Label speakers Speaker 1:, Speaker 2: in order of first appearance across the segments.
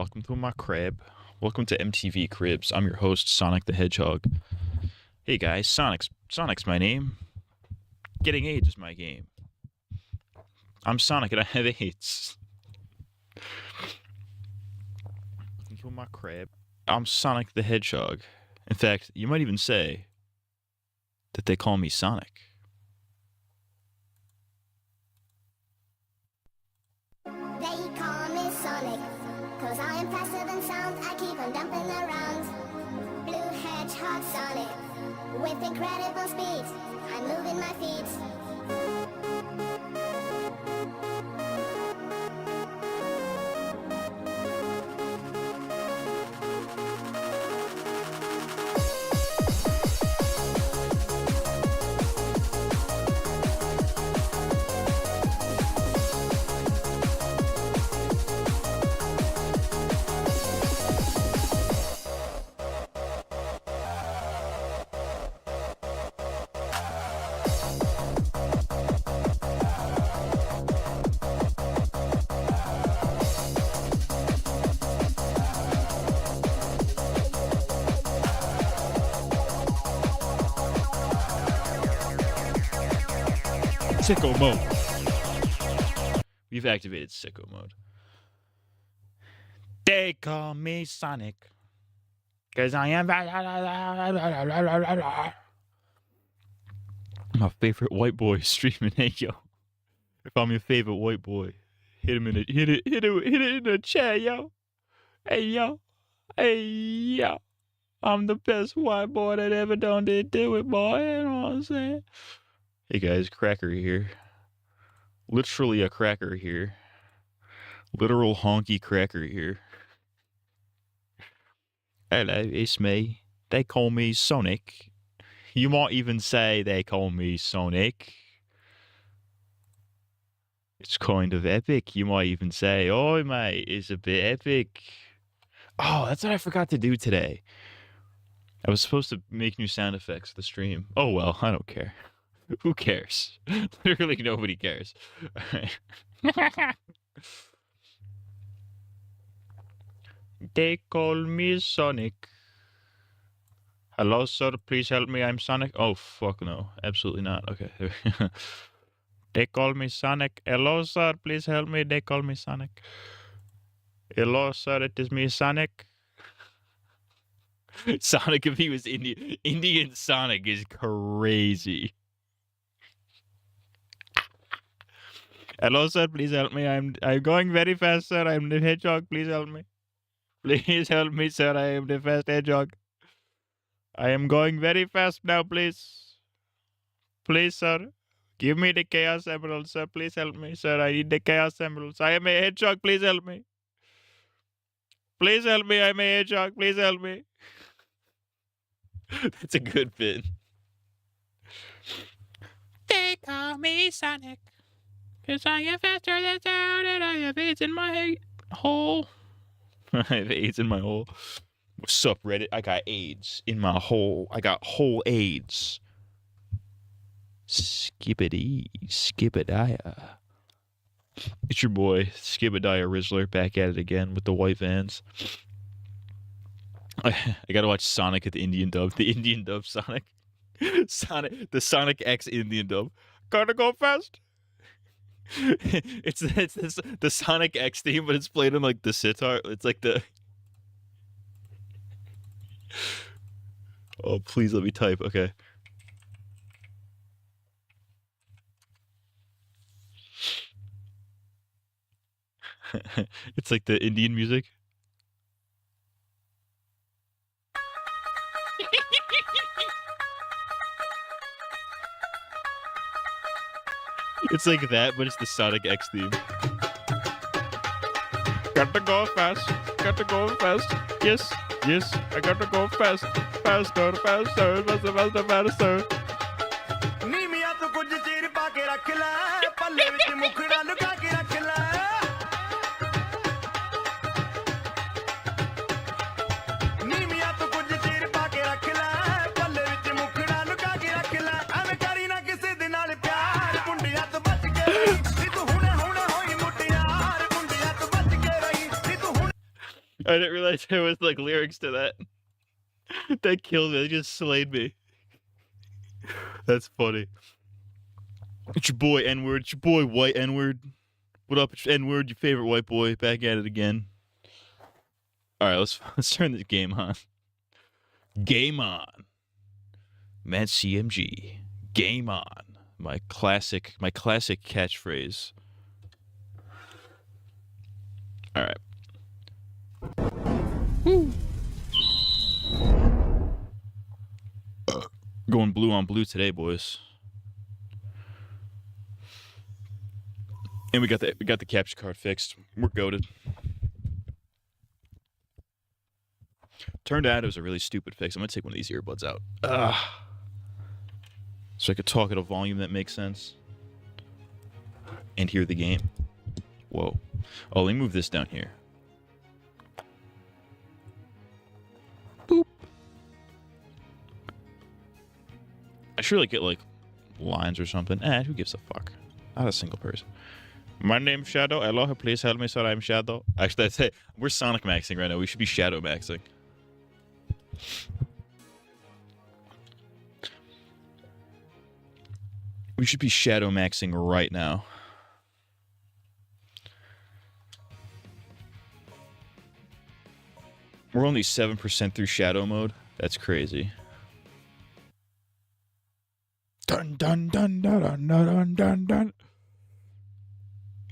Speaker 1: Welcome to my crib. Welcome to MTV Cribs. I'm your host, Sonic the Hedgehog. Hey guys, Sonic's my name. Getting AIDS is my game. I'm Sonic and I have AIDS. Welcome to my crib. I'm Sonic the Hedgehog. In fact, you might even say that they call me Sonic.
Speaker 2: They call me Sonic, 'cause I am faster than sound. I keep on dumping around. Blue hedgehog Sonic, with incredible speed, I'm moving my feet.
Speaker 1: Sicko mode. We've activated sicko mode. They call me Sonic, 'cause I am my favorite white boy streaming. Hey yo, if I'm your favorite white boy, hit him in it, hit it in the chat, yo. Hey yo, I'm the best white boy that ever done did do it, boy. You know what I'm saying? Hey guys, Cracker here. Literally a cracker here. Literal honky cracker here. Hello, it's me. They call me Sonic. You might even say they call me Sonic. It's kind of epic. You might even say, oh mate, it's a bit epic. Oh, that's what I forgot to do today. I was supposed to make new sound effects for the stream. Oh well, I don't care. Who cares? Literally nobody cares. They call me Sonic. Hello, sir. Please help me. I'm Sonic. Oh, fuck no. Absolutely not. Okay. They call me Sonic. Hello, sir. Please help me. They call me Sonic. Hello, sir. It is me, Sonic. Sonic, if he was Indian. Indian Sonic is crazy. Hello, sir. Please help me. I'm going very fast, sir. I'm the hedgehog. Please help me. Please help me, sir. I am the fast hedgehog. I am going very fast now, please. Please, sir. Give me the Chaos Emeralds, sir. Please help me, sir. I need the Chaos Emeralds. I am a hedgehog. Please help me. Please help me. I'm a hedgehog. Please help me. That's a good bit. They call me Sonic, 'cause I am faster than sound and I have AIDS in my hole. I have AIDS in my hole. What's up, Reddit? I got AIDS in my hole. I got hole AIDS. Skippity, Skibadiah. It's your boy, Skibadiah Rizzler, back at it again with the white vans. I gotta watch Sonic at the Indian dub. The Indian dub Sonic. The Sonic X Indian dub. Gotta go fast. It's the Sonic X theme, but it's played in like the sitar. It's like the. Oh, please let me type. Okay. It's like the Indian music. It's like that, but it's the Sonic X theme. Gotta go fast. Gotta go fast. Yes, yes, I gotta go fast. Faster, faster, faster, faster, faster. I didn't realize there was like lyrics to that. That killed me. They just slayed me. That's funny. It's your boy N-word. It's your boy White N-word. What up, N-word? Your favorite white boy. Back at it again. All right, let's turn this game on. Game on, man. CMG. Game on. My classic catchphrase. All right. Woo. Going blue on blue today, boys. And we got the capture card fixed. We're goated. Turned out it was a really stupid fix. I'm gonna take one of these earbuds out. So I could talk at a volume that makes sense. And hear the game. Whoa. Oh, let me move this down here. Boop. I should really get like lines or something. Who gives a fuck? Not a single person. My name's Shadow. Hello, please help me, sir. I'm Shadow. Actually, I'd say we're Sonic Maxing right now. We should be Shadow Maxing. We should be Shadow Maxing right now. We're only 7% through Shadow mode. That's crazy. Dun dun dun dun dun dun dun dun.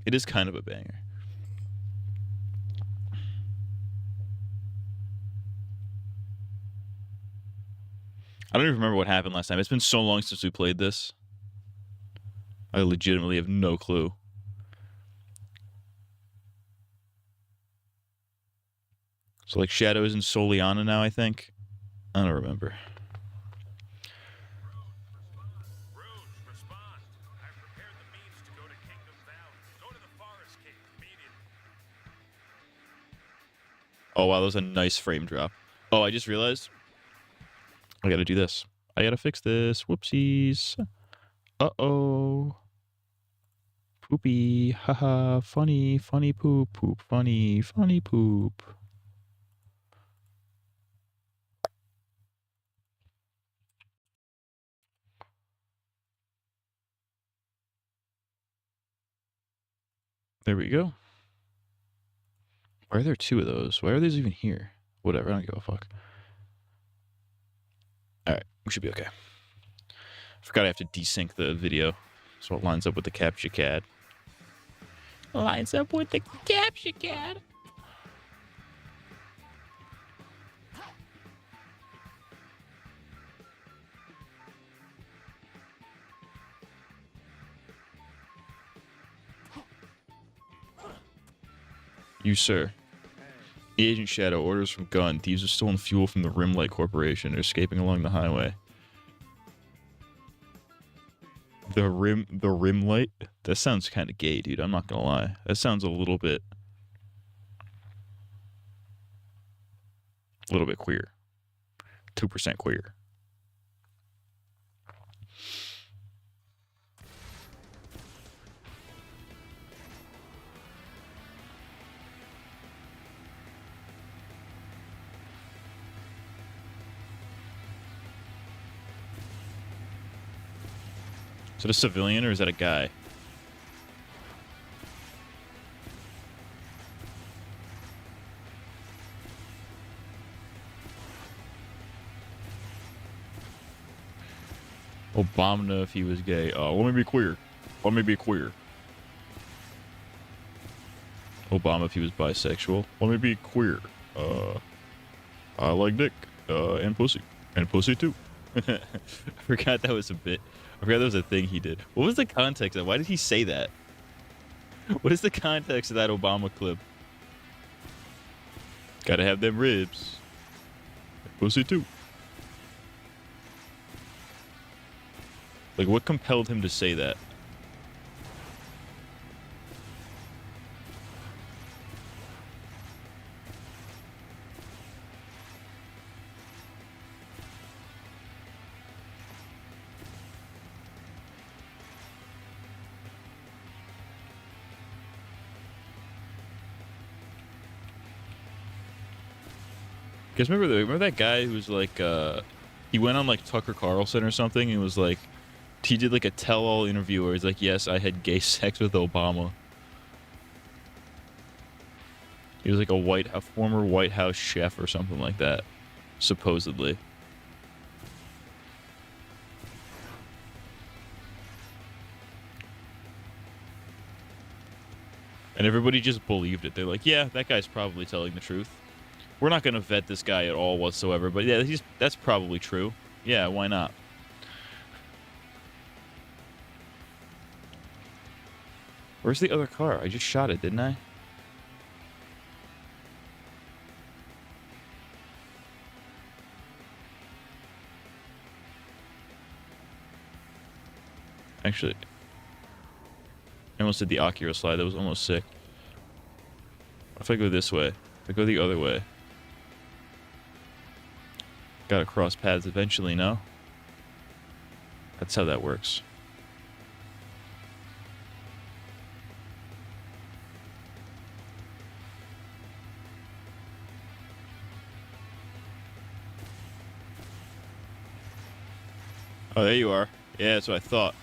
Speaker 1: It is kind of a banger. I don't even remember what happened last time. It's been so long since we played this. I legitimately have no clue. So like Shadow is in Soliana now, I think. I don't remember. Oh wow, that was a nice frame drop. Oh, I just realized I gotta do this. I gotta fix this. Whoopsies. Uh-oh. Poopy. Haha. Funny. Funny poop. Poop. Funny. Funny poop. There we go. Why are there two of those? Why are these even here? Whatever, I don't give a fuck. Alright, we should be okay. Forgot I have to desync the video, so it lines up with the capture card. Lines up with the capture card. You, sir. Agent Shadow, orders from Gun. Thieves have stolen fuel from the Rimlight Corporation. They're escaping along the highway. The Rimlight? That sounds kind of gay, dude. I'm not gonna lie. That sounds a little bit queer. 2% queer. Is it a civilian or is that a guy? Obama if he was gay. Let me be queer. Let me be queer. Obama if he was bisexual. Let me be queer. I like dick. And pussy. And pussy too. I forgot that was a bit. I forgot that was a thing he did. What was the context of? Why did he say that? What is the context of that Obama clip? Gotta have them ribs. Pussy too. Like, what compelled him to say that? guys remember that guy who was like, he went on like Tucker Carlson or something and was like, he did like a tell-all interview where he's like, yes, I had gay sex with Obama. He was like a former White House chef or something like that, supposedly. And everybody just believed it. They're like, yeah, that guy's probably telling the truth. We're not going to vet this guy at all whatsoever, but yeah, that's probably true. Yeah, why not? Where's the other car? I just shot it, didn't I? Actually, I almost did the Akira slide. That was almost sick. If I go this way, if I go the other way, gotta cross paths eventually, no? That's how that works. Oh, there you are. Yeah, that's what I thought.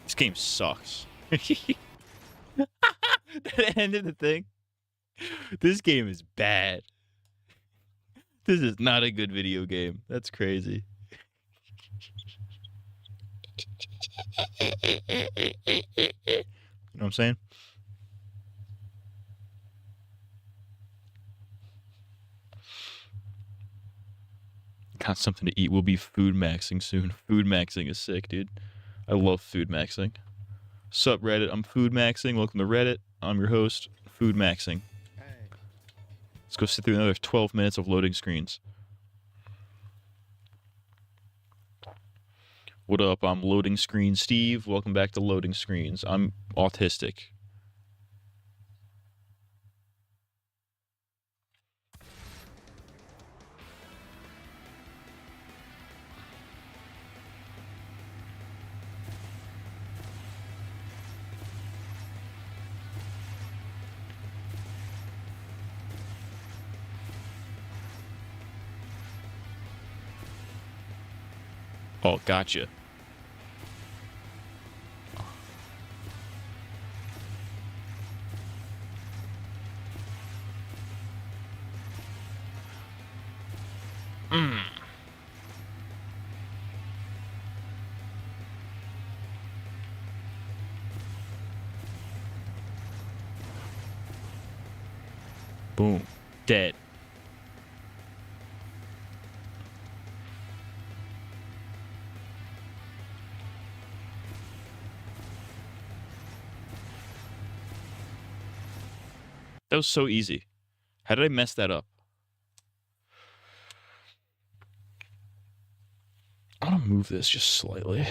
Speaker 1: This game sucks. That ended the thing. This game is bad. This is not a good video game. That's crazy. You know what I'm saying? Got something to eat. We'll be food maxing soon. Food maxing is sick, dude. I love food maxing. Sup, Reddit? I'm food maxing. Welcome to Reddit. I'm your host, food maxing. Let's go sit through another 12 minutes of loading screens. What up? I'm Loading Screen Steve. Welcome back to Loading Screens. I'm autistic. Oh, gotcha. Boom. Dead. That was so easy. How did I mess that up? I want to move this just slightly.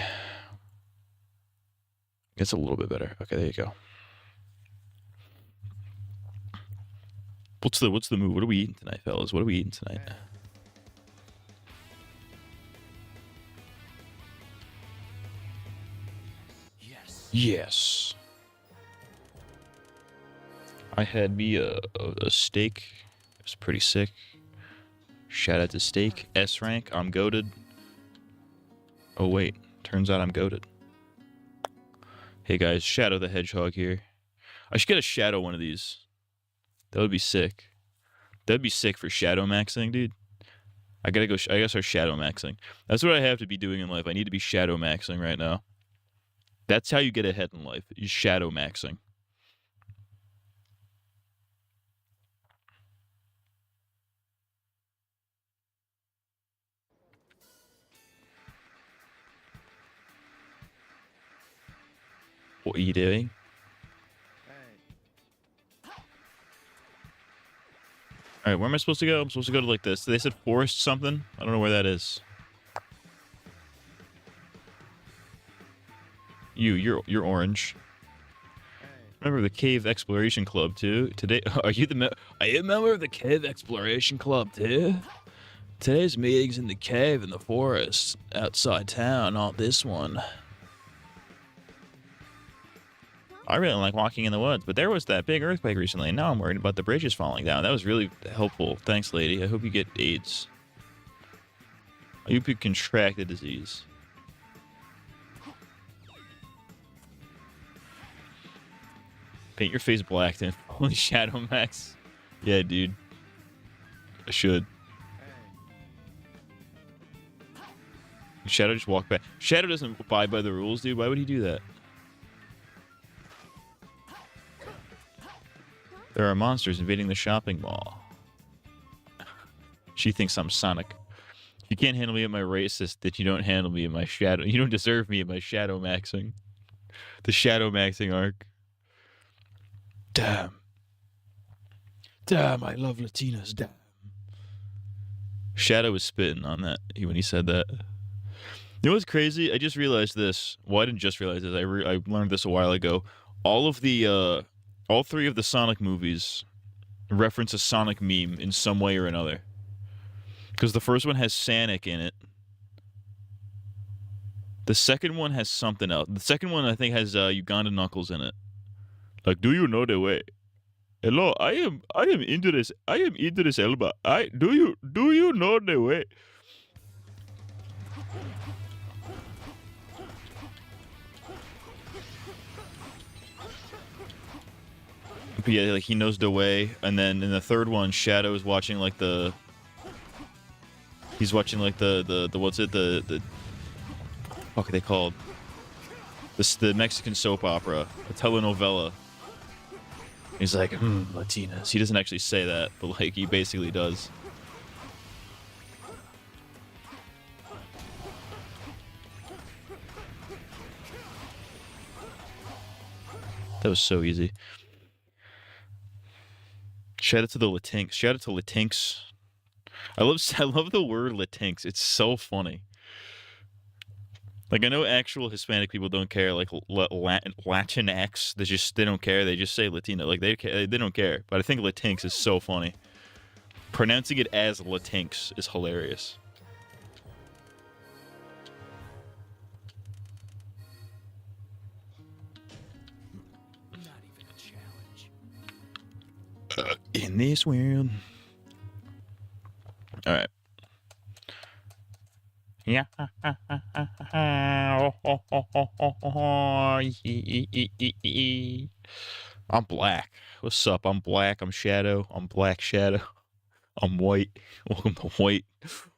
Speaker 1: It's a little bit better. Okay, there you go. What's the move? What are we eating tonight, fellas? What are we eating tonight? Yes. I had me a steak. It was pretty sick. Shout out to steak. S rank. I'm goated. Oh wait, turns out I'm goated. Hey guys, Shadow the Hedgehog here. I should get a Shadow one of these. That would be sick. That'd be sick for Shadow maxing, dude. I gotta start Shadow maxing. That's what I have to be doing in life. I need to be Shadow maxing right now. That's how you get ahead in life. Is Shadow maxing. What are you doing? Alright, where am I supposed to go? I'm supposed to go to like this. They said forest something? I don't know where that is. You're orange. Member of the Cave Exploration Club too. Today, are you a member of the Cave Exploration Club too? Today's meeting's in the cave in the forest outside town, not this one. I really like walking in the woods, but there was that big earthquake recently, and now I'm worried about the bridges falling down. That was really helpful. Thanks, lady. I hope you get AIDS. I hope you contract the disease. Paint your face black, then only Shadow Max. Yeah, dude. I should. Shadow just walked back. Shadow doesn't abide by the rules, dude. Why would he do that? There are monsters invading the shopping mall. She thinks I'm Sonic. If you can't handle me at my racist, that you don't handle me at my shadow. You don't deserve me at my shadow maxing. The shadow maxing arc. Damn. Damn, I love Latinas. Damn. Shadow was spitting on that when he said that. You know what's crazy? I just realized this. Well, I didn't just realize this. I learned this a while ago. All three of the Sonic movies reference a Sonic meme in some way or another. Because the first one has Sonic in it. The second one has something else. The second one, I think, has Uganda Knuckles in it. Like, do you know the way? Hello, I am into this. I am into this Elba. Do you know the way? But yeah, like he knows the way, and then in the third one, Shadow is watching like the. He's watching like the what's it the what are they called? The Mexican soap opera, a telenovela. He's like, Latinas. He doesn't actually say that, but like he basically does. That was so easy. Shout out to the Latinx. Shout out to Latinx. I love the word Latinx. It's so funny. Like I know actual Hispanic people don't care. Like Latinx, they don't care. They just say Latino. Like they don't care. But I think Latinx is so funny. Pronouncing it as Latinx is hilarious.
Speaker 3: Not even a challenge.
Speaker 1: In this world. All right. Yeah. I'm black. What's up? I'm black. I'm Shadow. I'm Black Shadow. I'm white. Welcome to white.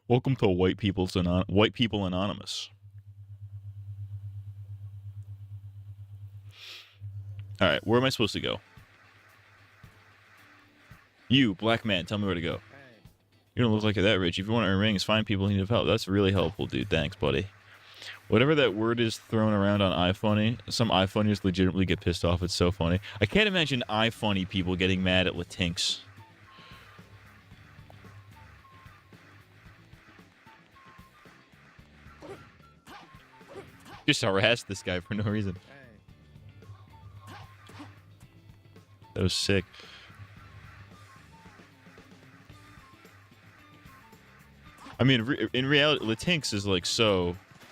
Speaker 1: Welcome to White People Anonymous. All right, where am I supposed to go? You, black man, tell me where to go. You don't look like that rich. If you want to earn rings, find people who need help. That's really helpful, dude. Thanks, buddy. Whatever that word is thrown around on iFunny, some iFunniers legitimately get pissed off. It's so funny. I can't imagine iFunny people getting mad at Latinx. Just harass this guy for no reason. That was sick. I mean, in reality, Latinx is like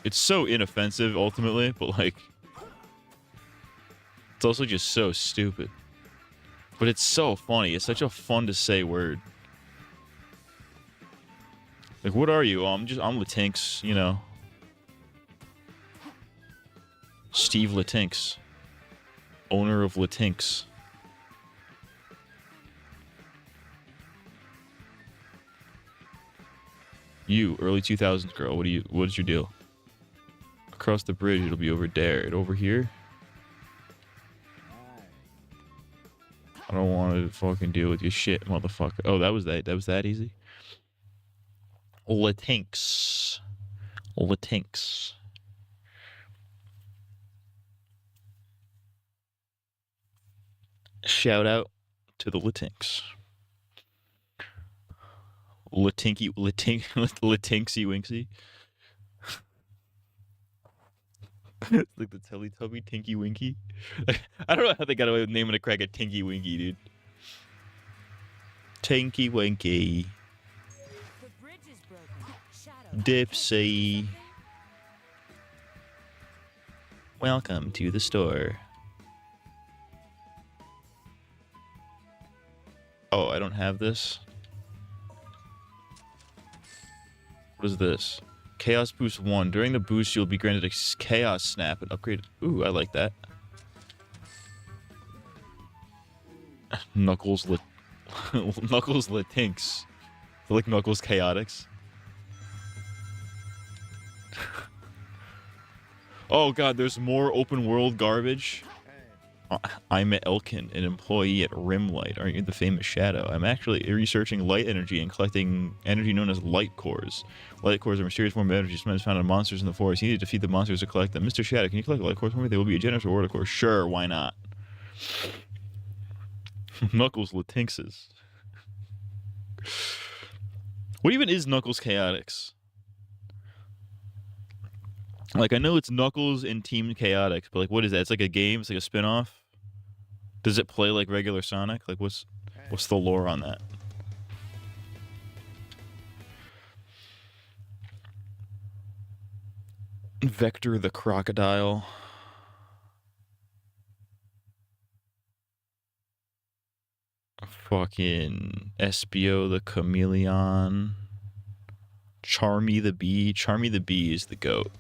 Speaker 1: it's so inoffensive ultimately, but like, it's also just so stupid. But it's so funny. It's such a fun to say word. Like, what are you? Oh, I'm Latinx, you know. Steve Latinx. Owner of Latinx. You, early 2000s girl, what's your deal? Across the bridge, it'll be over there. And over here? I don't want to fucking deal with your shit, motherfucker. Oh, that was that easy? Latinx. Latinx. Shout out to the Latinx. Latinky, Latinxy Winksy. It's like the Teletubby Tinky Winky. I don't know how they got away with naming a crack a Tinky Winky, dude. Tinky Winky.
Speaker 4: The bridge is broken. Shadow.
Speaker 1: Dipsy. Welcome to the store. have this. What is this? Chaos Boost 1. During the boost, you'll be granted a Chaos Snap and upgrade. Ooh, I like that. Knuckles Knuckles Latinks. I like Knuckles Chaotix. Oh god, there's more open world garbage. I'm Elkin, an employee at Rimlight. Aren't you the famous Shadow? I'm actually researching light energy and collecting energy known as light cores. Light cores are a mysterious form of energy sometimes found in monsters in the forest. You need to defeat the monsters to collect them. Mr. Shadow, can you collect light cores for me? They will be a generous reward, of course. Sure, why not? Knuckles Latinkses. What even is Knuckles Chaotix? Like, I know it's Knuckles and Team Chaotix, but like, what is that? It's like a game? It's like a spin-off? Does it play like regular Sonic? Like, what's the lore on that? Vector the Crocodile. Fucking Espio the Chameleon. Charmy the Bee. Charmy the Bee is the goat.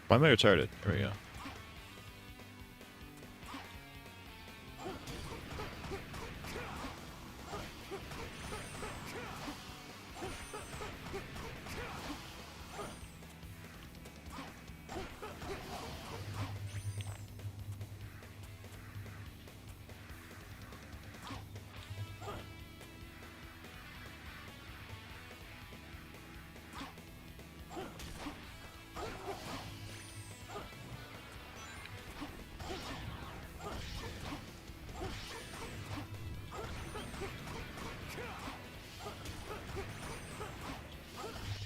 Speaker 1: Why am I retarded? There we go.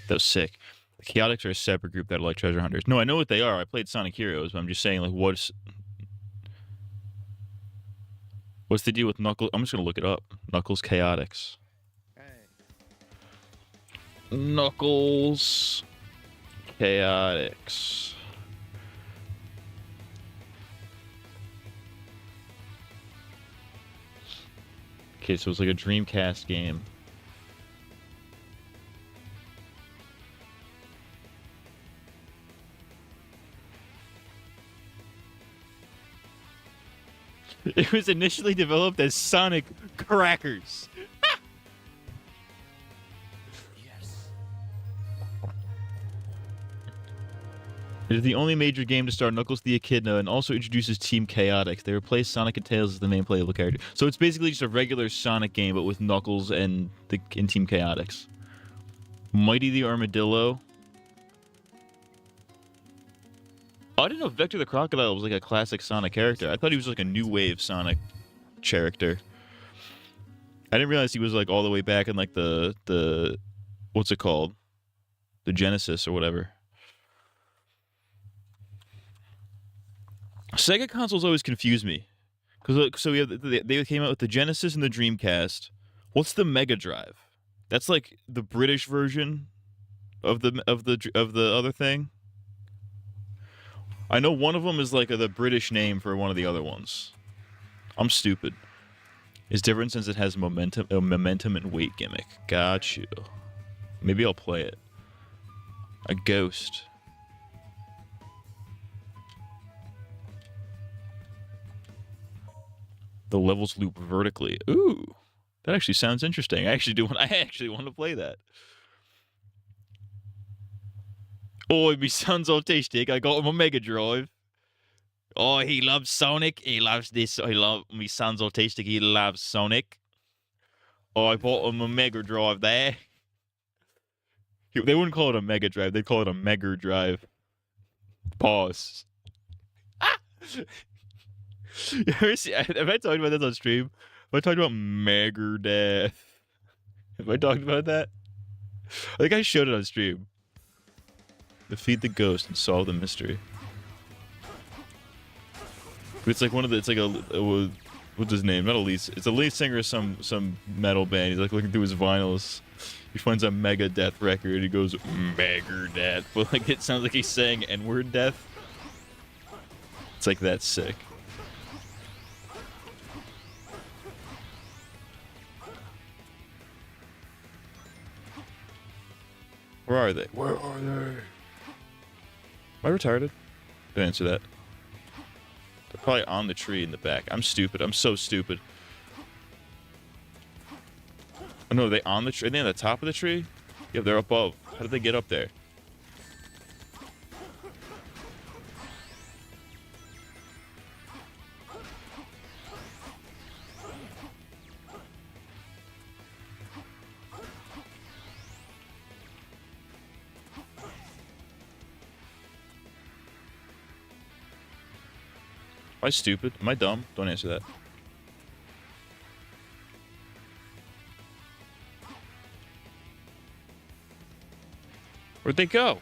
Speaker 1: That was sick. The Chaotix are a separate group that are like treasure hunters. No, I know what they are. I played Sonic Heroes, but I'm just saying, like, what's the deal with Knuckles? I'm just gonna look it up. Knuckles Chaotix. Knuckles Chaotix. Okay, so it's like a Dreamcast game. It was initially developed as Sonic Crackers.
Speaker 3: Yes.
Speaker 1: It is the only major game to star Knuckles the Echidna and also introduces Team Chaotix. They replace Sonic and Tails as the main playable character. So it's basically just a regular Sonic game, but with Knuckles and Team Chaotix. Mighty the Armadillo. Oh, I didn't know Vector the Crocodile was like a classic Sonic character. I thought he was like a new wave Sonic character. I didn't realize he was like all the way back in like the what's it called? The Genesis or whatever. Sega consoles always confuse me. So we have they came out with the Genesis and the Dreamcast. What's the Mega Drive? That's like the British version of the other thing. I know one of them is like the British name for one of the other ones. I'm stupid. It's different since it has momentum and weight gimmick. Got you. Maybe I'll play it. A ghost. The levels loop vertically. Ooh, that actually sounds interesting. I actually want to play that. Oh, my son's autistic. I got him a Mega Drive. Oh, he loves Sonic. He loves this. My son's autistic. He loves Sonic. Oh, I bought him a Mega Drive there. They wouldn't call it a Mega Drive. They'd call it a Mega Drive. Pause. Ah! Have I talked about this on stream? Have I talked about Megadeth? Have I talked about that? I think I showed it on stream. Defeat the ghost and solve the mystery. It's like one of the. It's like a what's his name? Not a lead. It's a lead singer of some metal band. He's like looking through his vinyls. He finds a Megadeth record. He goes Megadeth, but like it sounds like he's saying N-word death. It's like that's sick. Where are they? Where are they? Am I retarded? Don't answer that. They're probably on the tree in the back. I'm stupid. I'm so stupid. Oh no, are they on the tree? Are they on the top of the tree? Yeah, they're above. How did they get up there? Am I stupid? Am I dumb? Don't answer that. Where'd they go?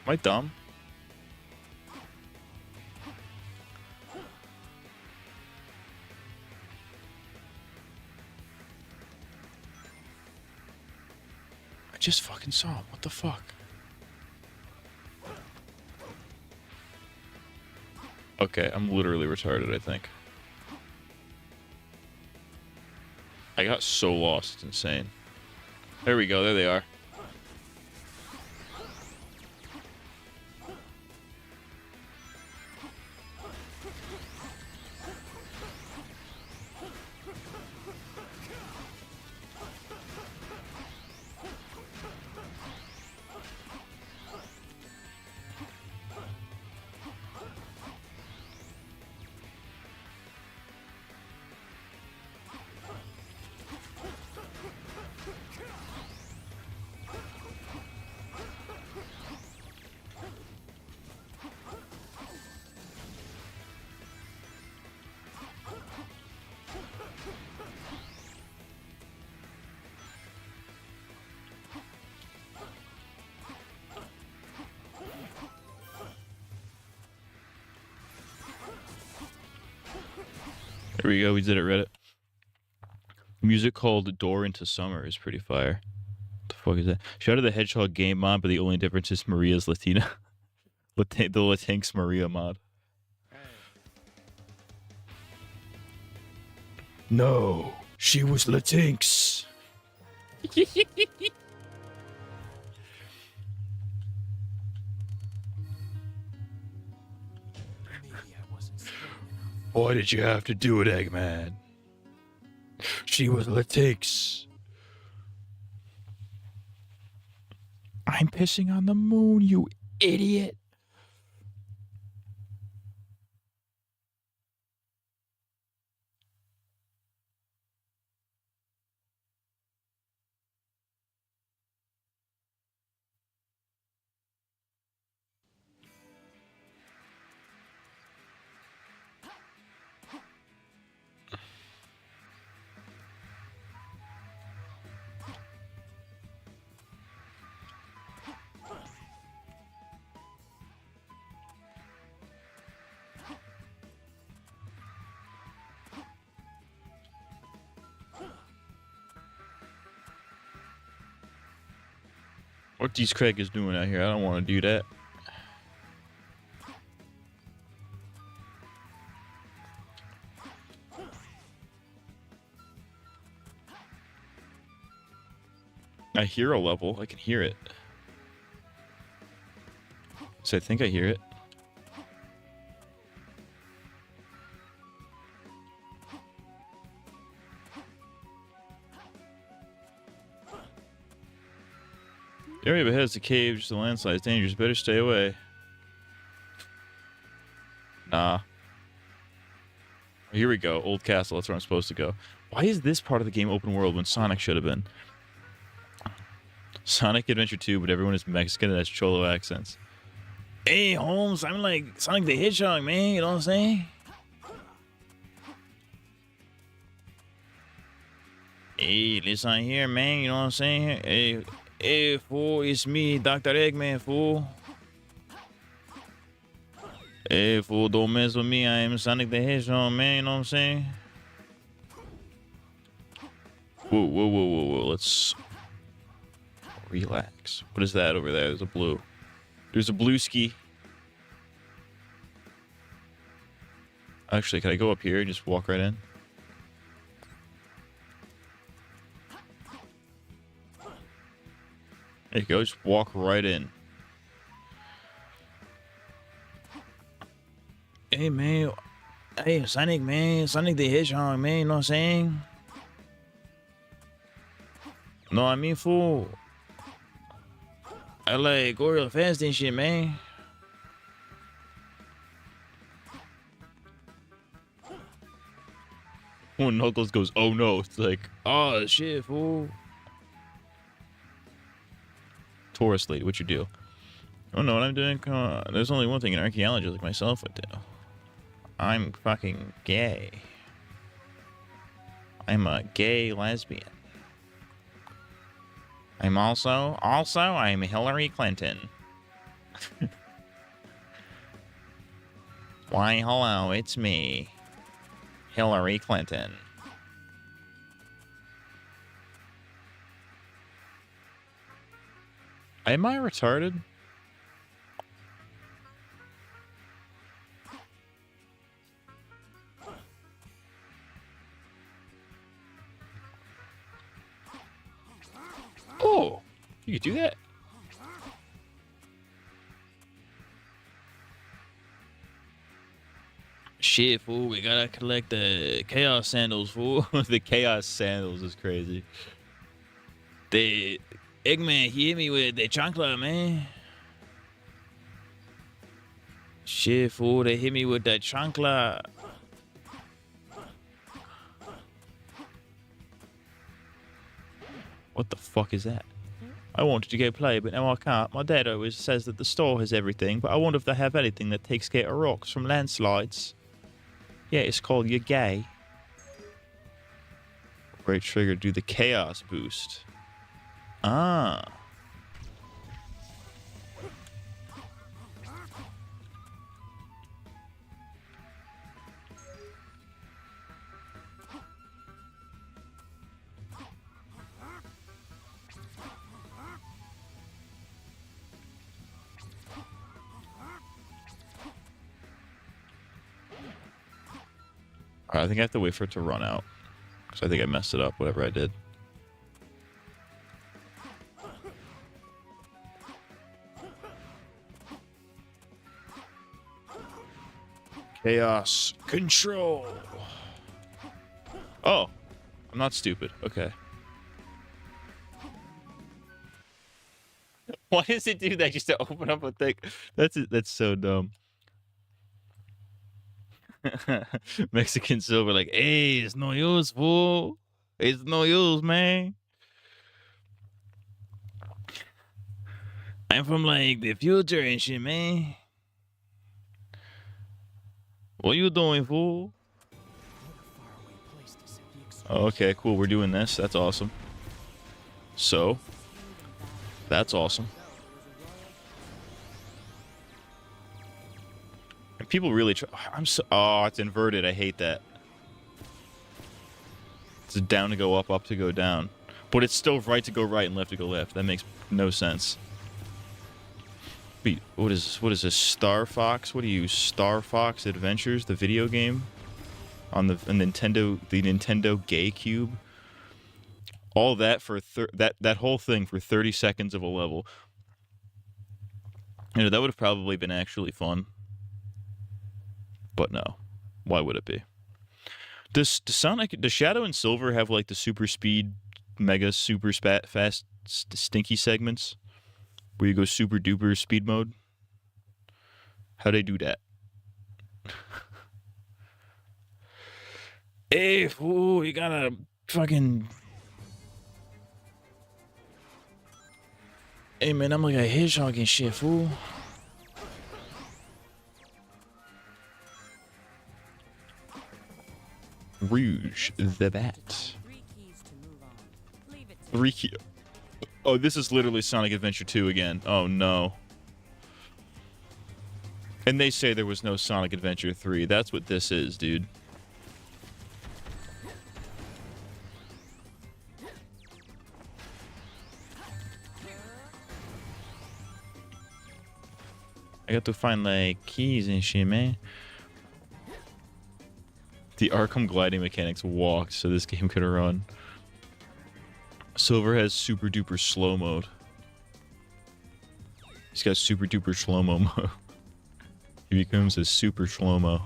Speaker 1: Am I dumb? I just fucking saw him. What the fuck? Okay, I'm literally retarded, I think. I got so lost, it's insane. There we go, there they are. There we go, we did it, Reddit. Music called Door into Summer is pretty fire. What the fuck is that? Shadow the Hedgehog game mod, but the only difference is Maria's Latina. The Latinx Maria mod. No, she was Latinx.
Speaker 3: Maybe I wasn't strong enough.
Speaker 1: Why did you have to do it, Eggman? She was Latinx. I'm pissing on the moon, you idiot. What these Craig is doing out here? I don't want to do that. I hear a level. I can hear it. So I think I hear it. The area ahead is a cave, just a landslide. It's dangerous. Better stay away. Nah. Here we go. Old castle. That's where I'm supposed to go. Why is this part of the game open world when Sonic should have been? Sonic Adventure 2, but everyone is Mexican and has Cholo accents. Hey, Holmes, I'm like Sonic the Hedgehog, man. You know what I'm saying? Hey, listen here, man. You know what I'm saying? Hey, Hey, fool, it's me, Dr. Eggman, fool. Hey, fool, don't mess with me. I am Sonic the Hedgehog, man. You know what I'm saying? Whoa, whoa, whoa, whoa, whoa. Let's relax. What is that over there? There's a blue. There's a blue ski. Actually, can I go up here and just walk right in? There you go. Just walk right in. Hey, man. Hey, Sonic, man. Sonic the Hedgehog, man. You know what I'm saying? No, I mean, fool. I like go real fast and shit, man. When Knuckles goes, oh no, it's like, oh shit, fool. Taurus lady, what you do? Oh no, what I'm doing? There's only one thing an archaeologist like myself would do. I'm fucking gay. I'm a gay lesbian. I'm I'm Hillary Clinton. Why, hello, it's me, Hillary Clinton. Am I retarded? Oh, you could do that? Shit, fool, we gotta collect the Chaos Sandals, fool. The Chaos Sandals is crazy. The Eggman, he hit me with the chancla, man. Shit, fool, they hit me with that chancla. What the fuck is that? I wanted to go play, but now I can't. My dad always says that the store has everything, but I wonder if they have anything that takes care of rocks from landslides. Yeah, it's called You're Gay. Right trigger, do the chaos boost. Ah. Alright, I think I have to wait for it to run out. Because I think I messed it up, whatever I did. Chaos control. Oh, I'm not stupid. Okay. Why does it do that just to open up a thing? That's so dumb. Mexican silver, like, hey, it's no use, fool. It's no use, man. I'm from like the future and shit, man. What you doing, fool? Okay, cool. We're doing this. That's awesome. So, that's awesome. And people really try. I'm so. Oh, it's inverted. I hate that. It's down to go up, up to go down. But it's still right to go right and left to go left. That makes no sense. Wait, what is this? Star Fox? What are you? Star Fox Adventures, the video game? On the Nintendo GameCube. All that for that whole thing for 30 seconds of a level. You know, that would have probably been actually fun. But no. Why would it be? Does Shadow and Silver have like the super speed, mega super fast stinky segments? Where you go super duper speed mode? How'd they do that? Hey, fool, you gotta fucking... Hey, man, I'm like a hedgehog and shit, fool. Rouge the Bat.
Speaker 4: 3 keys to move on. Leave it to
Speaker 1: 3 keys. Oh, this is literally Sonic Adventure 2 again. Oh, no. And they say there was no Sonic Adventure 3. That's what this is, dude. I got to find, like, keys and shit, man. The Arkham gliding mechanics walked, so this game could run. Silver has super duper slow mode. He's got super duper slow-mo mode. He becomes a super slow-mo.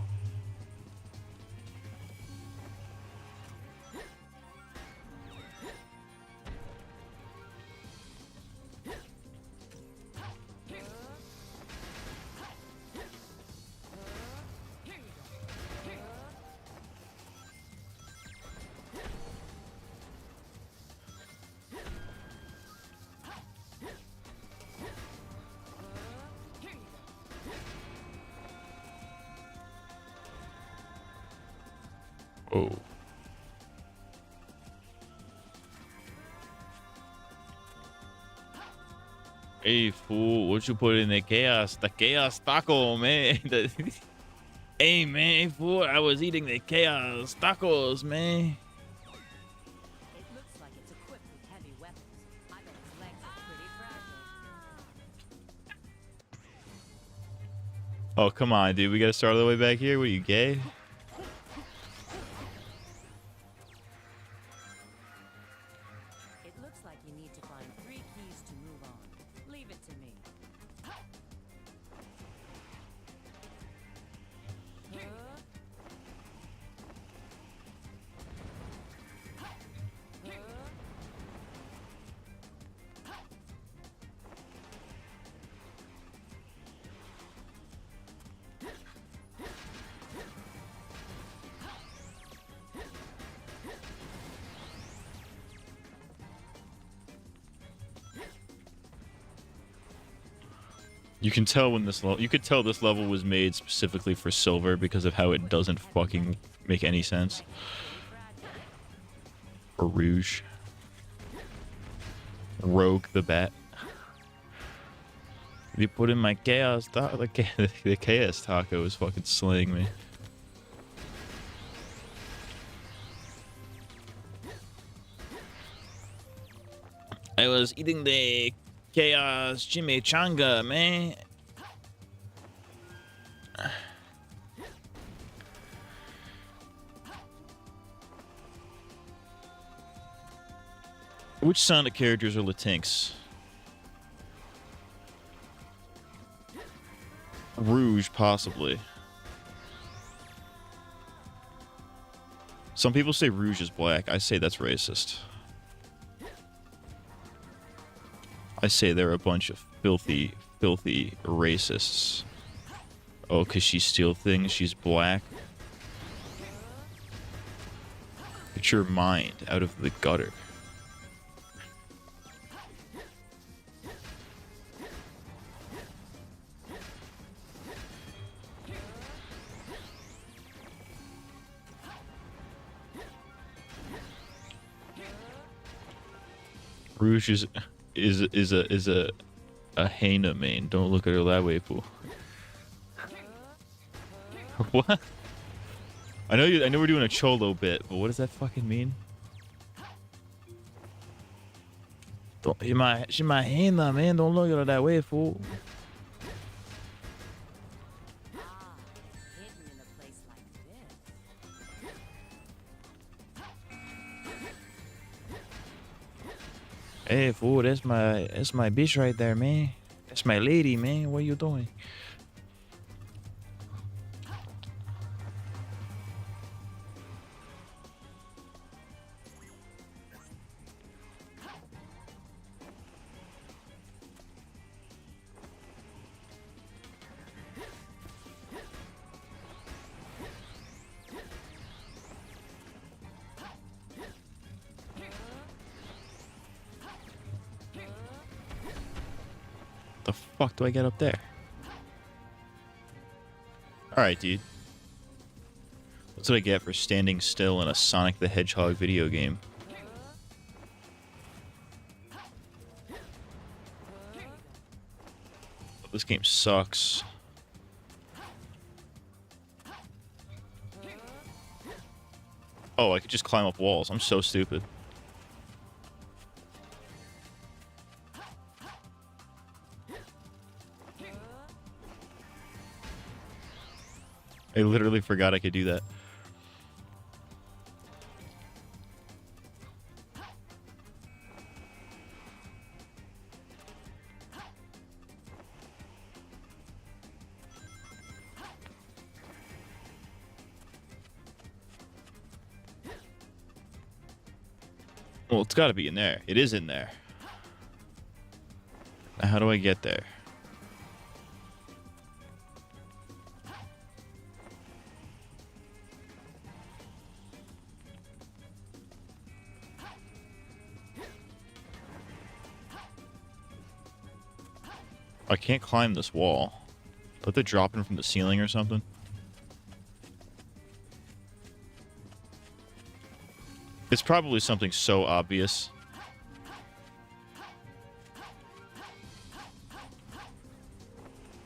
Speaker 1: Oh. Hey, fool, what you put in the chaos? The chaos taco, man. Hey, man, fool, I was eating the chaos tacos, man.
Speaker 4: It looks like it's equipped with heavy weapons. I bet its legs are pretty fragile.
Speaker 1: Oh, come on, dude. We gotta start all the way back here. What are you, gay?
Speaker 4: It looks like you need to find 3 keys to move on. Leave it to me.
Speaker 1: You can tell when this level. You could tell this level was made specifically for Silver because of how it doesn't fucking make any sense. Or Rouge. Rogue the Bat. They put in my chaos taco. The chaos taco is fucking slaying me. I was eating the chaos chimichanga, man. Which Sonic characters are Latinx? Rouge, possibly. Some people say Rouge is black. I say that's racist. I say they're a bunch of filthy, filthy racists. Oh, because she steals things, she's black. Get your mind out of the gutter. Rouge is a hyena main. Don't look at her that way, fool. What? I know we're doing a cholo bit, but what does that fucking mean? Don't, she my hyena, man. Don't look at her that way, fool.
Speaker 4: Hidden in a place like this.
Speaker 1: Hey, fool, that's my bitch right there, man. That's my lady, man. What are you doing? The fuck do I get up there? Alright, dude. That's what I get for standing still in a Sonic the Hedgehog video game. This game sucks. Oh, I could just climb up walls. I'm so stupid. I literally forgot I could do that. Well, it's got to be in there. It is in there. Now, how do I get there? I can't climb this wall. Let it drop in from the ceiling or something. It's probably something so obvious.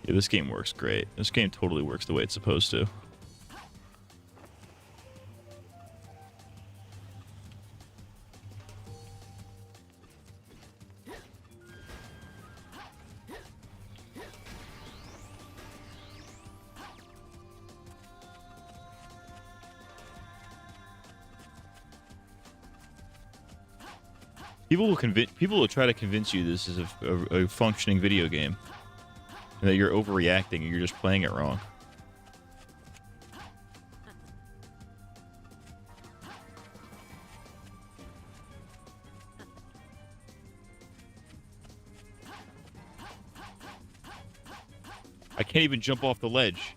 Speaker 1: Yeah, this game works great. This game totally works the way it's supposed to. People will try to convince you this is a functioning video game, and that you're overreacting and you're just playing it wrong. I can't even jump off the ledge.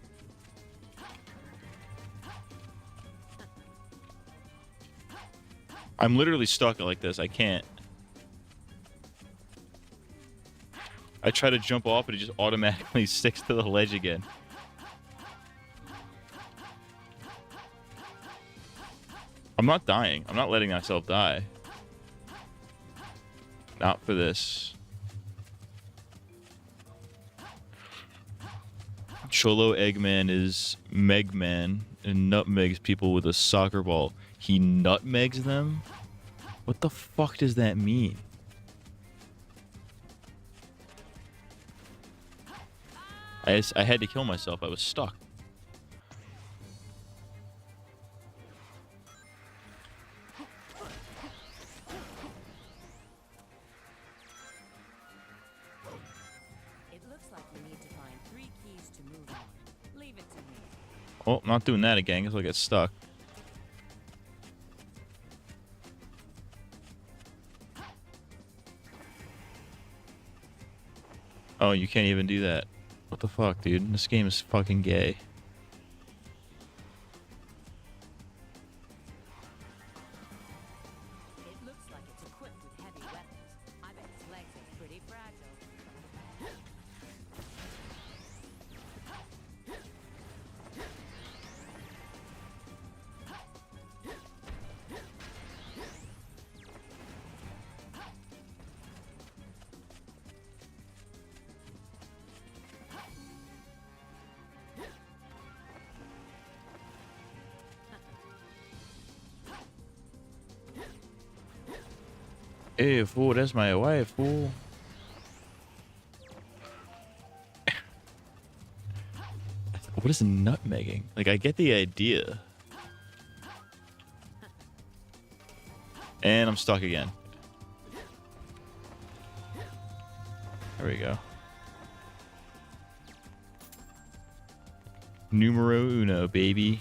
Speaker 1: I'm literally stuck like this. I can't. I try to jump off, and it just automatically sticks to the ledge again. I'm not dying. I'm not letting myself die. Not for this. Cholo Eggman is Megman and nutmegs people with a soccer ball. He nutmegs them? What the fuck does that mean? I had to kill myself. I was stuck.
Speaker 4: It looks like you need to find 3 keys to move on. Leave it to me.
Speaker 1: Oh, not doing that again because I get stuck. Oh, you can't even do that. What the fuck, dude? This game is fucking gay.
Speaker 4: It looks like it's equipped with heavy weapons. I bet its legs are pretty fragile.
Speaker 1: Hey, fool, that's my wife, fool. What is nutmegging? Like, I get the idea. And I'm stuck again. There we go. Numero uno, baby.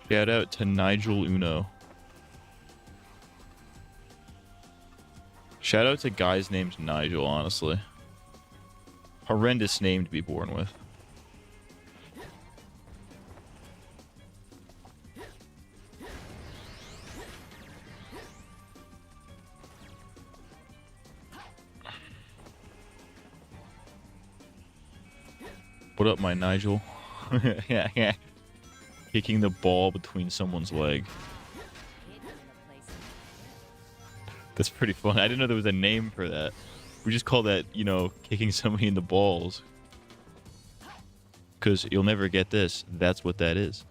Speaker 1: Shout out to Nigel Uno. Shout out to guys named Nigel, honestly. Horrendous name to be born with. What up, my Nigel? Yeah. Kicking the ball between someone's leg. That's pretty fun. I didn't know there was a name for that. We just call that, you know, kicking somebody in the balls. Because you'll never get this. That's what that is.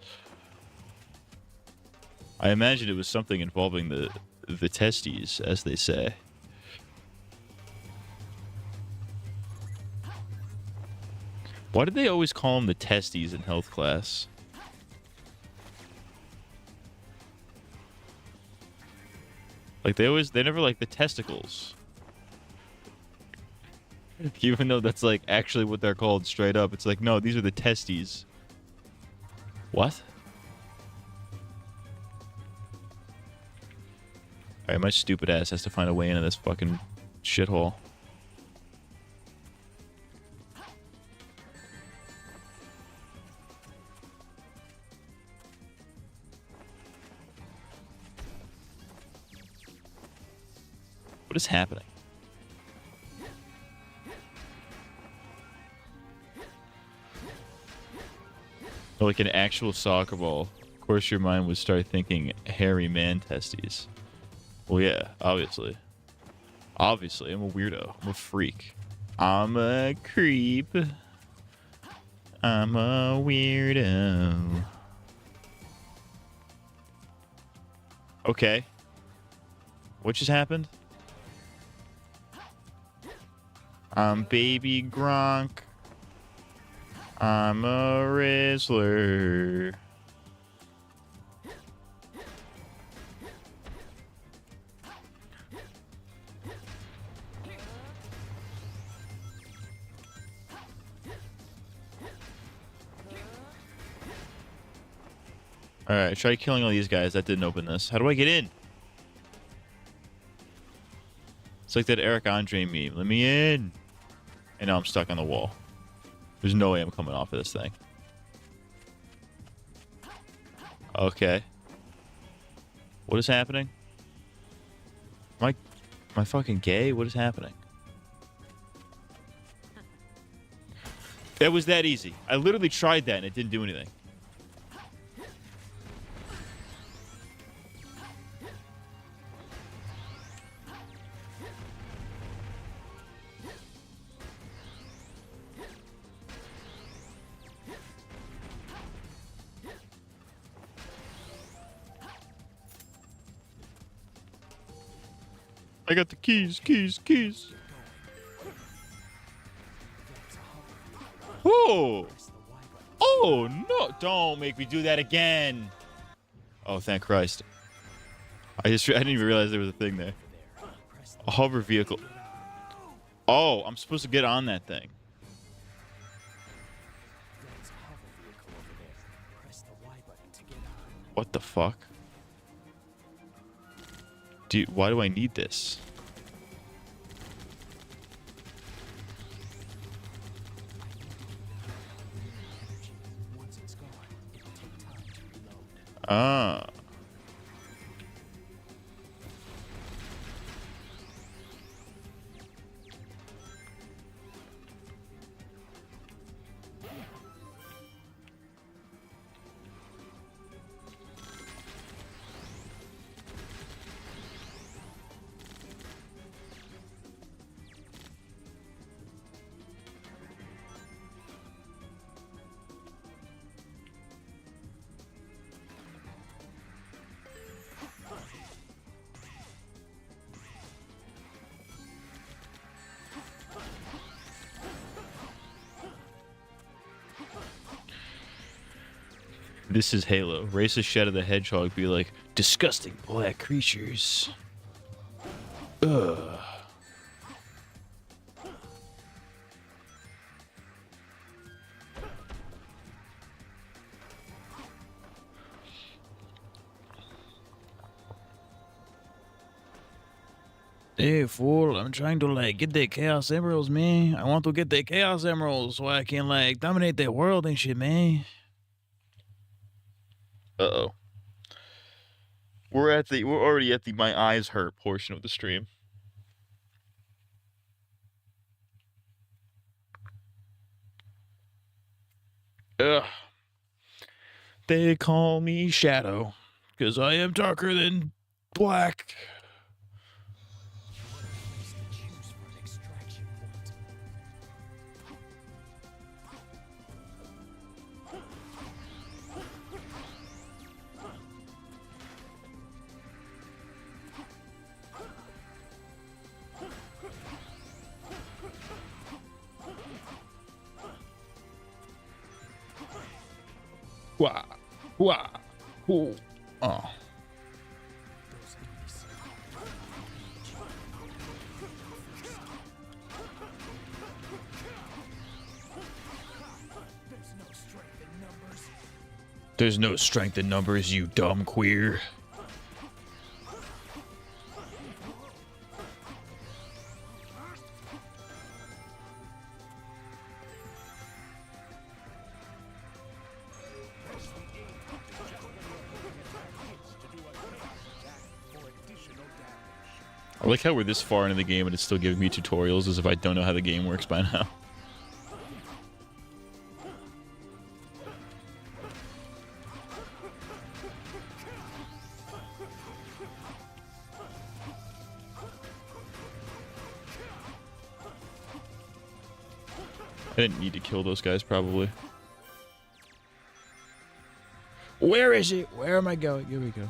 Speaker 1: I imagined it was something involving the testes, as they say. Why did they always call them the testes in health class? Like they never like the testicles. Even though that's like actually what they're called straight up. It's like, no, these are the testes. What? Alright, my stupid ass has to find a way into this fucking shithole. What is happening? Oh, like an actual soccer ball. Of course your mind would start thinking hairy man testes. Well, yeah, obviously. Obviously, I'm a weirdo. I'm a freak. I'm a creep. I'm a weirdo. Okay. What just happened? I'm Baby Gronk. I'm a Rizzler. Alright, try killing all these guys. That didn't open this. How do I get in? It's like that Eric Andre meme. Let me in. And now I'm stuck on the wall. There's no way I'm coming off of this thing. Okay. What is happening? Am I fucking gay? What is happening? It was that easy. I literally tried that and it didn't do anything. I got the keys. Oh! Oh, no! Don't make me do that again! Oh, thank Christ. I didn't even realize there was a thing there. A hover vehicle. Oh, I'm supposed to get on that thing. What the fuck? Why do I need this? Ah. This is Halo. Racist Shadow the Hedgehog be like, disgusting black creatures. Ugh. Hey, fool, I'm trying to, like, get the Chaos Emeralds, man. I want to get the Chaos Emeralds so I can, like, dominate the world and shit, man. Uh-oh. We're already at the my eyes hurt portion of the stream. Ugh. They call me Shadow, because I am darker than black. Wah. Wah. Ooh. Oh.
Speaker 3: Those enemies. There's no strength in numbers.
Speaker 1: There's no strength in numbers, you dumb queer. I like how we're this far into the game and it's still giving me tutorials as if I don't know how the game works by now. I didn't need to kill those guys, probably. Where is it? Where am I going? Here we go.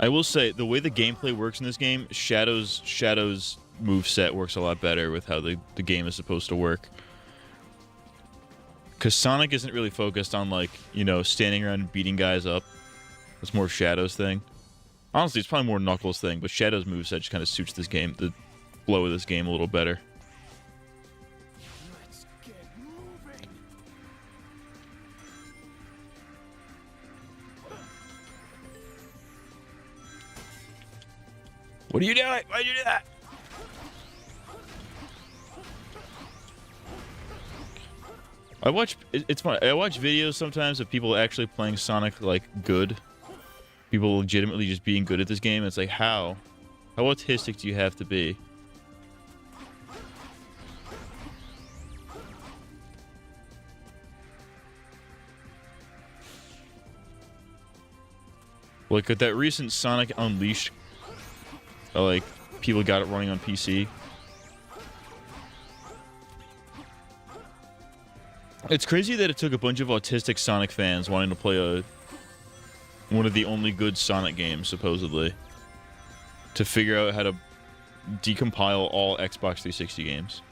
Speaker 1: I will say, the way the gameplay works in this game, Shadow's moveset works a lot better with how the game is supposed to work. Because Sonic isn't really focused on, like, you know, standing around and beating guys up. It's more Shadow's thing. Honestly, it's probably more Knuckles' thing, but Shadow's moveset just kind of suits this game, the flow of this game a little better.
Speaker 3: Let's get moving.
Speaker 1: What are you doing? Why'd you do that? It's fun. I watch videos sometimes of people actually playing Sonic, like, good. People legitimately just being good at this game. It's like, how autistic do you have to be? Like, with that recent Sonic Unleashed, like, people got it running on PC. It's crazy that it took a bunch of autistic Sonic fans wanting to play one of the only good Sonic games, supposedly, to figure out how to decompile all Xbox 360 games.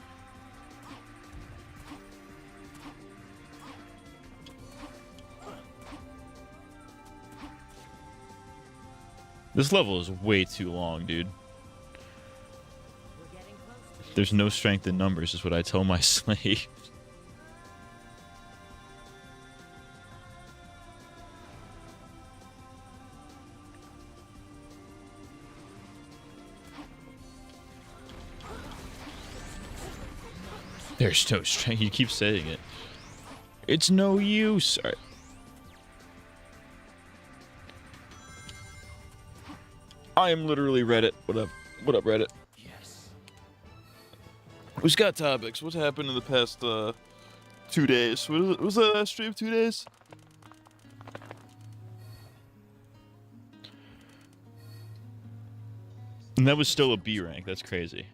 Speaker 1: This level is way too long, dude.
Speaker 4: We're getting close to
Speaker 1: There's no strength in numbers, is what I tell my slave. There's no strength. You keep saying it. It's no use. All right. I am literally Reddit. What up? What up, Reddit?
Speaker 3: Yes.
Speaker 1: Who's got topics? What's happened in the past 2 days? Was that last stream 2 days? And that was still a B rank. That's crazy.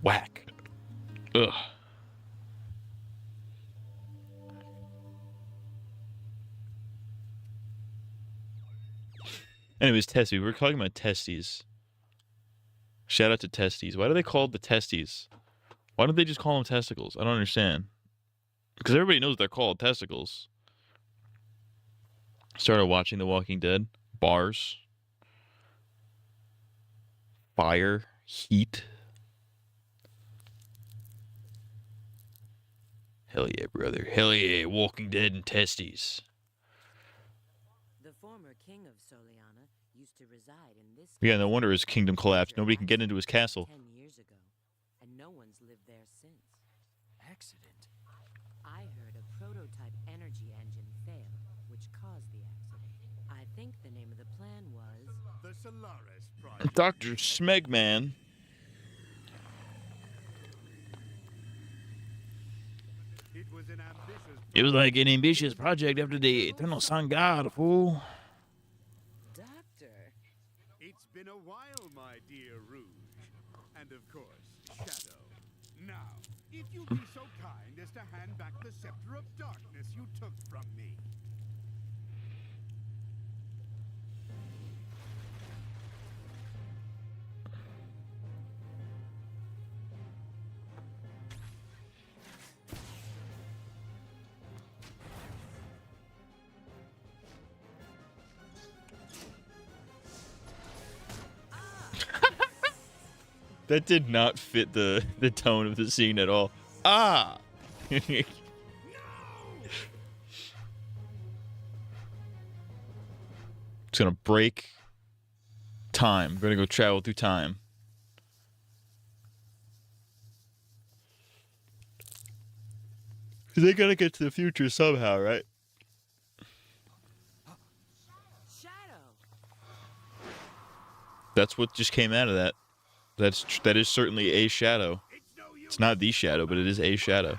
Speaker 1: Whack. Ugh. Anyways, testes. We were talking about testes. Shout out to testes. Why do they call it the testes? Why don't they just call them testicles? I don't understand. Because everybody knows they're called testicles. Started watching The Walking Dead. Bars. Fire. Heat. Hell yeah, brother. Hell yeah, Walking Dead and testes.
Speaker 4: The former king of Soliana used to reside in this
Speaker 1: Yeah, no wonder his
Speaker 4: castle
Speaker 1: kingdom collapsed.
Speaker 4: after
Speaker 1: Nobody can get into his castle.
Speaker 4: 10 years ago, and no one's lived there since.
Speaker 3: Accident.
Speaker 4: I heard a prototype energy engine fail, which caused the accident. I think the name of the plan was
Speaker 5: The Solaris Project.
Speaker 1: Dr. Smegman.
Speaker 5: It was an ambitious
Speaker 1: It was like an ambitious project after the Eternal Sun God, fool.
Speaker 4: Doctor.
Speaker 5: It's been a while, my dear Rouge. And of course, Shadow. Now, if you'd be so kind as to hand back the Scepter of Darkness you took from me.
Speaker 1: That did not fit the tone of the scene at all. Ah! It's gonna break time. We're gonna go travel through time. They gotta get to the future somehow, right?
Speaker 4: Shadow!
Speaker 1: That's what just came out of that. That is certainly a shadow. It's not the shadow, but it is a shadow.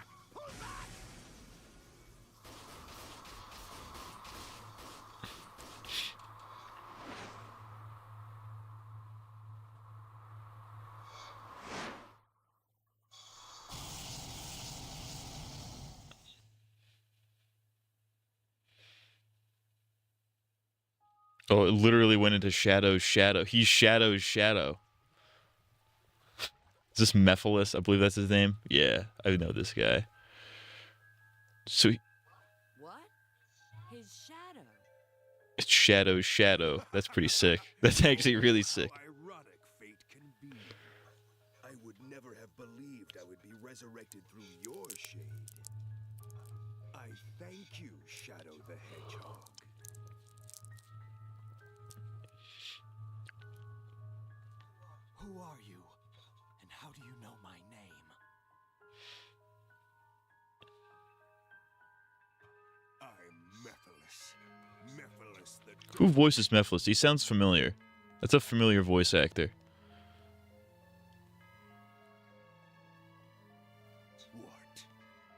Speaker 1: Oh, it literally went into Shadow's shadow. He's Shadow's shadow. Is this Mephiles? I believe that's his name. Yeah, I know this guy. So
Speaker 4: What? His shadow.
Speaker 1: it's Shadow's shadow. That's pretty sick. That's actually really sick.
Speaker 5: How ironic fate can be. I would never have believed I would be resurrected through your shade. I thank you, Shadow the Hedgehog.
Speaker 3: Who are you? And how do you know my name?
Speaker 5: I'm Mephiles. Mephiles the
Speaker 1: Who voices Mephiles? He sounds familiar. That's a familiar voice actor.
Speaker 5: What?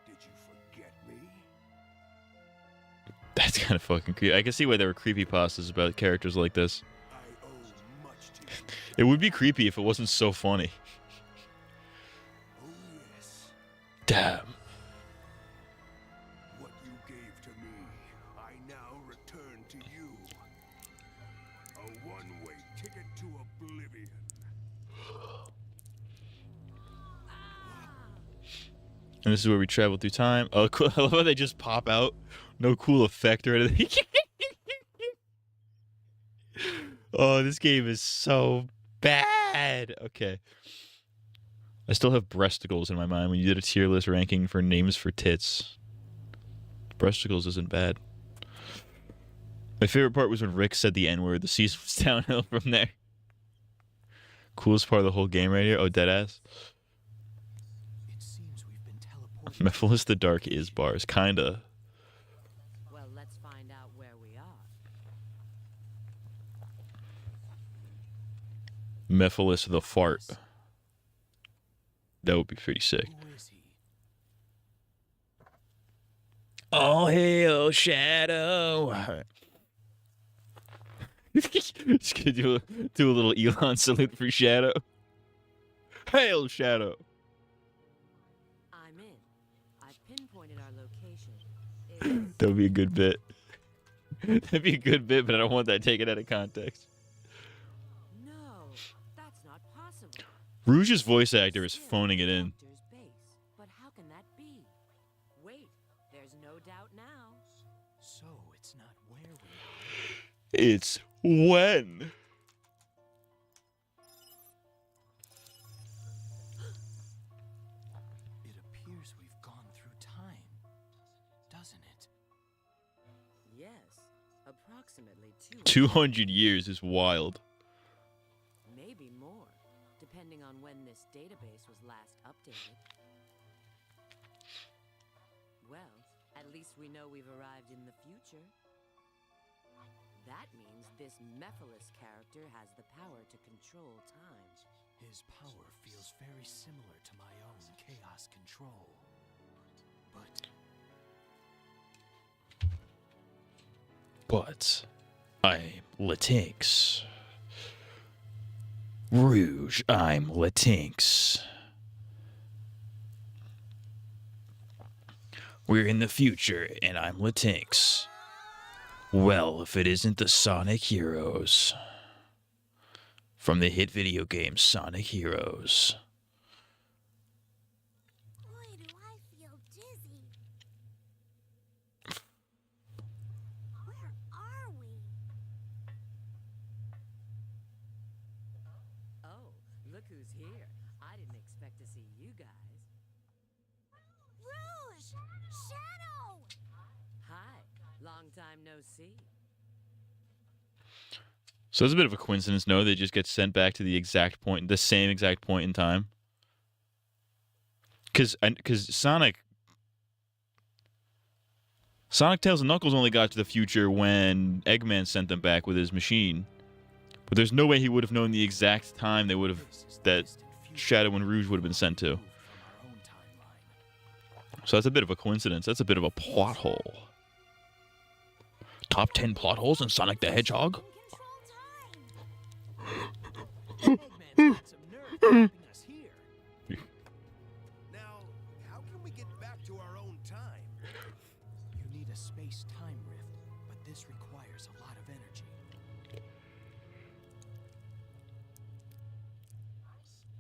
Speaker 5: Did you forget me?
Speaker 1: That's kind of fucking creepy. I can see why there were creepypastas about characters like this.
Speaker 5: I owe much to you.
Speaker 1: It would be creepy if it wasn't so funny.
Speaker 5: Oh yes.
Speaker 1: Damn.
Speaker 5: What you gave to me, I now return to you. A one-way ticket to oblivion.
Speaker 1: And this is where we travel through time. Oh, cool. I love how they just pop out. No cool effect or anything. Oh, this game is so bad. Okay. I still have breasticles in my mind when you did a tier list ranking for names for tits. Breasticles isn't bad. My favorite part was when Rick said the N-word. The season was downhill from there. Coolest part of the whole game right here. Oh, deadass.
Speaker 3: It seems we've been teleported.
Speaker 1: Mephiles the Dark is bars. Kinda.
Speaker 4: Well, let's find out where we are.
Speaker 1: Mephiles the Fart. That would be pretty sick.
Speaker 3: Who is he?
Speaker 1: All hail Shadow. Alright. Just gonna do a little Elon salute for Shadow. Hail Shadow.
Speaker 4: I'm in. I've pinpointed our location. It's
Speaker 1: That would be a good bit. That'd be a good bit, but I don't want that taken out of context.
Speaker 4: no, that's not possible.
Speaker 1: Rouge's voice actor is
Speaker 4: Still
Speaker 1: phoning it in.
Speaker 4: Doctor's base. But how can that be? Wait, there's no doubt now.
Speaker 3: So it's not where we are.
Speaker 1: It's when.
Speaker 3: It appears we've gone through time, doesn't it?
Speaker 4: Yes, approximately
Speaker 1: 200 years is wild.
Speaker 4: maybe more, depending on when this database was last updated. Well, at least we know we've arrived in the future. That means this Mephiles character has the power to control time.
Speaker 3: His power feels very similar to my own chaos control. But
Speaker 1: But I'm Latinx. Rouge, I'm Latinx. We're in the future, and I'm Latinx. Well, if it isn't the Sonic Heroes. From the hit video game Sonic Heroes.
Speaker 2: Boy, do I feel dizzy. Where are we?
Speaker 4: Oh, look who's here. I didn't expect to see you guys.
Speaker 2: Rouge! Shadow!
Speaker 4: Hi, long time no see.
Speaker 1: So it's a bit of a coincidence, no? They just get sent back to the same exact point in time. Because Sonic, Tails, and Knuckles only got to the future when Eggman sent them back with his machine. But there's no way he would have known the exact time that Shadow and Rouge would have been sent to. So that's a bit of a coincidence. That's a bit of a plot hole. Top 10 plot holes in Sonic the Hedgehog?
Speaker 3: Eggman's got some nerve keeping us here.
Speaker 5: Now, how can we get back to our own time?
Speaker 3: You need a space-time rift, but this requires a lot of energy.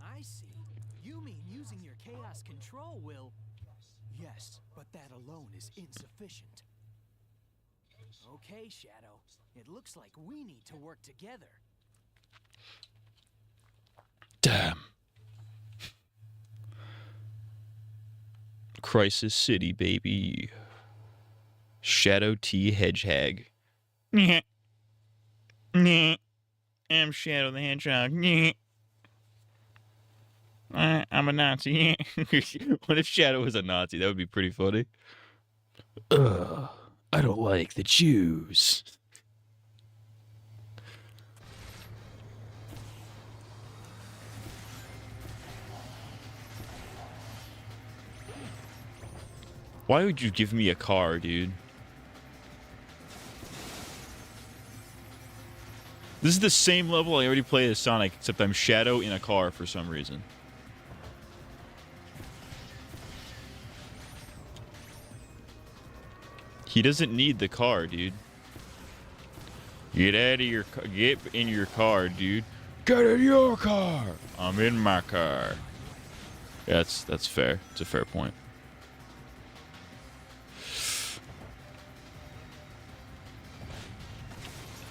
Speaker 3: I see. You mean using your chaos control will... Yes, but that alone is insufficient. Okay, Shadow. It looks like we need to work together.
Speaker 1: Damn. Crisis City, baby. Shadow T. Hedgehog. I'm Shadow the Hedgehog. I'm a Nazi. What if Shadow was a Nazi? That would be pretty funny. I don't like the Jews. Why would you give me a car, dude? This is the same level I already played as Sonic, except I'm Shadow in a car for some reason. He doesn't need the car, dude. Get in your car, dude. Get in your car. I'm in my car. Yeah, that's fair. It's a fair point.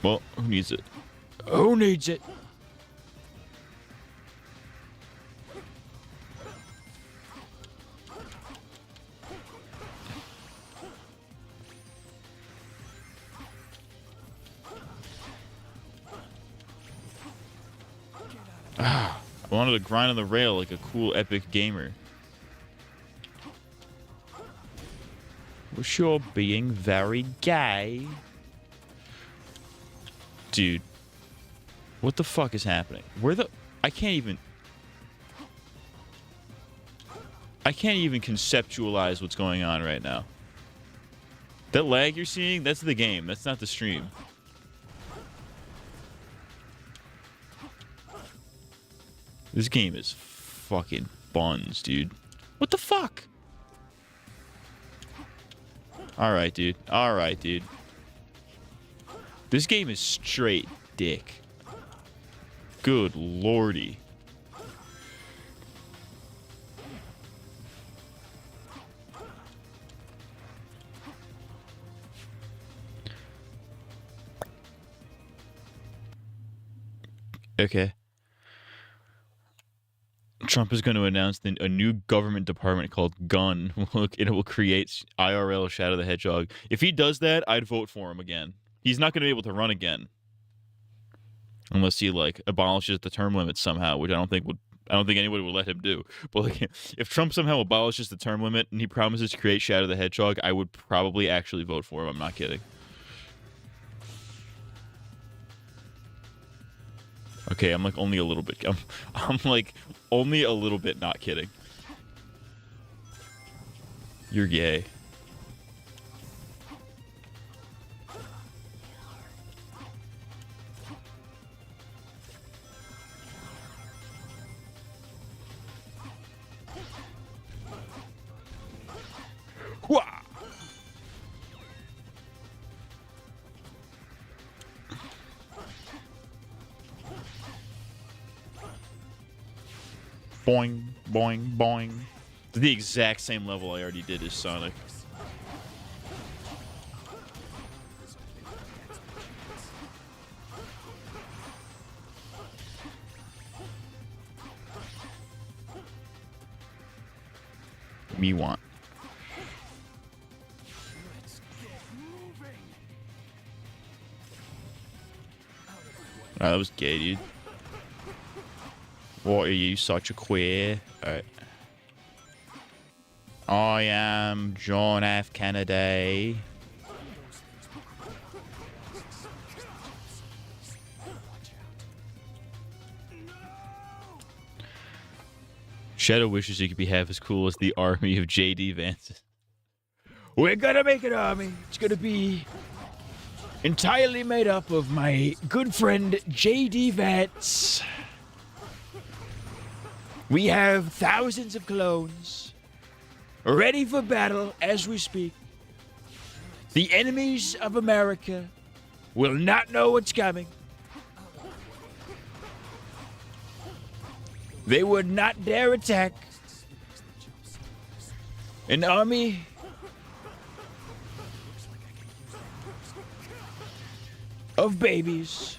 Speaker 1: Well, who needs it? Who needs it? I wanted to grind on the rail like a cool epic gamer. Wish you're being very gay. Dude. What the fuck is happening? I can't even conceptualize what's going on right now. That lag you're seeing, that's the game. That's not the stream. This game is fucking buns, dude. What the fuck? Alright, dude. Alright, dude. This game is straight dick. Good lordy. Okay. Trump is going to announce a new government department called GUN. It will create IRL Shadow the Hedgehog. If he does that, I'd vote for him again. He's not going to be able to run again. Unless he, like, abolishes the term limit somehow, which I don't think anybody would let him do. But like, if Trump somehow abolishes the term limit and he promises to create Shadow the Hedgehog, I would probably actually vote for him. I'm not kidding. Okay, I'm like only a little bit. I'm like only a little bit not kidding. You're gay. Boing, boing, boing. The exact same level I already did as Sonic. Me want. Oh, that was gay, dude. What are you, such a queer? Alright. I am John F. Kennedy. Shadow wishes he could be half as cool as the army of J.D. Vance. We're gonna make an army. It's gonna be entirely made up of my good friend J.D. Vance. We have thousands of clones ready for battle as we speak. The enemies of America will not know what's coming. They would not dare attack. An army of babies.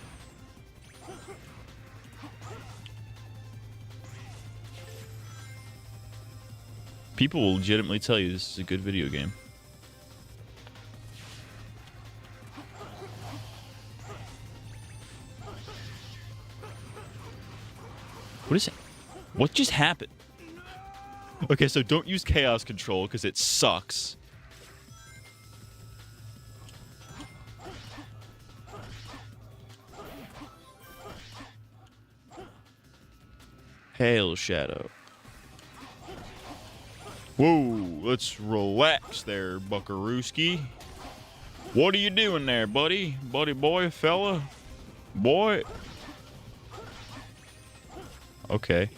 Speaker 1: People will legitimately tell you this is a good video game. What is it? What just happened? Okay, so don't use chaos control because it sucks. Hail, Shadow. Whoa, let's relax there, Buckarooski. What are you doing there, buddy? Buddy boy, fella? Boy? Okay.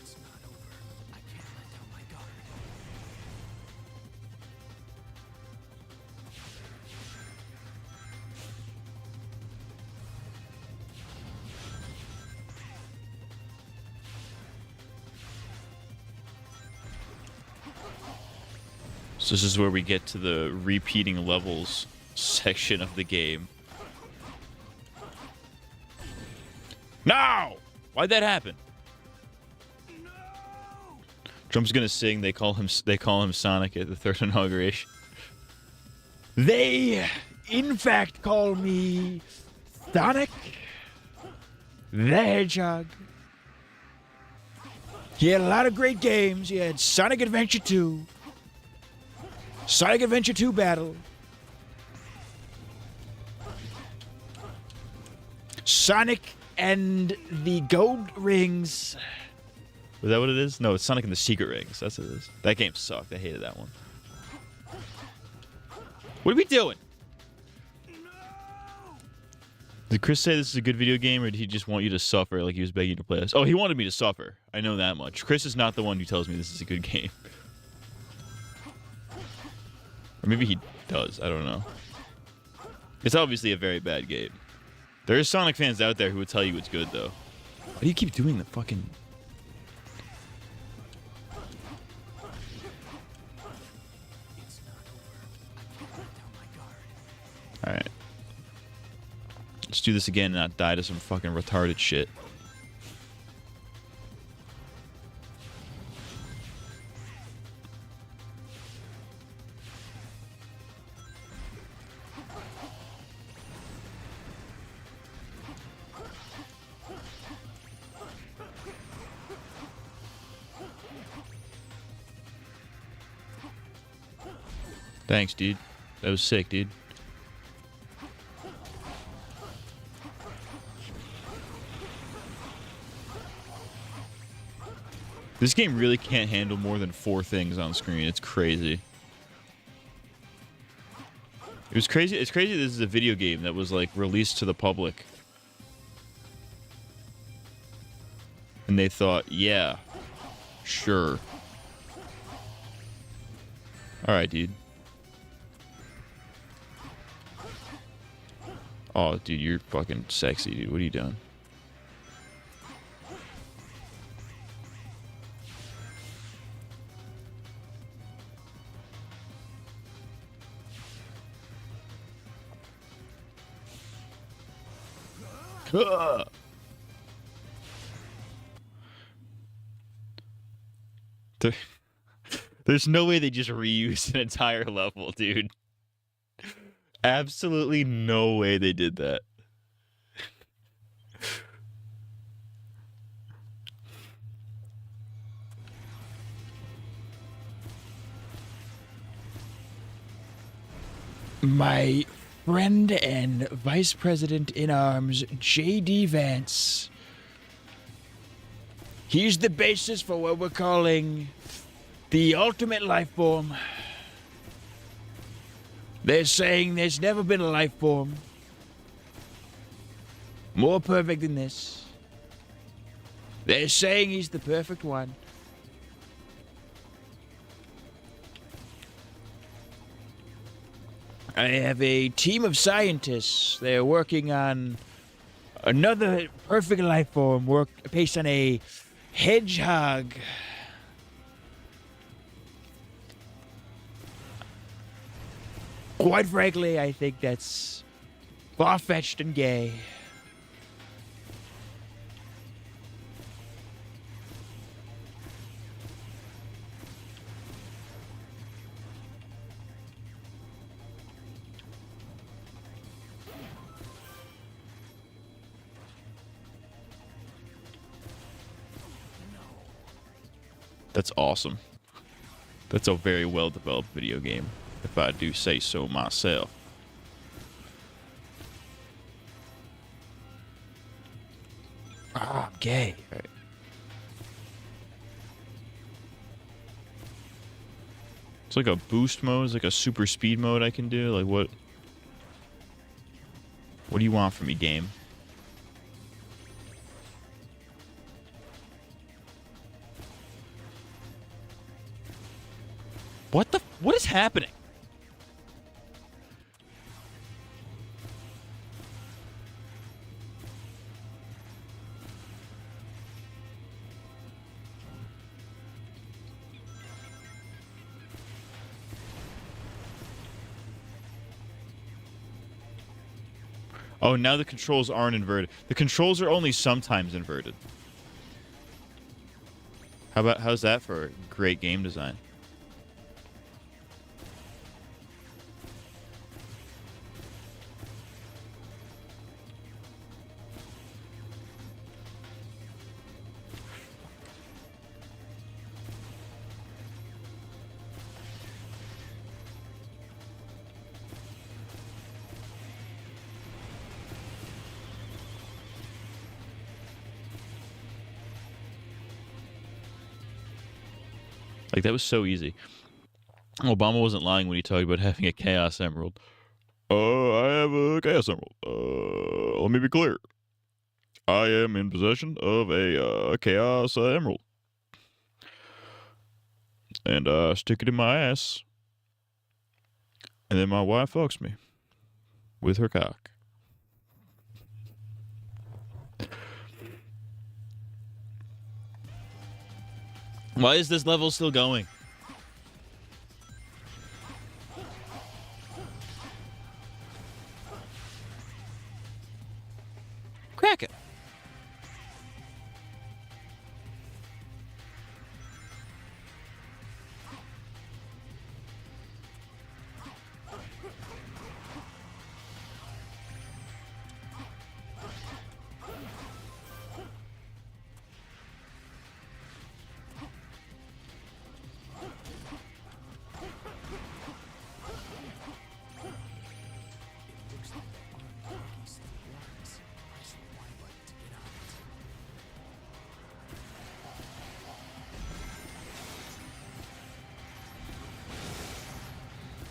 Speaker 1: So this is where we get to the repeating levels section of the game. No! Why'd that happen? Trump's gonna sing. They call him Sonic at the third inauguration. They, in fact, call me Sonic the Hedgehog. He had a lot of great games. He had Sonic Adventure 2. Sonic Adventure 2 Battle. Sonic and the Gold Rings. Was that what it is? No, it's Sonic and the Secret Rings. That's what it is. That game sucked. I hated that one. What are we doing? Did Chris say this is a good video game, or did he just want you to suffer like he was begging you to play this? Oh, he wanted me to suffer. I know that much. Chris is not the one who tells me this is a good game. Or maybe he does. I don't know. It's obviously a very bad game. There are Sonic fans out there who would tell you it's good, though. Why do you keep doing the fucking... Alright. Let's do this again and not die to some fucking retarded shit. Thanks, dude. That was sick, dude. This game really can't handle more than 4 things on screen. It's crazy. It was crazy. It's crazy this is a video game that was, like, released to the public. And they thought, yeah, sure. Alright, dude. Oh, dude, you're fucking sexy, dude. What are you doing? Ugh. There- There's no way they just reused an entire level, dude. Absolutely no way they did that.
Speaker 6: My friend and Vice President in Arms, J.D. Vance. He's the basis for what we're calling the ultimate life form. They're saying there's never been a life form more perfect than this. They're saying he's the perfect one. I have a team of scientists. They're working on another perfect life form based on a hedgehog. Quite frankly, I think that's far-fetched and gay.
Speaker 1: That's awesome. That's a very well-developed video game, if I do say so myself.
Speaker 6: Ah, I'm gay.
Speaker 1: Right. It's like a boost mode, it's like a super speed mode I can do. Like what do you want from me, game? What is happening? Oh, now the controls aren't inverted. The controls are only sometimes inverted. How's that for great game design? Like, that was so easy. Obama wasn't lying when he talked about having a Chaos Emerald. I have a Chaos Emerald. Let me be clear. I am in possession of a Chaos Emerald. And I stick it in my ass. And then my wife fucks me. With her cock. Why is this level still going? Crack it.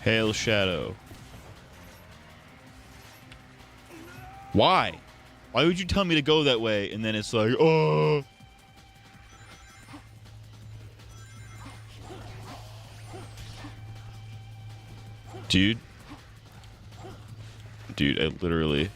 Speaker 1: Hail Shadow. Why? Why would you tell me to go that way and then it's like, oh. Dude, I literally...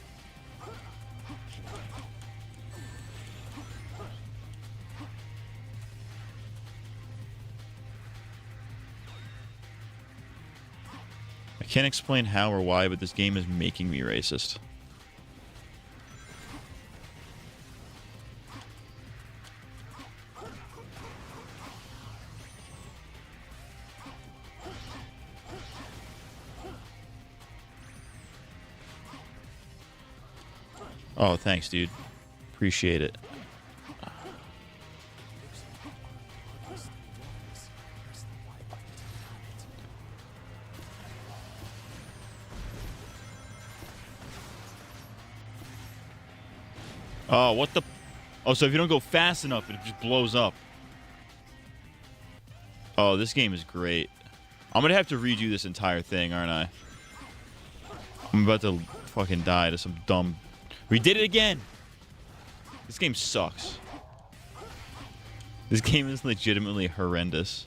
Speaker 1: I can't explain how or why, but this game is making me racist. Oh, thanks, dude. Appreciate it. Oh, what the? Oh, so if you don't go fast enough, it just blows up. Oh, this game is great. I'm gonna have to redo this entire thing, aren't I? I'm about to fucking die to some dumb... We did it again! This game sucks. This game is legitimately horrendous.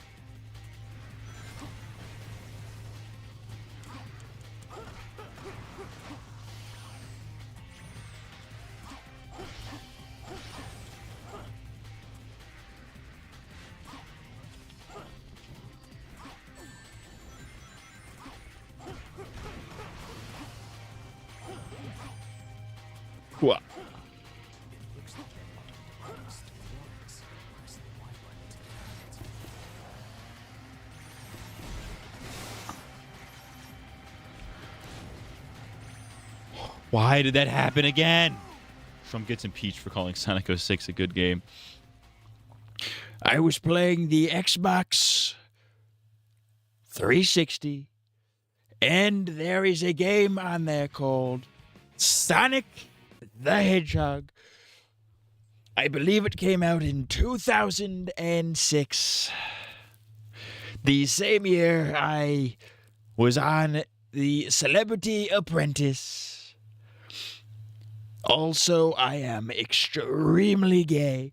Speaker 1: What? Why did that happen again? Trump gets impeached for calling Sonic 06 a good game.
Speaker 6: I was playing the Xbox 360, and there is a game on there called Sonic the Hedgehog. I believe it came out in 2006. The same year I was on The Celebrity Apprentice. Also, I am extremely gay.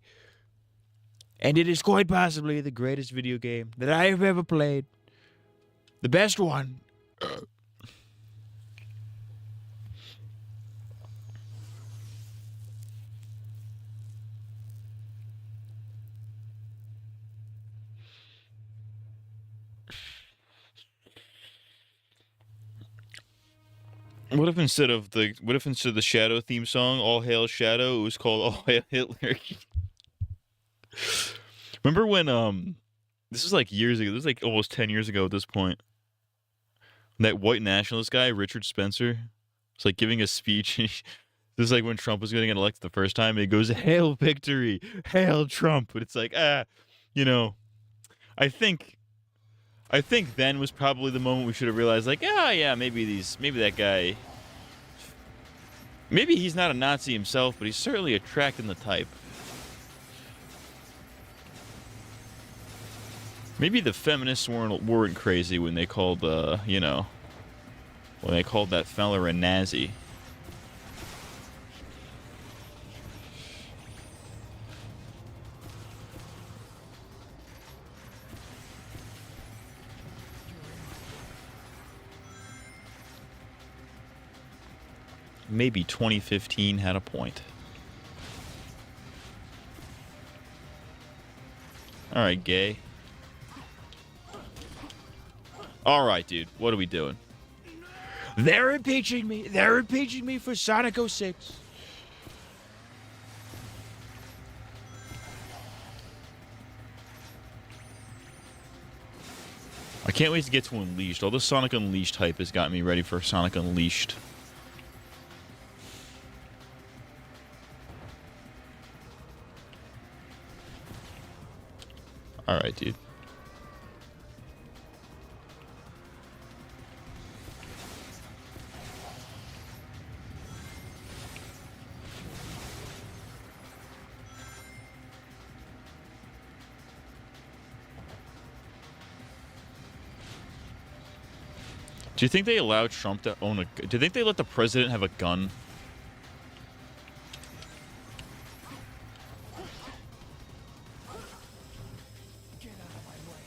Speaker 6: And it is quite possibly the greatest video game that I have ever played. The best one.
Speaker 1: What if instead of the Shadow theme song, All Hail Shadow, it was called All Hail Hitler? Remember when this was like years ago, this was like almost 10 years ago at this point. That white nationalist guy, Richard Spencer, was like giving a speech. This is like when Trump was getting elected the first time. And he goes, "Hail victory, hail Trump." But it's like, you know, I think then was probably the moment we should have realized, like, yeah, maybe that guy, maybe he's not a Nazi himself, but he's certainly attracting the type. Maybe the feminists weren't crazy when they called, when they called that fella a Nazi. Maybe 2015 had a point. All right, gay. All right, dude. What are we doing?
Speaker 6: They're impeaching me. They're impeaching me for Sonic 06.
Speaker 1: I can't wait to get to Unleashed. All the Sonic Unleashed hype has got me ready for Sonic Unleashed. All right, dude. Do you think they allow Trump to own a... Do you think they let the president have a gun?
Speaker 3: Get out of my way.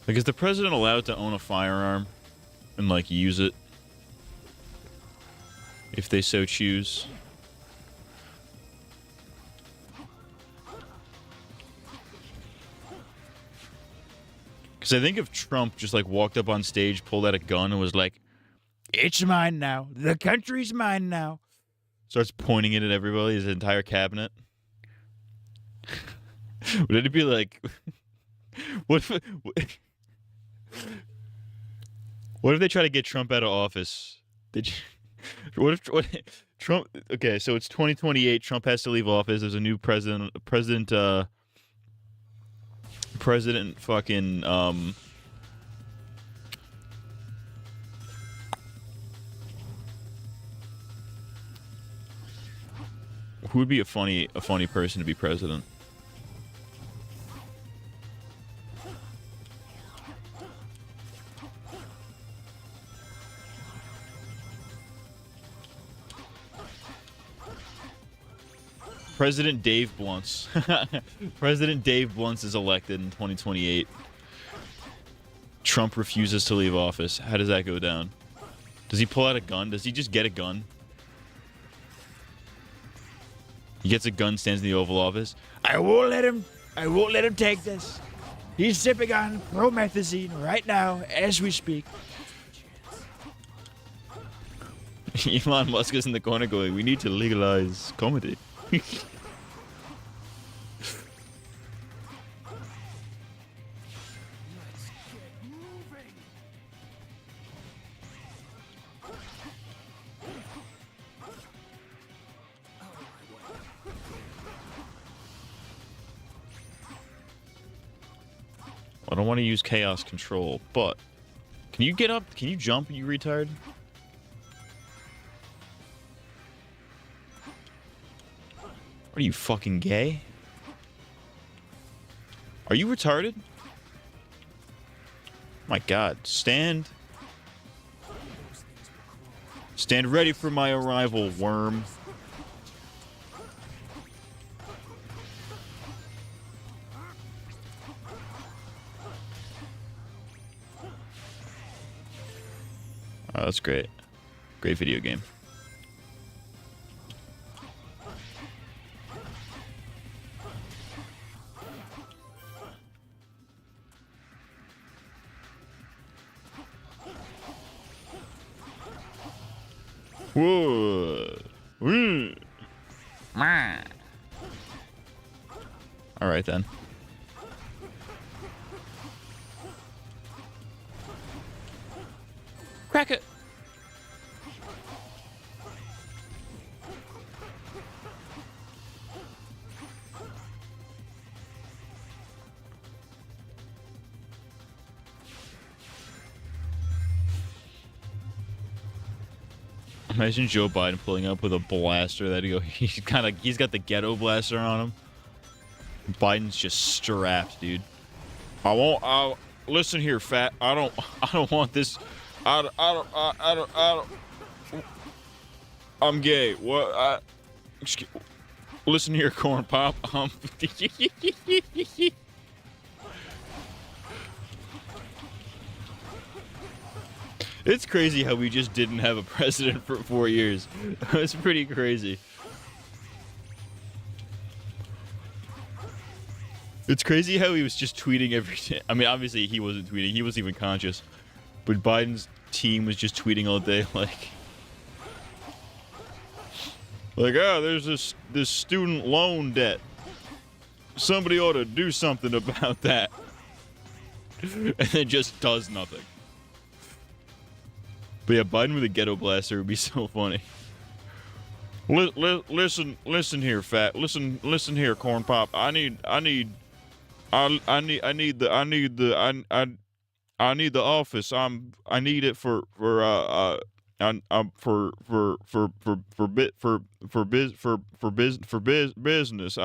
Speaker 1: Like, is the president allowed to own a firearm and, like, use it if they so choose? Because I think if Trump just, like, walked up on stage, pulled out a gun, and was like,
Speaker 6: It's mine now. The country's mine now.
Speaker 1: starts pointing it at everybody, his entire cabinet. Would it be like... What if, what if they try to get Trump out of office? What if Trump? Okay, so it's 2028. Trump has to leave office. There's a new president fucking who would be a funny person to be president? President Dave Blunts. President Dave Blunts is elected in 2028. Trump refuses to leave office. How does that go down? Does he pull out a gun? Does he just get a gun? He gets a gun, stands in the Oval Office.
Speaker 6: I won't let him take this. He's sipping on promethazine right now as we speak.
Speaker 1: Elon Musk is in the corner going, we need to legalize comedy.
Speaker 3: Let's get moving.
Speaker 1: I don't want to use chaos control, but can you get up? Can you jump, you retard? What are you, fucking gay? Are you retarded? My god, stand ready for my arrival, worm. Oh, that's great. Great video game. Whoa. All right then. Crack it. Imagine Joe Biden pulling up with a blaster that he's got the ghetto blaster on him. Biden's just strapped, dude. Listen here, fat. I don't want this. I don't. I'm gay. What? Listen here, corn pop. It's crazy how we just didn't have a president for 4 years. It's pretty crazy. It's crazy how he was just tweeting every day. I mean, obviously he wasn't tweeting. He wasn't even conscious. But Biden's team was just tweeting all day like, oh, there's this student loan debt. Somebody ought to do something about that. And then just does nothing. But yeah, Biden with a ghetto blaster would be so funny. Listen here, fat. Listen here, corn pop. I need the office. I need it for business.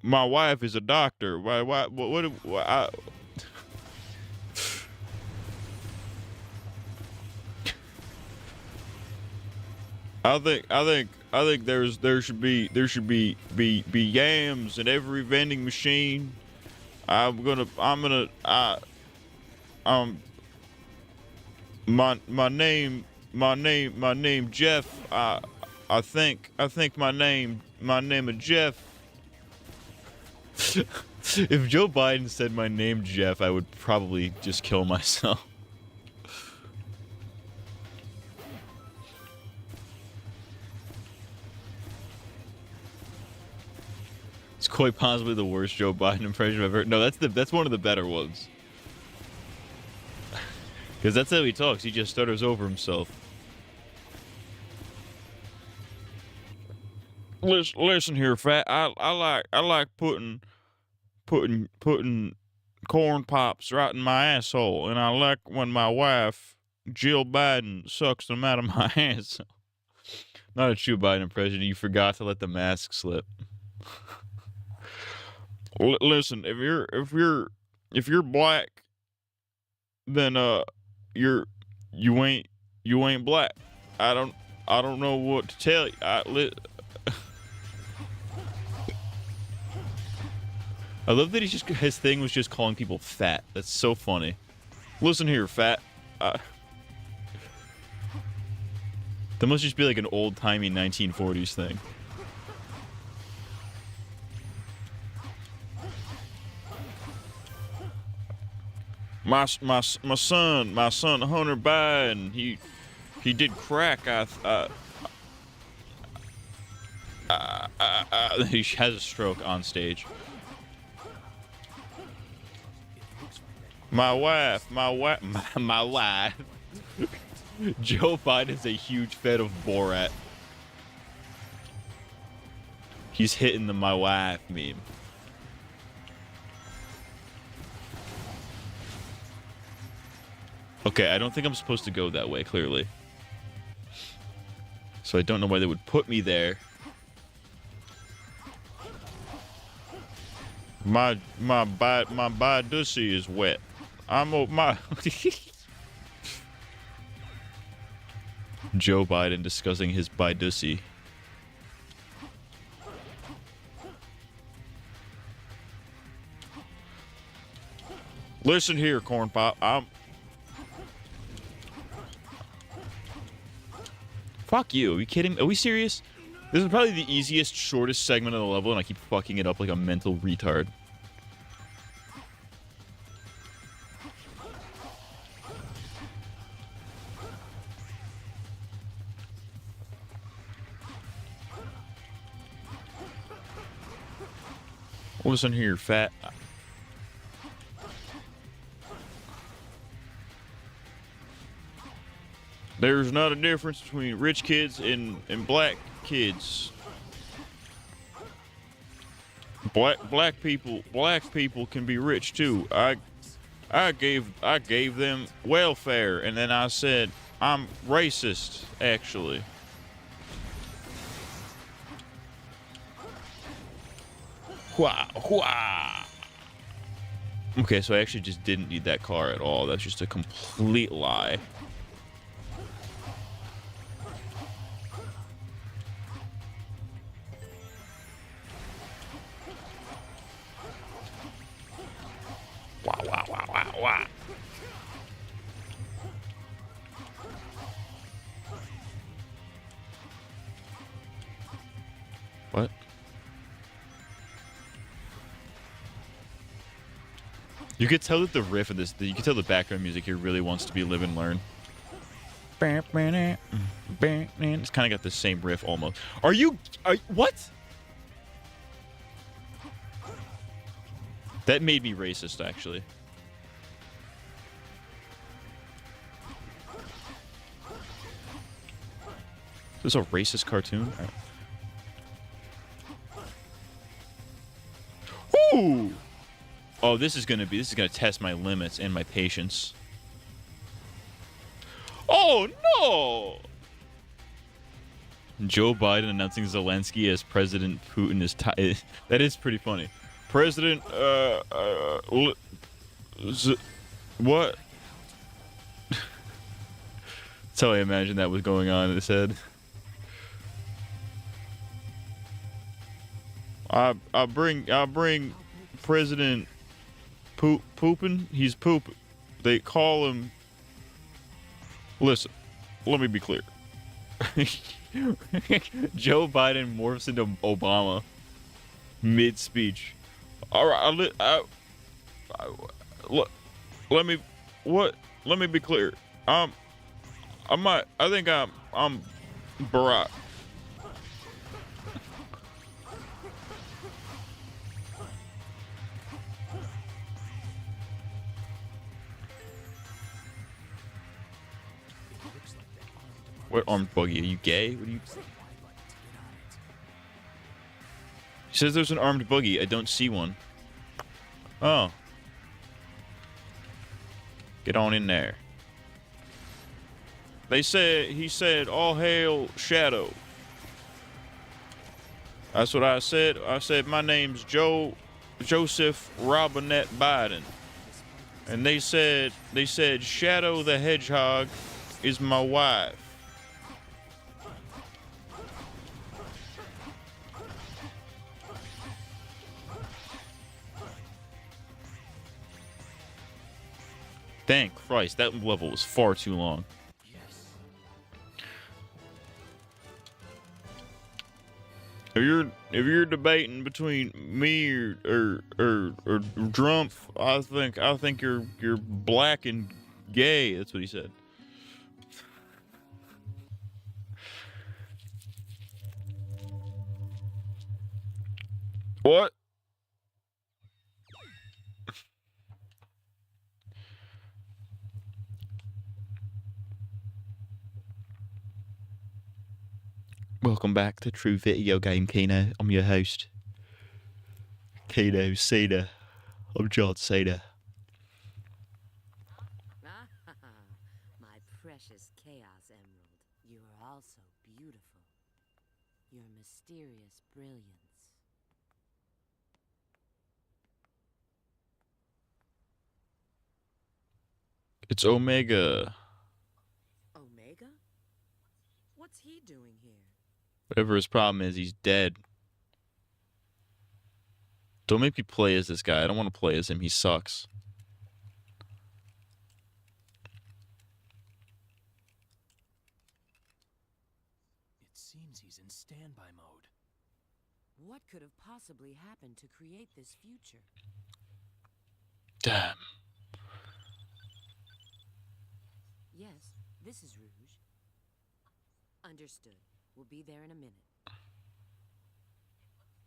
Speaker 1: My wife is a doctor. What I think there should be yams in every vending machine. My name Jeff. I think my name is Jeff. If Joe Biden said my name Jeff, I would probably just kill myself. It's quite possibly the worst Joe Biden impression I've ever heard. No, that's one of the better ones. Because that's how he talks. He just stutters over himself. Listen here, fat. I like putting corn pops right in my asshole, and I like when my wife Jill Biden sucks them out of my ass. Not a true Biden impression. You forgot to let the mask slip. Listen, if you're black, then you ain't black. I don't know what to tell you. I love that his thing was just calling people fat. That's so funny. Listen here, fat. That must just be like an old-timey 1940s thing. My son Hunter Biden, he did crack. He has a stroke on stage. My wife. Joe Biden's a huge fan of Borat. He's hitting the "my wife" meme. Okay, I don't think I'm supposed to go that way, clearly. So I don't know why they would put me there. My bidussy is wet. Joe Biden discussing his bidussy. Listen here, corn pop. Fuck you. Are you kidding? Are we serious? This is probably the easiest, shortest segment of the level, and I keep fucking it up like a mental retard. Listen here, fat. There's not a difference between rich kids and black kids. Black people can be rich too. I gave them welfare, and then I said I'm racist, actually. Okay, so I actually just didn't need that car at all. That's just a complete lie. Wow. What? You could tell that the riff of this, you could tell the background music here really wants to be Live and Learn. It's kind of got the same riff almost. What? That made me racist, actually. This is a racist cartoon? Ooh! Oh, this is gonna test my limits and my patience. Oh no! Joe Biden announcing Zelensky as President Putin is that is pretty funny. President, what? That's how I imagine that was going on in his head. I'll bring President Poopin'. He's pooping. They call him. Listen, let me be clear. Joe Biden morphs into Obama mid-speech. All right, let me be clear. I think I'm Barack.
Speaker 6: What armed buggy? Are you gay? What are you? He says there's an armed buggy. I don't see one. Oh. Get on in there. He said, all hail Shadow. That's what I said. I said, my name's Joseph Robinette Biden. And they said, Shadow the Hedgehog is my wife. Thank Christ, that level was far too long. If you're debating between me or Drumpf, I think you're black and gay. That's what he said. What? Welcome back to True Video Game Kino. I'm your host, Kino Cedar. I'm John Cedar.
Speaker 4: My precious Chaos Emerald. You are also beautiful. Your mysterious brilliance.
Speaker 6: It's Omega.
Speaker 4: Omega? What's he doing here?
Speaker 6: Whatever his problem is, he's dead. Don't make me play as this guy. I don't want to play as him. He sucks.
Speaker 3: It seems he's in standby mode.
Speaker 4: What could have possibly happened to create this future?
Speaker 6: Damn.
Speaker 4: Yes, this is Rouge. Understood. We'll be there in a minute.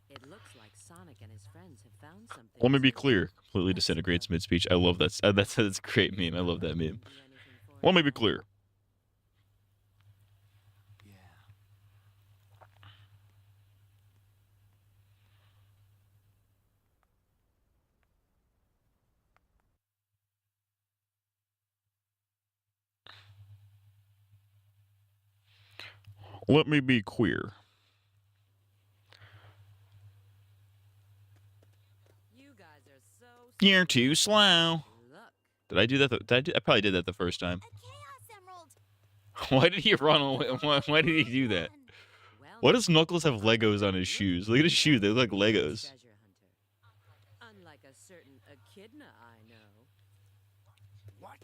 Speaker 4: It looks like Sonic and his friends have found something.
Speaker 6: Let me be clear. Completely disintegrates mid-speech. I love that. That's a great meme. I love that meme. Let me be clear.
Speaker 3: Yeah.
Speaker 6: Let me be queer.
Speaker 4: You guys are so
Speaker 6: You're too slow.
Speaker 4: Look,
Speaker 6: Did I do that? I probably did that the first time.
Speaker 2: A Chaos Emerald!
Speaker 6: Why did he run away? Why did he do that?
Speaker 4: well,
Speaker 6: Why does Knuckles have Legos on his shoes? Look at his shoes. They look like Legos.
Speaker 4: treasure hunter. Unlike a certain echidna I know.
Speaker 3: What?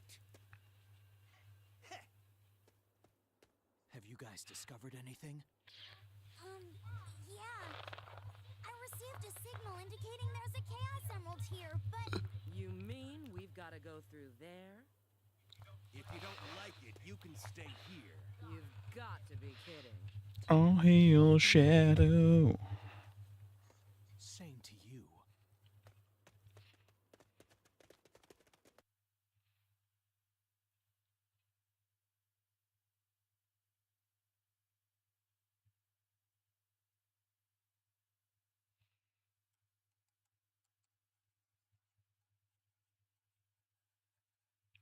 Speaker 3: Have you guys discovered anything?
Speaker 2: Yeah. I received a signal indicating there's a Chaos Emerald here, but
Speaker 4: You mean we've got to go through there?
Speaker 5: If you don't like it, you can stay here.
Speaker 4: You've got to be kidding.
Speaker 6: Oh, hail Shadow.
Speaker 3: Same to you.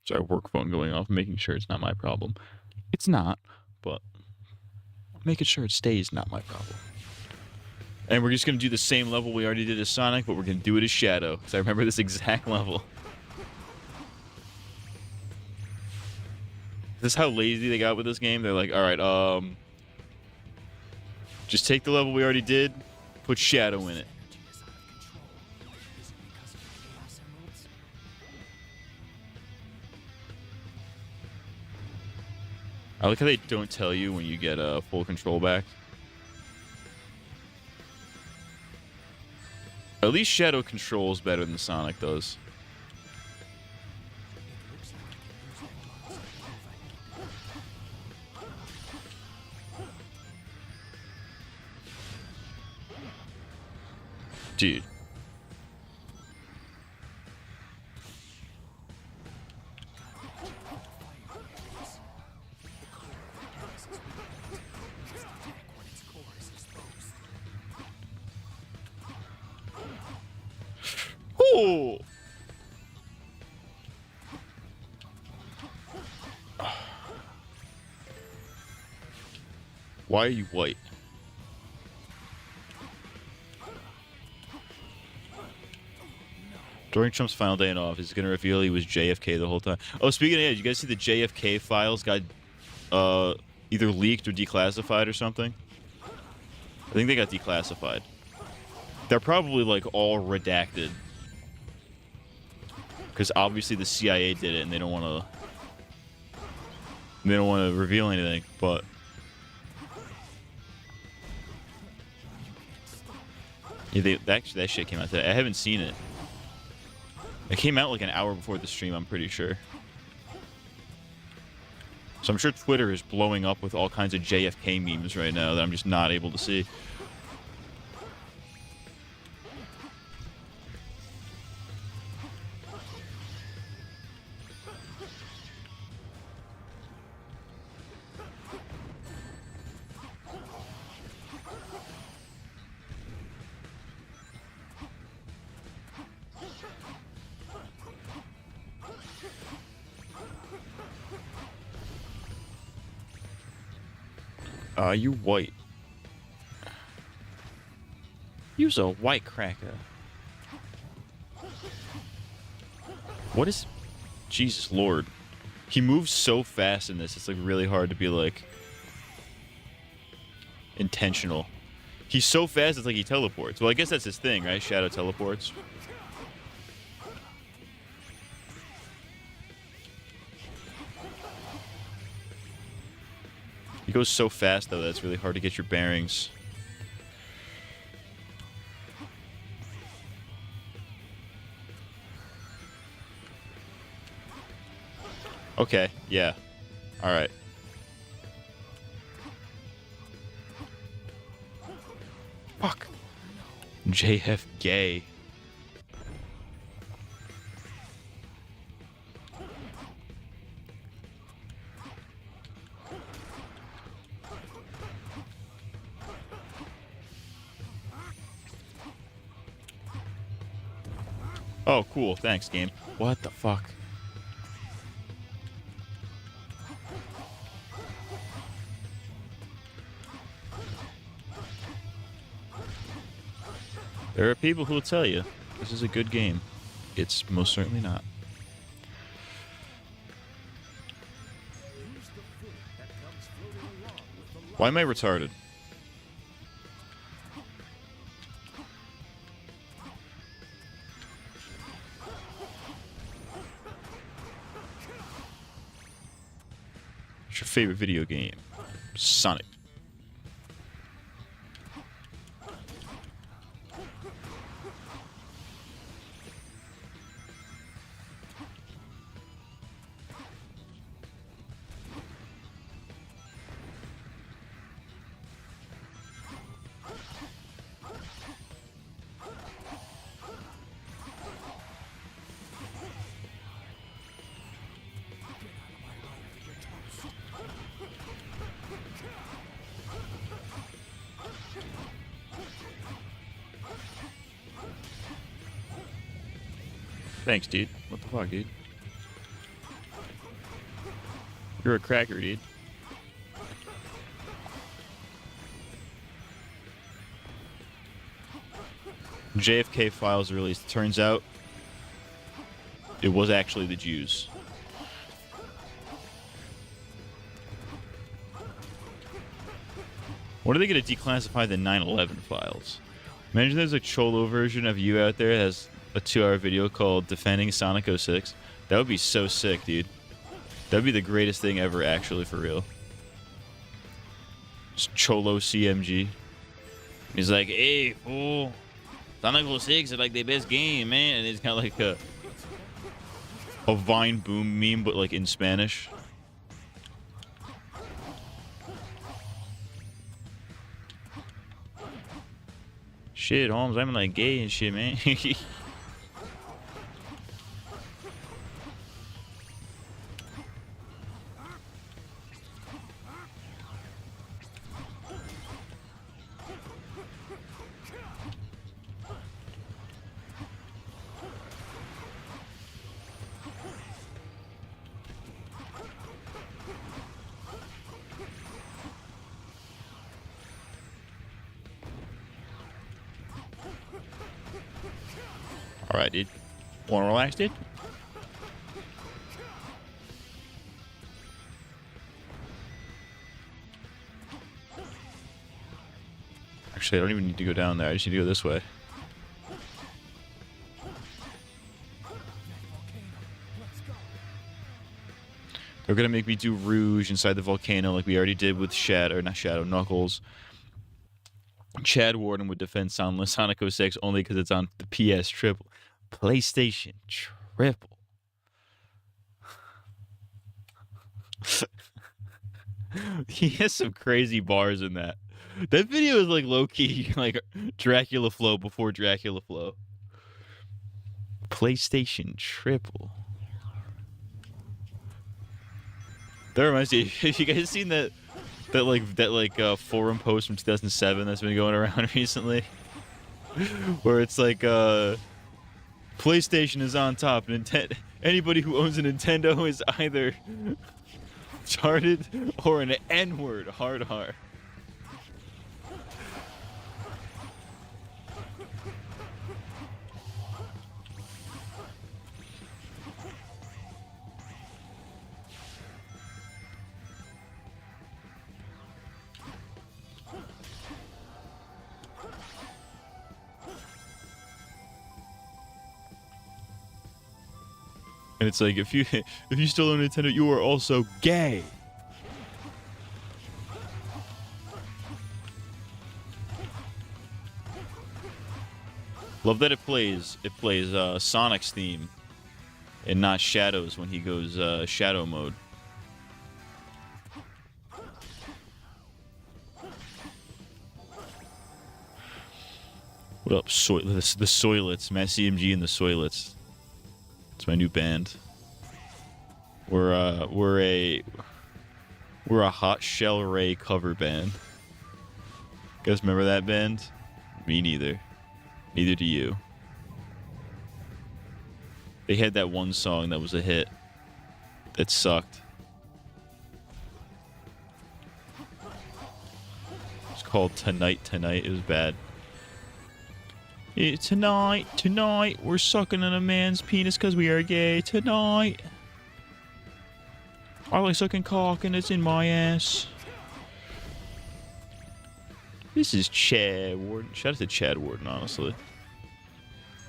Speaker 6: Sorry, work phone going off, making sure it's not my problem. It's not, but making sure it stays not my problem. And we're just going to do the same level we already did as Sonic, but we're going to do it as Shadow, because I remember this exact level. This is how lazy they got with this game. They're like, alright, just take the level we already did, put Shadow in it.
Speaker 3: Energy is out of control. Is it because of the Chaos Emeralds?
Speaker 6: I like how they don't tell you when you get full control back. At least Shadow controls better than Sonic does. Dude. Oh! Why are you white? During Trump's final day in office, he's going to reveal he was JFK the whole time. Oh, speaking of, yeah, did you guys see the JFK files got either leaked or declassified or something? I think they got declassified. They're probably like all redacted. Because obviously the CIA did it and they don't want to reveal anything, but yeah, actually that shit came out today. I haven't seen it. It came out like an hour before the stream, I'm pretty sure. So I'm sure Twitter is blowing up with all kinds of JFK memes right now that I'm just not able to see. You white. You's a white cracker. What is... Jesus Lord. He moves so fast in this, it's like really hard to be like... intentional. He's so fast, it's like he teleports. Well, I guess that's his thing, right? Shadow teleports. He goes so fast, though, that it's really hard to get your bearings. Okay, yeah. Alright. Fuck. JF gay. Oh, cool. Thanks, game. What the fuck? There are people who will tell you this is a good game. It's most certainly not. Why am I retarded? What's your favorite video game? Sonic. Thanks, dude. What the fuck, dude? You're a cracker, dude. JFK files released. Turns out it was actually the Jews. When are they going to declassify the 9/11 files? Imagine there's a Cholo version of you out there that has a 2-hour video called Defending Sonic 06. That would be so sick, dude. That would be the greatest thing ever, actually, for real. It's Cholo CMG. He's like, hey, fool. Sonic 06 is like the best game, man. And it's kind of like a Vine Boom meme, but like in Spanish. Shit, Holmes, I'm like gay and shit, man. Alright, dude. Wanna relax, dude? Actually, I don't even need to go down there. I just need to go this way. They're gonna make me do Rouge inside the volcano like we already did with Knuckles. Chad Warden would defend Soundless Sonic 06 only because it's on the PS Triple. PlayStation Triple. He has some crazy bars in that. That video is like low-key, like Dracula Flow before Dracula Flow. PlayStation Triple. That reminds me, have you guys seen that forum post from 2007 that's been going around recently? Where it's like, PlayStation is on top. Anybody who owns a Nintendo is either retarded or an N-word. Hard R. And it's like, if you still own a Nintendo, you are also gay. Love that it plays Sonic's theme and not Shadow's when he goes Shadow mode. What up, the Soylets, Matt CMG and the Soylets. It's my new band. We're a Hot Shell Ray cover band. You guys remember that band? Me neither. Neither do you. They had that one song that was a hit that sucked. It's called Tonight Tonight. It was bad. Tonight, we're sucking on a man's penis because we are gay. Tonight. I like sucking cock and it's in my ass. This is Chad Warden. Shout out to Chad Warden, honestly.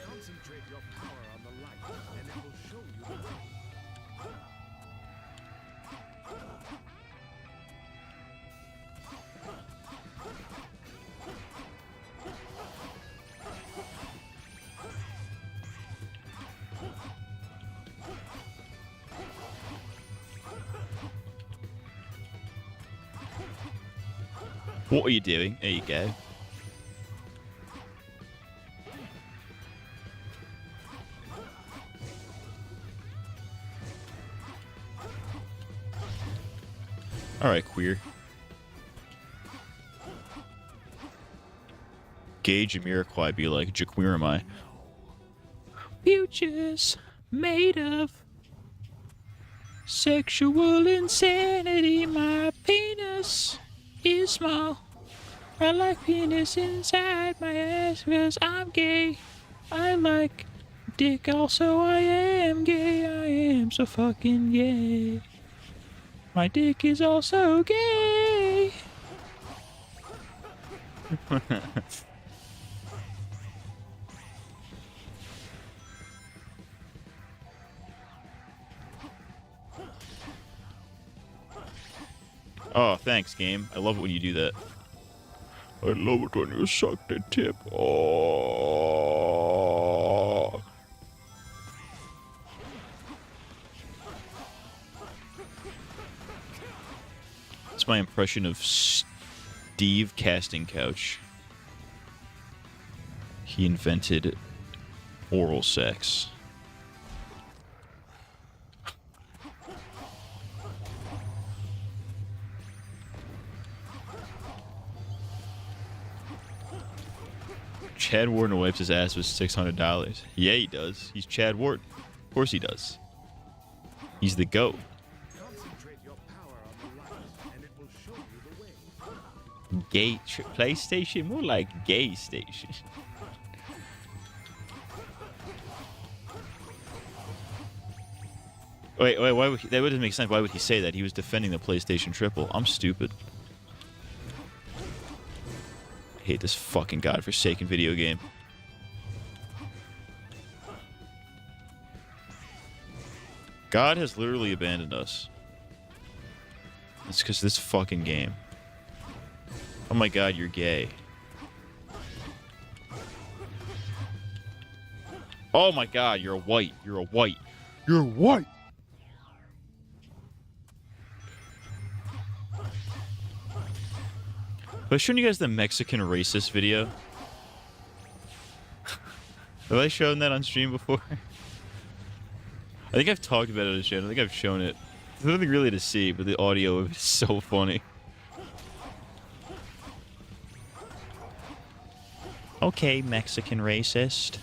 Speaker 5: Concentrate your power on the light, and it will show you the way.
Speaker 6: What are you doing? There you go. Alright, queer. Gay Jamiroquai be like, Jaqueer am I? Futures made of sexual insanity. My penis is small. I like penis inside my ass because I'm gay. I like dick also. I am gay. I am so fucking gay. My dick is also gay. Oh, thanks, game. I love it when you do that. I love it when you suck the tip. Oh. That's my impression of Steve Casting Couch. He invented oral sex. Chad Warden wipes his ass with $600. Yeah, he does. He's Chad Warden. Of course he does. He's the GOAT.
Speaker 5: Concentrate your power on the light, and it will show you the way.
Speaker 6: Gay PlayStation? More like gay station. Wait, why would that wouldn't make sense. Why would he say that? He was defending the PlayStation Triple. I'm stupid. I hate this fucking godforsaken video game. God has literally abandoned us. It's because this fucking game. Oh my god, you're gay. Oh my god, you're white. You're a white. You're white! Have I shown you guys the Mexican racist video? Have I shown that on stream before? I think I've talked about it on the channel. I think I've shown it. There's nothing really to see, but the audio is so funny. Okay, Mexican racist.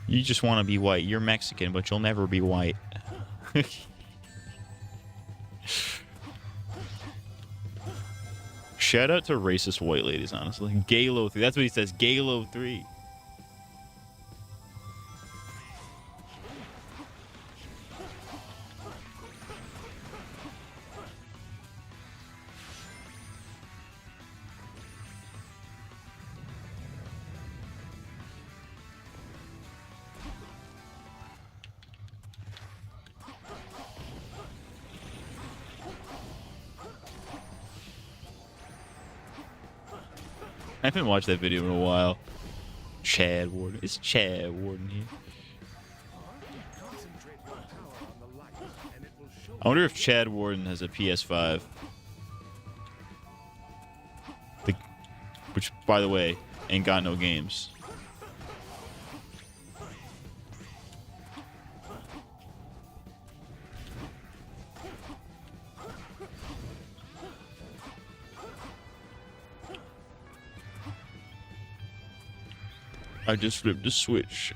Speaker 6: You just want to be white. You're Mexican, but you'll never be white. Shout out to racist white ladies, honestly. Galo 3. That's what he says. Galo 3. I haven't watched that video in a while. Chad Warden. It's Chad Warden here. I wonder if Chad Warden has a PS5. Which, by the way, ain't got no games. I just flipped the switch.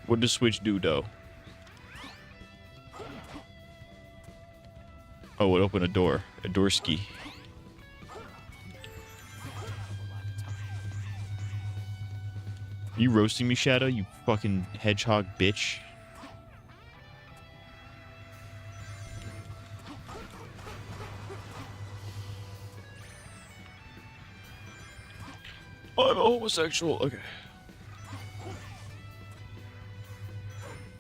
Speaker 6: What does switch do, though? Oh, it opened a door. A door ski. You roasting me, Shadow? You fucking hedgehog bitch. I'm a homosexual. Okay.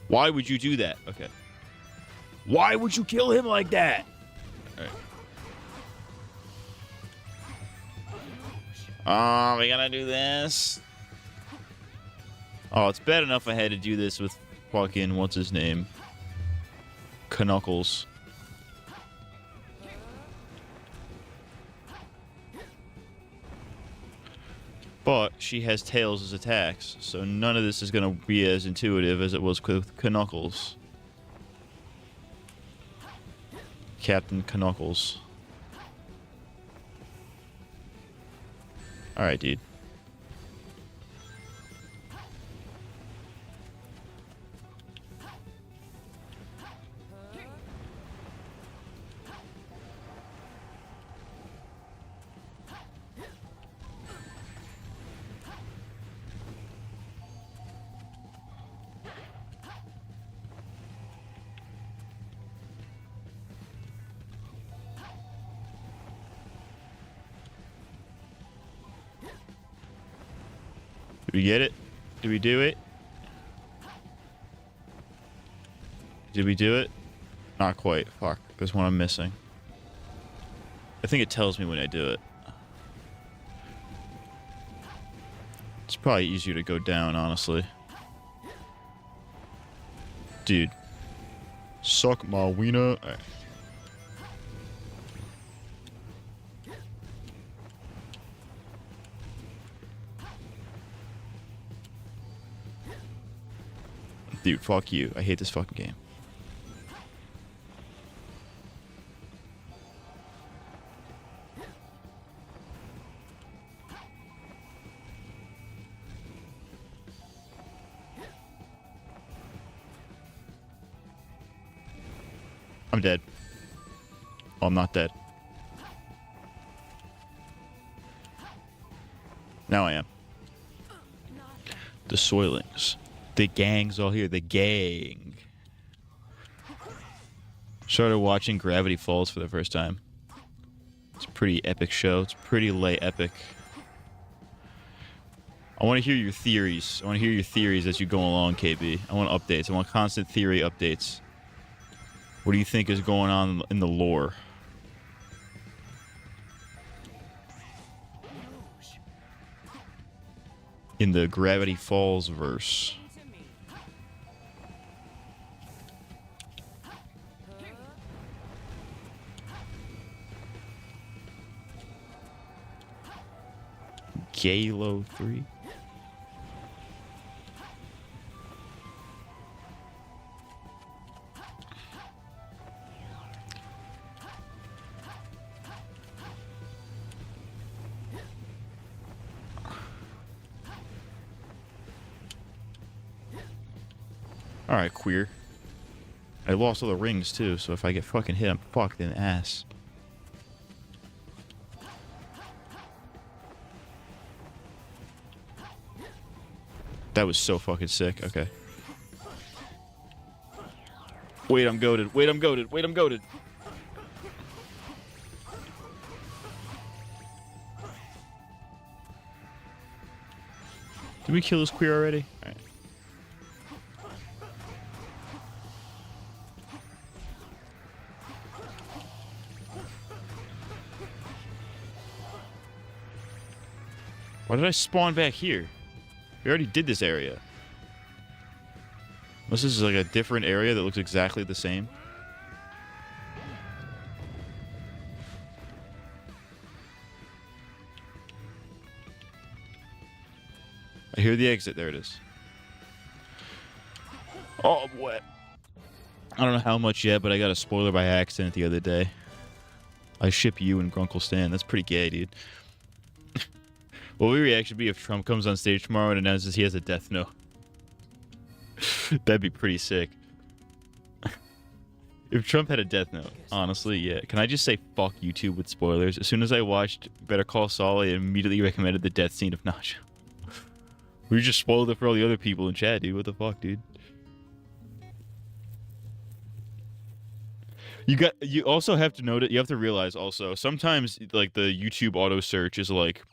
Speaker 6: Why would you do that? Okay. Why would you kill him like that? Alright. Oh, we gotta do this. Oh, it's bad enough I had to do this with fucking, what's his name? Knuckles. But she has tails as attacks, so none of this is going to be as intuitive as it was with Knuckles. Captain Knuckles. Alright, dude. Did we get it? Did we do it? Did we do it? Not quite. Fuck. There's one I'm missing. I think it tells me when I do it. It's probably easier to go down, honestly. Dude. Suck my wiener. All right. Dude, fuck you. I hate this fucking game. I'm dead. Oh, I'm not dead. Now I am. The Soilings. The gang's all here. The gang. Started watching Gravity Falls for the first time. It's a pretty epic show. It's pretty late epic. I want to hear your theories. I want to hear your theories as you go along, KB. I want updates. I want constant theory updates. What do you think is going on in the lore? In the Gravity Falls verse. Galo 3. Alright, queer. I lost all the rings too, so if I get fucking hit, I'm fucked in the ass. That was so fucking sick. Okay. Wait, I'm goated. Wait, I'm goated. Wait, I'm goated. Did we kill this queer already? Alright. Why did I spawn back here? We already did this area. Unless this is like a different area that looks exactly the same. I hear the exit. There it is. Oh, I'm wet. I don't know how much yet, but I got a spoiler by accident the other day. I ship you and Grunkle Stan. That's pretty gay, dude. What would your reaction be if Trump comes on stage tomorrow and announces he has a death note? That'd be pretty sick. If Trump had a death note, honestly, yeah. Can I just say fuck YouTube with spoilers? As soon as I watched Better Call Saul, I immediately recommended the death scene of Nacho. We just spoiled it for all the other people in chat, dude. What the fuck, dude? You also have to note it. You have to realize also sometimes like the YouTube auto search is like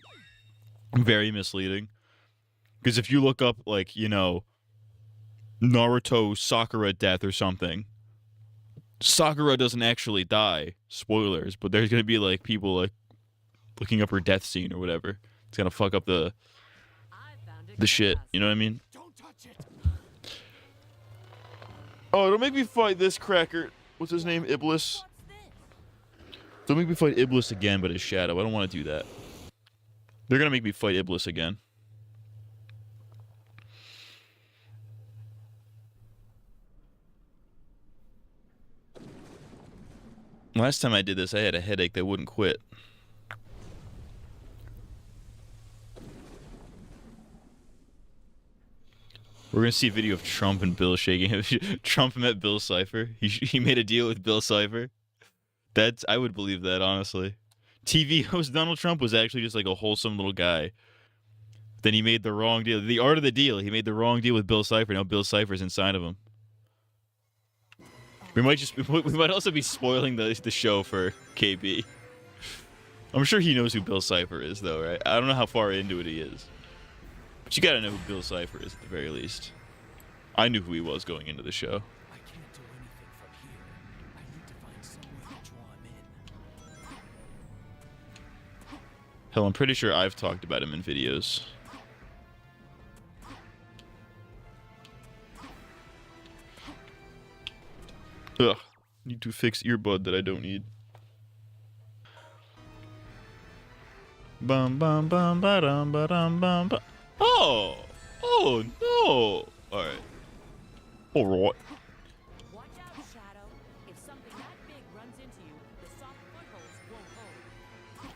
Speaker 6: very misleading, because if you look up like, you know, Naruto Sakura death or something, Sakura doesn't actually die. Spoilers, but there's gonna be like people like looking up her death scene or whatever. It's gonna fuck up the shit. You know what I mean?
Speaker 3: Don't touch it.
Speaker 6: Oh, don't make me fight this cracker. What's his name? Iblis. Don't make me fight Iblis again, but his shadow. I don't want to do that. They're gonna make me fight Iblis again. Last time I did this, I had a headache that wouldn't quit. We're gonna see a video of Trump and Bill shaking him. Trump met Bill Cipher. He made a deal with Bill Cipher. I would believe that, honestly. TV host Donald Trump was actually just like a wholesome little guy. Then he made the wrong deal. The art of the deal. He made the wrong deal with Bill Cipher. Now Bill Cipher's inside of him. We might also be spoiling the show for KB. I'm sure he knows who Bill Cipher is, though, right? I don't know how far into it he is. But you gotta know who Bill Cipher is at the very least. I knew who he was going into the show.
Speaker 3: I can't do anything from here. I need to find somewhere to draw him in.
Speaker 6: Hell, I'm pretty sure I've talked about him in videos. Ugh. Need to fix earbud that I don't need. Bum bum bum ba dum ba dum bum ba. Oh! Oh no! Alright. Alright.
Speaker 4: Watch out, Shadow. If something that big runs into you, the soft footholds won't hold.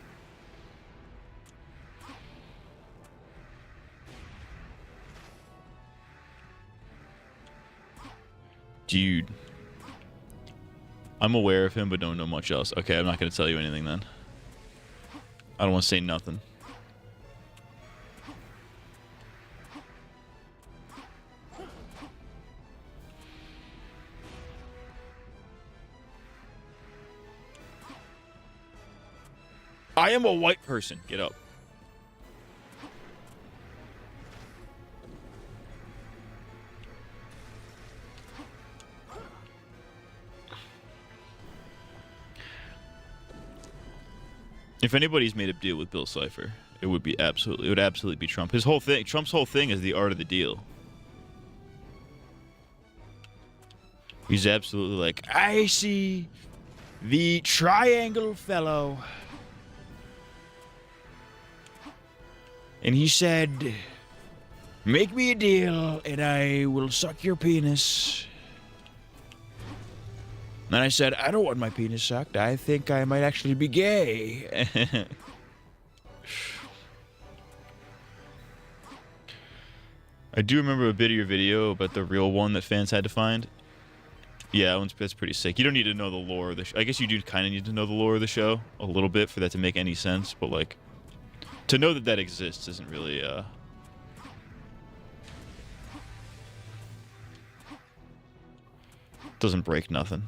Speaker 6: Dude. I'm aware of him, but don't know much else. Okay, I'm not gonna tell you anything then. I don't want to say nothing. I am a white person. Get up. If anybody's made a deal with Bill Cipher, it would absolutely be Trump. Trump's whole thing is the art of the deal. He's absolutely like, I see the triangle fellow. And he said, make me a deal and I will suck your penis. And I said, I don't want my penis sucked. I think I might actually be gay. I do remember a bit of your video about the real one that fans had to find. Yeah, that's pretty sick. You don't need to know the lore of the show. I guess you do kind of need to know the lore of the show a little bit for that to make any sense. But, like, to know that that exists isn't really, doesn't break nothing.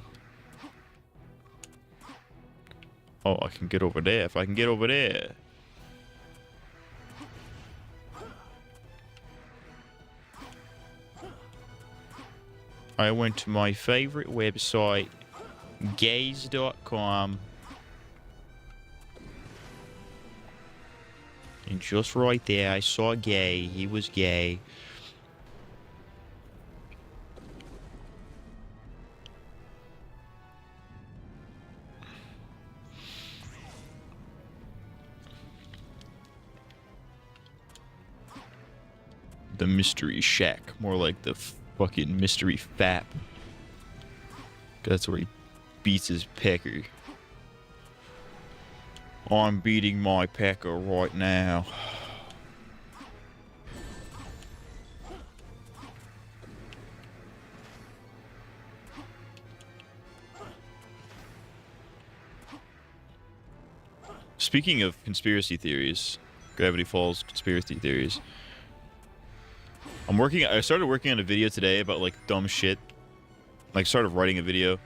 Speaker 6: Oh, I can get over there. If I can get over there. I went to my favorite website, gaze.com. And just right there, I saw gay. He was gay. The mystery shack. More like the fucking mystery fap. That's where he beats his pecker. I'm beating my pecker right now. Speaking of conspiracy theories, Gravity Falls conspiracy theories. I started working on a video today about, like, dumb shit. Like, started writing a video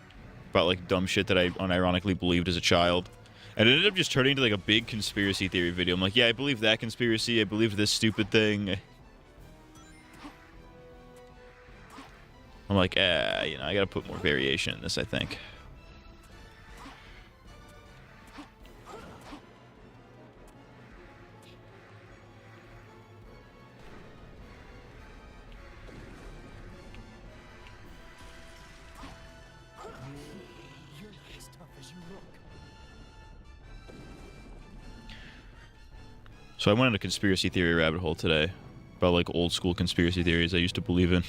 Speaker 6: about, like, dumb shit that I unironically believed as a child. And it ended up just turning into, like, a big conspiracy theory video. I'm like, yeah, I believe that conspiracy. I believe this stupid thing. I'm like, you know, I gotta put more variation in this, I think.
Speaker 3: You're not as tough as you look.
Speaker 6: So I went on a conspiracy theory rabbit hole today about, like, old school conspiracy theories I used to believe in.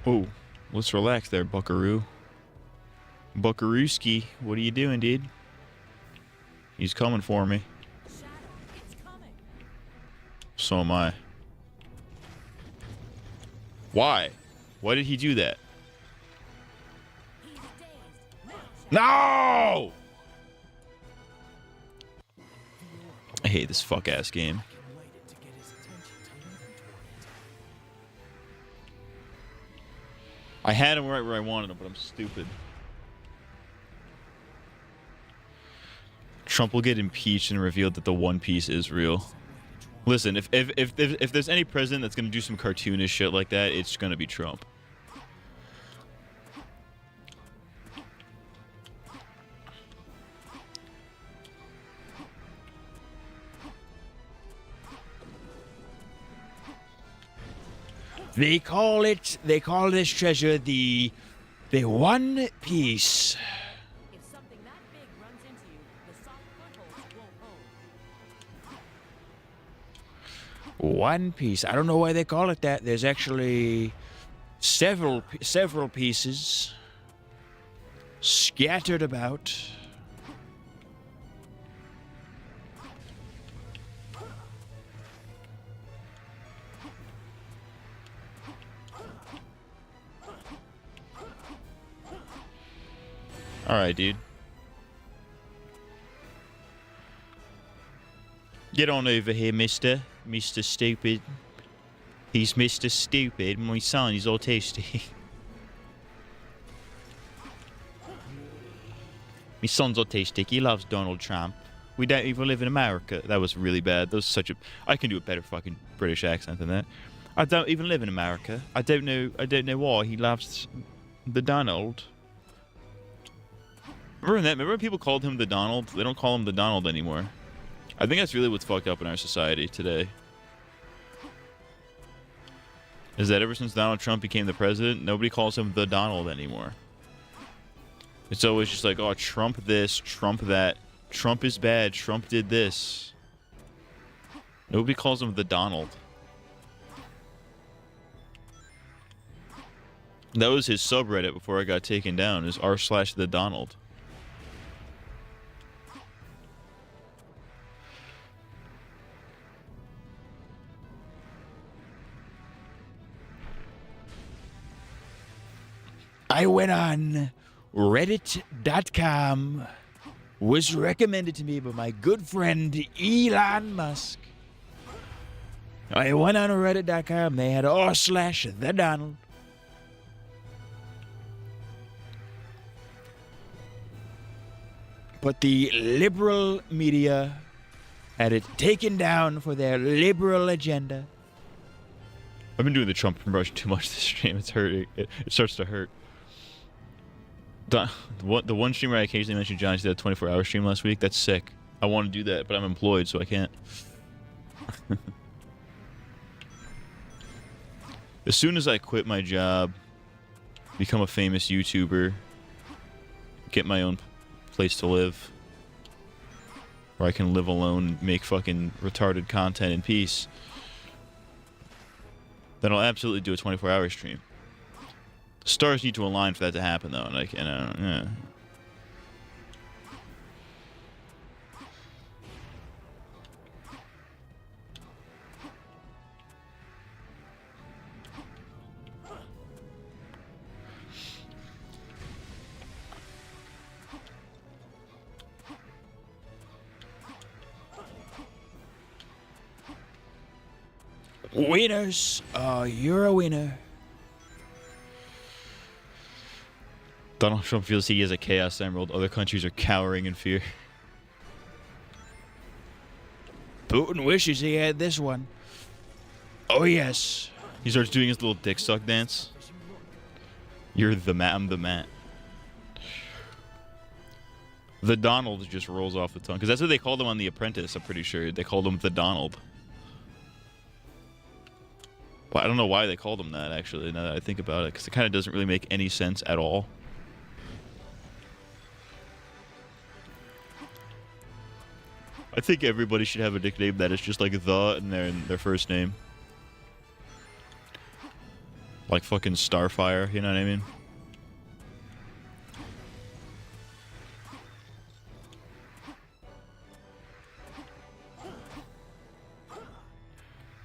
Speaker 6: Oh, let's relax there, buckaroo. Buckarooski, what are you doing, dude? He's coming for me.
Speaker 4: Shadow, it's coming.
Speaker 6: So am I. Why? Why did he do that?
Speaker 4: He's dazed. Now,
Speaker 6: No! I hate this fuck-ass game.
Speaker 3: I can light it to get his attention to lean toward it.
Speaker 6: I had him right where I wanted him, but I'm stupid. Trump will get impeached and revealed that the One Piece is real. Listen, if there's any president that's gonna do some cartoonish shit like that, it's gonna be Trump. They call this treasure the One Piece.
Speaker 4: if something that big runs into you, the soft footholds won't hold.
Speaker 6: One Piece. I don't know why they call it that. There's actually several pieces. scattered about. Alright, dude. Get on over here, mister. Mr. Stupid. He's Mr. Stupid. My son, he's autistic. My son's autistic. He loves Donald Trump. We don't even live in America. That was really bad. That was such a... I can do a better fucking British accent than that. I don't even live in America. I don't know why he loves the Donald. Remember that? Remember when people called him the Donald? They don't call him the Donald anymore. I think that's really what's fucked up in our society today. Is that ever since Donald Trump became the president, nobody calls him the Donald anymore. It's always just like, oh, Trump this, Trump that. Trump is bad, Trump did this. Nobody calls him the Donald. That was his subreddit before I got taken down, is r/the Donald. I went on Reddit.com. Was recommended to me by my good friend Elon Musk. I went on Reddit.com. They had r/the Donald. But the liberal media had it taken down for their liberal agenda. I've been doing the Trump promotion too much this stream. It's hurting. It starts to hurt. The one stream where I occasionally mentioned Johnny did a 24-hour stream last week. That's sick. I want to do that, but I'm employed, so I can't. As soon as I quit my job, become a famous YouTuber, get my own place to live, where I can live alone and make fucking retarded content in peace, then I'll absolutely do a 24-hour stream. Stars need to align for that to happen, though. Like, you know, yeah. Winners! Oh, you're a winner. Donald Trump feels he is a Chaos Emerald. Other countries are cowering in fear. Putin wishes he had this one. Oh, yes. He starts doing his little dick suck dance. You're the Matt. I'm the Matt. The Donald just rolls off the tongue. Because that's what they called him on The Apprentice, I'm pretty sure. They called him the Donald. But I don't know why they called him that, actually, now that I think about it. Because it kind of doesn't really make any sense at all. I think everybody should have a nickname that is just like the and their first name. Like fucking Starfire, you know what I mean?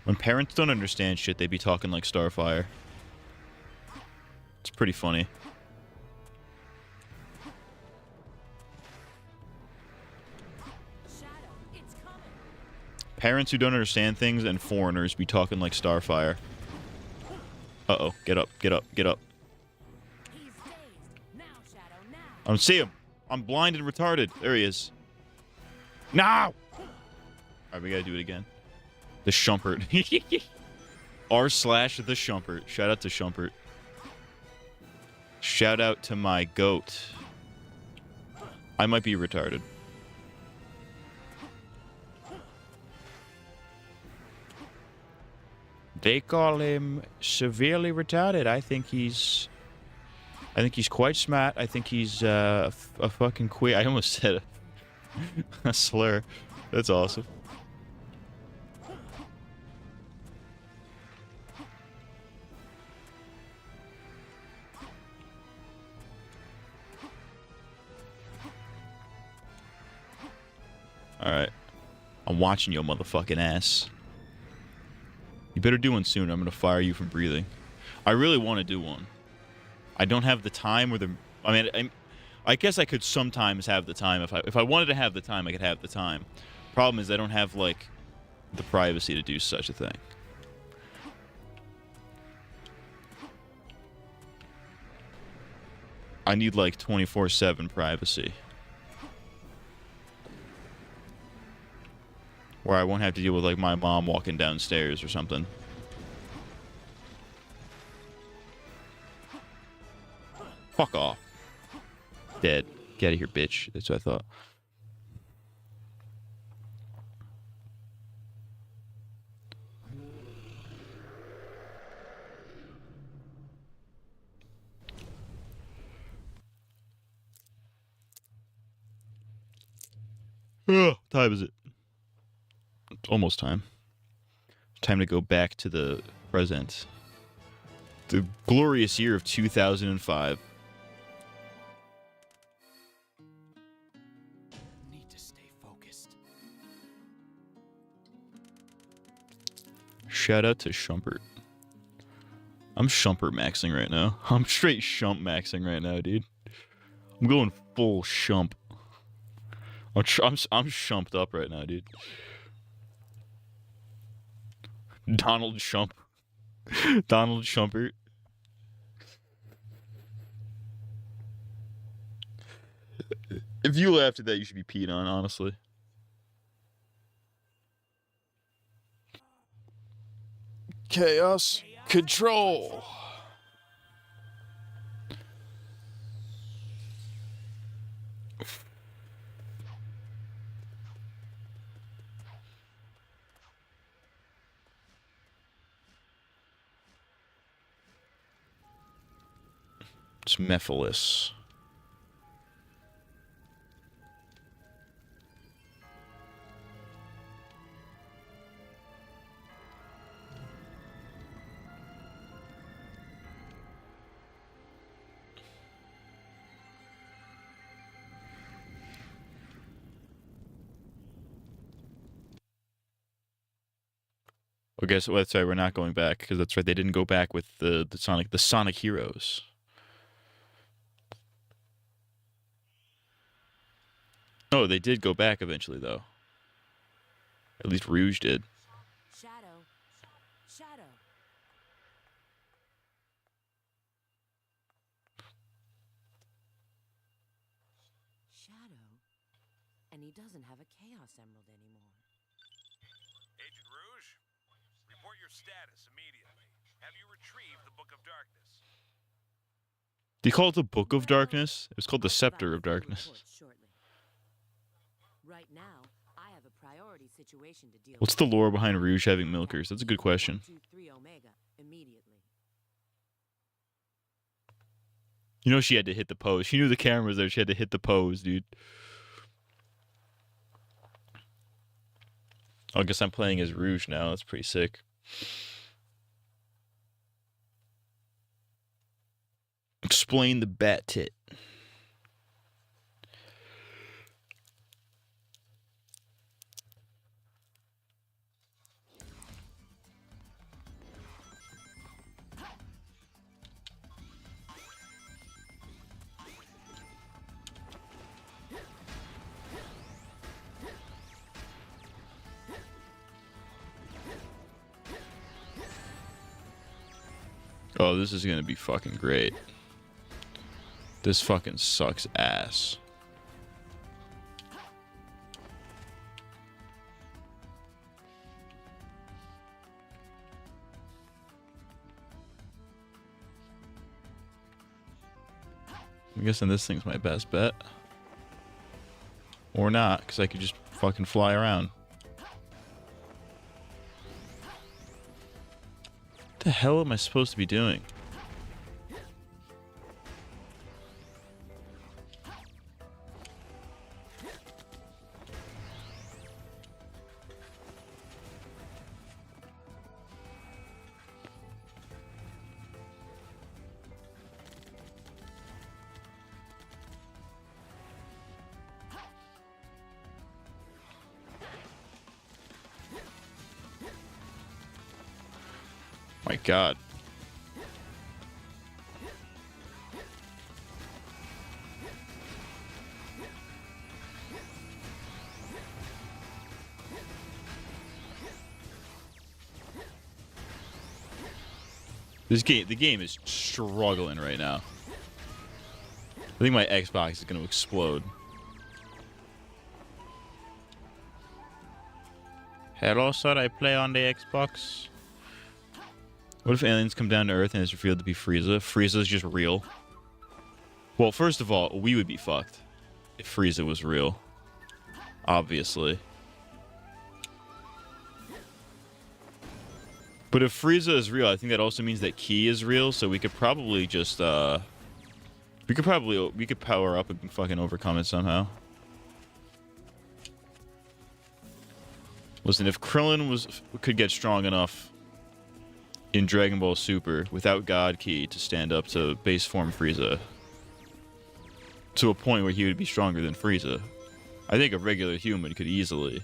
Speaker 6: When parents don't understand shit, they be talking like Starfire. It's pretty funny. Parents who don't understand things and foreigners be talking like Starfire. Uh-oh. Get up, get up, get up. I don't see him. I'm blind and retarded. There he is. No! Alright, we gotta do it again. The Shumpert. r/the Shumpert. Shout out to Shumpert. Shout out to my goat. I might be retarded. They call him severely retarded. I think he's quite smart. I think he's a fucking queer. I almost said a slur. That's awesome. I'm watching your motherfucking ass. You better do one soon. I'm gonna fire you from breathing. I really want to do one. I don't have the time or the. I mean, I guess I could sometimes have the time if I wanted to have the time. I could have the time. Problem is, I don't have like the privacy to do such a thing. I need like 24/7 privacy. Where I won't have to deal with like my mom walking downstairs or something. Fuck off. Dead. Get out of here, bitch. That's what I thought. What time is it? It's almost time. Time to go back to the present. The glorious year of 2005.
Speaker 3: Need to stay focused.
Speaker 6: Shout out to Shumpert. I'm Shumpert maxing right now. I'm straight Shump maxing right now, dude. I'm going full Shump. I'm Shumped up right now, dude. Donald Shump. Donald Shumpert. If you laughed at that, you should be peed on, honestly. Chaos control. It's Mephiles. I guess that's right. We're not going back because that's right. They didn't go back with the Sonic Heroes. Oh, they did go back eventually, though. At least Rouge did.
Speaker 4: Shadow. Shadow. Shadow. And he doesn't have a Chaos Emerald anymore.
Speaker 7: Agent Rouge, report your status immediately. Have you retrieved the Book of Darkness?
Speaker 6: Do you call it the Book of Darkness? It was called the Scepter of Darkness.
Speaker 4: Right now, I have a priority situation to deal
Speaker 6: What's the lore behind Rouge having milkers? That's a good question.
Speaker 4: 123 Omega immediately.
Speaker 6: You know she had to hit the pose. She knew the camera was there. She had to hit the pose, dude. I guess I'm playing as Rouge now. That's pretty sick. Explain the bat tit. Oh, this is gonna be fucking great. This fucking sucks ass. I'm guessing this thing's my best bet. Or not, because I could just fucking fly around. What the hell am I supposed to be doing? My God. The game is struggling right now. I think my Xbox is going to explode. Hello, sir, I play on the Xbox. What if aliens come down to Earth and it's revealed to be Frieza? Frieza is just real. Well, first of all, we would be fucked if Frieza was real. Obviously. But if Frieza is real, I think that also means that Ki is real, so we could probably just, we could power up and fucking overcome it somehow. Listen, if Krillin could get strong enough in Dragon Ball Super without God Ki to stand up to base form Frieza to a point where he would be stronger than Frieza, I think a regular human could easily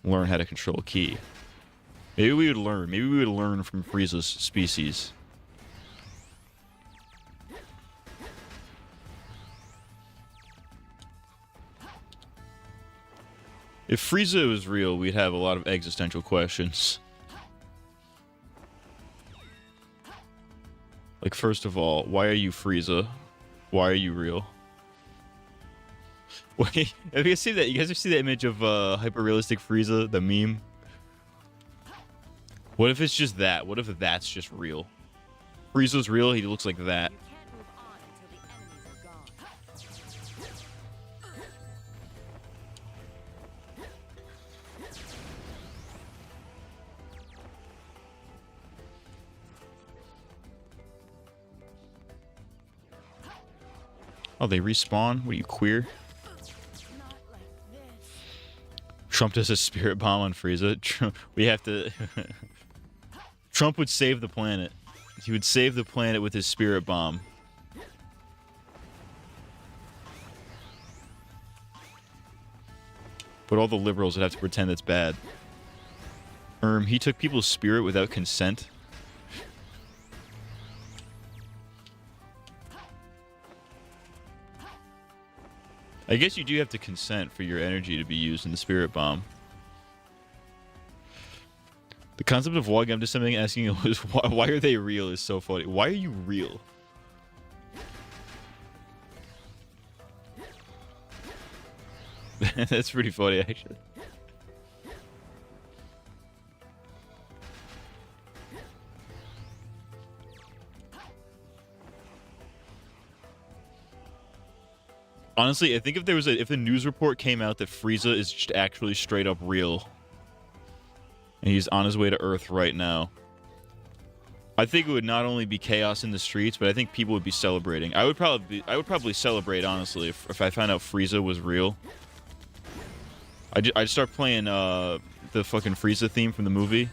Speaker 6: learn how to control Ki. Maybe we would learn. Maybe we would learn from Frieza's species. If Frieza was real, we'd have a lot of existential questions. Like, first of all, why are you Frieza? Why are you real? Wait, have you guys seen that? You guys ever see that image of hyper-realistic Frieza, the meme? What if it's just that? What if that's just real? Frieza's real, he looks like that.
Speaker 4: You can't move on until the enemies are gone.
Speaker 6: Oh, they respawn? What are you, queer?
Speaker 4: Not like this.
Speaker 6: Trump does a spirit bomb on Frieza. We have to... Trump would save the planet. He would save the planet with his spirit bomb. But all the liberals would have to pretend it's bad. He took people's spirit without consent. I guess you do have to consent for your energy to be used in the spirit bomb. The concept of walking up to something and asking it was why are they real is so funny. Why are you real? That's pretty funny, actually. Honestly, I think if the news report came out that Frieza is just actually straight up real, and he's on his way to Earth right now, I think it would not only be chaos in the streets, but I think people would be celebrating. I would probably celebrate, honestly, if I found out Frieza was real. I'd start playing the fucking Frieza theme from the movie.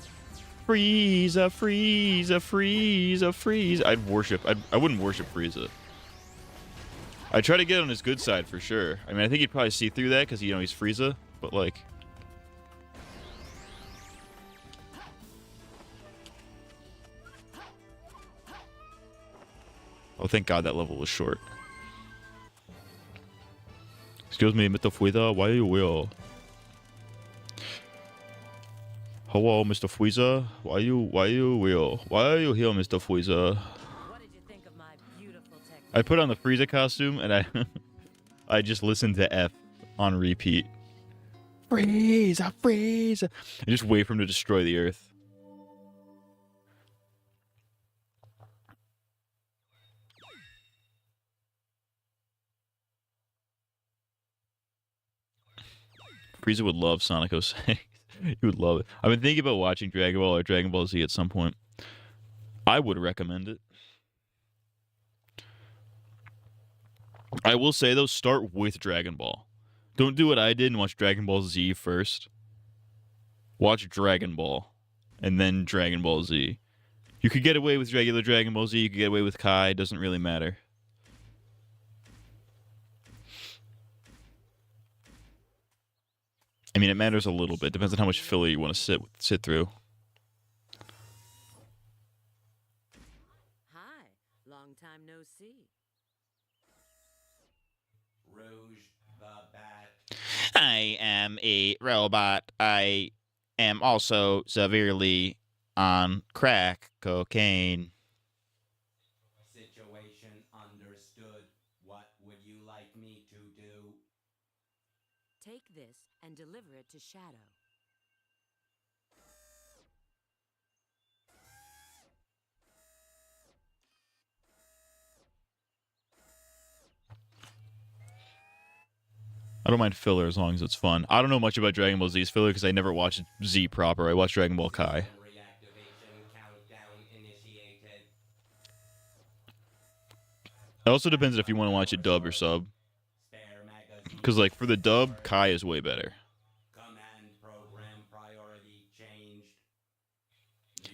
Speaker 6: Frieza, Frieza, Frieza, Frieza. I wouldn't worship Frieza. I'd try to get on his good side for sure. I mean, I think he'd probably see through that because, you know, he's Frieza, but like... Oh, thank God that level was short. Excuse me, Mr. Frieza, why are you real? Hello, Mr. Frieza. Why are you real? Why are you here, Mr. Frieza?
Speaker 4: What did you think of my beautiful technique?
Speaker 6: I put on the Frieza costume and I just listened to F on repeat. Frieza, Frieza. I just wait for him to destroy the Earth. Frieza would love Sonic 06. He would love it. I've been thinking about watching Dragon Ball or Dragon Ball Z at some point. I would recommend it. I will say, though, start with Dragon Ball. Don't do what I did and watch Dragon Ball Z first. Watch Dragon Ball, and then Dragon Ball Z. You could get away with regular Dragon Ball Z, you could get away with Kai, it doesn't really matter. I mean, it matters a little bit. Depends on how much filler you want to sit through.
Speaker 4: Long time no see.
Speaker 8: Rouge the Bat.
Speaker 6: I am a robot. I am also severely on crack cocaine.
Speaker 8: Situation understood. What would you like me to do?
Speaker 4: Take this and deliver it to Shadow.
Speaker 6: I don't mind filler as long as it's fun. I don't know much about Dragon Ball Z's filler because I never watched Z proper. I watched Dragon Ball Kai.
Speaker 8: Reactivation countdown initiated.
Speaker 6: It also depends if you want to watch it dub or sub.
Speaker 8: Spare magazine.
Speaker 6: Because, like, for the dub, Kai is way better.
Speaker 8: Command program priority changed.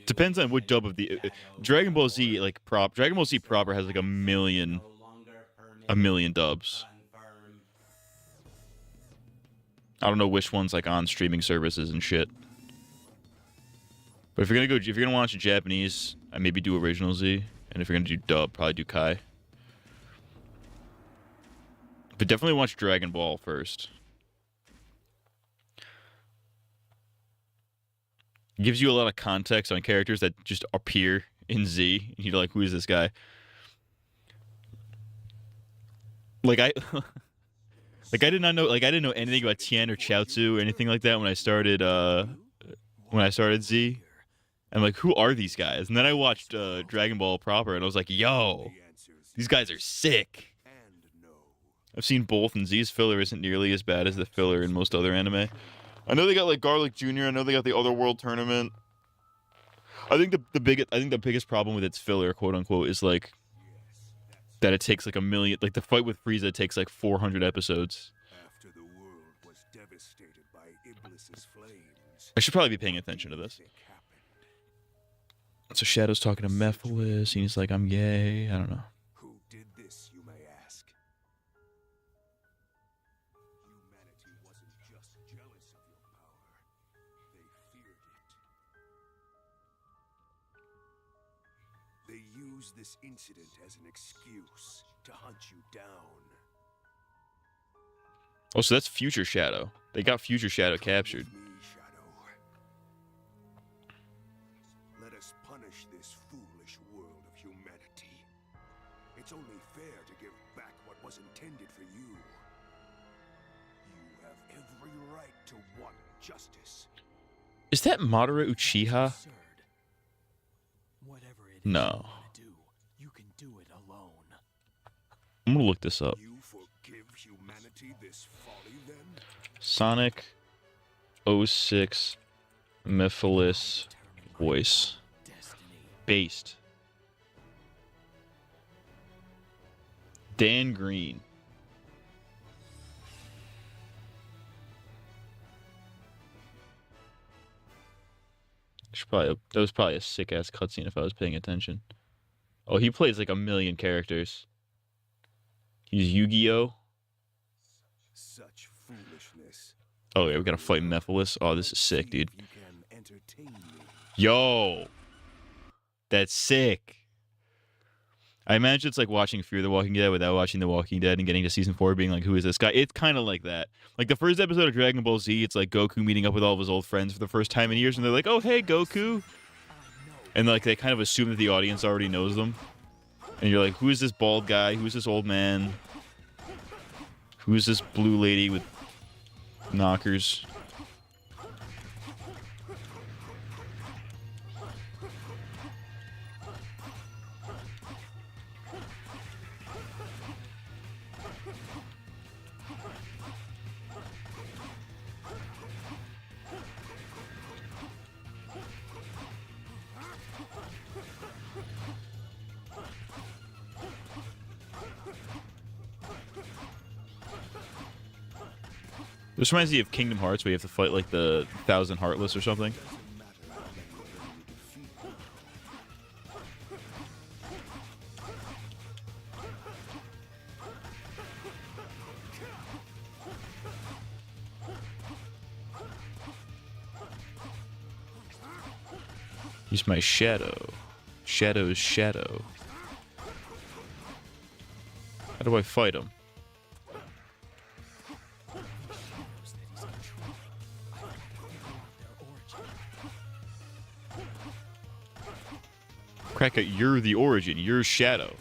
Speaker 6: Depends on what dub of the Dragon Ball Z, like, Dragon Ball Z proper has like a million dubs.
Speaker 8: Confirmed.
Speaker 6: I don't know which one's like on streaming services and shit. But if you're gonna watch Japanese, I maybe do original Z, and if you're gonna do dub, probably do Kai. But definitely watch Dragon Ball first. It gives you a lot of context on characters that just appear in Z, and you're like, who is this guy? Like I didn't know anything about Tien or Chiaotzu or anything like that when I started Z. I'm like, who are these guys? And then I watched Dragon Ball proper, and I was like, yo, these guys are sick. I've seen both, and Z's filler isn't nearly as bad as the filler in most other anime. I know they got like Garlic Jr. I know they got the Otherworld tournament. I think the biggest problem with its filler, quote unquote, is like that it takes like a million. Like the fight with Frieza takes like 400 episodes.
Speaker 5: After the world was devastated by Iblis's flames,
Speaker 6: I should probably be paying attention to this. So Shadow's talking to Mephiles, and he's like, I'm gay. I don't know.
Speaker 5: Who did this, you may ask? Humanity wasn't just jealous of your power. They feared it. They used this incident as an excuse to hunt you down.
Speaker 6: Oh, so that's Future Shadow. They got Future Shadow captured.
Speaker 5: Come with me, Shadow. Let us punish this foolish world of humanity. It's only fair to give back what was intended for you. You have every right to want justice.
Speaker 6: Is that Madara Uchiha?
Speaker 3: Absurd. Whatever it is
Speaker 6: No.
Speaker 3: you want to do, you can do it alone.
Speaker 6: I'm gonna look this up.
Speaker 5: You forgive humanity this folly, then?
Speaker 6: Sonic 06 Mephiles voice.
Speaker 3: Destiny.
Speaker 6: Based. Dan Green. That was probably a sick ass cutscene if I was paying attention. Oh, he plays like a million characters. He's Yu-Gi-Oh!
Speaker 5: Such foolishness.
Speaker 6: Oh yeah, we gotta fight Mephiles. Oh, this is sick, dude.
Speaker 5: You can entertain me.
Speaker 6: Yo! That's sick. I imagine it's like watching Fear the Walking Dead without watching The Walking Dead and getting to season 4 being like, who is this guy? It's kind of like that. Like the first episode of Dragon Ball Z, it's like Goku meeting up with all of his old friends for the first time in years, and they're like, oh, hey, Goku. And like they kind of assume that the audience already knows them. And you're like, who is this bald guy? Who is this old man? Who is this blue lady with knockers? This reminds me of Kingdom Hearts, where you have to fight like the 1,000 Heartless or something. Use my shadow. Shadow's shadow. How do I fight him? Cracker, you're the origin. You're Shadow.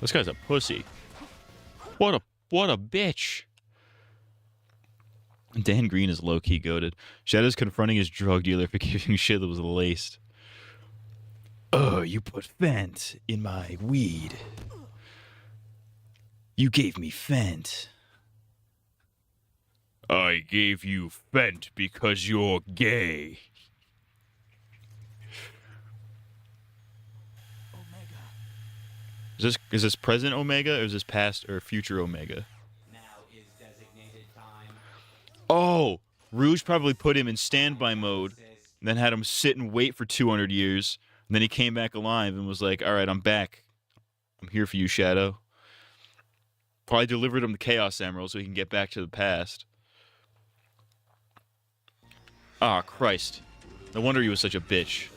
Speaker 6: This guy's a pussy. What a bitch. Dan Green is low-key goated. Shadow's confronting his drug dealer for giving shit that was laced. Oh, you put Fent in my weed. You gave me Fent. I gave you Fent because you're gay. Is this present Omega or is this past or future Omega?
Speaker 8: Now is designated time.
Speaker 6: Oh, Rouge probably put him in standby mode, and then had him sit and wait for 200 years, and then he came back alive and was like, all right, I'm back. I'm here for you, Shadow. Probably delivered him the Chaos Emerald so he can get back to the past. Ah, Christ. No wonder he was such a bitch.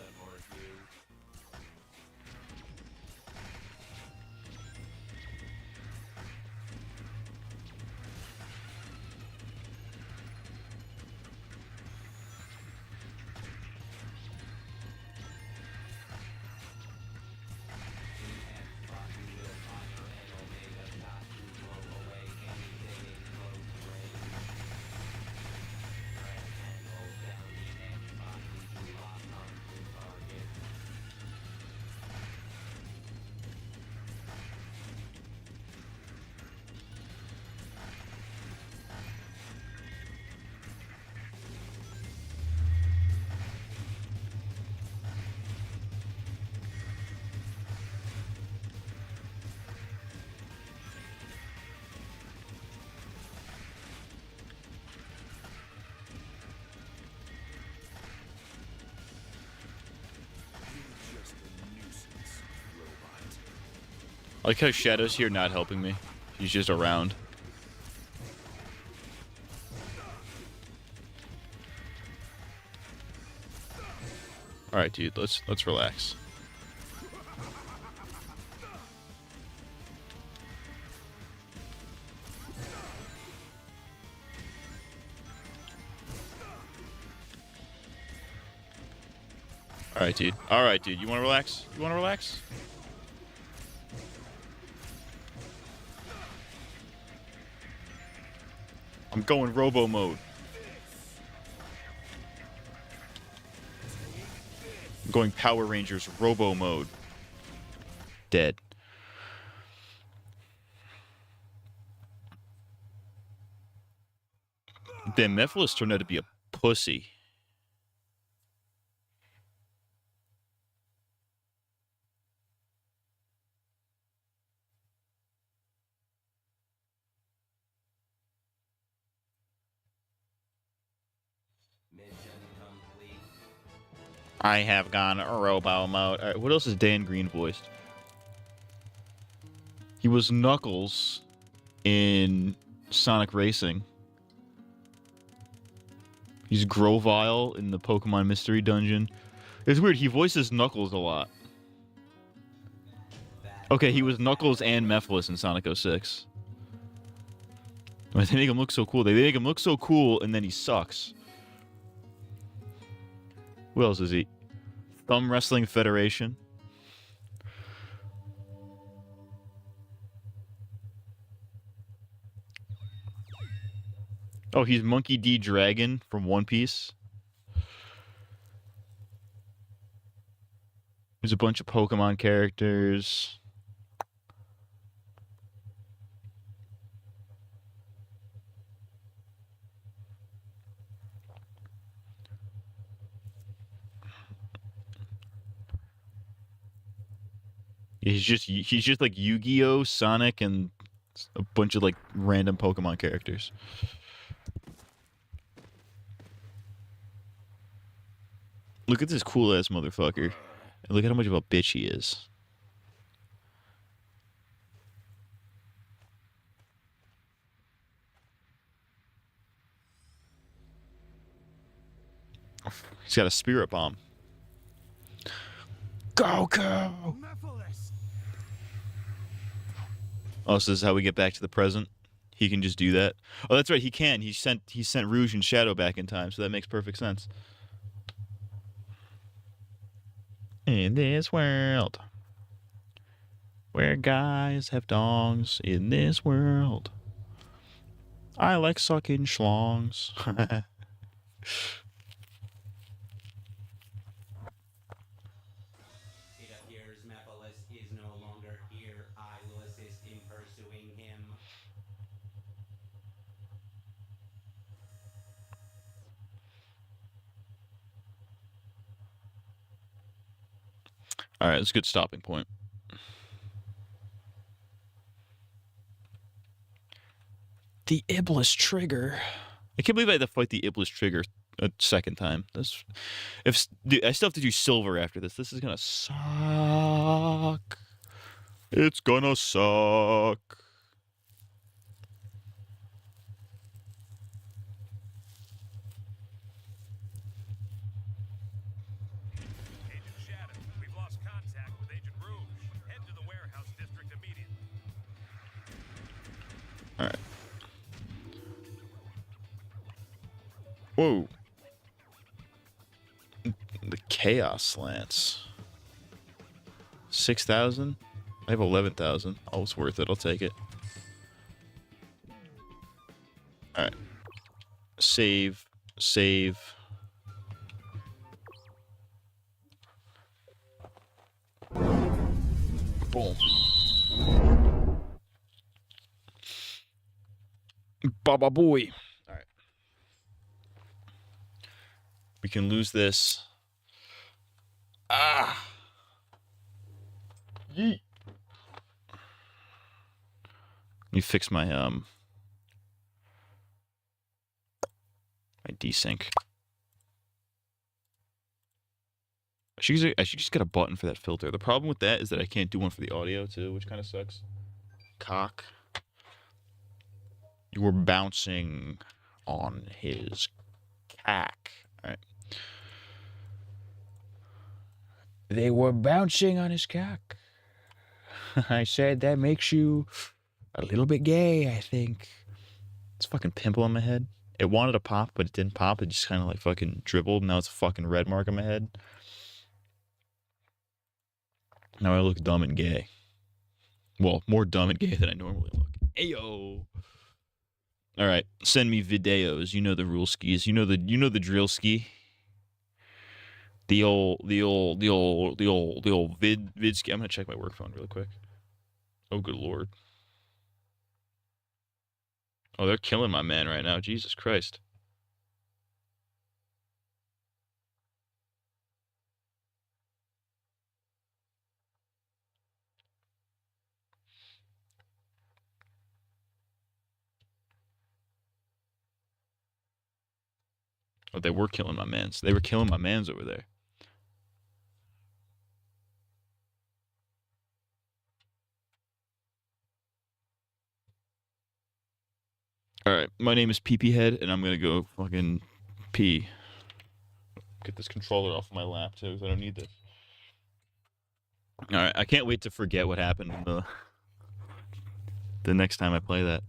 Speaker 6: I like how Shadow's here not helping me. He's just around. Alright, dude, let's relax. Alright, dude. Alright, dude. You wanna relax? You wanna relax? I'm going Robo mode. I'm going Power Rangers Robo mode. Dead. Then Mephiles turned out to be a pussy.
Speaker 8: Mission complete.
Speaker 6: I have gone Robo mode. All right, what else is Dan Green voiced? He was Knuckles in Sonic Racing. He's Grovyle in the Pokemon Mystery Dungeon. It's weird, he voices Knuckles a lot. Okay, he was Knuckles and Mephiles in Sonic 06. They make him look so cool. They make him look so cool, and then he sucks. Who else is he? Thumb Wrestling Federation. Oh, he's Monkey D. Dragon from One Piece. There's a bunch of Pokemon characters. He's just like Yu-Gi-Oh, Sonic, and a bunch of like random Pokemon characters. Look at this cool ass motherfucker. And look at how much of a bitch he is. He's got a spirit bomb. Goku!
Speaker 3: Mephiles!
Speaker 6: Oh, so this is how we get back to the present? He can just do that? Oh, that's right, he can. He sent Rouge and Shadow back in time, so that makes perfect sense. In this world, where guys have dongs, in this world, I like sucking schlongs.
Speaker 8: It appears Mephiles is no longer here. I will assist in pursuing him.
Speaker 6: Alright, that's a good stopping point. The Iblis Trigger. I can't believe I had to fight the Iblis Trigger a second time. Dude, I still have to do silver after this. This is gonna suck. It's gonna suck.
Speaker 7: Agent Shadow, we've lost contact with Agent Rouge. Head to the warehouse district immediately.
Speaker 6: Alright. Whoa. The Chaos Lance. 6,000? I have 11,000. Oh, it's worth it. I'll take it. Alright. Save. Save. Boom. Baba boy. Alright. We can lose this. Ah! Yeet. Let me fix my my desync. I should just get a button for that filter. The problem with that is that I can't do one for the audio too, which kind of sucks. Cock. You were bouncing on his cack. Alright. They were bouncing on his cock. I said that makes you a little bit gay, I think. It's a fucking pimple on my head. It wanted to pop, but it didn't pop. It just kind of like fucking dribbled. Now it's a fucking red mark on my head. Now I look dumb and gay. Well, more dumb and gay than I normally look. Ayo. All right, send me videos. You know the rule skis. You know the drill ski. The old vid ski. I'm gonna check my work phone really quick. Oh, good lord. Oh, they're killing my man right now. Jesus Christ. Oh, they were killing my mans. They were killing my mans over there. All right, my name is PP Head, and I'm gonna go fucking pee. Get this controller off my lap too, because I don't need this. All right, I can't wait to forget what happened in the next time I play that.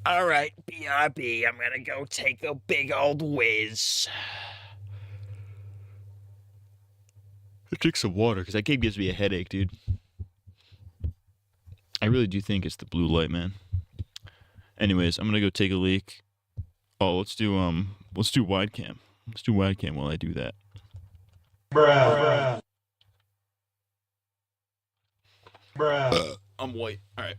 Speaker 6: All right, BRB, I'm gonna go take a big old whiz. I drink some water, because that game gives me a headache, dude. I really do think it's the blue light, man. Anyways, I'm gonna go take a leak. Oh, let's do wide cam. Let's do wide cam while I do that. Bruh. I'm white. All right.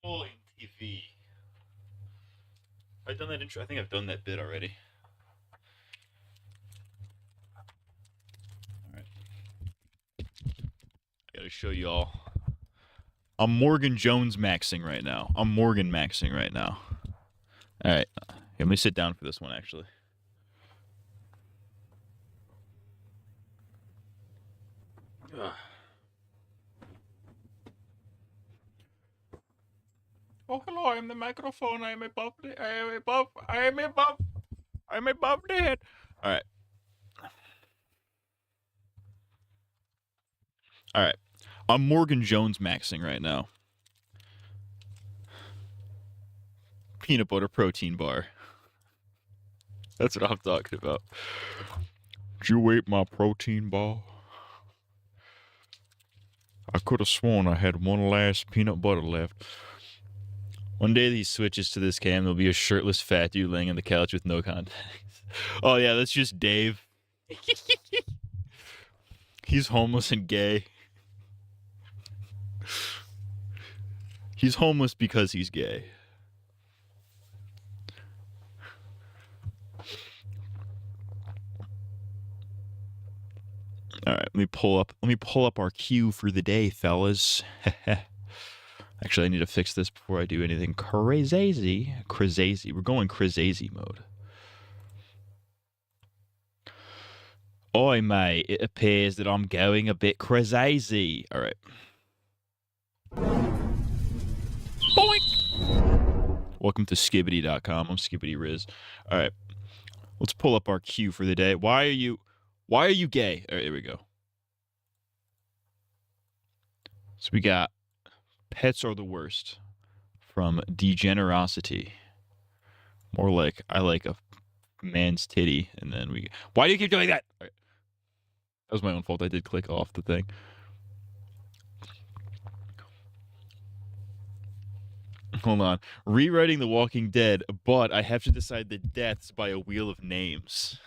Speaker 6: Pulling TV. Have I done that intro? I think I've done that bit already. Alright. I gotta show you all. I'm Morgan Jones maxing right now. I'm Morgan maxing right now. Alright. Let me sit down for this one, actually. Ugh. Oh, hello, I'm the microphone. I am above the head. Alright. Alright. I'm Morgan Jones maxing right now. Peanut butter protein bar. That's what I'm talking about. Did you eat my protein bar? I could have sworn I had one last peanut butter left. One day he switches to this cam, there'll be a shirtless fat dude laying on the couch with no contacts. Oh yeah, that's just Dave. He's homeless and gay. He's homeless because he's gay. All right, let me pull up our queue for the day, fellas. Actually, I need to fix this before I do anything crazy. We're going crazy mode. Oi, mate, it appears that I'm going a bit crazy. All right. Boink! Welcome to Skibbity.com. I'm Skibbity Riz. All right. Let's pull up our queue for the day. Why are you gay? All right, here we go. So we got Pets Are the Worst from Degenerosity. More like I like a man's titty. And then why do you keep doing that? All right. That was my own fault. I did click off the thing. Hold on. Rewriting The Walking Dead, but I have to decide the deaths by a wheel of names.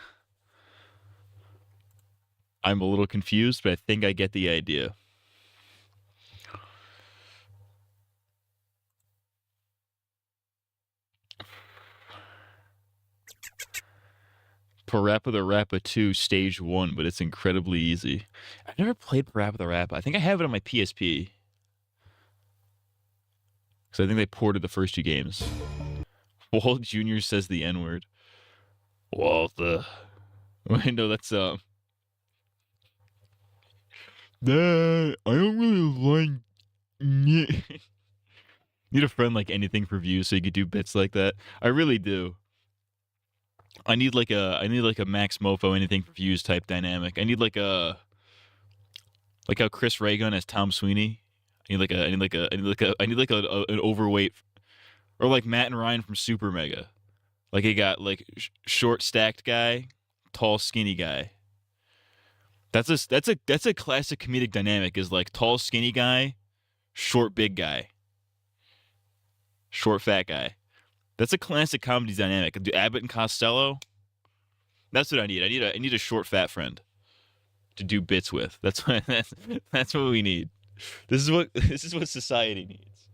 Speaker 6: I'm a little confused, but I think I get the idea. Parappa the Rappa 2 Stage 1, but it's incredibly easy. I've never played Parappa the Rappa. I think I have it on my PSP. Because I think they ported the first two games. Walt Jr. says the N-word. Walter. Wait, no, that's, Dad, I don't really like... Need a friend like anything for views so you could do bits like that. I really do. I need like a Max Mofo anything for views type dynamic. I need like how Chris Ray Gun as Tom Sweeney. I need an overweight, or like Matt and Ryan from Super Mega. Like he got like short stacked guy, tall skinny guy. That's a classic comedic dynamic, is like tall skinny guy, short big guy, short fat guy. That's a classic comedy dynamic. Do Abbott and Costello. That's what I need. I need a short fat friend to do bits with. That's what we need. This is what society needs.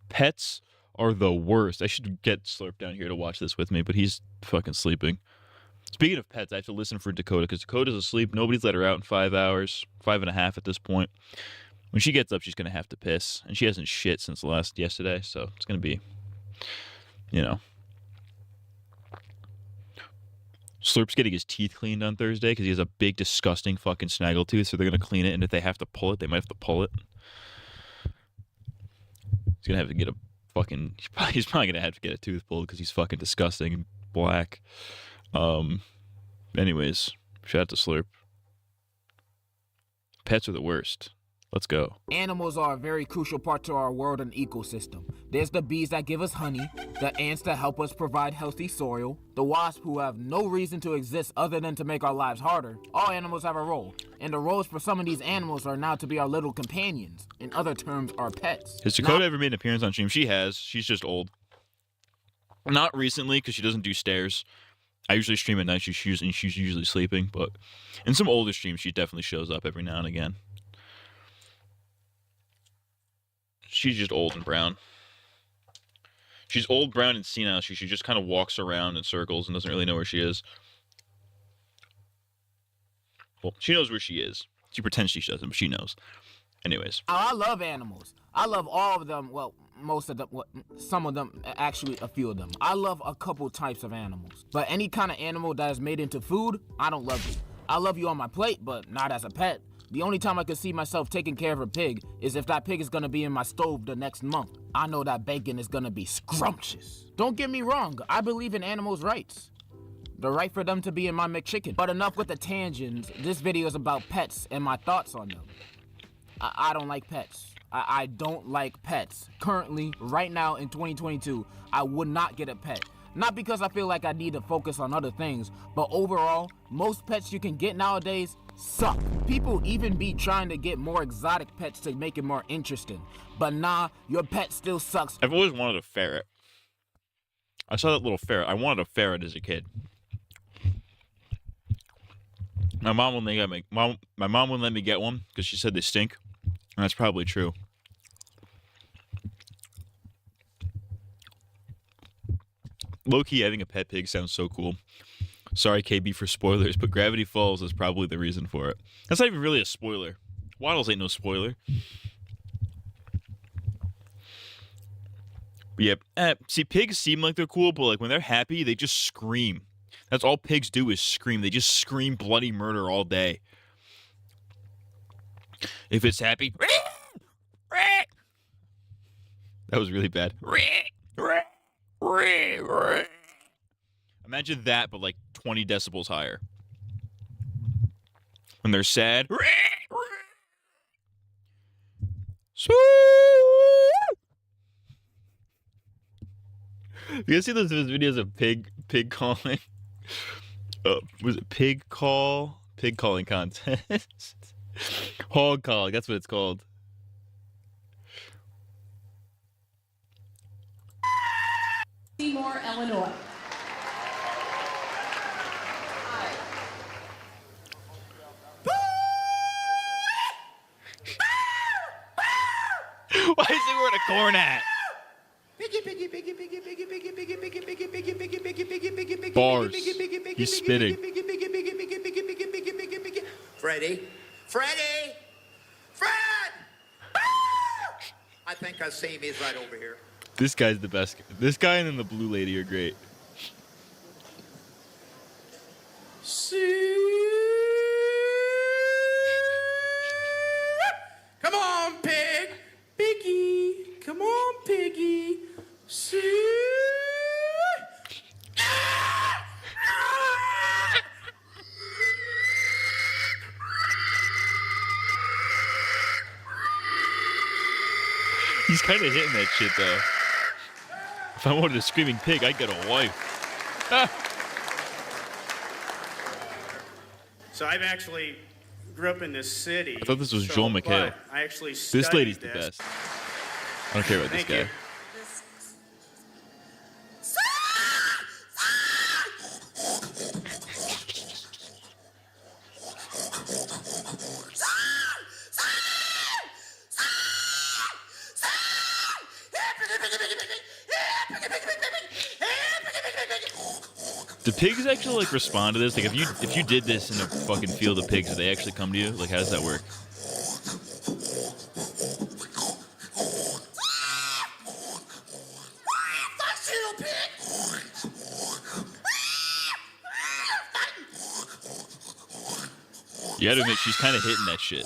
Speaker 6: Pets are the worst. I should get Slurp down here to watch this with me, but he's fucking sleeping. Speaking of pets, I have to listen for Dakota because Dakota's asleep. Nobody's let her out in 5 hours, 5.5 at this point. When she gets up, she's going to have to piss. And she hasn't shit since yesterday, so it's going to be, Slurp's getting his teeth cleaned on Thursday because he has a big, disgusting fucking snaggletooth, so they're going to clean it, and if they have to pull it, they might have to pull it. He's going to have to get a fucking... He's probably going to have to get a tooth pulled because he's fucking disgusting and black. Anyways, shout out to Slurp. Pets are the worst. Let's go.
Speaker 9: Animals are a very crucial part to our world and ecosystem. There's the bees that give us honey, the ants that help us provide healthy soil, the wasps who have no reason to exist other than to make our lives harder. All animals have a role, and the roles for some of these animals are now to be our little companions. In other terms, our pets.
Speaker 6: Has Dakota ever made an appearance on stream? She has. She's just old. Not recently, because she doesn't do stairs. I usually stream at night. She's usually sleeping, but in some older streams, she definitely shows up every now and again. She's just old and brown. She's old, brown, and senile. She just kind of walks around in circles and doesn't really know where she is. Well, she knows where she is. She pretends she doesn't, but she knows. Anyways.
Speaker 9: I love animals. I love all of them. Well, most of them. Some of them. Actually, a few of them. I love a couple types of animals. But any kind of animal that is made into food, I don't love you. I love you on my plate, but not as a pet. The only time I could see myself taking care of a pig is if that pig is gonna be in my stove the next month. I know that bacon is gonna be scrumptious. Don't get me wrong, I believe in animals' rights. The right for them to be in my McChicken. But enough with the tangents. This video is about pets and my thoughts on them. I don't like pets. I don't like pets. Currently, right now in 2022, I would not get a pet. Not because I feel like I need to focus on other things, but overall, most pets you can get nowadays suck. People even be trying to get more exotic pets to make it more interesting. But nah, your pet still sucks.
Speaker 6: I've always wanted a ferret. I saw that little ferret. I wanted a ferret as a kid. My mom wouldn't let me get one because she said they stink. And that's probably true. Low-key, having a pet pig sounds so cool. Sorry, KB, for spoilers, but Gravity Falls is probably the reason for it. That's not even really a spoiler. Waddles ain't no spoiler. But yeah, see, pigs seem like they're cool, but like when they're happy, they just scream. That's all pigs do is scream. They just scream bloody murder all day. If it's happy... That was really bad. Imagine that, but like 20 decibels higher. When they're sad. You guys see those videos of pig calling? Was it pig calling contest? Hog calling, that's what it's called.
Speaker 10: Seymour, Illinois.
Speaker 6: Why is he wearing a corn hat? Bars. He's spitting.
Speaker 11: Freddy! Fred! I think I see him. He's right over here.
Speaker 6: This guy's the best. This guy and then the blue lady are great.
Speaker 11: Come on, pig! Piggy! Come on, piggy!
Speaker 6: He's kind of hitting that shit, though. If I wanted a screaming pig, I'd get a wife.
Speaker 12: So I've actually grew up in this city.
Speaker 6: I thought this was Joel McHale.
Speaker 12: I actually
Speaker 6: This lady's the best. I don't care about this guy. Do pigs actually like respond to this? Like if you did this in a fucking field of pigs, do they actually come to you? Like how does that work? You gotta admit, she's kind of hitting that shit.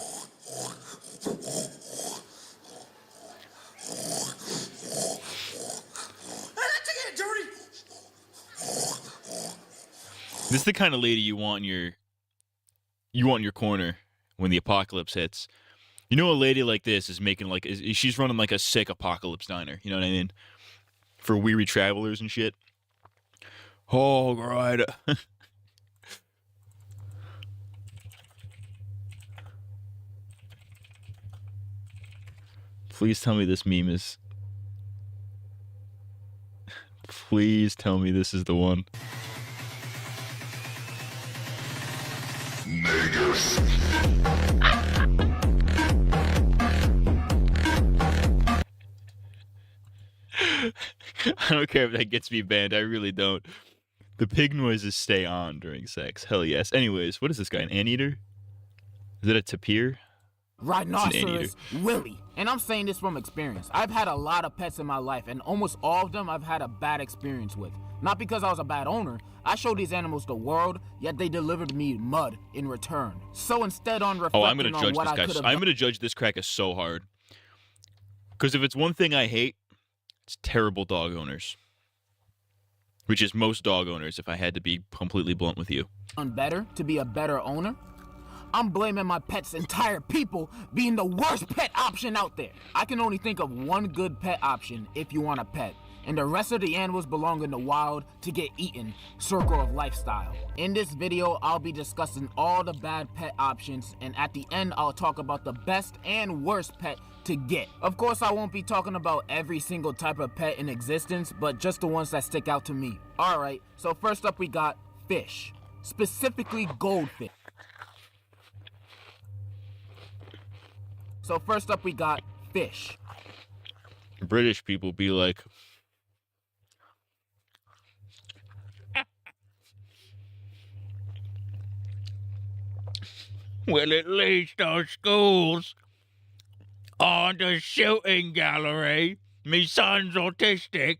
Speaker 6: This is the kind of lady you want in your corner when the apocalypse hits. You know, a lady like this is making she's running like a sick apocalypse diner. You know what I mean? For weary travelers and shit. Oh, right. Please tell me this meme is... Please tell me this is the one. I don't care if that gets me banned. I really don't. The pig noises stay on during sex. Hell yes. Anyways, what is this guy? An anteater? Is it a tapir?
Speaker 9: Rhinoceros Willie. And I'm saying this from experience. I've had a lot of pets in my life, and almost all of them I've had a bad experience with. Not because I was a bad owner. I showed these animals the world, yet they delivered me mud in return. So instead on reflecting
Speaker 6: I'm gonna
Speaker 9: on
Speaker 6: judge
Speaker 9: what
Speaker 6: this
Speaker 9: I
Speaker 6: guy.
Speaker 9: could have
Speaker 6: I'm gonna judge this cracker so hard. Because if it's one thing I hate, it's terrible dog owners. Which is most dog owners, if I had to be completely blunt with you.
Speaker 9: done better to be a better owner, I'm blaming my pet's entire people being the worst pet option out there. I can only think of one good pet option if you want a pet, and the rest of the animals belong in the wild to get eaten, circle of lifestyle. In this video, I'll be discussing all the bad pet options, and at the end, I'll talk about the best and worst pet to get. Of course, I won't be talking about every single type of pet in existence, but just the ones that stick out to me. Alright, so first up we got fish, specifically goldfish.
Speaker 6: British people be like, well, at least our schools aren't a shooting gallery. Me son's autistic.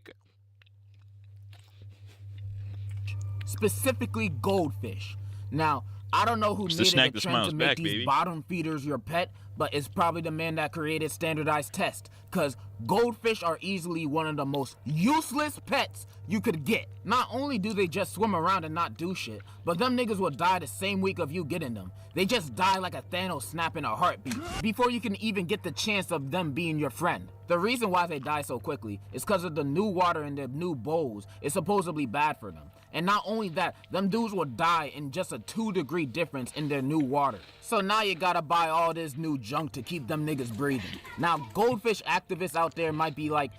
Speaker 9: Specifically goldfish. Now, I don't know who
Speaker 6: It's
Speaker 9: made
Speaker 6: the snack
Speaker 9: it
Speaker 6: that
Speaker 9: a trend
Speaker 6: smiles
Speaker 9: to make
Speaker 6: back,
Speaker 9: these
Speaker 6: baby.
Speaker 9: bottom feeders your pet, but it's probably the man that created standardized tests, because goldfish are easily one of the most useless pets you could get. Not only do they just swim around and not do shit, but them niggas will die the same week of you getting them. They just die like a Thanos snap in a heartbeat, before you can even get the chance of them being your friend. The reason why they die so quickly is because of the new water in their new bowls is supposedly bad for them. And not only that, them dudes will die in just a 2-degree difference in their new water. So now you gotta buy all this new junk to keep them niggas breathing. Now, goldfish activists out there might be like,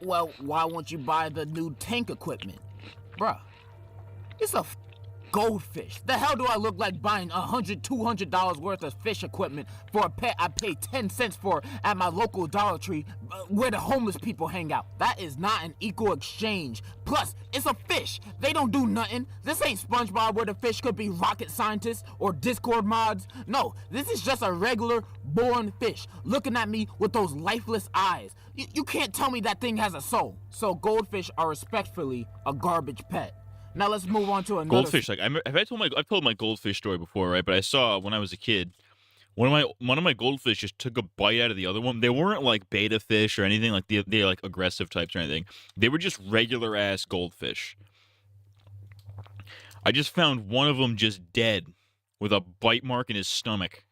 Speaker 9: well, why won't you buy the new tank equipment? Bruh, it's a goldfish. The hell do I look like buying $100, $200 worth of fish equipment for a pet I pay 10 cents for at my local Dollar Tree where the homeless people hang out? That is not an equal exchange. Plus, it's a fish. They don't do nothing. This ain't SpongeBob where the fish could be rocket scientists or Discord mods. No, this is just a regular born fish looking at me with those lifeless eyes. You can't tell me that thing has a soul. So goldfish are respectfully a garbage pet. Now let's move on to another.
Speaker 6: Goldfish, like I've told my goldfish story before, right? But I saw when I was a kid, one of my goldfish just took a bite out of the other one. They weren't like beta fish or anything like they're like aggressive types or anything. They were just regular ass goldfish. I just found one of them just dead with a bite mark in his stomach.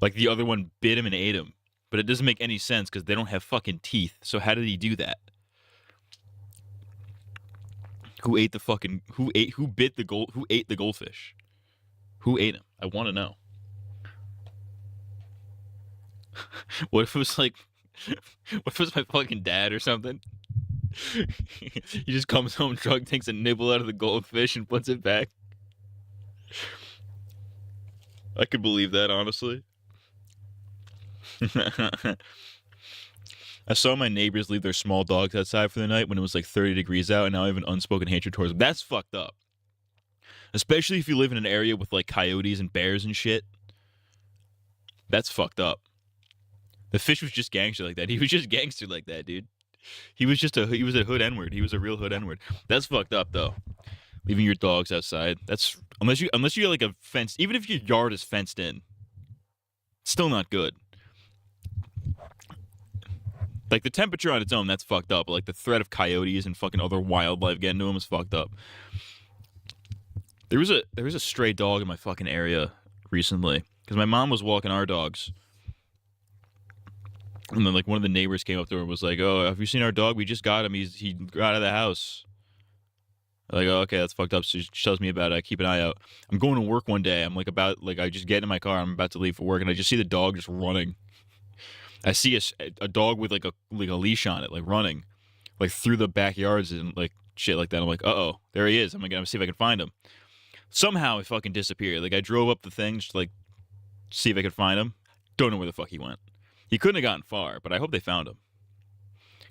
Speaker 6: Like the other one bit him and ate him. But it doesn't make any sense because they don't have fucking teeth. So how did he do that? Who ate the goldfish? Who ate him? I want to know. What if it was like, what if it was my fucking dad or something? He just comes home drunk, takes a nibble out of the goldfish and puts it back. I could believe that, honestly. I saw my neighbors leave their small dogs outside for the night when it was like 30 degrees out, and now I have an unspoken hatred towards them. That's fucked up. Especially if you live in an area with like coyotes and bears and shit. That's fucked up. The fish was just gangster like that. He was just gangster like that, dude. He was a hood N-word. He was a real hood N-word. That's fucked up though. Leaving your dogs outside. That's unless you're like a fence, even if your yard is fenced in. Still not good. Like, the temperature on its own, that's fucked up. But, like, the threat of coyotes and fucking other wildlife getting to them is fucked up. There was a stray dog in my fucking area recently. Because my mom was walking our dogs. And then, like, one of the neighbors came up to her and was like, oh, have you seen our dog? We just got him. He got out of the house. I'm like, oh, okay, that's fucked up. So she tells me about it. I keep an eye out. I'm going to work one day. I'm, like, I just get in my car. I'm about to leave for work. And I just see the dog just running. I see a dog with like a leash on it, like running, like through the backyards and like shit like that. I'm like, uh-oh, there he is. I'm gonna see if I can find him. Somehow he fucking disappeared. Like, I drove up the thing just to, like, see if I could find him. Don't know where the fuck he went. He couldn't have gotten far, but I hope they found him.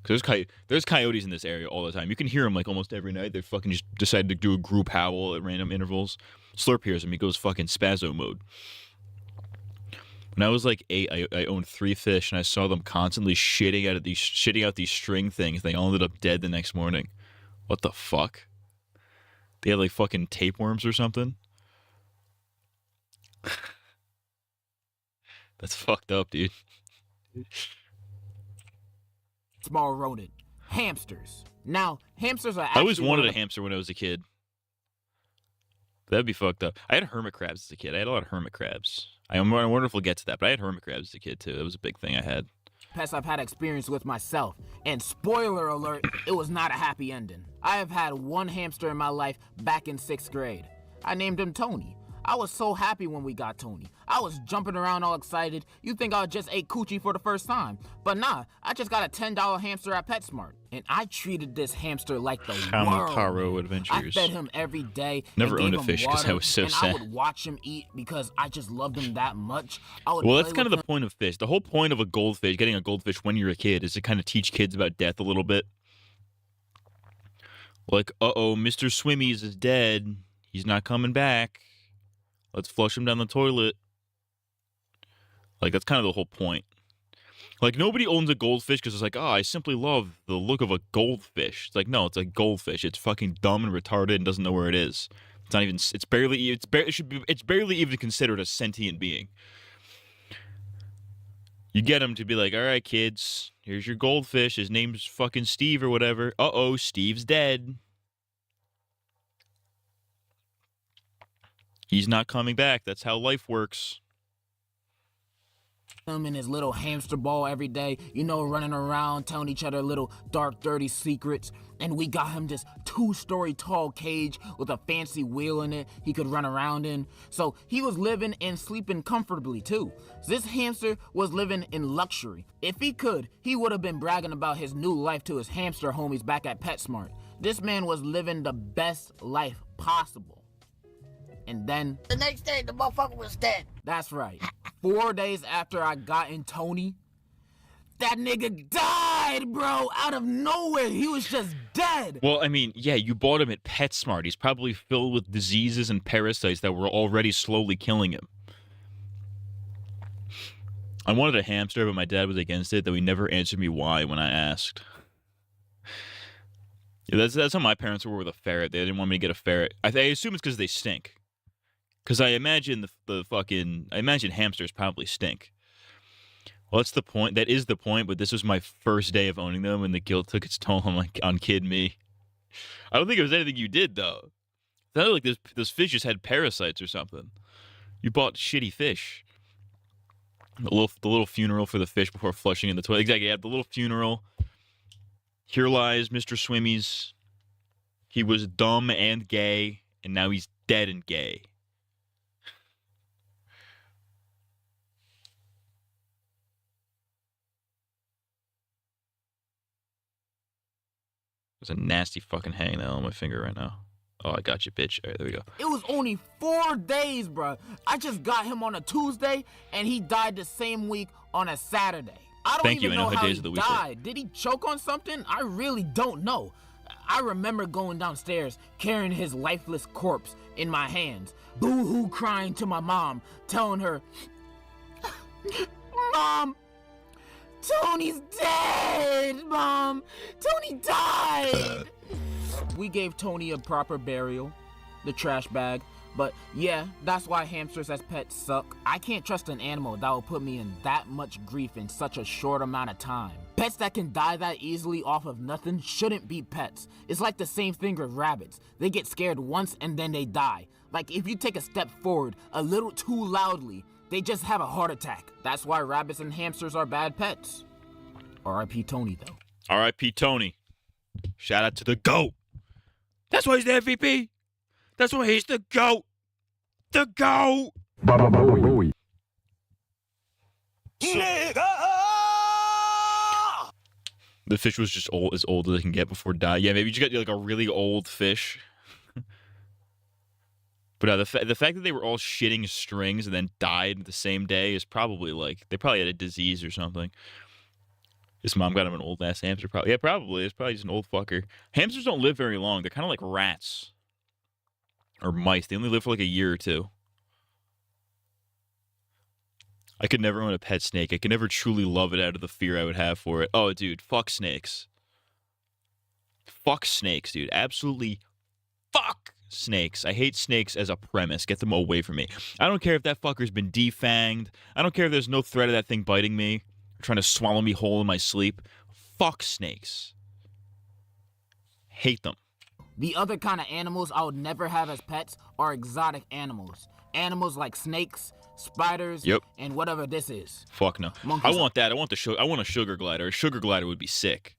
Speaker 6: Because there's coyotes in this area all the time. You can hear them, like, almost every night. They fucking just decided to do a group howl at random intervals. Slurp hears him. He goes fucking spazzo mode. When I was like 8, I owned 3 fish, and I saw them constantly shitting out these string things. They all ended up dead the next morning. What the fuck? They had like fucking tapeworms or something. That's fucked up, dude.
Speaker 9: Small rodent. Hamsters. Now, hamsters are
Speaker 6: I
Speaker 9: actually
Speaker 6: always wanted
Speaker 9: one
Speaker 6: a
Speaker 9: of the-
Speaker 6: hamster when I was a kid. That'd be fucked up. I had hermit crabs as a kid. I had a lot of hermit crabs. I wonder if we'll get to that, but I had hermit crabs as a kid too. That was a big thing I had.
Speaker 9: pets I've had experience with myself. And spoiler alert, it was not a happy ending. I have had one hamster in my life back in 6th grade. I named him Tony. I was so happy when we got Tony. I was jumping around all excited. You'd think I just ate coochie for the first time. But nah, I just got a $10 hamster at PetSmart. And I treated this hamster like the world.
Speaker 6: Hamtaro
Speaker 9: I
Speaker 6: Adventures.
Speaker 9: fed him every day.
Speaker 6: Never
Speaker 9: and
Speaker 6: owned
Speaker 9: gave
Speaker 6: a
Speaker 9: him
Speaker 6: fish 'cause I
Speaker 9: water,
Speaker 6: was so
Speaker 9: and
Speaker 6: sad.
Speaker 9: I would watch him eat because I just loved him that much. I would
Speaker 6: Well,
Speaker 9: play
Speaker 6: that's kind of
Speaker 9: with
Speaker 6: the point of fish. The whole point of a goldfish, getting a goldfish when you're a kid, is to kind of teach kids about death a little bit. Like, uh-oh, Mr. Swimmies is dead. He's not coming back. Let's flush him down the toilet. Like, that's kind of the whole point. Like, nobody owns a goldfish because it's like, oh, I simply love the look of a goldfish. It's like, no, it's a goldfish. It's fucking dumb and retarded and doesn't know where it is. It's not even, it's barely even considered a sentient being. You get him to be like, all right, kids, here's your goldfish. His name's fucking Steve or whatever. Uh-oh, Steve's dead. He's not coming back. That's how life works.
Speaker 9: him in his little hamster ball every day, you know, running around telling each other little dark, dirty secrets. And we got him this 2-story tall cage with a fancy wheel in it he could run around in. So he was living and sleeping comfortably too. This hamster was living in luxury. If he could, he would have been bragging about his new life to his hamster homies back at PetSmart. This man was living the best life possible. And then
Speaker 13: the next day, the motherfucker was dead.
Speaker 9: That's right. 4 days after I got in Tony, that nigga died, bro, out of nowhere. He was just dead.
Speaker 6: Well, I mean, yeah, you bought him at PetSmart. He's probably filled with diseases and parasites that were already slowly killing him. I wanted a hamster, but my dad was against it, though he never answered me why when I asked. Yeah, that's how my parents were with a ferret. They didn't want me to get a ferret. I assume it's because they stink. Because I imagine I imagine hamsters probably stink. Well, that's the point. That is the point, but this was my first day of owning them, and the guilt took its toll on kid me. I don't think it was anything you did, though. It sounded like those fish just had parasites or something. You bought shitty fish. The little funeral for the fish before flushing in the toilet. Exactly, you had the little funeral. Here lies Mr. Swimmies. He was dumb and gay, and now he's dead and gay. There's a nasty fucking hang nail on my finger right now. Oh, I got you, bitch. All right, there we go.
Speaker 9: It was only 4 days, bro. I just got him on a Tuesday, and he died the same week on a Saturday. I don't even know how he died. Did he choke on something? I really don't know. I remember going downstairs, carrying his lifeless corpse in my hands, boo-hoo crying to my mom, telling her, Mom, Tony's dead, Mom. Tony died. We gave Tony a proper burial, the trash bag. But yeah, that's why hamsters as pets suck. I can't trust an animal that will put me in that much grief in such a short amount of time. Pets that can die that easily off of nothing shouldn't be pets. It's like the same thing with rabbits. They get scared once and then they die. Like if you take a step forward a little too loudly, they just have a heart attack. That's why rabbits and hamsters are bad pets. R.I.P. Tony, though.
Speaker 6: R.I.P. Tony. Shout out to the GOAT. That's why he's the MVP. That's why he's the GOAT. The GOAT. The fish was just as old as it can get before dying. Yeah, maybe you just got like a really old fish. But the fact that they were all shitting strings and then died the same day is probably like they probably had a disease or something. His mom got him an old ass hamster. Probably, yeah, probably. It's probably just an old fucker. Hamsters don't live very long. They're kind of like rats or mice. They only live for like a year or two. I could never own a pet snake. I could never truly love it out of the fear I would have for it. Oh, dude, fuck snakes. Fuck snakes, dude. Absolutely fuck snakes. I hate snakes as a premise. Get them away from me. I don't care if that fucker's been defanged. I don't care if there's no threat of that thing biting me or trying to swallow me whole in my sleep. Fuck snakes. Hate them.
Speaker 9: The other kind of animals I would never have as pets are exotic animals. Animals like snakes, spiders, and whatever this is.
Speaker 6: Fuck no.
Speaker 9: Monkeys.
Speaker 6: I want that. I want a sugar glider. A sugar glider would be sick.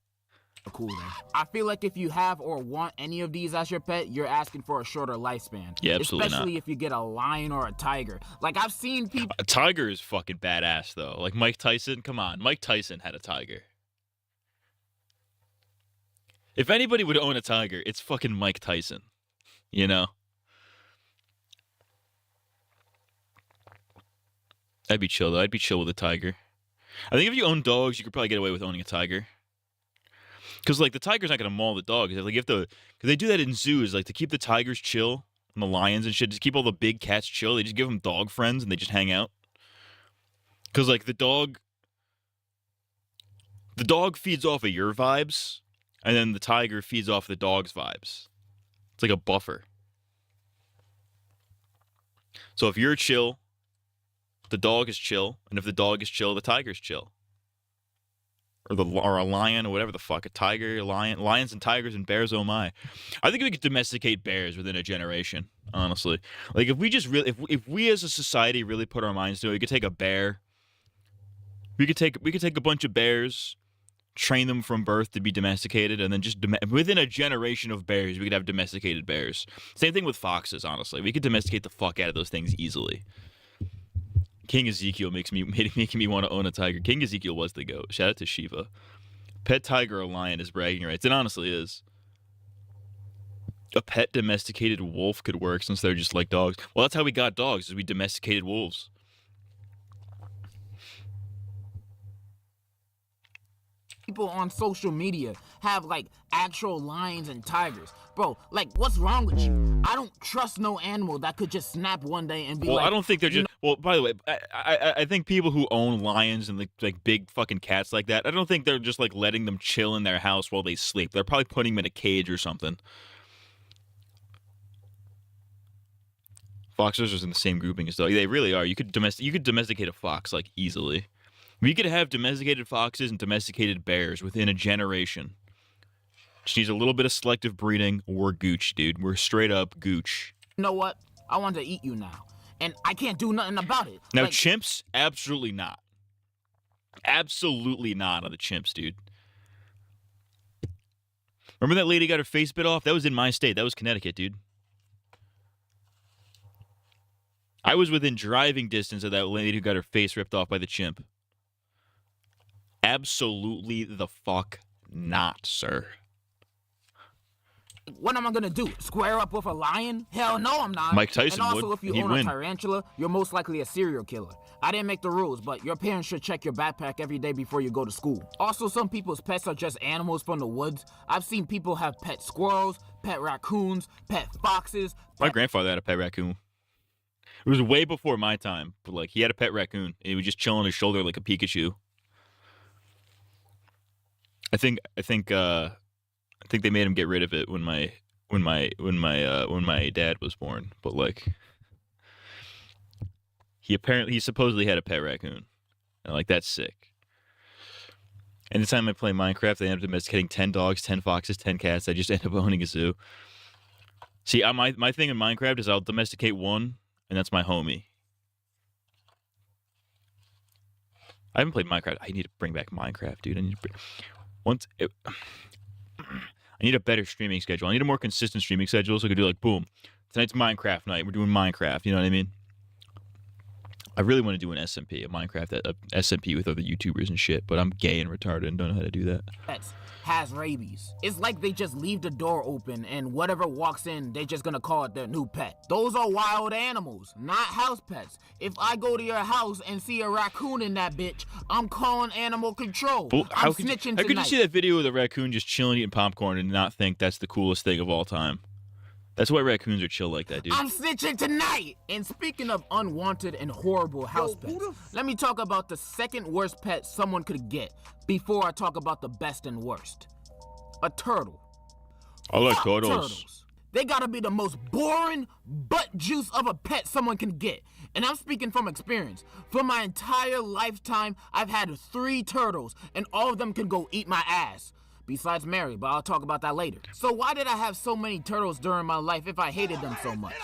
Speaker 9: Cool, man. I feel like if you have or want any of these as your pet, you're asking for a shorter lifespan.
Speaker 6: Yeah, absolutely
Speaker 9: Especially
Speaker 6: not.
Speaker 9: if you get a lion or a tiger. Like, I've seen people...
Speaker 6: A tiger is fucking badass, though. Like Mike Tyson. Come on. Mike Tyson had a tiger. If anybody would own a tiger, it's fucking Mike Tyson. You know? I'd be chill, though. I'd be chill with a tiger. I think if you own dogs, you could probably get away with owning a tiger. Because, like, the tiger's not going to maul the dogs. Like, you have to... Because they do that in zoos, like, to keep the tigers chill and the lions and shit, just keep all the big cats chill. They just give them dog friends and they just hang out. Because, like, the dog feeds off of your vibes, and then the tiger feeds off the dog's vibes. It's like a buffer. So if you're chill, the dog is chill, and if the dog is chill, the tiger's chill. Or a lion, or whatever the fuck, a tiger, a lion, lions and tigers and bears. Oh my! I think we could domesticate bears within a generation. Honestly, like if we just really, if we as a society really put our minds to it, we could take a bear. We could take a bunch of bears, train them from birth to be domesticated, and then just within a generation of bears, we could have domesticated bears. Same thing with foxes. Honestly, we could domesticate the fuck out of those things easily. King Ezekiel making me want to own a tiger. King Ezekiel was the GOAT. Shout out to Shiva. Pet tiger or lion is bragging rights. It honestly is. A pet domesticated wolf could work since they're just like dogs. Well, that's how we got dogs, is we domesticated wolves.
Speaker 9: People on social media have, like, actual lions and tigers. Bro, like, what's wrong with you? I don't trust no animal that could just snap one day and be
Speaker 6: well,
Speaker 9: like...
Speaker 6: I don't think they're just... Well, by the way, I think people who own lions and, like big fucking cats like that, I don't think they're just, like, letting them chill in their house while they sleep. They're probably putting them in a cage or something. Foxes are in the same grouping as dogs. They really are. You could domesticate a fox, like, easily. We could have domesticated foxes and domesticated bears within a generation. Just needs a little bit of selective breeding. We're gooch, dude. We're straight up gooch.
Speaker 9: You know what? I want to eat you now. And I can't do nothing about it.
Speaker 6: Now,
Speaker 9: like,
Speaker 6: chimps? Absolutely not. Absolutely not on the chimps, dude. Remember that lady got her face bit off? That was in my state. That was Connecticut, dude. I was within driving distance of that lady who got her face ripped off by the chimp. Absolutely the fuck not, sir.
Speaker 9: What am I gonna do? Square up with a lion? Hell no, I'm not.
Speaker 6: Mike Tyson
Speaker 9: and also,
Speaker 6: would.
Speaker 9: if you
Speaker 6: He'd
Speaker 9: own
Speaker 6: win.
Speaker 9: a tarantula, you're most likely a serial killer. I didn't make the rules, but your parents should check your backpack every day before you go to school. Also, some people's pets are just animals from the woods. I've seen people have pet squirrels, pet raccoons, pet foxes.
Speaker 6: My grandfather had a pet raccoon. It was way before my time, but like he had a pet raccoon. And he would just chill on his shoulder like a Pikachu. I think they made him get rid of it when my dad was born. But like, he supposedly had a pet raccoon, and like that's sick. Anytime I play Minecraft, I end up domesticating 10 dogs, 10 foxes, 10 cats. I just end up owning a zoo. See, my thing in Minecraft is I'll domesticate one, and that's my homie. I haven't played Minecraft. I need to bring back Minecraft, dude. I need a better streaming schedule. I need a more consistent streaming schedule so I could do like, boom, tonight's Minecraft night. We're doing Minecraft. You know what I mean? I really want to do an SMP, a Minecraft a SMP with other YouTubers and shit, but I'm gay and retarded and don't know how to do that.
Speaker 9: Pets has rabies. It's like they just leave the door open and whatever walks in, they just gonna call it their new pet. Those are wild animals, not house pets. If I go to your house and see a raccoon in that bitch, I'm calling animal control.
Speaker 6: Well,
Speaker 9: I'm snitching tonight.
Speaker 6: How could you see that video of the raccoon just chilling eating popcorn and not think that's the coolest thing of all time? That's why raccoons are chill like that, dude.
Speaker 9: I'm snitching tonight! And speaking of unwanted and horrible house pets, let me talk about the second worst pet someone could get before I talk about the best and worst. A turtle.
Speaker 6: I like
Speaker 9: Fuck
Speaker 6: turtles.
Speaker 9: They gotta be the most boring butt juice of a pet someone can get. And I'm speaking from experience. For my entire lifetime, I've had 3 turtles, and all of them can go eat my ass. Besides Mary, but I'll talk about that later. So why did I have so many turtles during my life if I hated them so much?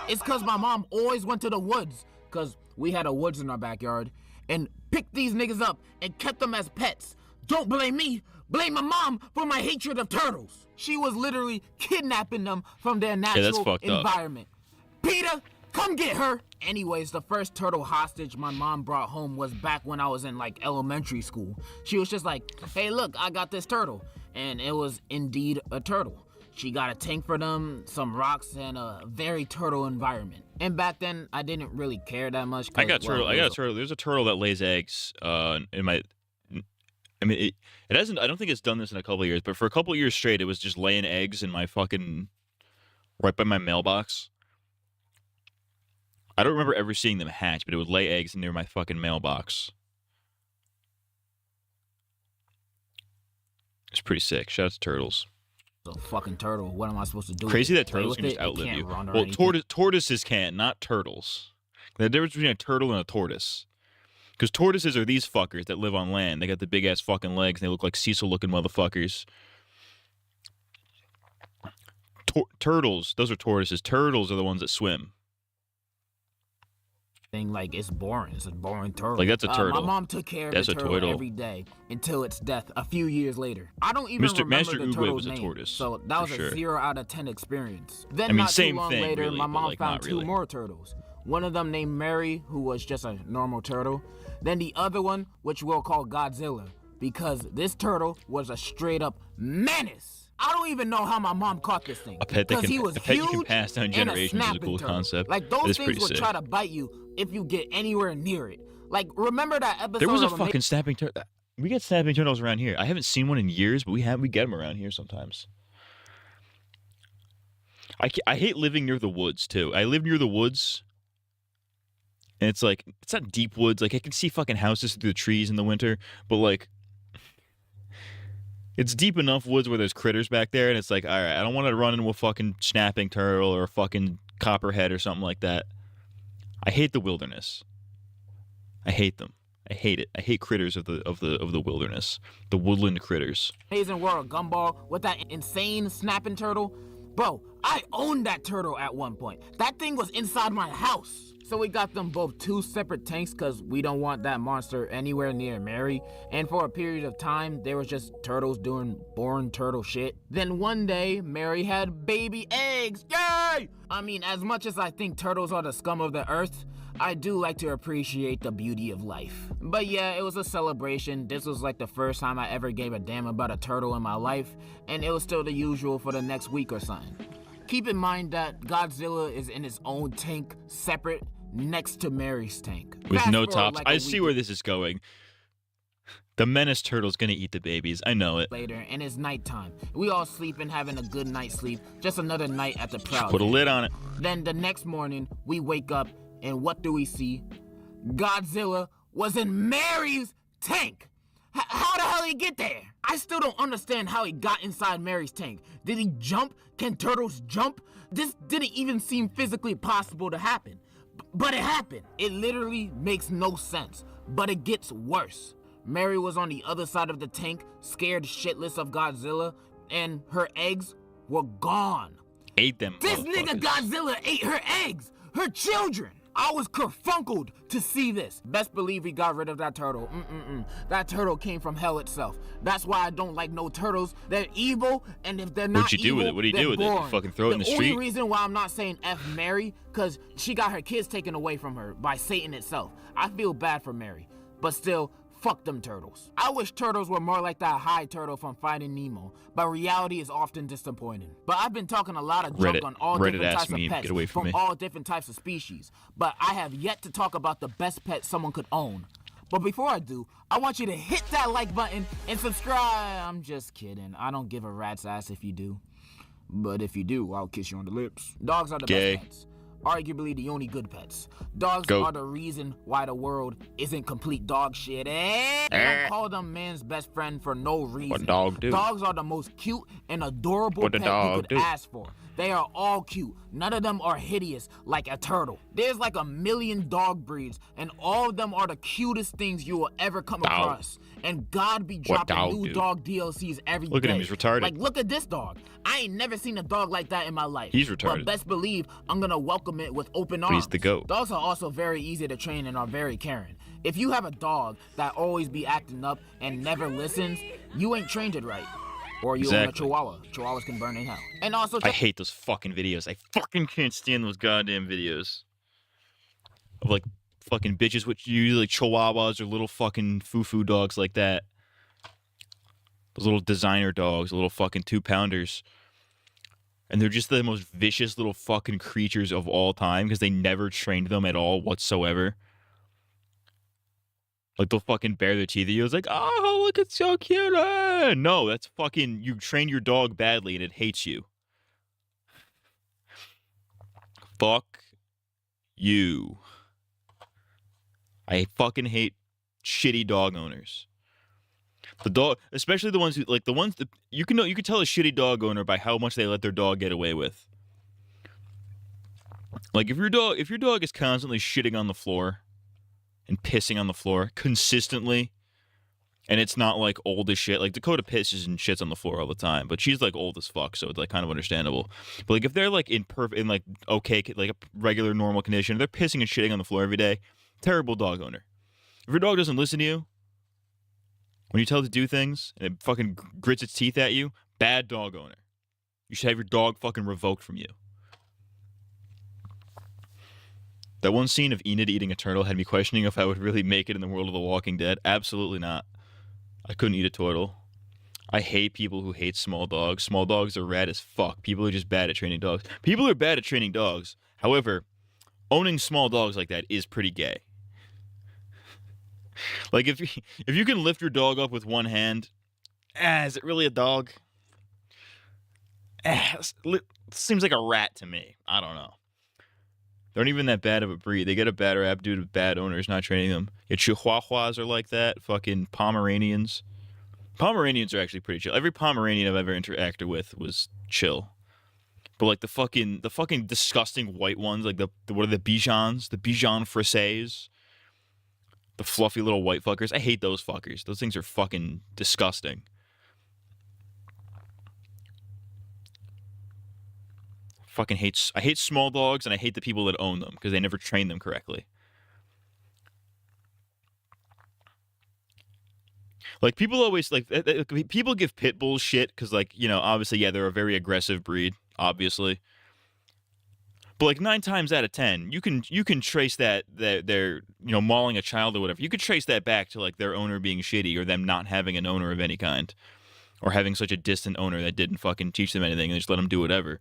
Speaker 9: It's cause my mom always went to the woods, cause we had a woods in our backyard, and picked these niggas up and kept them as pets. Don't blame me, blame my mom for my hatred of turtles. She was literally kidnapping them from their natural environment. Peter, come get her! Anyways, the first turtle hostage my mom brought home was back when I was in like elementary school. She was just like, hey look, I got this turtle. And it was indeed a turtle. She got a tank for them, some rocks, and a very turtle environment. And back then, I didn't really care that much.
Speaker 6: I got a turtle. There's a turtle that lays eggs in my... I mean, it hasn't... I don't think it's done this in a couple of years, but for a couple of years straight, it was just laying eggs in my fucking... right by my mailbox. I don't remember ever seeing them hatch, but it would lay eggs near my fucking mailbox. It's pretty sick. Shout out to turtles.
Speaker 9: A fucking turtle. What am I supposed to do?
Speaker 6: Crazy that turtles can just outlive you. Well, tortoises can't, not turtles. The difference between a turtle and a tortoise. Because tortoises are these fuckers that live on land. They got the big ass fucking legs and they look like Cecil looking motherfuckers. Turtles, those are tortoises. Turtles are the ones that swim.
Speaker 9: Like it's boring. It's a boring turtle.
Speaker 6: Like that's a turtle.
Speaker 9: My mom took care of the turtle every day until its death a few years later. I don't even remember
Speaker 6: Master
Speaker 9: the
Speaker 6: Uguay
Speaker 9: turtle's
Speaker 6: was a
Speaker 9: name,
Speaker 6: tortoise,
Speaker 9: so that was
Speaker 6: for
Speaker 9: a
Speaker 6: sure.
Speaker 9: 0 out of 10 experience. Then
Speaker 6: I mean,
Speaker 9: not
Speaker 6: same
Speaker 9: too long
Speaker 6: thing,
Speaker 9: later,
Speaker 6: really,
Speaker 9: my
Speaker 6: but,
Speaker 9: mom
Speaker 6: like,
Speaker 9: found
Speaker 6: not
Speaker 9: 2
Speaker 6: really.
Speaker 9: more turtles. One of them named Mary, who was just a normal turtle. Then the other one, which we'll call Godzilla, because this turtle was a straight up menace. I don't even know how my mom caught this thing.
Speaker 6: A pet that
Speaker 9: he was
Speaker 6: you can
Speaker 9: huge
Speaker 6: pass down
Speaker 9: and a
Speaker 6: generations is a
Speaker 9: snapping
Speaker 6: cool
Speaker 9: turtle.
Speaker 6: concept.
Speaker 9: Like
Speaker 6: It
Speaker 9: those
Speaker 6: is
Speaker 9: things
Speaker 6: pretty
Speaker 9: would
Speaker 6: sick.
Speaker 9: try to bite you if you get anywhere near it. Like remember that episode?
Speaker 6: There was a
Speaker 9: of
Speaker 6: fucking snapping turtle. We get snapping turtles around here. I haven't seen one in years, but we get them around here sometimes. I hate living near the woods too. I live near the woods, and it's like it's not deep woods. Like I can see fucking houses through the trees in the winter, but like it's deep enough woods where there's critters back there, and it's like, all right, I don't want to run into a fucking snapping turtle or a fucking copperhead or something like that. I hate the wilderness. I hate them. I hate it. I hate critters of the wilderness, the woodland critters.
Speaker 9: Amazing World Gumball with that insane snapping turtle. Bro, I owned that turtle at one point. That thing was inside my house. So we got them both 2 separate tanks because we don't want that monster anywhere near Mary. And for a period of time, they were just turtles doing boring turtle shit. Then one day, Mary had baby eggs. Yay! I mean, as much as I think turtles are the scum of the earth, I do like to appreciate the beauty of life. But yeah, it was a celebration. This was like the first time I ever gave a damn about a turtle in my life, and it was still the usual for the next week or something. Keep in mind that Godzilla is in his own tank, separate, next to Mary's tank.
Speaker 6: With
Speaker 9: Fast
Speaker 6: no
Speaker 9: forward
Speaker 6: tops.
Speaker 9: like
Speaker 6: I
Speaker 9: a
Speaker 6: see
Speaker 9: week
Speaker 6: where this is going. The menace turtle's gonna eat the babies. I know it.
Speaker 9: later, and it's nighttime. We all sleeping, having a good night's sleep. Just another night at the Proud.
Speaker 6: Put a lid on it.
Speaker 9: Then the next morning, we wake up, and what do we see? Godzilla was in Mary's tank. How the hell did he get there? I still don't understand how he got inside Mary's tank. Did he jump? Can turtles jump? This didn't even seem physically possible to happen. But it happened. It literally makes no sense. But it gets worse. Mary was on the other side of the tank, scared shitless of Godzilla, and her eggs were gone.
Speaker 6: Ate them.
Speaker 9: This nigga Godzilla ate her eggs, her children. I was kerfunkled to see this. Best believe he got rid of that turtle. That turtle came from hell itself. That's why I don't like no turtles. They're evil, and if they're not
Speaker 6: What'd you do with it? What do you do with it? You fucking throw it in the street?
Speaker 9: The only reason why I'm not saying F Mary, because she got her kids taken away from her by Satan itself. I feel bad for Mary, but still, fuck them turtles. I wish turtles were more like that high turtle from Finding Nemo, but reality is often disappointing. But I've been talking a lot of junk on all different types of pets from all different types of species, but I have yet to talk about the best pet someone could own. But before I do, I want you to hit that like button and subscribe. I'm just kidding. I don't give a rat's ass if you do. But if you do, I'll kiss you on the lips. Dogs are the best pets. Arguably the only good pets. Dogs are the reason why the world isn't complete dog shit. I don't call them man's best friend for no reason.
Speaker 6: What dog do?
Speaker 9: Dogs are the most cute and adorable pet you could ask for. They are all cute. None of them are hideous like a turtle. There's like 1 million dog breeds, and all of them are the cutest things you will ever come across. And God be dropping new dog DLCs every day.
Speaker 6: Look at him, he's retarded.
Speaker 9: Like, look at this dog. I ain't never seen a dog like that in my life.
Speaker 6: He's retarded.
Speaker 9: But best believe I'm gonna welcome it with open arms.
Speaker 6: He's the goat.
Speaker 9: Dogs are also very easy to train and are very caring. If you have a dog that always be acting up and never listens, you ain't trained it right. Or you own a chihuahua. Chihuahuas can burn in hell. And also,
Speaker 6: I hate those fucking videos. I fucking can't stand those goddamn videos of like fucking bitches, which usually like chihuahuas or little fucking foo-foo dogs like that. Those little designer dogs, little fucking 2-pounders. And they're just the most vicious little fucking creatures of all time because they never trained them at all whatsoever. Like, they'll fucking bare their teeth at you. It's like, oh, look, it's so cute. No, that's fucking, you train your dog badly and it hates you. Fuck you. I fucking hate shitty dog owners. The dog, especially the ones who, like, the ones that, you can tell a shitty dog owner by how much they let their dog get away with. Like, if your dog is constantly shitting on the floor, and pissing on the floor consistently, and it's not like old as shit. Like Dakota pisses and shits on the floor all the time, but she's like old as fuck, so it's like kind of understandable. But like if they're like in like okay, like a regular normal condition, they're pissing and shitting on the floor every day. Terrible dog owner. If your dog doesn't listen to you when you tell it to do things and it fucking grits its teeth at you, bad dog owner. You should have your dog fucking revoked from you. That one scene of Enid eating a turtle had me questioning if I would really make it in the world of The Walking Dead. Absolutely not. I couldn't eat a turtle. I hate people who hate small dogs. Small dogs are rad as fuck. People are just bad at training dogs. People are bad at training dogs. However, owning small dogs like that is pretty gay. Like, if you can lift your dog up with one hand, is it really a dog? Seems like a rat to me. I don't know. They aren't even that bad of a breed. They get a bad rap due to bad owners not training them. Yeah, Chihuahuas are like that. Fucking Pomeranians. Pomeranians are actually pretty chill. Every Pomeranian I've ever interacted with was chill. But like the fucking disgusting white ones, like what are the Bijans? The Bijan Frises? The fluffy little white fuckers. I hate those fuckers. Those things are fucking disgusting. I hate small dogs, and I hate the people that own them because they never train them correctly. Like, people always, like, people give pit bulls shit because, like, you know, obviously, yeah, they're a very aggressive breed, obviously. But, like, 9 times out of 10, you can trace that they're, you know, mauling a child or whatever. You could trace that back to, like, their owner being shitty or them not having an owner of any kind. Or having such a distant owner that didn't fucking teach them anything and just let them do whatever.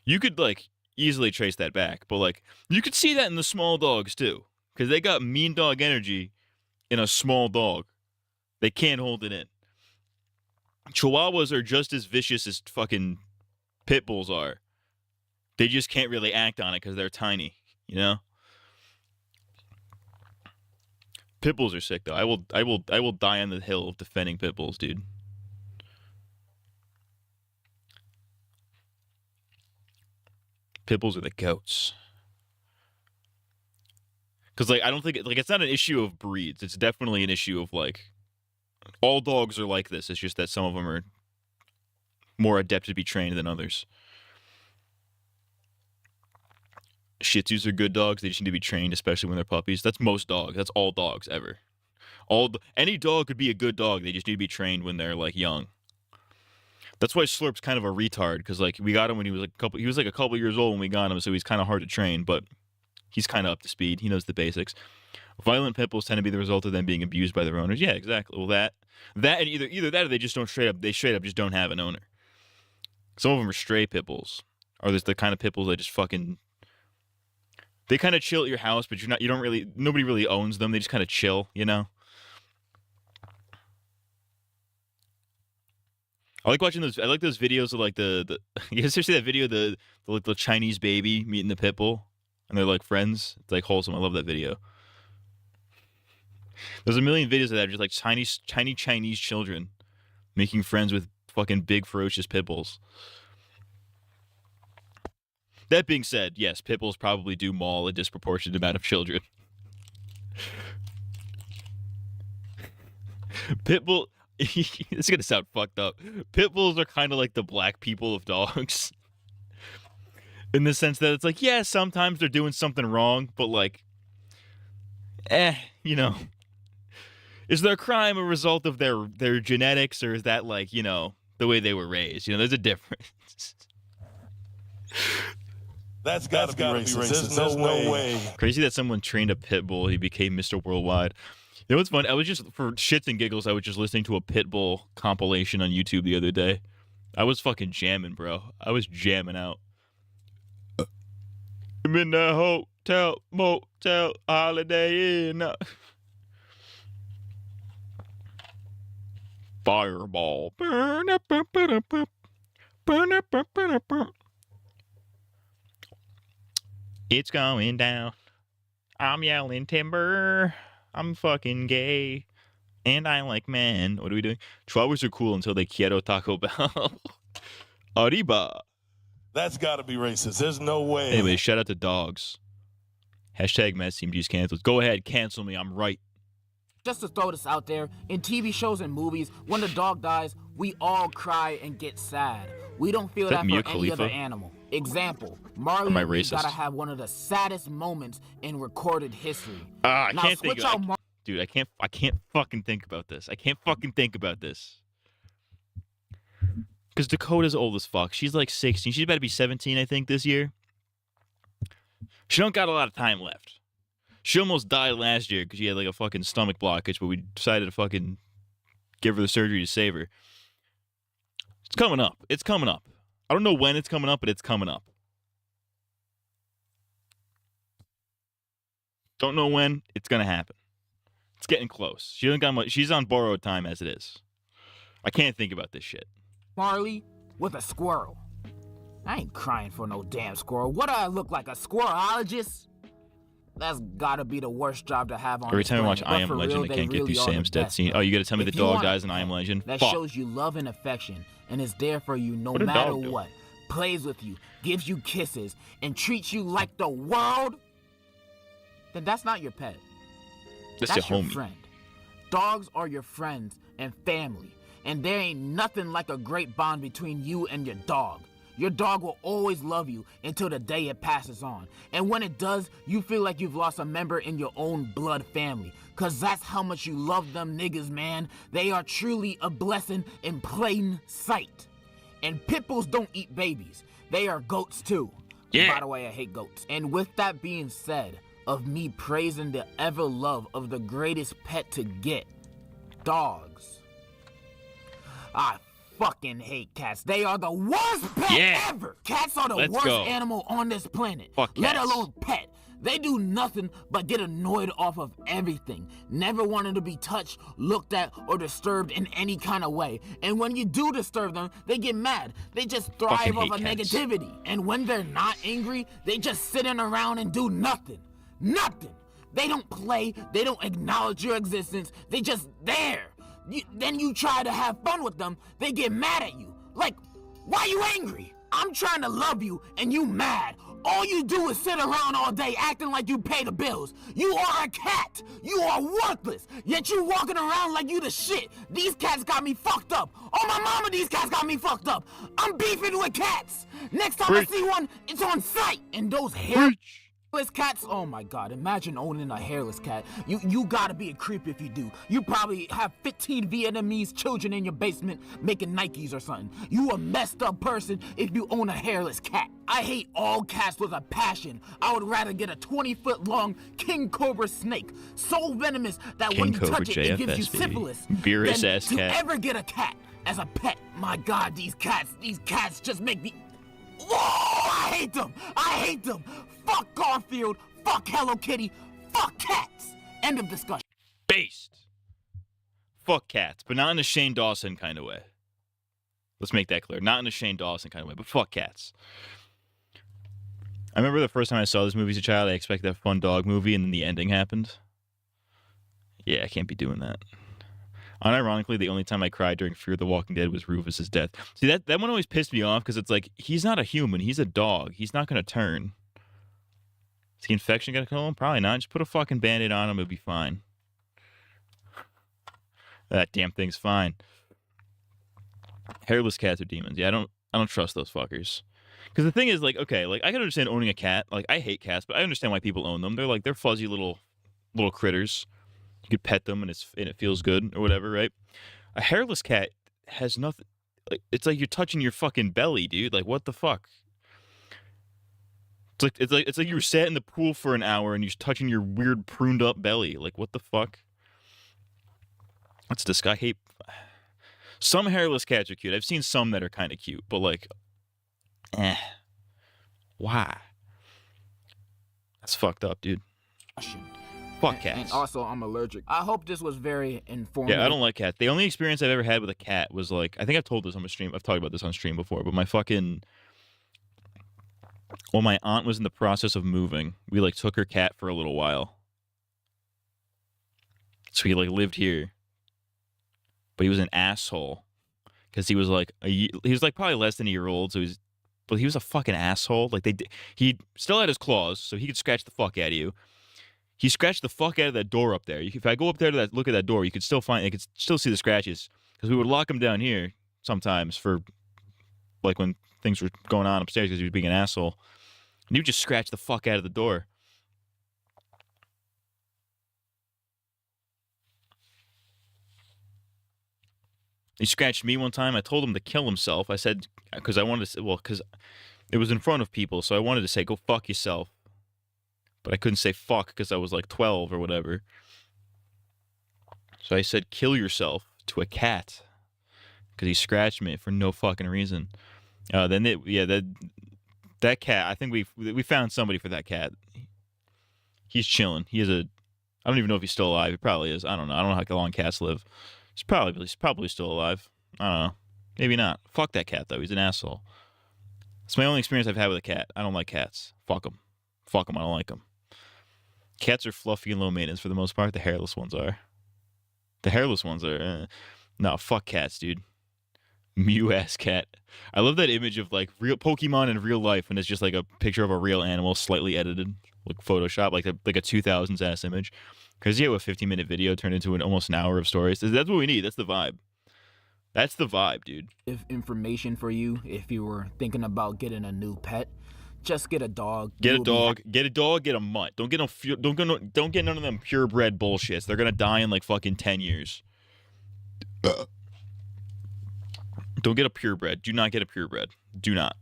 Speaker 6: You could, like, easily trace that back. But, like, you could see that in the small dogs, too. Because they got mean dog energy in a small dog. They can't hold it in. Chihuahuas are just as vicious as fucking pit bulls are. They just can't really act on it because they're tiny, you know? Pit bulls are sick, though. I will die on the hill of defending pit bulls, dude. Pit bulls are the goats. Because, like, I don't think... Like, it's not an issue of breeds. It's definitely an issue of, like... All dogs are like this. It's just that some of them are more adept to be trained than others. Shih Tzus are good dogs. They just need to be trained, especially when they're puppies. That's most dogs. That's all dogs ever. Any dog could be a good dog. They just need to be trained when they're like young. That's why Slurp's kind of a retard, because like we got him when he was like a couple years old when we got him, so he's kind of hard to train, but he's kind of up to speed. He knows the basics. Violent pit bulls tend to be the result of them being abused by their owners. Yeah, exactly. Well, that and either that or they just don't straight up just don't have an owner. Some of them are stray pit bulls, or there's the kind of pit bulls that just fucking. They kind of chill at your house, but nobody really owns them. They just kind of chill, you know. I like watching those. I like those videos of like the you guys ever see that video of the Chinese baby meeting the pit bull and they're like friends? It's like wholesome. I love that video. There's a million videos of that, just like tiny Chinese children making friends with fucking big ferocious pit bulls. That being said, yes, pit bulls probably do maul a disproportionate amount of children. Pit bull. This is gonna sound fucked up. Pit bulls are kind of like the black people of dogs, in the sense that it's like, yeah, sometimes they're doing something wrong, but like, you know, is their crime a result of their genetics, or is that like, you know, the way they were raised? You know, there's a difference.
Speaker 14: That's gotta be racist. There's no way.
Speaker 6: Crazy that someone trained a pit bull. He became Mr. Worldwide. You know what's fun? I was just, for shits and giggles, I was just listening to a pit bull compilation on YouTube the other day. I was fucking jamming, bro. I was jamming out. I'm in the hotel, motel, Holiday Inn. Fireball. It's going down. I'm yelling timber. I'm fucking gay. And I like men. What are we doing? Chihuahuas are cool until they quiero Taco Bell. Arriba.
Speaker 14: That's gotta be racist. There's no way.
Speaker 6: Anyway, shout out to dogs. Hashtag Mets Team G's canceled. Go ahead, cancel me. I'm right.
Speaker 9: Just to throw this out there, in TV shows and movies, when the dog dies, we all cry and get sad. We don't feel that for any other animal. Example, Marley gotta have one of the saddest moments in recorded history.
Speaker 6: I can't think of it. Dude, I can't fucking think about this. I can't fucking think about this. Because Dakota's old as fuck. She's like 16. She's about to be 17, I think, this year. She don't got a lot of time left. She almost died last year because she had like a fucking stomach blockage, but we decided to fucking give her the surgery to save her. It's coming up. It's coming up. I don't know when it's coming up, but it's coming up. Don't know when. It's gonna happen. It's getting close. She doesn't got much. She's on borrowed time as it is. I can't think about this shit.
Speaker 9: Marley with a squirrel. I ain't crying for no damn squirrel. What do I look like, a squirrelologist? That's gotta be the worst job to have on
Speaker 6: Every time I watch
Speaker 9: planet.
Speaker 6: I Am Legend, I can't get through Sam's death scene. Oh, you gotta tell me the dog dies in I Am Legend?
Speaker 9: That
Speaker 6: Fuck.
Speaker 9: shows you love and affection and is there for you no
Speaker 6: What a
Speaker 9: matter
Speaker 6: dog do?
Speaker 9: what. Plays with you, gives you kisses, and treats you like the world. Then that's not your pet.
Speaker 6: That's your homie.
Speaker 9: friend. Dogs are your friends and family. And there ain't nothing like a great bond between you and your dog. Your dog will always love you until the day it passes on. And when it does, you feel like you've lost a member in your own blood family. Cause that's how much you love them niggas, man. They are truly a blessing in plain sight. And pit bulls don't eat babies. They are goats too.
Speaker 6: Yeah.
Speaker 9: By the way, I hate goats. And with that being said, of me praising the ever love of the greatest pet to get, dogs. I fucking hate cats. They are the worst pet ever. Cats are the worst animal on this planet.
Speaker 6: Fuck
Speaker 9: let
Speaker 6: cats.
Speaker 9: alone pet. They do nothing but get annoyed off of everything, never wanting to be touched, looked at, or disturbed in any kind of way. And when you do disturb them, they get mad. They just thrive off of negativity. And when they're not angry, they just sitting around and do nothing. Nothing. They don't play. They don't acknowledge your existence. They just there. Then you try to have fun with them, they get mad at you. Like, why you angry? I'm trying to love you and you mad. All you do is sit around all day acting like you pay the bills. You are a cat. You are worthless. Yet you walking around like you the shit. These cats got me fucked up. Oh my mama, these cats got me fucked up. I'm beefing with cats. Next time I see one, it's on sight. And those hairy Hairless cats? Oh my god, imagine owning a hairless cat. You gotta be a creep if you do. You probably have 15 Vietnamese children in your basement making Nikes or something. You a messed up person if you own a hairless cat. I hate all cats with a passion. I would rather get a 20-foot long king cobra snake, so venomous that when you touch it, it gives you syphilis.
Speaker 6: Beerus
Speaker 9: than
Speaker 6: ass
Speaker 9: to
Speaker 6: cat.
Speaker 9: ever get a cat as a pet. My god, these cats just make me... Whoa, I hate them! I hate them! Fuck Garfield! Fuck Hello Kitty! Fuck cats! End of discussion.
Speaker 6: Based. Fuck cats, but not in a Shane Dawson kind of way. Let's make that clear. Not in a Shane Dawson kind of way, but fuck cats. I remember the first time I saw this movie as a child, I expected a fun dog movie, and then the ending happened. Yeah, I can't be doing that. Unironically, the only time I cried during Fear the Walking Dead was Rufus's death. See, that one always pissed me off because it's like, he's not a human. He's a dog. He's not going to turn. Is the infection going to kill him? Probably not. Just put a fucking Band-Aid on him. It'll be fine. That damn thing's fine. Hairless cats are demons. Yeah, I don't trust those fuckers. Because the thing is, like, okay, like, I can understand owning a cat. Like, I hate cats, but I understand why people own them. They're fuzzy little critters. You could pet them and it feels good or whatever, right? A hairless cat has nothing. Like, it's like you're touching your fucking belly, dude. Like, what the fuck? It's like you were sat in the pool for an hour and you're touching your weird pruned up belly. Like, what the fuck? That's disgusting. I hate. Some hairless cats are cute. I've seen some that are kind of cute, but like, why? That's fucked up, dude. Fuck cats.
Speaker 9: And also, I'm allergic. I hope this was very informative.
Speaker 6: Yeah, I don't like cats. The only experience I've ever had with a cat was like, I think I've told this on my stream. I've talked about this on stream before, but when my aunt was in the process of moving, we like took her cat for a little while. So he like lived here. But he was an asshole because he was like probably less than a year old. So he was a fucking asshole. Like he still had his claws, so he could scratch the fuck out of you. He scratched the fuck out of that door up there. If I go up there to look at that door, you could still see the scratches because we would lock him down here sometimes for like when things were going on upstairs because he was being an asshole. And he would just scratch the fuck out of the door. He scratched me one time. I told him to kill himself. I said, because I wanted to say, because it was in front of people, so I wanted to say, go fuck yourself. But I couldn't say fuck because I was like 12 or whatever. So I said, kill yourself to a cat. Because he scratched me for no fucking reason. That cat, I think we found somebody for that cat. He's chilling. I don't even know if he's still alive. He probably is. I don't know. I don't know how long cats live. He's probably still alive. I don't know. Maybe not. Fuck that cat, though. He's an asshole. It's my only experience I've had with a cat. I don't like cats. Fuck them. I don't like them. Cats are fluffy and low maintenance for the most part. The hairless ones are. No, fuck cats, dude. Mew-ass cat. I love that image of, like, real Pokemon in real life, and it's just, like, a picture of a real animal slightly edited, like, Photoshop, like a 2000s-ass image. Because, yeah, a 15-minute video turned into almost an hour of stories. That's what we need. That's the vibe. That's the vibe, dude.
Speaker 9: If information for you, if you were thinking about getting a new pet, just get a dog.
Speaker 6: Get a dog. Get a mutt. Don't get none of them purebred bullshits. They're gonna die in like fucking 10 years. Don't get a purebred. Do not get a purebred. Do not.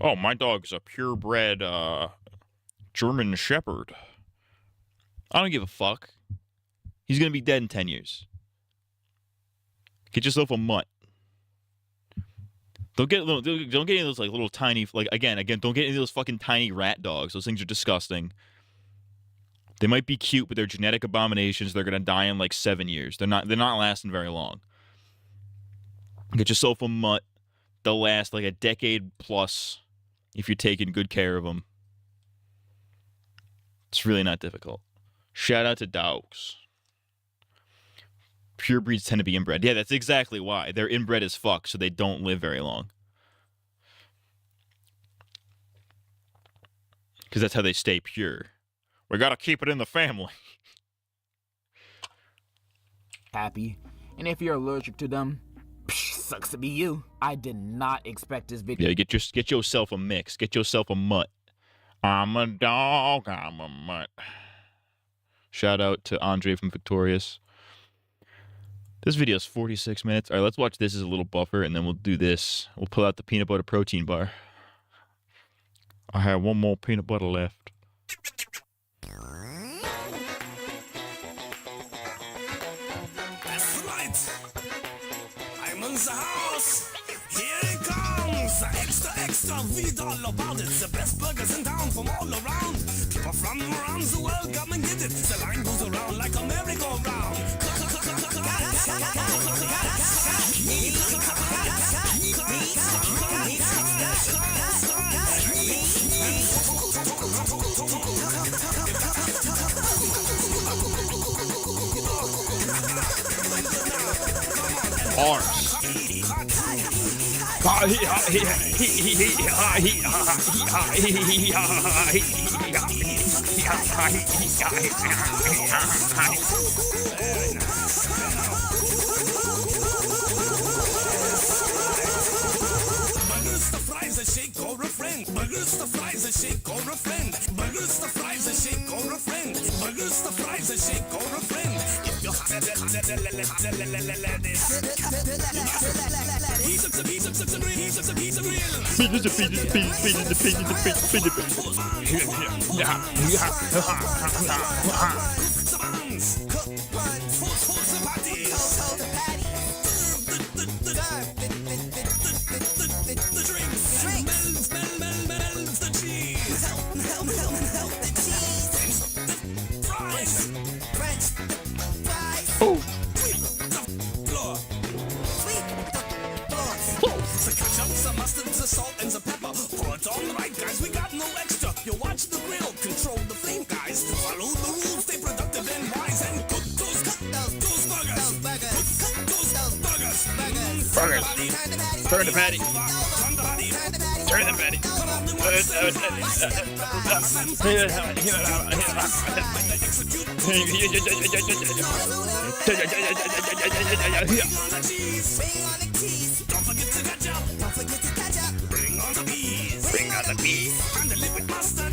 Speaker 6: Oh, my dog's a purebred German Shepherd. I don't give a fuck. He's gonna be dead in 10 years. Get yourself a mutt. Don't get any of those like little tiny again. Don't get any of those fucking tiny rat dogs. Those things are disgusting. They might be cute, but they're genetic abominations. They're gonna die in like 7 years. They're not lasting very long. Get yourself a mutt. They'll last like a decade plus if you're taking good care of them. It's really not difficult. Shout out to dogs. Pure breeds tend to be inbred. Yeah, that's exactly why. They're inbred as fuck, so they don't live very long. Because that's how they stay pure. We gotta keep it in the family.
Speaker 9: Happy. And if you're allergic to them, sucks to be you. I did not expect this video.
Speaker 6: Yeah, get yourself a mix. Get yourself a mutt. I'm a dog, I'm a mutt. Shout out to Andre from Victorious. This video is 46 minutes. All right, let's watch this as a little buffer, and then we'll do this. We'll pull out the peanut butter protein bar. I have one more peanut butter left.
Speaker 15: That's right. I'm in the house. Here it comes. Extra, read all about it. The best burgers in town from all around. People from around the world come and get it. The line goes around like a merry-go-round.
Speaker 6: Arse.
Speaker 15: Burgers, the fries, a shake or a friend. Burgers, the fries, a shake or a friend. Burgers, the fries, a shake or a friend. Burgers, the fries, a shake or a friend. If you salt and the pepper. Pour it on right, guys. We got no extra. You watch the grill, control the flame, guys. Follow the rules, stay productive and wise, and cook those burgers. Cook those burgers.
Speaker 6: Turn the patty. Turn the patty.
Speaker 15: Don't forget to ketchup. Bring on the peas. And the liquid mustard.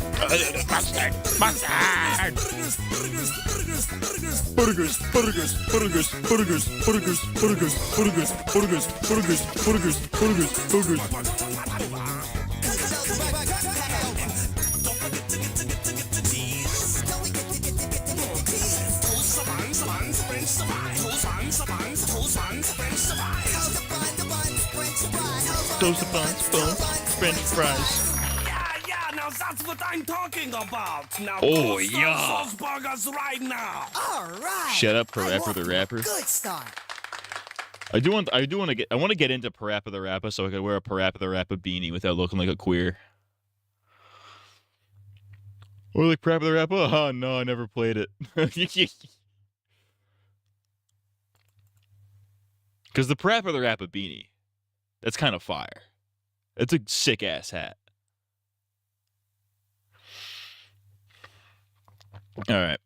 Speaker 6: Toast the buns, French fries.
Speaker 15: Yeah, now that's what I'm talking about. Now
Speaker 6: Oh,
Speaker 15: go start
Speaker 6: yeah.
Speaker 15: those burgers right now.
Speaker 13: All right.
Speaker 6: Shut up, Parappa the Rapper.
Speaker 13: Good start.
Speaker 6: I want to get into Parappa the Rapper so I can wear a Parappa the Rapper beanie without looking like a queer. Or like Parappa the Rapper? Oh no, I never played it. Because the Parappa the Rapper beanie, that's kind of fire. It's a sick ass hat. All right.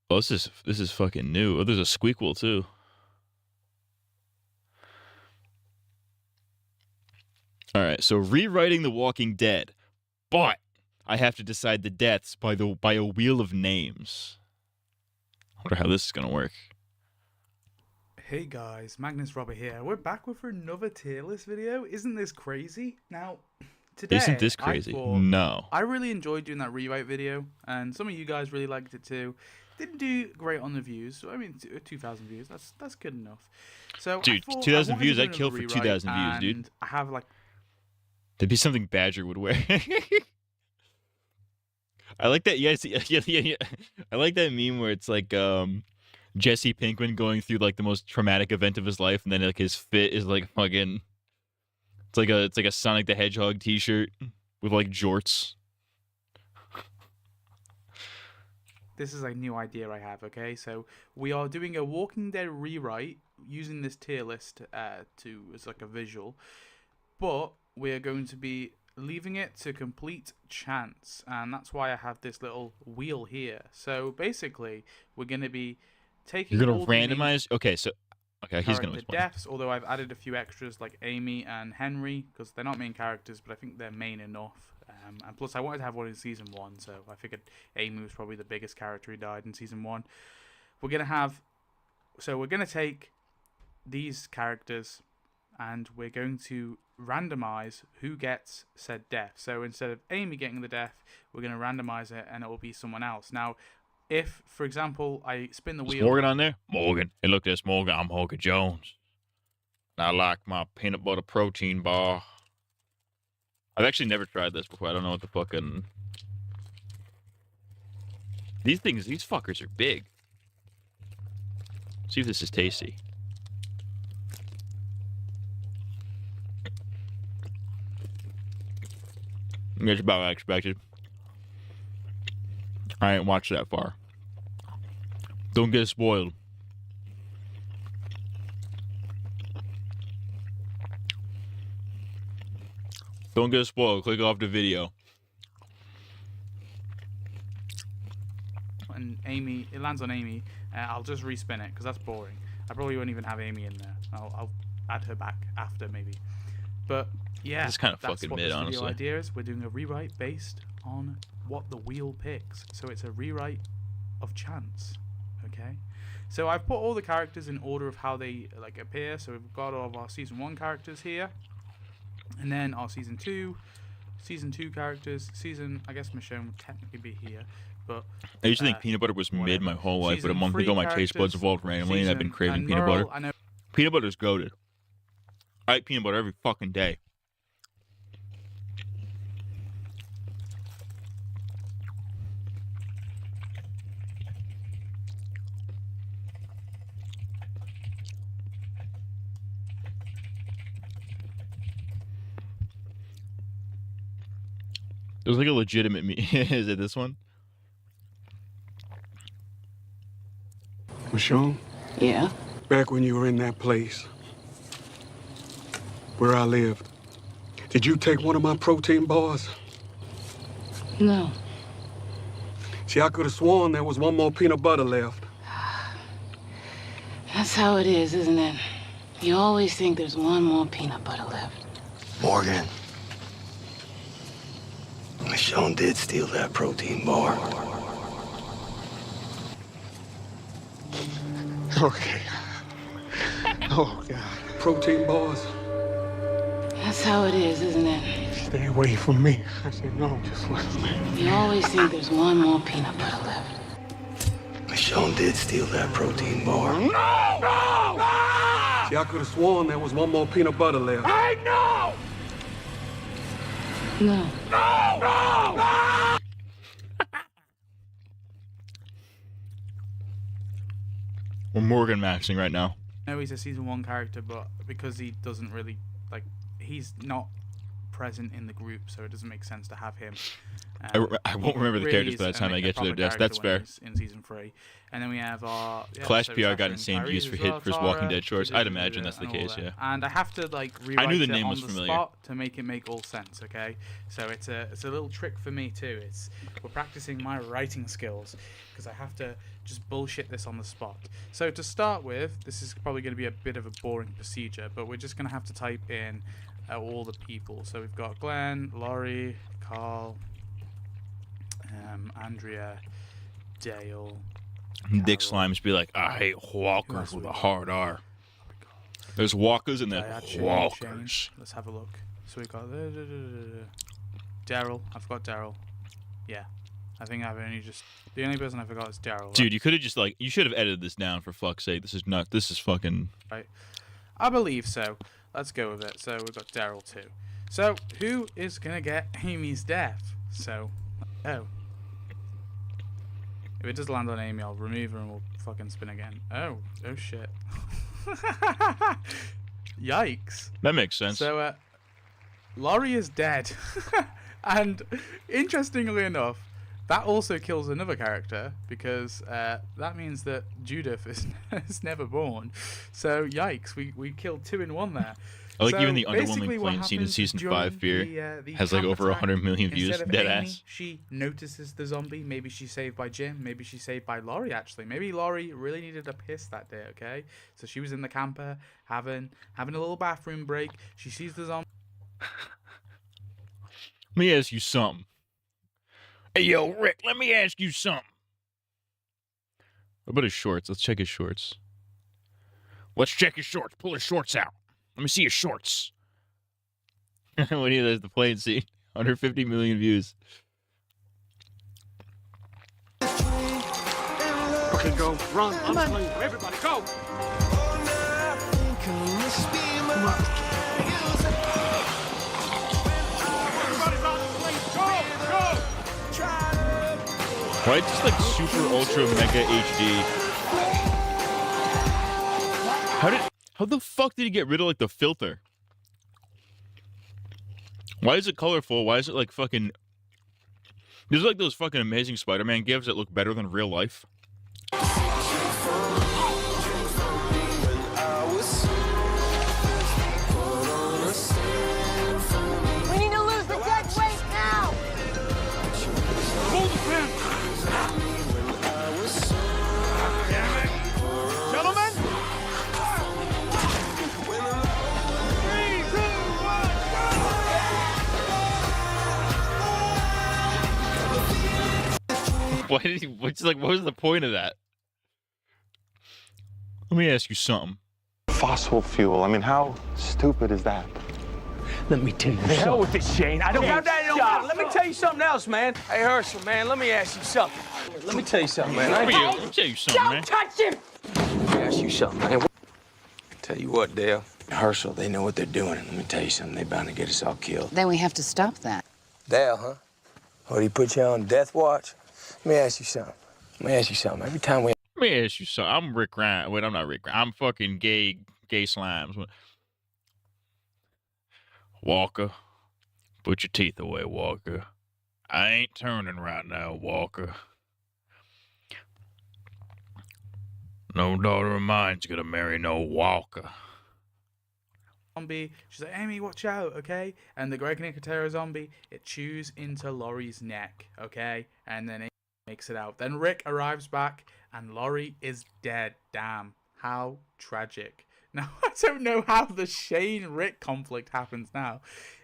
Speaker 6: Oh, this is fucking new. Oh, there's a squeakquel too. All right. So rewriting The Walking Dead, but I have to decide the deaths by a wheel of names. I wonder how this is gonna work.
Speaker 16: Hey guys, Magnus Robert here. We're back with another tier list video. Isn't this crazy? Now, today,
Speaker 6: Isn't this crazy? No.
Speaker 16: I really enjoyed doing that rewrite video, and some of you guys really liked it too. Didn't do great on the views. I mean, 2,000 views. That's good enough. So,
Speaker 6: Dude, 2,000 views, I'd kill for 2,000 views, dude.
Speaker 16: I have like.
Speaker 6: That'd be something Badger would wear. I like that. Yes, yeah. I like that meme where it's like Jesse Pinkman going through like the most traumatic event of his life, and then like his fit is like fucking. It's like a Sonic the Hedgehog T-shirt with like jorts.
Speaker 16: This is a new idea I have. Okay, so we are doing a Walking Dead rewrite using this tier list as like a visual, but we are going to be leaving it to complete chance, and that's why I have this little wheel here. So basically, we're going to be taking.
Speaker 6: You're gonna randomize. Okay, Okay, he's gonna
Speaker 16: character
Speaker 6: lose money.
Speaker 16: deaths, although I've added a few extras like Amy and Henry, because they're not main characters, but I think they're main enough. And plus, I wanted to have one in Season 1, so I figured Amy was probably the biggest character who died in Season 1. We're going to take these characters, and we're going to randomize who gets said death. So instead of Amy getting the death, we're going to randomize it, and it will be someone else. Now, if, for example, I spin the
Speaker 6: Is
Speaker 16: wheel...
Speaker 6: Morgan on there? Morgan. Hey, look, that's Morgan. I'm Morgan Jones. I like my peanut butter protein bar. I've actually never tried this before. I don't know what the fucking... These fuckers are big. See if this is tasty. It's about what I expected. I ain't watched that far. Don't get spoiled. Don't get spoiled. Click off the video.
Speaker 16: And Amy, it lands on Amy. I'll just respin it because that's boring. I probably won't even have Amy in there. I'll add her back after maybe. But yeah,
Speaker 6: It's kind of
Speaker 16: that's
Speaker 6: fucking
Speaker 16: what
Speaker 6: mid,
Speaker 16: this
Speaker 6: honestly.
Speaker 16: video idea is. We're doing a rewrite based on what the wheel picks. So it's a rewrite of chance. Okay. So I've put all the characters in order of how they like appear. So we've got all of our Season 1 characters here. And then our Season 2 characters. I guess Michonne would technically be here. But
Speaker 6: I used to think peanut butter was mid my whole life, but a
Speaker 16: Season
Speaker 6: month
Speaker 16: 3
Speaker 6: ago my taste buds
Speaker 16: characters,
Speaker 6: evolved randomly and I've been craving peanut
Speaker 16: Merle,
Speaker 6: butter.
Speaker 16: I know.
Speaker 6: Peanut butter's goated. I eat peanut butter every fucking day. There's like a legitimate Is it this one?
Speaker 5: Michonne?
Speaker 10: Yeah?
Speaker 5: Back when you were in that place where I lived, did you take one of my protein bars?
Speaker 10: No.
Speaker 5: See, I could have sworn there was one more peanut butter left.
Speaker 10: That's how it is, isn't it? You always think there's one more peanut butter left.
Speaker 5: Morgan. Michonne did steal that protein bar. Okay. Oh, God. Protein bars?
Speaker 10: That's how it is, isn't it?
Speaker 5: Stay away from me. I said, no, just listen.
Speaker 10: You always think there's one more peanut butter left.
Speaker 5: Michonne did steal that protein bar. No! No! No! See, I could have sworn there was one more peanut butter left. Hey, no!
Speaker 10: No.
Speaker 5: No! No! No!
Speaker 6: We're Morgan maxing right now.
Speaker 16: I know he's a Season 1 character, but because he doesn't really, like, he's not present in the group, so it doesn't make sense to have him.
Speaker 6: I won't remember the characters by the time I get to their deaths. That's fair.
Speaker 16: In Season 3. And then we have our... Yeah,
Speaker 6: Clash
Speaker 16: so
Speaker 6: PR got
Speaker 16: Catherine
Speaker 6: insane
Speaker 16: Tyrese
Speaker 6: views for
Speaker 16: as well,
Speaker 6: his Walking
Speaker 16: Tara,
Speaker 6: Dead shorts. I'd imagine that's the
Speaker 16: and all
Speaker 6: case,
Speaker 16: that.
Speaker 6: yeah.
Speaker 16: And I have to, like, rewrite
Speaker 6: I knew the
Speaker 16: it
Speaker 6: name
Speaker 16: on
Speaker 6: was
Speaker 16: the
Speaker 6: familiar.
Speaker 16: spot to make it make all sense, okay? So it's a little trick for me, too. We're practicing my writing skills, because I have to just bullshit this on the spot. So to start with, this is probably going to be a bit of a boring procedure, but we're just going to have to type in all the people. So we've got Glenn, Laurie, Carl, Andrea, Dale.
Speaker 6: Dick Slimes be like, I hate walkers with a hard R. There's walkers and then walkers.
Speaker 16: Let's have a look. So we got Daryl. I forgot Daryl. Yeah. I think I've only just... The only person I forgot is Daryl.
Speaker 6: Dude, you could have just like... You should have edited this down for fuck's sake. This is not... This is fucking...
Speaker 16: Right. I believe so. Let's go with it. So we've got Daryl too. So who is going to get Amy's death? So... Oh. If it does land on Amy, I'll remove her and we'll fucking spin again. Oh. Oh shit. Yikes.
Speaker 6: That makes sense.
Speaker 16: So, Laurie is dead. And, interestingly enough, that also kills another character, because that means that Judith is never born. So, yikes, we killed 2 in 1 there.
Speaker 6: I like
Speaker 16: So,
Speaker 6: even the
Speaker 16: basically
Speaker 6: underwhelming
Speaker 16: what
Speaker 6: plane scene in
Speaker 16: happens
Speaker 6: season
Speaker 16: during
Speaker 6: 5 Fear
Speaker 16: the
Speaker 6: has like
Speaker 16: camp
Speaker 6: over
Speaker 16: attack,
Speaker 6: 100 million views.
Speaker 16: instead of
Speaker 6: Dead
Speaker 16: Amy,
Speaker 6: ass.
Speaker 16: she notices the zombie. Maybe she's saved by Jim. Maybe she's saved by Laurie, actually. Maybe Laurie really needed a piss that day, okay? So she was in the camper having a little bathroom break. She sees the zombie.
Speaker 6: Let me ask you something. Hey, yo, Rick, let me ask you something. What about his shorts? Let's check his shorts. Let's check his shorts. Pull his shorts out. Let me see his shorts. When he does the plane scene, 150 million views.
Speaker 17: Okay, go. Run. I'm playing. Everybody, go. Come on. Everybody's on the plane. Go.
Speaker 6: Why it's just like super ultra mega HD? How the fuck did he get rid of like the filter? Why is it colorful? Why is it like fucking... There's like those fucking amazing Spider-Man gifs that look better than real life.
Speaker 13: We need to lose the dead weight now!
Speaker 17: Hold the pen. Damn it. Gentlemen. 3, 2, 1, go!
Speaker 6: Why did he... what was the point of that? Let me ask you something.
Speaker 18: Fossil fuel. I mean, how stupid is that?
Speaker 17: Let me tell you something. Hell with this, Shane. I don't want that. Let me tell you something else, man. Hey, Herschel, man, let me ask you something. Let me tell you something, man.
Speaker 6: Let me tell you something, man.
Speaker 17: Don't touch him! Let me ask you something, man. Tell you what, Dale. Herschel, they know what they're doing. Let me tell you something. They're bound to get us all killed.
Speaker 10: Then we have to stop that.
Speaker 17: Dale, huh? Oh, he put you on death watch? Let me ask you something. Every time we...
Speaker 6: Let me ask you something. I'm Rick Ryan. Wait, I'm not Rick Ryan. I'm fucking gay slimes. Walker, put your teeth away, Walker. I ain't turning right now, Walker. No daughter of mine's gonna marry no Walker.
Speaker 16: Zombie. She's like, Amy, watch out, okay? And the Greg Nicotero zombie, it chews into Laurie's neck, okay? And then it makes it out. Then Rick arrives back, and Laurie is dead. Damn, how tragic. Now, I don't know how the Shane-Rick conflict happens now,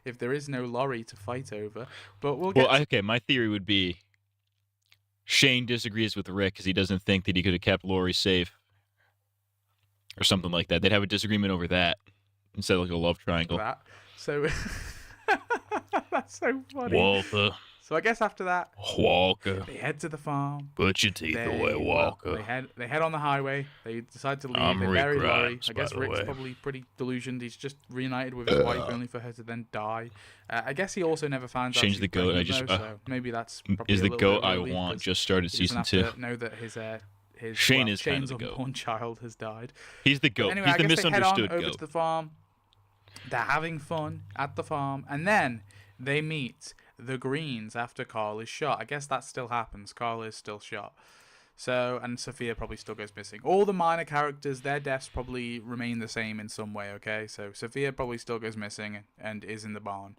Speaker 16: if there is no Laurie to fight over, but we'll get...
Speaker 6: Well, okay, my theory would be Shane disagrees with Rick because he doesn't think that he could have kept Laurie safe. Or something like that. They'd have a disagreement over that instead of like a love triangle.
Speaker 16: That. So, that's so funny.
Speaker 6: Walter.
Speaker 16: So I guess after that,
Speaker 6: Walker.
Speaker 16: they head to the farm.
Speaker 6: Put your teeth away, Walker.
Speaker 16: They head on the highway. They decide to leave.
Speaker 6: I'm
Speaker 16: They
Speaker 6: Rick
Speaker 16: bury Laurie.
Speaker 6: Grimes,
Speaker 16: I guess
Speaker 6: by the
Speaker 16: Rick's
Speaker 6: way.
Speaker 16: probably pretty delusioned. He's just reunited with his wife, only for her to then die. I guess he also never finds out
Speaker 6: Change
Speaker 16: she's
Speaker 6: the goat. I
Speaker 16: pregnant,
Speaker 6: just
Speaker 16: though, so maybe that's probably
Speaker 6: is
Speaker 16: a
Speaker 6: the
Speaker 16: little
Speaker 6: goat
Speaker 16: bit of
Speaker 6: I
Speaker 16: a relief,
Speaker 6: want
Speaker 16: 'cause
Speaker 6: just started
Speaker 16: he doesn't
Speaker 6: season
Speaker 16: have
Speaker 6: 2.
Speaker 16: to know that his
Speaker 6: Shane is kind
Speaker 16: Shane's
Speaker 6: of the goat.
Speaker 16: unborn child has died.
Speaker 6: He's the
Speaker 16: But
Speaker 6: goat.
Speaker 16: anyway,
Speaker 6: He's
Speaker 16: I
Speaker 6: the
Speaker 16: guess they head on
Speaker 6: misunderstood
Speaker 16: over
Speaker 6: goat.
Speaker 16: to the farm. They're having fun at the farm, and then they meet the Greens after Carl is shot. I guess that still happens. Carl is still shot. So, and Sophia probably still goes missing. All the minor characters, their deaths probably remain the same in some way, okay? So Sophia probably still goes missing and is in the barn.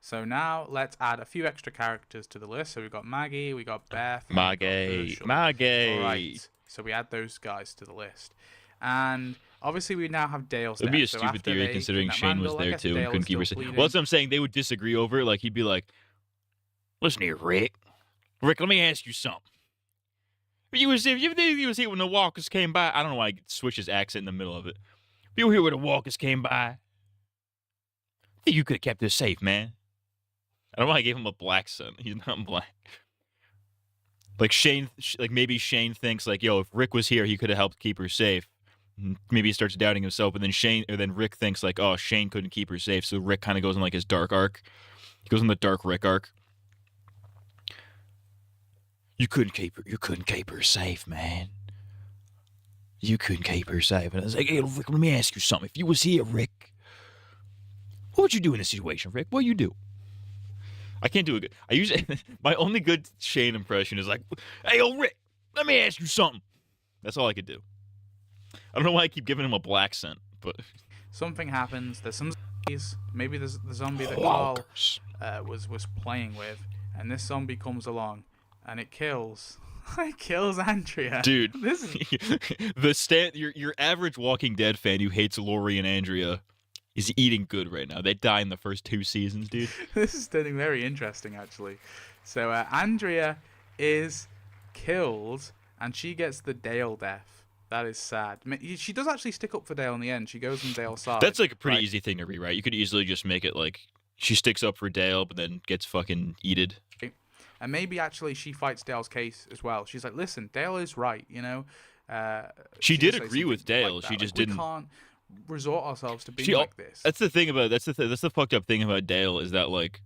Speaker 16: So now let's add a few extra characters to the list. So we've got Maggie, we got Beth, and we got Herschel.
Speaker 6: Maggie.
Speaker 16: Alright, so we add those guys to the list. And obviously we now have Dale's
Speaker 6: It'd be a
Speaker 16: death. So
Speaker 6: stupid
Speaker 16: after
Speaker 6: theory
Speaker 16: they
Speaker 6: considering
Speaker 16: kidnap
Speaker 6: Shane was
Speaker 16: Randall, I
Speaker 6: there
Speaker 16: guess
Speaker 6: too and
Speaker 16: Dale
Speaker 6: couldn't
Speaker 16: is
Speaker 6: keep her
Speaker 16: still
Speaker 6: safe.
Speaker 16: bleeding.
Speaker 6: Well, that's what I'm saying. They would disagree over it. Like he'd be like, "Listen here, Rick. Rick, let me ask you something. If you was here when the walkers came by, I don't know why he switches accent in the middle of it. If you were here when the walkers came by, I think you could have kept this safe, man. I don't know why I gave him a black son. He's not black. Like Shane, like maybe Shane thinks like, yo, if Rick was here, he could have helped keep her safe. Maybe he starts doubting himself, and then Rick thinks like, oh, Shane couldn't keep her safe, so Rick kind of goes in like his dark arc. He goes in the dark Rick arc. You couldn't keep her safe, man. You couldn't keep her safe. And I was like, hey, Rick, let me ask you something. If you was here, Rick, what would you do in this situation, Rick? What'd you do? I can't do a good. I usually my only good Shane impression is like, hey, yo, Rick, let me ask you something. That's all I could do. I don't know why I keep giving him a black scent, but
Speaker 16: something happens. There's some. maybe the zombie that Carl was playing with, and this zombie comes along, and it kills Andrea.
Speaker 6: Dude,
Speaker 16: This is
Speaker 6: your average Walking Dead fan who hates Lori and Andrea is eating good right now. They die in the first 2 seasons, dude.
Speaker 16: This is turning very interesting, actually. So Andrea is killed, and she gets the Dale death. That is sad. She does actually stick up for Dale in the end. She goes on Dale's side.
Speaker 6: That's like a pretty easy thing to rewrite. You could easily just make it like she sticks up for Dale, but then gets fucking eated.
Speaker 16: And maybe actually she fights Dale's case as well. She's like, listen, Dale is right, you know.
Speaker 6: She did agree with Dale. She just didn't.
Speaker 16: We can't resort ourselves to being like this.
Speaker 6: That's the thing about that's the fucked up thing about Dale is that like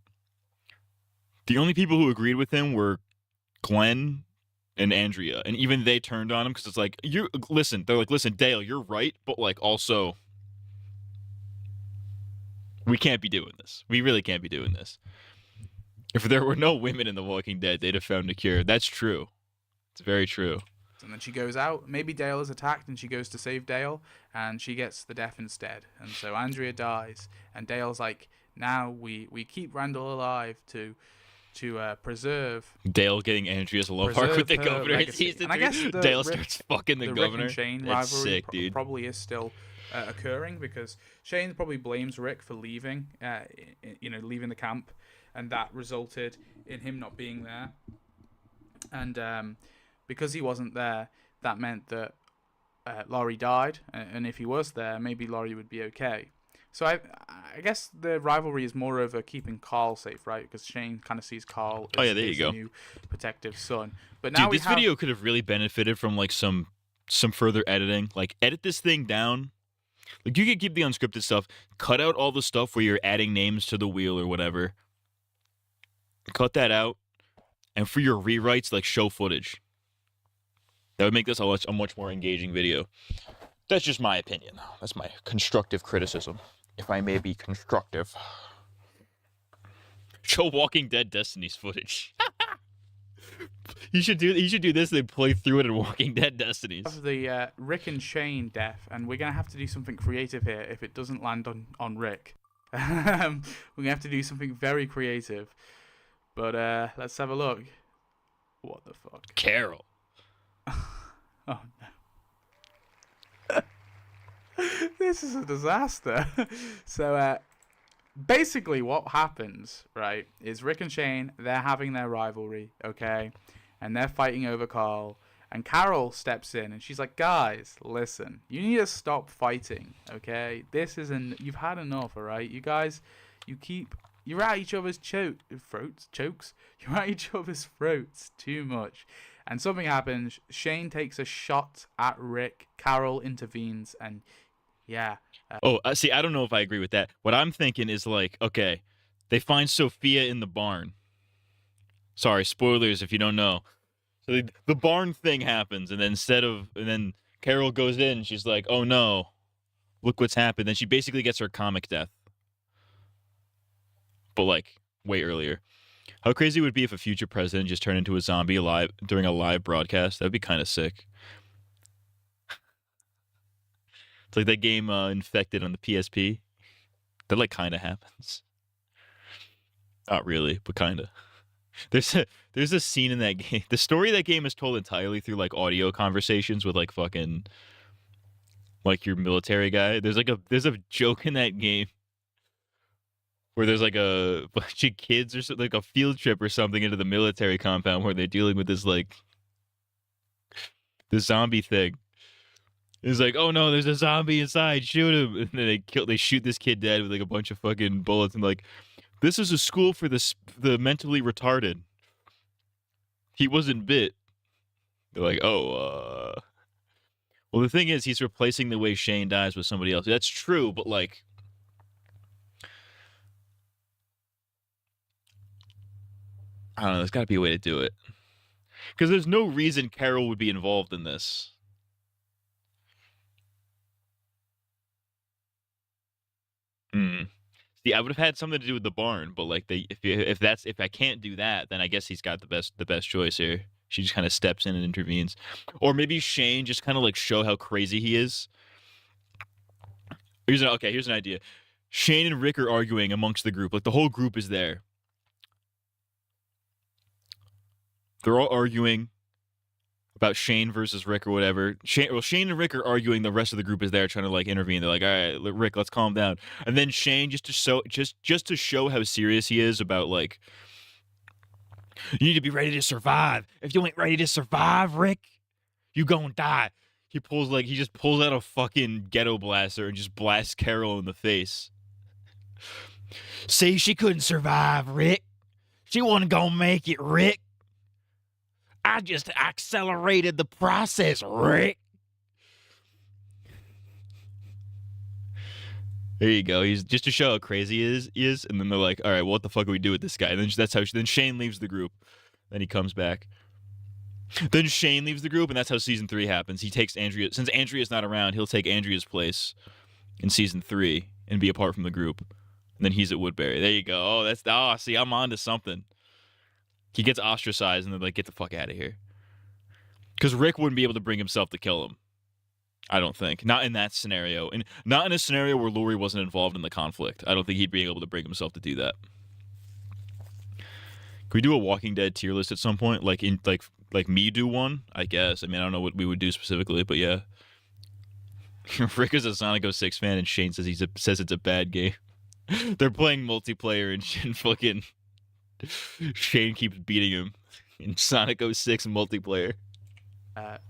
Speaker 6: the only people who agreed with him were Glenn and Andrea, and even they turned on him because it's like they're like, listen, Dale, you're right, but like also we can't be doing this. We really can't be doing this. If there were no women in The Walking Dead, they'd have found a cure. That's true. It's very true.
Speaker 16: And then she goes out. Maybe Dale is attacked, and she goes to save Dale, and she gets the death instead. And so Andrea dies, and Dale's like, now we keep Randall alive to preserve.
Speaker 6: Dale getting Andrea's love arc with the governor in season 3. Dale starts fucking the governor.
Speaker 16: Rick and Shane
Speaker 6: That's
Speaker 16: rivalry
Speaker 6: sick, dude.
Speaker 16: Probably is still occurring because Shane probably blames Rick for leaving, leaving the camp, and that resulted in him not being there. And because he wasn't there, that meant that Laurie died, and if he was there, maybe Laurie would be okay. So I guess the rivalry is more over keeping Carl safe, right? Because Shane kind of sees Carl as his new protective son. But now
Speaker 6: dude, this video could have really benefited from like some further editing. Like edit this thing down. Like you could keep the unscripted stuff, cut out all the stuff where you're adding names to the wheel or whatever. Cut that out, and for your rewrites, like show footage. That would make this a much more engaging video. That's just my opinion. That's my constructive criticism, if I may be constructive. Show Walking Dead Destiny's footage. You should do this and play through it in Walking Dead Destinies.
Speaker 16: The Rick and Shane death, and we're gonna have to do something creative here if it doesn't land on Rick. We're gonna have to do something very creative. But let's have a look. What the fuck?
Speaker 6: Carol.
Speaker 16: Oh no. This is a disaster. So basically what happens, right, is Rick and Shane, they're having their rivalry, okay? And they're fighting over Carl. And Carol steps in and she's like, guys, listen, you need to stop fighting, okay? You've had enough, alright? You guys, you're at each other's chokes. You're at each other's throats too much. And something happens. Shane takes a shot at Rick. Carol intervenes, and yeah.
Speaker 6: See, I don't know if I agree with that. What I'm thinking is like, okay, they find Sophia in the barn. Sorry, spoilers if you don't know. So the barn thing happens, and then Carol goes in. She's like, oh no, look what's happened. Then she basically gets her comic death. But like way earlier. How crazy would it be if a future president just turned into a zombie during a live broadcast? That would be kind of sick. It's like that game Infected on the PSP. That like kind of happens. Not really, but kind of. There's a scene in that game. The story of that game is told entirely through like audio conversations with like fucking like your military guy. There's a joke in that game where there's like a bunch of kids or something, like a field trip or something into the military compound where they're dealing with this zombie thing. It's like, oh no, there's a zombie inside, shoot him. And then they shoot this kid dead with like a bunch of fucking bullets, and like, this is a school for the mentally retarded. He wasn't bit. They're like, oh, well, the thing is, he's replacing the way Shane dies with somebody else. That's true, but like, I don't know, there's got to be a way to do it. Because there's no reason Carol would be involved in this. See, I would have had something to do with the barn, but like if I can't do that, then I guess he's got the best choice here. She just kind of steps in and intervenes. Or maybe Shane just kind of like show how crazy he is. Here's an idea. Shane and Rick are arguing amongst the group. Like, the whole group is there. They're all arguing about Shane versus Rick or whatever. Shane and Rick are arguing. The rest of the group is there trying to, like, intervene. They're like, all right, Rick, let's calm down. And then Shane, just to show how serious he is about, like, you need to be ready to survive. If you ain't ready to survive, Rick, you gonna die. He just pulls out a fucking ghetto blaster and just blasts Carol in the face. See, she couldn't survive, Rick. She wasn't gonna make it, Rick. I just accelerated the process, Rick. There you go. He's just to show how crazy he is, and then they're like, "All right, well, what the fuck do we do with this guy?" And then Shane leaves the group. Then he comes back. Then Shane leaves the group, and that's how season 3 happens. He takes Andrea. Since Andrea's not around, he'll take Andrea's place in season 3 and be apart from the group. And then he's at Woodbury. There you go. See, I'm on to something. He gets ostracized, and they're like, "Get the fuck out of here." Because Rick wouldn't be able to bring himself to kill him. I don't think. Not in that scenario. And not in a scenario where Laurie wasn't involved in the conflict. I don't think he'd be able to bring himself to do that. Can we do a Walking Dead tier list at some point? Like me do one? I guess. I mean, I don't know what we would do specifically, but yeah. Rick is a Sonic 06 fan, and Shane says says it's a bad game. They're playing multiplayer, and fucking Shane keeps beating him in Sonic 06 multiplayer.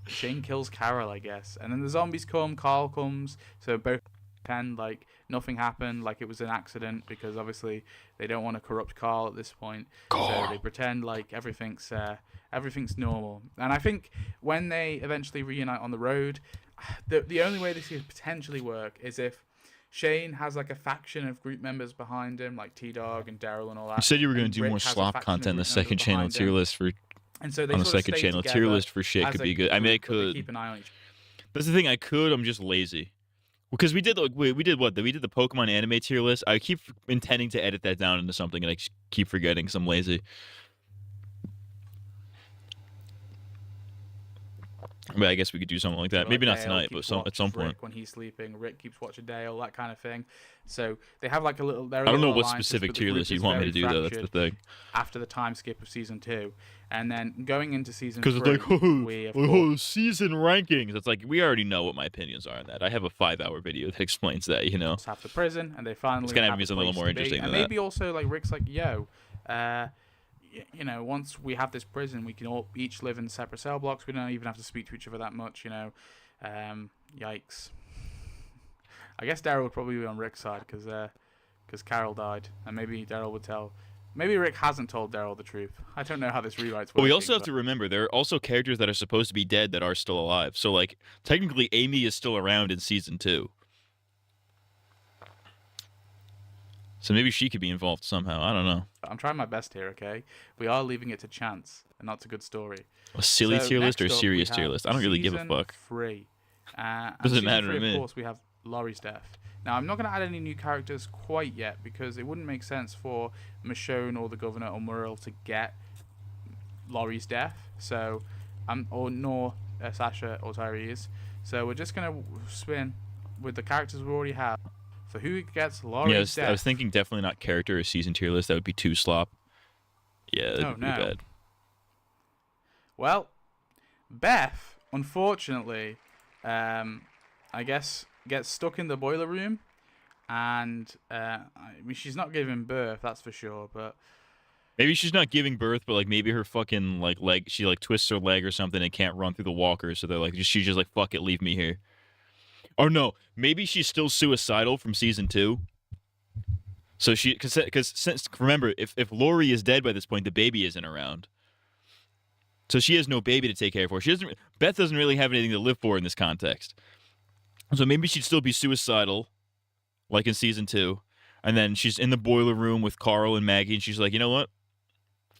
Speaker 16: Shane kills Carol, I guess, and then the zombies come. Carl comes, so both pretend like nothing happened, like it was an accident, because obviously they don't want to corrupt Carl at this point. So they pretend like everything's normal. And I think when they eventually reunite on the road, the only way this could potentially work is if Shane has like a faction of group members behind him, like T-Dog and Daryl and all that.
Speaker 6: You said you were going to do more slop content in the second channel tier list for.
Speaker 16: And so they
Speaker 6: on the
Speaker 16: sort of
Speaker 6: second
Speaker 16: stay
Speaker 6: channel tier list for shit could be good. I mean, I could.
Speaker 16: Keep an eye on each.
Speaker 6: That's the thing. I could. I'm just lazy. Because we did what? We did the Pokemon anime tier list. I keep intending to edit that down into something, and I keep forgetting because I'm lazy. But I guess we could do something like that.
Speaker 16: So
Speaker 6: maybe
Speaker 16: like
Speaker 6: not
Speaker 16: Dale
Speaker 6: tonight, but
Speaker 16: keeps
Speaker 6: at some point.
Speaker 16: Rick when he's sleeping, Rick keeps watching Dale, that kind of thing. So they have like a little. I
Speaker 6: I don't know what specific tier list you'd want me to do though. That's the thing.
Speaker 16: After the time skip of season 2, and then going into season 3,
Speaker 6: because it's like
Speaker 16: we of course,
Speaker 6: season rankings. It's like we already know what my opinions are on that. I have a 5-hour video that explains that. You know,
Speaker 16: have the prison, and they finally.
Speaker 6: It's gonna
Speaker 16: have
Speaker 6: be something a little more interesting
Speaker 16: and
Speaker 6: than
Speaker 16: maybe also like Rick's like, yo, you know, once we have this prison, we can all each live in separate cell blocks. We don't even have to speak to each other that much. You know, yikes. I guess Daryl would probably be on Rick's side because Carol died, and maybe Daryl would tell. Maybe Rick hasn't told Daryl the truth. I don't know how this rewrite's working.
Speaker 6: But we also have to remember there are also characters that are supposed to be dead that are still alive. So like technically, Amy is still around in season 2. So maybe she could be involved somehow. I don't know.
Speaker 16: I'm trying my best here, okay? We are leaving it to chance and not to good story.
Speaker 6: A silly tier list or a serious tier list? I don't really give a fuck.
Speaker 16: Season 3.
Speaker 6: Doesn't matter to me.
Speaker 16: Of course, we have Laurie's death. Now, I'm not going to add any new characters quite yet because it wouldn't make sense for Michonne or the Governor or Muriel to get Laurie's death. So, nor Sasha or Tyrese. So we're just going to spin with the characters we already have. So who gets Laurie's death?
Speaker 6: I was thinking definitely not character or season tier list. That would be too slop. Yeah, that'd be pretty bad.
Speaker 16: Well, Beth, unfortunately, I guess gets stuck in the boiler room, and I mean she's not giving birth, that's for sure. But
Speaker 6: maybe she's not giving birth, but like maybe her fucking like leg, she like twists her leg or something and can't run through the walker, so they're like she's just like fuck it, leave me here. Or no, maybe she's still suicidal from season 2. So because since remember, if Laurie is dead by this point, the baby isn't around. So she has no baby to take care of. Beth doesn't really have anything to live for in this context. So maybe she'd still be suicidal, like in season 2, and then she's in the boiler room with Carl and Maggie, and she's like, you know what?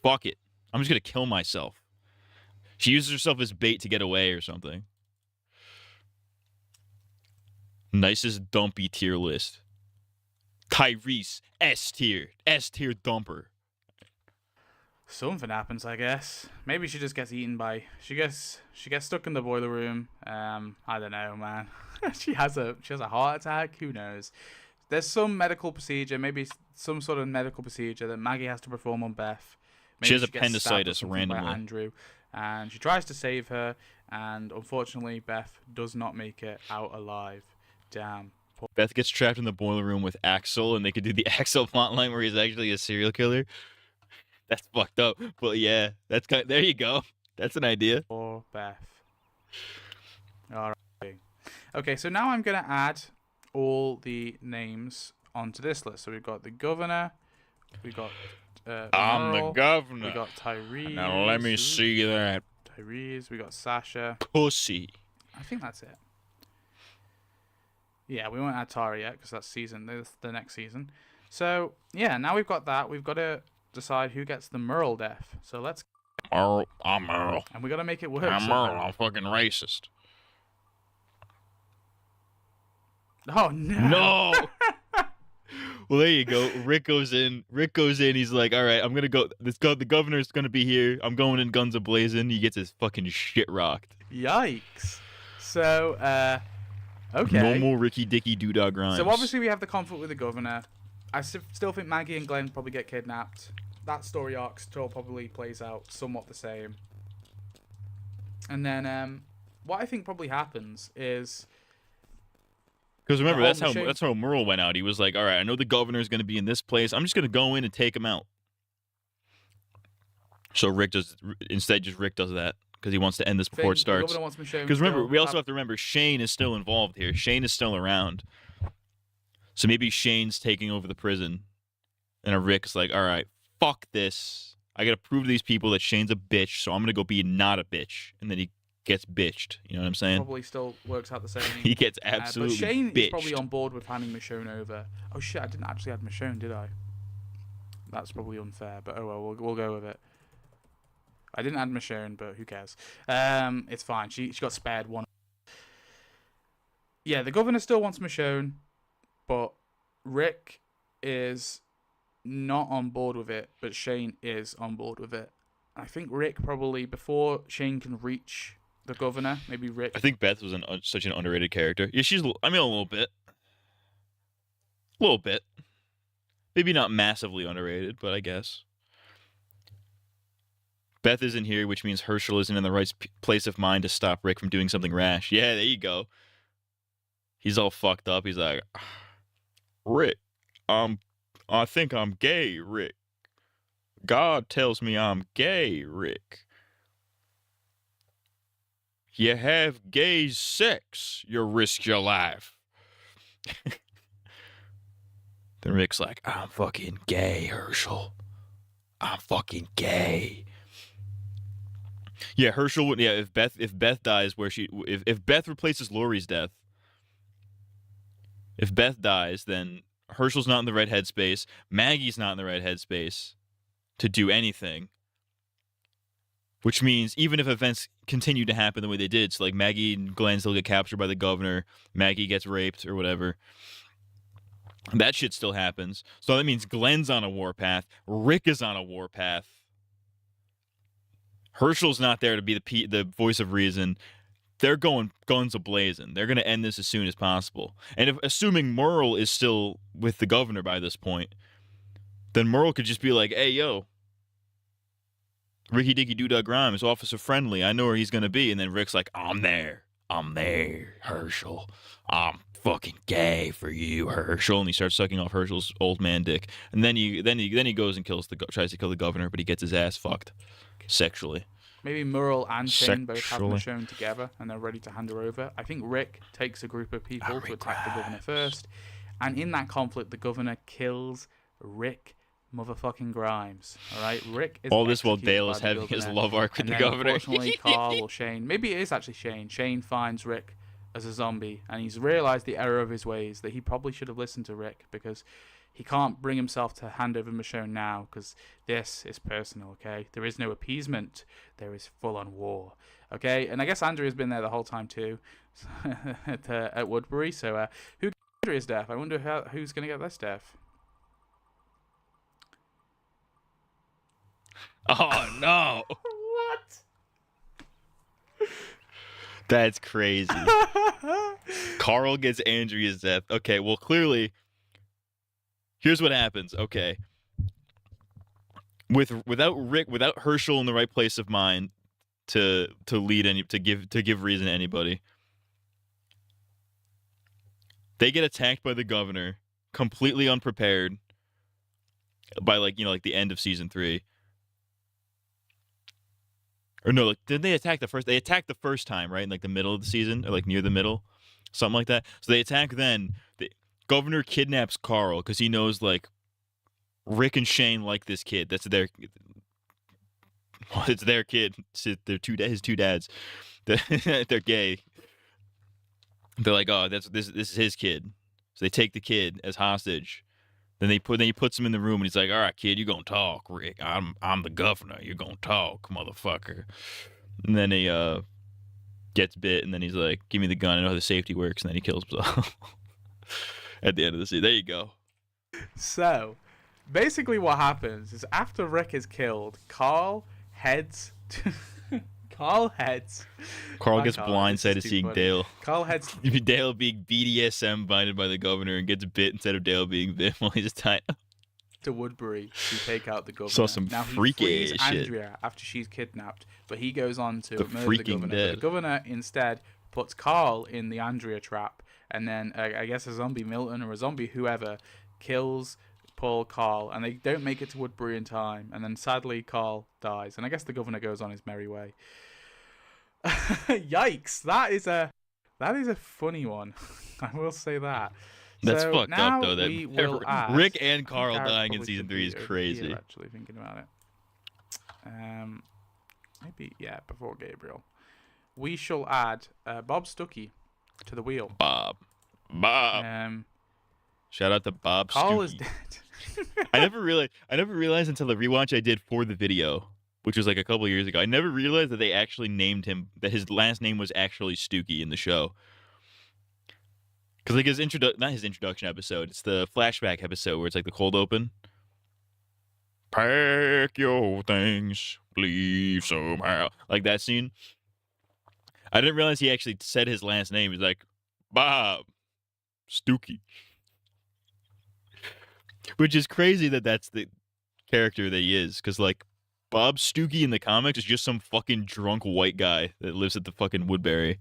Speaker 6: Fuck it, I'm just gonna kill myself. She uses herself as bait to get away or something. Nicest dumpy tier list. Tyrese, S tier dumper.
Speaker 16: Something happens, I guess. Maybe she just gets eaten by. She gets stuck in the boiler room. I don't know, man. she has a heart attack. Who knows? there's some medical procedure, maybe some sort of medical procedure that Maggie has to perform on Beth. Maybe
Speaker 6: She has
Speaker 16: gets stabbed or
Speaker 6: appendicitis
Speaker 16: something by
Speaker 6: randomly.
Speaker 16: Andrew, and she tries to save her, and unfortunately, Beth does not make it out alive. Damn.
Speaker 6: Beth gets trapped in the boiler room with Axel, and they could do the Axel plotline where he's actually a serial killer. That's fucked up. But yeah, that's there you go. That's an idea.
Speaker 16: Poor Beth. All right. Okay, so now I'm gonna add all the names onto this list. So we've got the governor, we got
Speaker 6: I'm the
Speaker 16: Merle,
Speaker 6: governor.
Speaker 16: we got Tyrese.
Speaker 6: Now let me see that
Speaker 16: Tyrese. We got Sasha.
Speaker 6: pussy.
Speaker 16: I think that's it. Yeah, we won't add Tara yet because that's the next season. So yeah, now we've got that. We've got to decide who gets the Merle death. So let's.
Speaker 6: Merle, I'm Merle.
Speaker 16: And we got to make it work.
Speaker 6: I'm
Speaker 16: somehow.
Speaker 6: Merle. I'm fucking racist.
Speaker 16: Oh no.
Speaker 6: No. Well, there you go. Rick goes in. He's like, all right, I'm gonna go. The governor's gonna be here. I'm going in guns a-blazing. He gets his fucking shit rocked.
Speaker 16: Yikes. So okay.
Speaker 6: Normal Ricky Dicky Doodog Grimes.
Speaker 16: So obviously we have the conflict with the governor. I still think Maggie and Glenn probably get kidnapped. That story arc still probably plays out somewhat the same. And then what I think probably happens is,
Speaker 6: because remember,
Speaker 16: the
Speaker 6: that's
Speaker 16: whole
Speaker 6: how
Speaker 16: machine-
Speaker 6: Merle went out. He was like, all right, I know the governor's going to be in this place. I'm just going to go in and take him out. So Rick does that because he wants to end this before it
Speaker 16: the
Speaker 6: starts.
Speaker 16: governor wants Michonne
Speaker 6: Because remember,
Speaker 16: still
Speaker 6: we also
Speaker 16: have-
Speaker 6: have to remember Shane is still involved here. Shane is still around. So maybe Shane's taking over the prison. And Rick's like, all right, fuck this. I got to prove to these people that Shane's a bitch, so I'm going to go be not a bitch. And then he gets bitched. You know what I'm saying?
Speaker 16: Probably still works out the same.
Speaker 6: He gets absolutely
Speaker 16: But Shane is
Speaker 6: bitched.
Speaker 16: probably on board with handing Michonne over. Oh shit, I didn't actually add Michonne, did I? That's probably unfair, but oh well, we'll go with it. I didn't add Michonne, but who cares? It's fine. She got spared one. Yeah, the governor still wants Michonne, but Rick is not on board with it, but Shane is on board with it. I think Rick probably, before Shane can reach the governor, maybe Rick.
Speaker 6: I think Beth was such an underrated character. Yeah, a little bit. A little bit. Maybe not massively underrated, but I guess. Beth isn't here, which means Herschel isn't in the right place of mind to stop Rick from doing something rash. Yeah, there you go. He's all fucked up. He's like, Rick, I think I'm gay, Rick. God tells me I'm gay, Rick. You have gay sex, you risk your life. Then Rick's like, I'm fucking gay, Herschel. I'm fucking gay. Yeah, Herschel would. Yeah, if Beth dies, if Beth replaces Laurie's death, if Beth dies, then Herschel's not in the right headspace. Maggie's not in the right headspace to do anything. Which means even if events continue to happen the way they did, so like Maggie and Glenn still get captured by the governor, Maggie gets raped or whatever, that shit still happens. So that means Glenn's on a warpath, Rick is on a warpath, Herschel's not there to be the voice of reason. They're going guns a-blazing. They're going to end this as soon as possible. And assuming Merle is still with the governor by this point, then Merle could just be like, hey, yo, Ricky Dicky Doodog Grimes, officer friendly. I know where he's going to be. And then Rick's like, I'm there, Herschel. I'm fucking gay for you, Herschel. And he starts sucking off Herschel's old man dick. And then he goes and tries to kill the governor, but he gets his ass fucked sexually.
Speaker 16: Maybe Merle and Shane both have
Speaker 6: Sexually.
Speaker 16: Michonne together and they're ready to hand her over. I think Rick takes a group of people to attack the governor first. And in that conflict, the governor kills Rick motherfucking Grimes. All right, Rick is
Speaker 6: All this while
Speaker 16: executed
Speaker 6: Dale
Speaker 16: by
Speaker 6: is
Speaker 16: the
Speaker 6: having his
Speaker 16: governor.
Speaker 6: love arc with
Speaker 16: And
Speaker 6: the
Speaker 16: then,
Speaker 6: governor.
Speaker 16: Unfortunately, Carl or Shane, maybe it is actually Shane. Shane finds Rick as a zombie, and he's realized the error of his ways, that he probably should have listened to Rick, because he can't bring himself to hand over Michonne now, because this is personal, okay? There is no appeasement. There is full-on war, okay? And I guess Andrea's been there the whole time, too, at Woodbury. So who gets Andrea's death? I wonder who's going to get this death.
Speaker 6: Oh, no.
Speaker 16: What?
Speaker 6: That's crazy. Carl gets Andrea's death. Okay, well, clearly, Here's what happens. Okay. Without Herschel in the right place of mind to lead to give reason to anybody, they get attacked by the governor, completely unprepared. By like the end of season 3. Or no, like didn't they attack the first? They attacked the first time, right? In like the middle of the season, or like near the middle, something like that. So they attack then. The governor kidnaps Carl because he knows like Rick and Shane like this kid. It's their kid. His two dads. They're gay. They're like, oh, this is his kid. So they take the kid as hostage. Then he puts him in the room and he's like, all right, kid, you're gonna talk, Rick. I'm the governor. You're gonna talk, motherfucker. And then he gets bit, and then he's like, give me the gun. I know how the safety works. And then he kills himself at the end of the scene. There you go.
Speaker 16: So, basically what happens is after Rick is killed, Carl heads... Carl gets blindsided to seeing Dale. Carl heads...
Speaker 6: Dale being BDSM binded by the governor and gets bit instead of Dale being bit while he's tied up.
Speaker 16: To Woodbury to take out the governor.
Speaker 6: Saw some freaky
Speaker 16: shit. Andrea after she's kidnapped, but he goes on to murder the governor.
Speaker 6: Dead.
Speaker 16: But the governor instead puts Carl in the Andrea trap, and then I guess a zombie Milton or a zombie whoever kills Paul Carl, and they don't make it to Woodbury in time. And then sadly Carl dies, and I guess the governor goes on his merry way. Yikes! That is a funny one. I will say that.
Speaker 6: That's
Speaker 16: so
Speaker 6: fucked up though. That Rick and Carl
Speaker 16: Garrett
Speaker 6: dying in season 3 is crazy.
Speaker 16: Here, actually, thinking about it. Maybe before Gabriel, we shall add Bob Stuckey to the wheel.
Speaker 6: Bob. Shout out to Bob.
Speaker 16: Carl
Speaker 6: Stuckey.
Speaker 16: is dead.
Speaker 6: I never realized until the rewatch I did for the video, which was like a couple years ago. I never realized that they actually named him, that his last name was actually Stuckey in the show. Because like not his introduction episode, it's the flashback episode where it's like the cold open. Pack your things, leave somehow. Like that scene. I didn't realize he actually said his last name. He's like, Bob Stuckey. Which is crazy that that's the character that he is. Because like, Bob Stuckey in the comics is just some fucking drunk white guy that lives at the fucking Woodbury.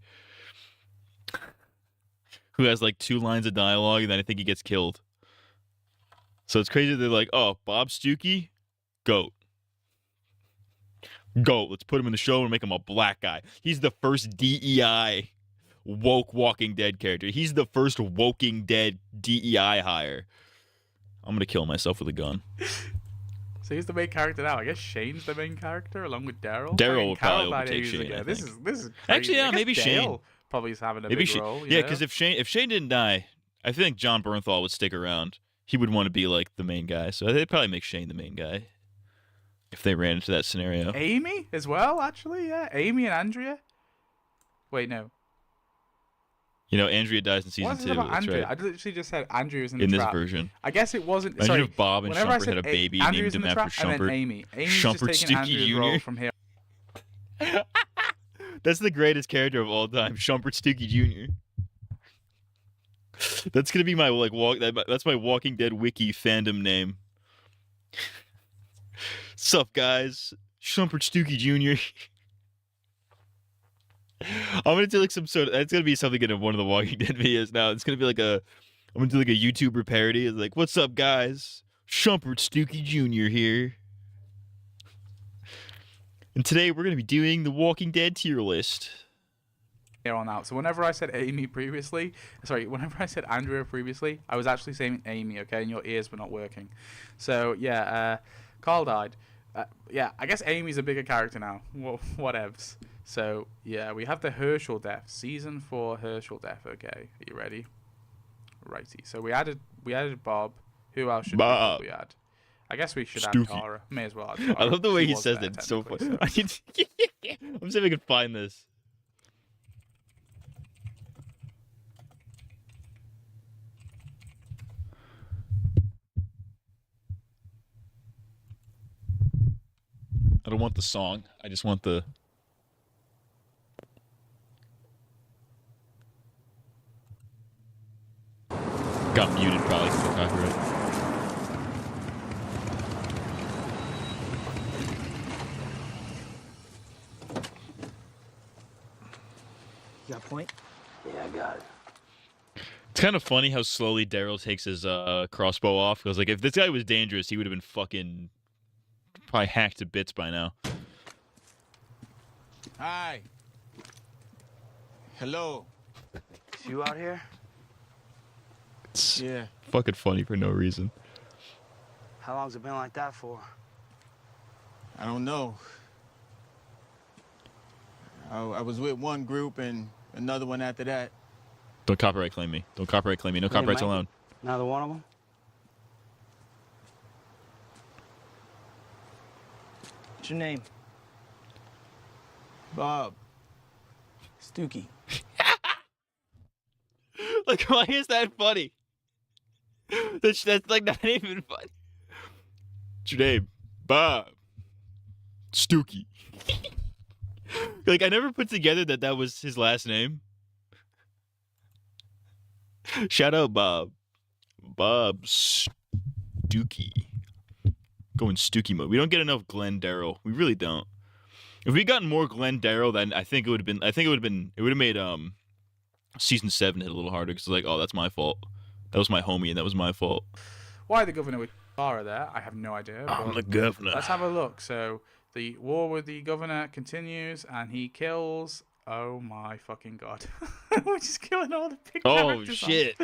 Speaker 6: Who has like 2 lines of dialogue, and then I think he gets killed. So it's crazy. They're like, oh, Bob Stuckey, goat. Let's put him in the show and make him a black guy. He's the first DEI woke Walking Dead character. He's the first Walking Dead DEI hire. I'm going to kill myself with a gun.
Speaker 16: So he's the main character now. I guess Shane's the main character along with Daryl.
Speaker 6: Daryl will probably overtake Shane.
Speaker 16: This is crazy.
Speaker 6: Actually, yeah, maybe
Speaker 16: Dale
Speaker 6: Shane.
Speaker 16: Probably is having a big role.
Speaker 6: Yeah, because if Shane didn't die, I think John Bernthal would stick around. He would want to be like the main guy, so they'd probably make Shane the main guy if they ran into that scenario.
Speaker 16: Amy as well, actually, yeah. Amy and Andrea. Wait, no.
Speaker 6: You know, Andrea dies in season 2.
Speaker 16: What is it about Andrea?
Speaker 6: Right.
Speaker 16: I literally just said Andrea's in the
Speaker 6: this
Speaker 16: trap.
Speaker 6: version.
Speaker 16: I guess it wasn't.
Speaker 6: Imagine
Speaker 16: sorry,
Speaker 6: if Bob and Shumpert had a baby and named him after Shumpert.
Speaker 16: And then Amy. Amy's
Speaker 6: Shumpert
Speaker 16: just taking
Speaker 6: Stuckey
Speaker 16: Andrea's
Speaker 6: Jr.
Speaker 16: role from here.
Speaker 6: That's the greatest character of all time, Shumpert Stuckey Jr. That's gonna be my that's my Walking Dead wiki fandom name. Sup guys, Shumpert Stuckey Jr. I'm gonna do like some sort of. It's gonna be something in one of the Walking Dead videos now. It's gonna be like I'm gonna do like a YouTuber parody. It's like, what's up guys, Shumpert Stuckey Jr. here. And today we're gonna be doing the Walking Dead tier list.
Speaker 16: Here on out. So whenever I said Andrea previously, I was actually saying Amy, okay, and your ears were not working. So yeah, Carl died. Yeah, I guess Amy's a bigger character now. Whatevs. So yeah, we have the Herschel death, season 4 Herschel death. Okay, are you ready? Righty. So we added Bob. Who else should we add? I guess we should add Tara. May as well add Tara.
Speaker 6: I love the way he says that. It's so funny. So. I'm seeing if I can find this. I don't want the song. I just want the... Got muted probably because of copyright. It's kind of funny how slowly Daryl takes his crossbow off. Because like, if this guy was dangerous, he would have been fucking probably hacked to bits by now.
Speaker 19: Hi. Hello.
Speaker 17: Is you out here?
Speaker 6: It's
Speaker 19: Yeah.
Speaker 6: fucking funny for no reason.
Speaker 17: How long's it been like that for?
Speaker 19: I don't know. I was with one group and another one after that.
Speaker 6: Don't copyright claim me. Don't copyright claim me. No copyrights allowed.
Speaker 17: Neither one of them? What's your name?
Speaker 19: Bob.
Speaker 17: Stooky.
Speaker 6: Like, why is that funny? That's like not even funny. What's your name? Bob. Stooky. Like, I never put together that was his last name. Shout out Bob. Bob Stooky. Going Stooky mode. We don't get enough Glenn Daryl. We really don't. If we gotten more Glenn Daryl, then I think it would have made season 7 hit a little harder, because it's like, oh, that's my fault. That was my homie, and that was my fault.
Speaker 16: Why the governor with Clara there, I have no idea.
Speaker 6: I'm the governor.
Speaker 16: Let's have a look. So the war with the governor continues, and he kills. Oh my fucking god! We're just killing all the big characters.
Speaker 6: Oh shit!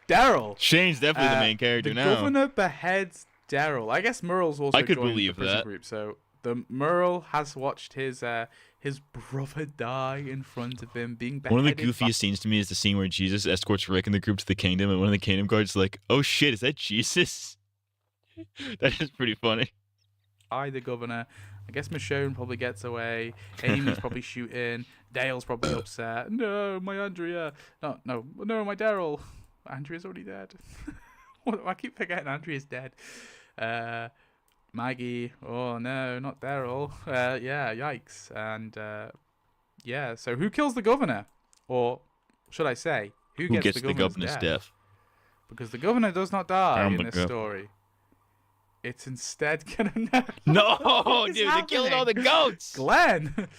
Speaker 16: Daryl.
Speaker 6: Shane's definitely the main character now.
Speaker 16: The governor beheads Daryl. I guess Merle's also
Speaker 6: I could
Speaker 16: joined
Speaker 6: believe
Speaker 16: the prison
Speaker 6: that.
Speaker 16: group. So the Merle has watched his brother die in front of him, being beheaded.
Speaker 6: One of the goofiest scenes to me is the scene where Jesus escorts Rick and the group to the kingdom, and one of the kingdom guards is like, "Oh shit, is that Jesus?" That is pretty funny.
Speaker 16: By the governor. I guess Michonne probably gets away. Amy's probably shooting. Dale's probably upset. No, my Andrea. No, my Daryl. Andrea's already dead. I keep forgetting Andrea's dead. Maggie. Oh no, not Daryl. Yeah, yikes. And yeah, so who kills the governor? Or should I say, who gets the governor's death? Because the governor does not die in this story. It's instead gonna
Speaker 6: No, dude, they're killing all the goats.
Speaker 16: Glenn.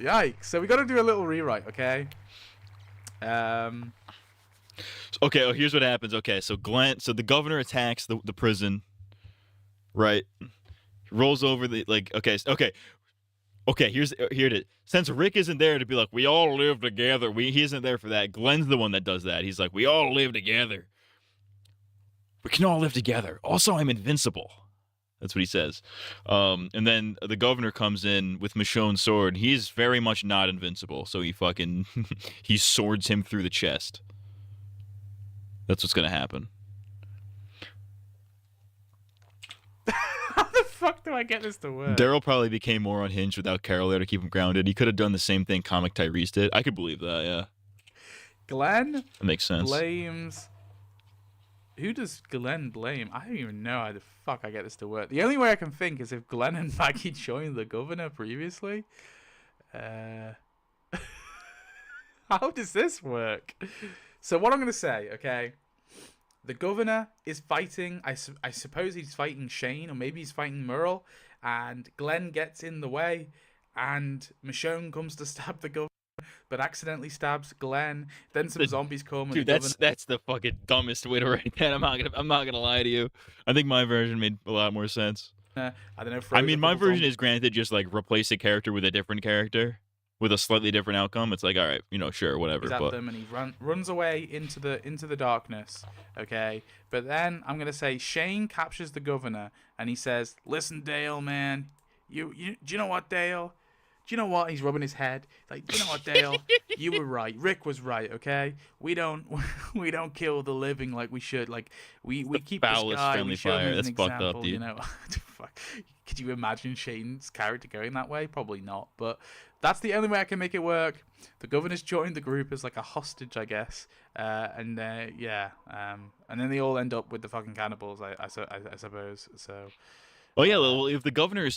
Speaker 16: Yikes. So we got to do a little rewrite, okay?
Speaker 6: Okay, here's what happens. Okay, so the governor attacks the prison, right? Rolls over okay, here it is. Since Rick isn't there to be like, we all live together, he isn't there for that. Glenn's the one that does that. He's like, we all live together. We can all live together. Also, I'm invincible. That's what he says. And then the governor comes in with Michonne's sword. He's very much not invincible, so he fucking he swords him through the chest. That's what's gonna happen.
Speaker 16: How the fuck do I get this to work?
Speaker 6: Daryl probably became more unhinged without Carol there to keep him grounded. He could have done the same thing Comic Tyrese did. I could believe that, yeah.
Speaker 16: Glenn
Speaker 6: that makes sense.
Speaker 16: Blames. Who does Glenn blame? I don't even know how the fuck I get this to work. The only way I can think is if Glenn and Maggie joined the governor previously. How does this work? So what I'm going to say, okay, the governor is fighting, I suppose he's fighting Shane, or maybe he's fighting Merle, and Glenn gets in the way, and Michonne comes to stab the governor, but accidentally stabs Glenn. Then some zombies come.
Speaker 6: Dude, that's the fucking dumbest way to write that. I'm not gonna lie to you. I think my version made a lot more sense.
Speaker 16: I don't know.
Speaker 6: I mean, my version is granted just like replace a character with a different character with a slightly different outcome. It's like, all right, sure, whatever.
Speaker 16: But them and he runs away into the darkness. Okay, but then I'm gonna say Shane captures the governor and he says, "Listen, Dale, man, do you know what, Dale? Do you know what?" He's rubbing his head. Like, "Do you know what, Dale? You were right. Rick was right. Okay, we don't kill the living like we should. Like, we keep this guy. We show him
Speaker 6: That's
Speaker 16: an
Speaker 6: fucked
Speaker 16: example.
Speaker 6: up, dude.
Speaker 16: Fuck. Could you imagine Shane's character going that way? Probably not. But that's the only way I can make it work. The governor's joined the group as like a hostage, I guess. And then they all end up with the fucking cannibals. I suppose. So.
Speaker 6: Oh yeah, well, if the governor's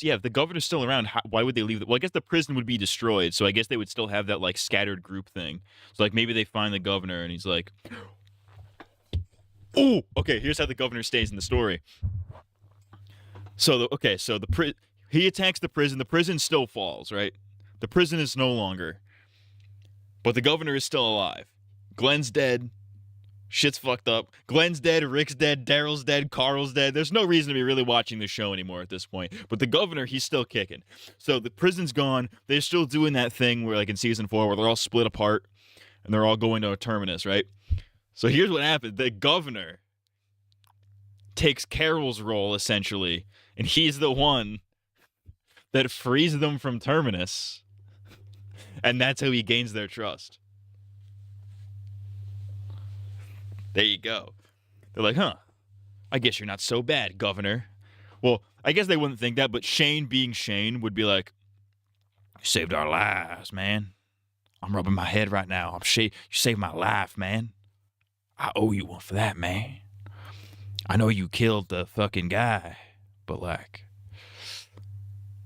Speaker 6: still around, why would they leave? Well, I guess the prison would be destroyed, so I guess they would still have that like scattered group thing. So like maybe they find the governor and he's like, "Oh, okay, here's how the governor stays in the story." So he attacks the prison. The prison still falls, right? The prison is no longer, but the governor is still alive. Glenn's dead. Shit's fucked up. Glenn's dead, Rick's dead, Daryl's dead, Carl's dead. There's no reason to be really watching the show anymore at this point. But the governor, he's still kicking. So the prison's gone. They're still doing that thing where, like in season 4, where they're all split apart and they're all going to a terminus, right? So here's what happened. The governor takes Carol's role, essentially, and he's the one that frees them from terminus. And that's how he gains their trust. There you go. They're like, huh, I guess you're not so bad, governor. Well, I guess they wouldn't think that, but Shane being Shane would be like, you saved our lives, man. I'm rubbing my head right now. You saved my life, man. I owe you one for that, man. I know you killed the fucking guy, but like,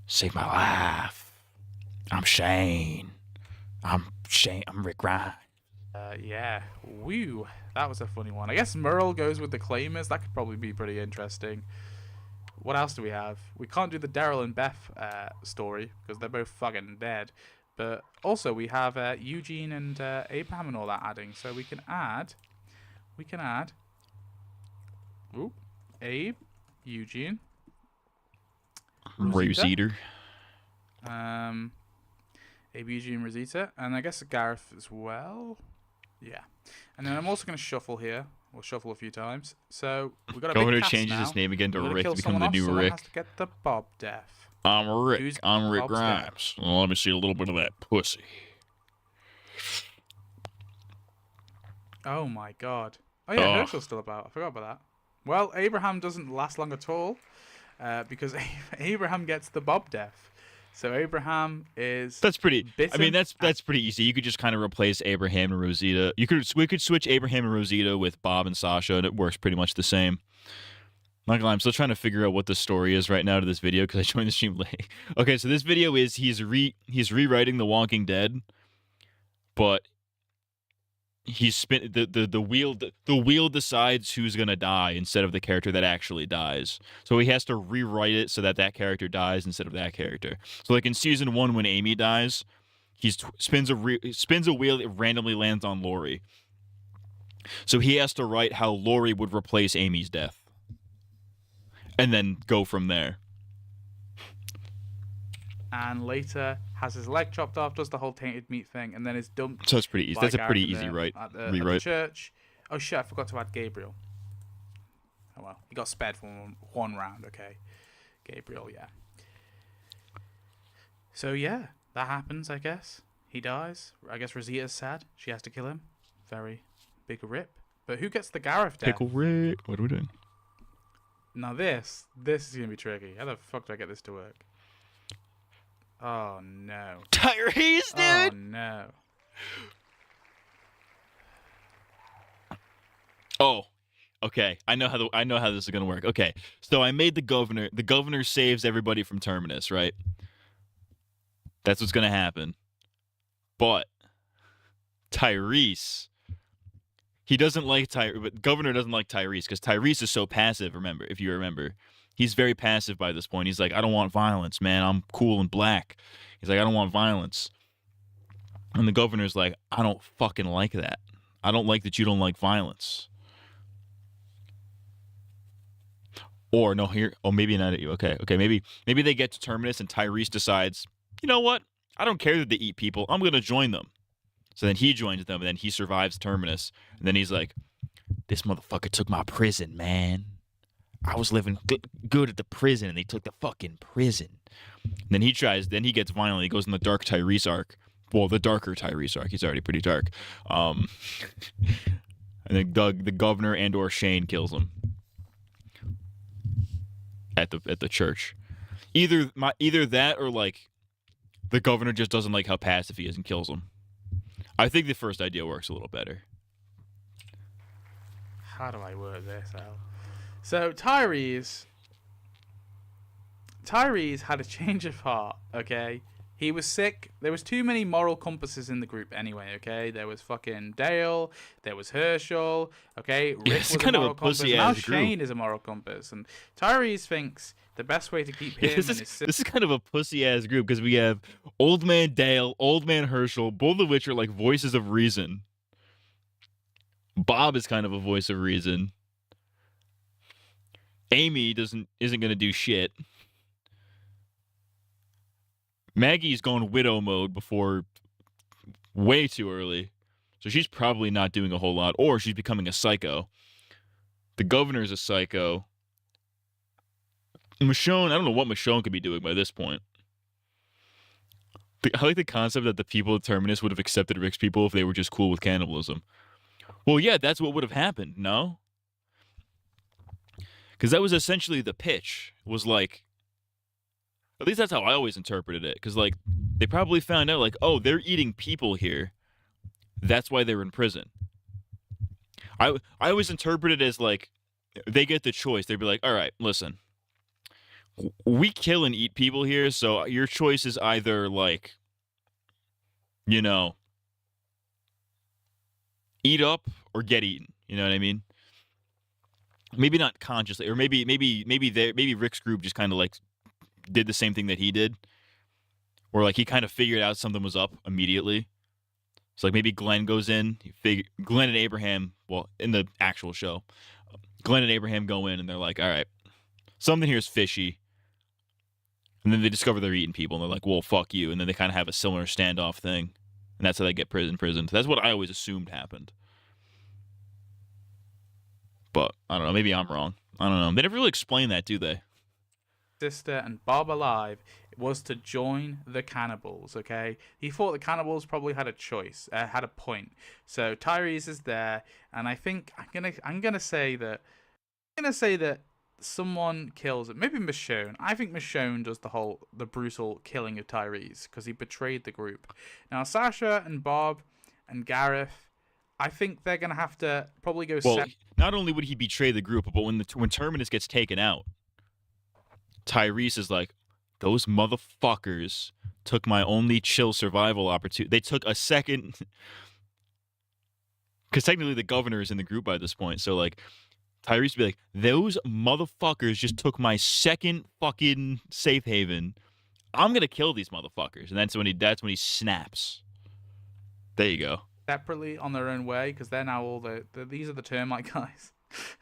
Speaker 6: saved my life. I'm Shane. I'm Rick Grimes.
Speaker 16: Yeah. Woo. That was a funny one. I guess Merle goes with the claimers. That could probably be pretty interesting. What else do we have? We can't do the Daryl and Beth story because they're both fucking dead. But also we have Eugene and Abraham and all that adding. So we can add. Ooh, Abe, Eugene,
Speaker 6: Rosita.
Speaker 16: Abe, Eugene, Rosita, and I guess Gareth as well. Yeah. And then I'm also going to shuffle here. We'll shuffle a few times. So we've got a
Speaker 6: Governor
Speaker 16: big cast
Speaker 6: changes
Speaker 16: now.
Speaker 6: his name again to
Speaker 16: We're gonna
Speaker 6: Rick
Speaker 16: kill
Speaker 6: to become the
Speaker 16: someone
Speaker 6: new
Speaker 16: off. Someone
Speaker 6: Rick.
Speaker 16: has to get the Bob death.
Speaker 6: I'm Rick.
Speaker 16: Who's
Speaker 6: I'm Rick
Speaker 16: Bob's dad?
Speaker 6: Grimes. Well, let me see a little bit of that pussy.
Speaker 16: Oh my god. Oh yeah, Herschel's still about. I forgot about that. Well, Abraham doesn't last long at all because Abraham gets the Bob death. So Abraham is.
Speaker 6: That's pretty.
Speaker 16: bitten.
Speaker 6: I mean, that's pretty easy. You could just kind of we could switch Abraham and Rosita with Bob and Sasha, and it works pretty much the same. Not gonna lie, I'm still trying to figure out what the story is right now to this video because I joined the stream late. Okay, so this video is he's rewriting The Walking Dead, but the wheel decides who's gonna die instead of the character that actually dies. So he has to rewrite it so that character dies instead of that character. So like in season 1 when Amy dies, he spins a wheel, it randomly lands on Lori. So he has to write how Lori would replace Amy's death. And then go from there.
Speaker 16: And later has his leg chopped off, does the whole tainted meat thing, and then is dumped.
Speaker 6: So it's pretty easy.
Speaker 16: by
Speaker 6: That's a
Speaker 16: Gareth
Speaker 6: pretty
Speaker 16: at
Speaker 6: easy
Speaker 16: the- at the
Speaker 6: rewrite.
Speaker 16: church. Oh shit! I forgot to add Gabriel. Oh well, he got spared for one round. Okay, Gabriel. Yeah. So yeah, that happens. I guess he dies. I guess Rosita's sad. She has to kill him. Very big rip. But who gets the Gareth death?
Speaker 6: Pickle Rick. What are we doing?
Speaker 16: Now this is gonna be tricky. How the fuck do I get this to work? Oh no.
Speaker 6: Tyrese, dude.
Speaker 16: Oh no.
Speaker 6: Oh, okay. I know how this is gonna work. Okay, so I made the governor. The governor saves everybody from Terminus, right? That's what's gonna happen. But Tyrese, he doesn't like but governor doesn't like Tyrese because Tyrese is so passive. If you remember, he's very passive by this point. He's like, I don't want violence, man. I'm cool and black. He's like, I don't want violence. And the governor's like, I don't fucking like that. I don't like that you don't like violence. Or no, here. Oh, maybe not at you. Okay. Maybe they get to Terminus and Tyrese decides, you know what? I don't care that they eat people. I'm gonna join them. So then he joins them, and then he survives Terminus. And then he's like, this motherfucker took my prison, man. I was living good at the prison, and they took the fucking prison. And then he gets violent. He goes in the dark Tyrese arc. Well, the darker Tyrese arc. He's already pretty dark. And then the governor and or Shane kills him at the church. Either that or like the governor just doesn't like how passive he is and kills him. I think the first idea works a little better.
Speaker 16: How do I word this out? So Tyrese had a change of heart, okay? He was sick. There was too many moral compasses in the group anyway, okay? There was fucking Dale, there was Herschel, okay? Rick was
Speaker 6: kind
Speaker 16: a
Speaker 6: of a
Speaker 16: moral compass.
Speaker 6: pussy
Speaker 16: Now
Speaker 6: ass group.
Speaker 16: Shane is a moral compass. And Tyrese thinks the best way to keep him
Speaker 6: This
Speaker 16: and his
Speaker 6: is kind of a pussy ass group because we have Old Man Dale, Old Man Herschel, both of which are like voices of reason. Bob is kind of a voice of reason. Amy isn't going to do shit. Maggie's going widow mode before way too early. So she's probably not doing a whole lot, or she's becoming a psycho. The governor's a psycho. Michonne, I don't know what Michonne could be doing by this point. I like the concept that the people of Terminus would have accepted Rick's people if they were just cool with cannibalism. Well, yeah, that's what would have happened, no? Because that was essentially the pitch, was like, at least that's how I always interpreted it, because, like, they probably found out, like, oh, they're eating people here. That's why they're in prison. I always interpret it as, like, they get the choice. They'd be like, all right, listen. We kill and eat people here, so your choice is either, like, you know, eat up or get eaten. You know what I mean? Maybe not consciously, or maybe Rick's group just kind of, like, did the same thing that he did, or, like, he kind of figured out something was up immediately. So, like, maybe Glenn goes in, Glenn and Abraham, well, in the actual show, Glenn and Abraham go in, and they're like, all right, something here is fishy. And then they discover they're eating people, and they're like, well, fuck you. And then they kind of have a similar standoff thing. And that's how they get prisoned. That's what I always assumed happened. But, I don't know, maybe I'm wrong. I don't know. They never really explain that, do they?
Speaker 16: Sister and Bob alive was to join the cannibals, okay? He thought the cannibals probably had a choice, had a point. So Tyrese is there, and I think I'm gonna say that someone kills it. Maybe Michonne. I think Michonne does the brutal killing of Tyrese because he betrayed the group. Now Sasha and Bob and Gareth, I think they're gonna have to probably go.
Speaker 6: Well, not only would he betray the group, but when Terminus gets taken out, Tyrese is like, those motherfuckers took my only chill survival opportunity. They took a second, because technically the governor is in the group by this point. So, like, Tyrese would be like, those motherfuckers just took my second fucking safe haven. I'm gonna kill these motherfuckers, and that's when he snaps. There you go.
Speaker 16: Separately on their own way, because they're now all these are the termite guys.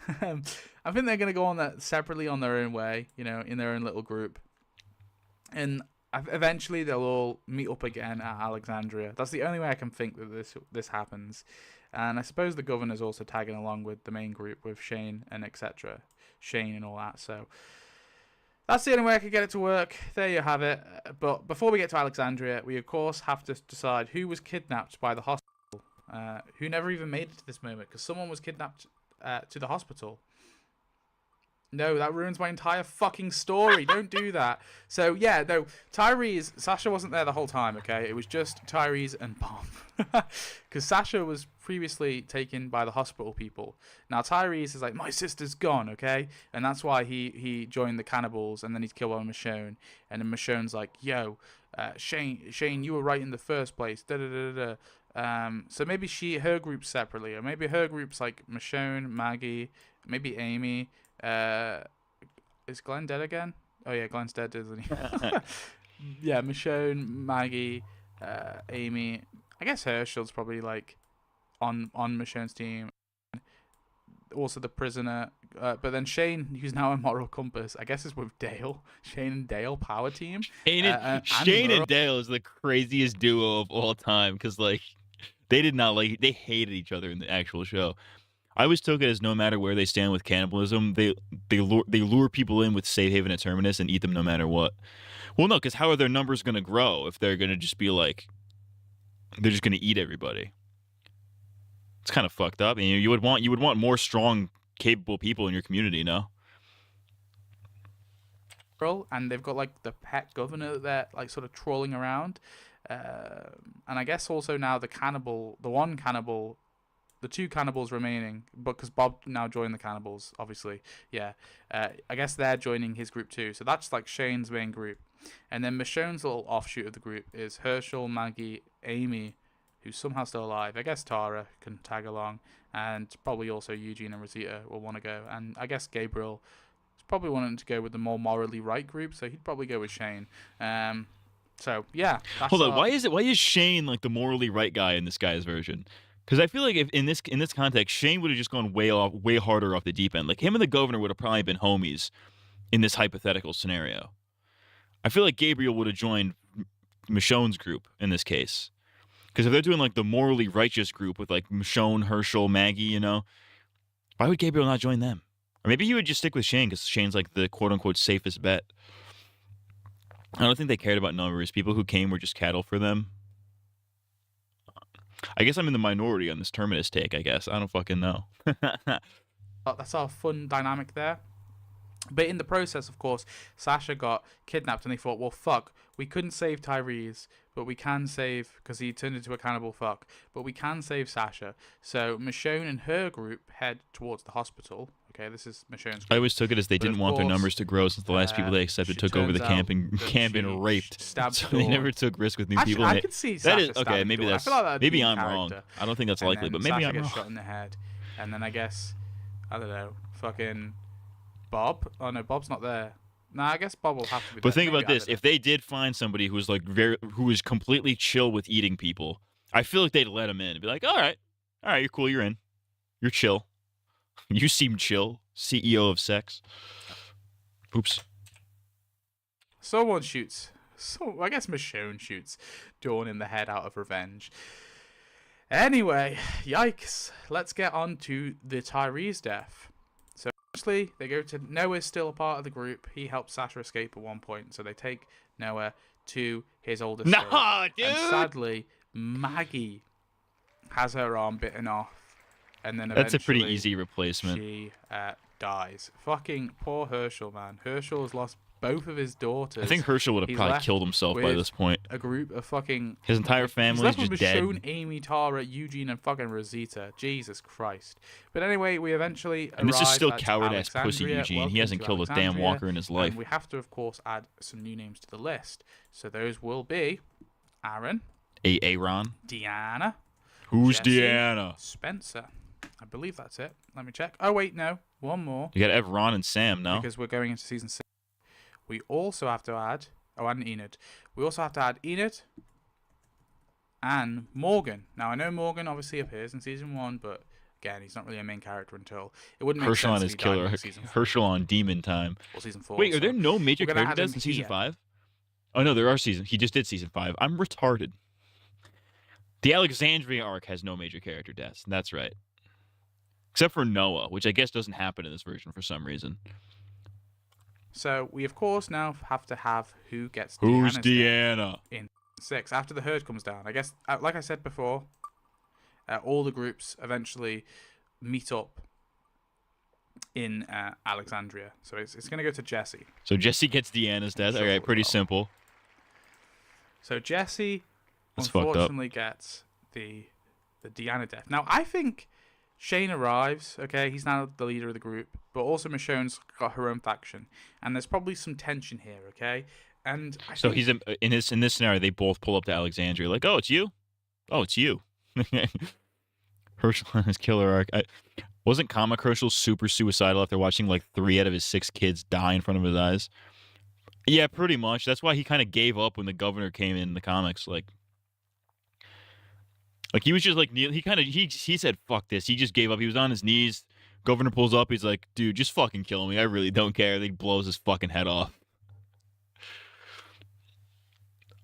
Speaker 16: I think they're gonna go on that separately on their own way, you know, in their own little group, and eventually they'll all meet up again at Alexandria. That's the only way I can think that this happens. And I suppose the governor's also tagging along with the main group with Shane and etc. Shane and all that. So that's the only way I could get it to work. There you have it. But before we get to Alexandria, we of course have to decide who was kidnapped by the hospital, who never even made it to this moment, because someone was kidnapped to the hospital. No, that ruins my entire fucking story. Don't do that. So, yeah, no, Sasha wasn't there the whole time, okay? It was just Tyrese and Bob. Because Sasha was previously taken by the hospital people. Now, Tyrese is like, my sister's gone, okay? And that's why he joined the cannibals, and then he's killed by Michonne. And then Michonne's like, yo, Shane, you were right in the first place. Da-da-da-da-da. So maybe her group's separately, or maybe her group's like Michonne, Maggie, maybe Amy. Is Glenn dead again? Oh yeah, Glenn's dead, isn't he? Yeah, Michonne, Maggie, Amy. I guess Herschel's probably like on Michonne's team. Also the prisoner, but then Shane, who's now a moral compass, I guess is with Dale. Shane and Dale power team.
Speaker 6: Shane and Dale is the craziest duo of all time, because like they hated each other in the actual show. I always took it as no matter where they stand with cannibalism, they lure people in with safe haven at Terminus and eat them no matter what. Well, no, because how are their numbers going to grow if they're going to just be like, they're just going to eat everybody? It's kind of fucked up. And you would want more strong, capable people in your community, no?
Speaker 16: And they've got like the pet governor that they're like sort of trawling around, and I guess also now the two cannibals remaining, but because Bob now joined the cannibals, obviously, yeah. I guess they're joining his group too. So that's like Shane's main group. And then Michonne's little offshoot of the group is Herschel, Maggie, Amy, who's somehow still alive. I guess Tara can tag along. And probably also Eugene and Rosita will want to go. And I guess Gabriel is probably wanting to go with the more morally right group, so he'd probably go with Shane. So, yeah.
Speaker 6: Hold on, why is Shane like the morally right guy in this guy's version? Because I feel like if in this context, Shane would have just gone way harder off the deep end. Like him and the governor would have probably been homies in this hypothetical scenario. I feel like Gabriel would have joined Michonne's group in this case. Because if they're doing like the morally righteous group with like Michonne, Herschel, Maggie, you know, why would Gabriel not join them? Or maybe he would just stick with Shane because Shane's like the quote unquote safest bet. I don't think they cared about numbers. People who came were just cattle for them. I guess I'm in the minority on this Terminus take, I guess. I don't fucking know.
Speaker 16: That's our fun dynamic there. But in the process, of course, Sasha got kidnapped and they thought, well, fuck, we couldn't save Tyrese, but we can save, because he turned into a cannibal fuck, but we can save Sasha. So Michonne and her group head towards the hospital. Okay, this is Michonne's group.
Speaker 6: I always took it as they didn't want their numbers to grow since the last people they accepted took over the camp and raped. So they never took risks with new people.
Speaker 16: I could see Sasha
Speaker 6: okay, maybe
Speaker 16: Dawn.
Speaker 6: that's,
Speaker 16: like
Speaker 6: maybe I'm wrong. I don't think that's likely, but maybe
Speaker 16: Sasha
Speaker 6: I'm
Speaker 16: gets
Speaker 6: wrong.
Speaker 16: shot in the head. And then I guess, I don't know, fucking Bob? Oh no, Bob's not there. No, I guess Bob will have to be there.
Speaker 6: But think about this: if they did find somebody who was like who was completely chill with eating people, I feel like they'd let him in and be like, all right, you're cool, you're in, you're chill, you seem chill, CEO of sex. Oops.
Speaker 16: Someone shoots. So I guess Michonne shoots Dawn in the head out of revenge. Anyway, yikes. Let's get on to the Tyrese death. So obviously they go to Noah's still a part of the group. He helps Sasha escape at one point, so they take Noah to his older
Speaker 6: No,
Speaker 16: state.
Speaker 6: dude.
Speaker 16: And sadly, Maggie has her arm bitten off, and then
Speaker 6: That's a pretty
Speaker 16: eventually
Speaker 6: easy replacement.
Speaker 16: She dies. Fucking poor Herschel, man. Herschel has lost both of his daughters.
Speaker 6: I think Herschel would have
Speaker 16: He's
Speaker 6: probably
Speaker 16: left
Speaker 6: killed himself by
Speaker 16: with
Speaker 6: this point.
Speaker 16: A group of fucking
Speaker 6: His entire family is just dead.
Speaker 16: Michonne, Amy, Tara, Eugene, and fucking Rosita. Jesus Christ. But anyway, we eventually
Speaker 6: And this is still
Speaker 16: arrive at
Speaker 6: coward-ass pussy
Speaker 16: Alexandria.
Speaker 6: Eugene.
Speaker 16: Welcome
Speaker 6: He hasn't
Speaker 16: to
Speaker 6: killed a damn
Speaker 16: Alexandria.
Speaker 6: walker in his life.
Speaker 16: And we have to, of course, add some new names to the list. So those will be Aaron,
Speaker 6: Aaron.
Speaker 16: Deanna.
Speaker 6: Who's
Speaker 16: Jesse,
Speaker 6: Deanna?
Speaker 16: Spencer. I believe that's it. Let me check. Oh, wait, no. One more.
Speaker 6: You got to have Ron and Sam, no?
Speaker 16: Because we're going into season 6. We also have to add... Oh, and Enid. We also have to add Enid and Morgan. Now, I know Morgan obviously appears in season 1, but again, he's not really a main character until... It wouldn't make
Speaker 6: Herschel
Speaker 16: sense
Speaker 6: on
Speaker 16: if
Speaker 6: his
Speaker 16: he died
Speaker 6: killer.
Speaker 16: in season 4.
Speaker 6: Herschel on demon time.
Speaker 16: Or season 4.
Speaker 6: Wait, are
Speaker 16: so
Speaker 6: there no major
Speaker 16: we're gonna
Speaker 6: character
Speaker 16: add
Speaker 6: deaths
Speaker 16: him
Speaker 6: in season
Speaker 16: here.
Speaker 6: 5? Oh, no, there are seasons. He just did season 5. I'm retarded. The Alexandria arc has no major character deaths. That's right. Except for Noah, which I guess doesn't happen in this version for some reason.
Speaker 16: So, we of course now have to have who gets
Speaker 6: Who's
Speaker 16: Deanna's
Speaker 6: Deanna?
Speaker 16: death in 6, after the herd comes down. I guess, like I said before, all the groups eventually meet up in Alexandria. So it's going to go to Jesse.
Speaker 6: So Jesse gets Deanna's death. All right, pretty simple.
Speaker 16: So Jesse,
Speaker 6: That's fucked up.
Speaker 16: unfortunately, gets the Deanna death. Now, I think Shane arrives, okay? He's now the leader of the group. But also Michonne's got her own faction. And there's probably some tension here, okay? And I
Speaker 6: So
Speaker 16: think
Speaker 6: he's in this scenario. They both pull up to Alexandria, like, "Oh, it's you. Oh, it's you." Herschel on his killer arc. Wasn't Comic Herschel super suicidal after watching like 3 out of his 6 kids die in front of his eyes? Yeah, pretty much. That's why he kind of gave up when the governor came in the comics. Like he was just like he said fuck this. He just gave up. He was on his knees. Governor pulls up. He's like, dude, just fucking kill me. I really don't care. Then he blows his fucking head off.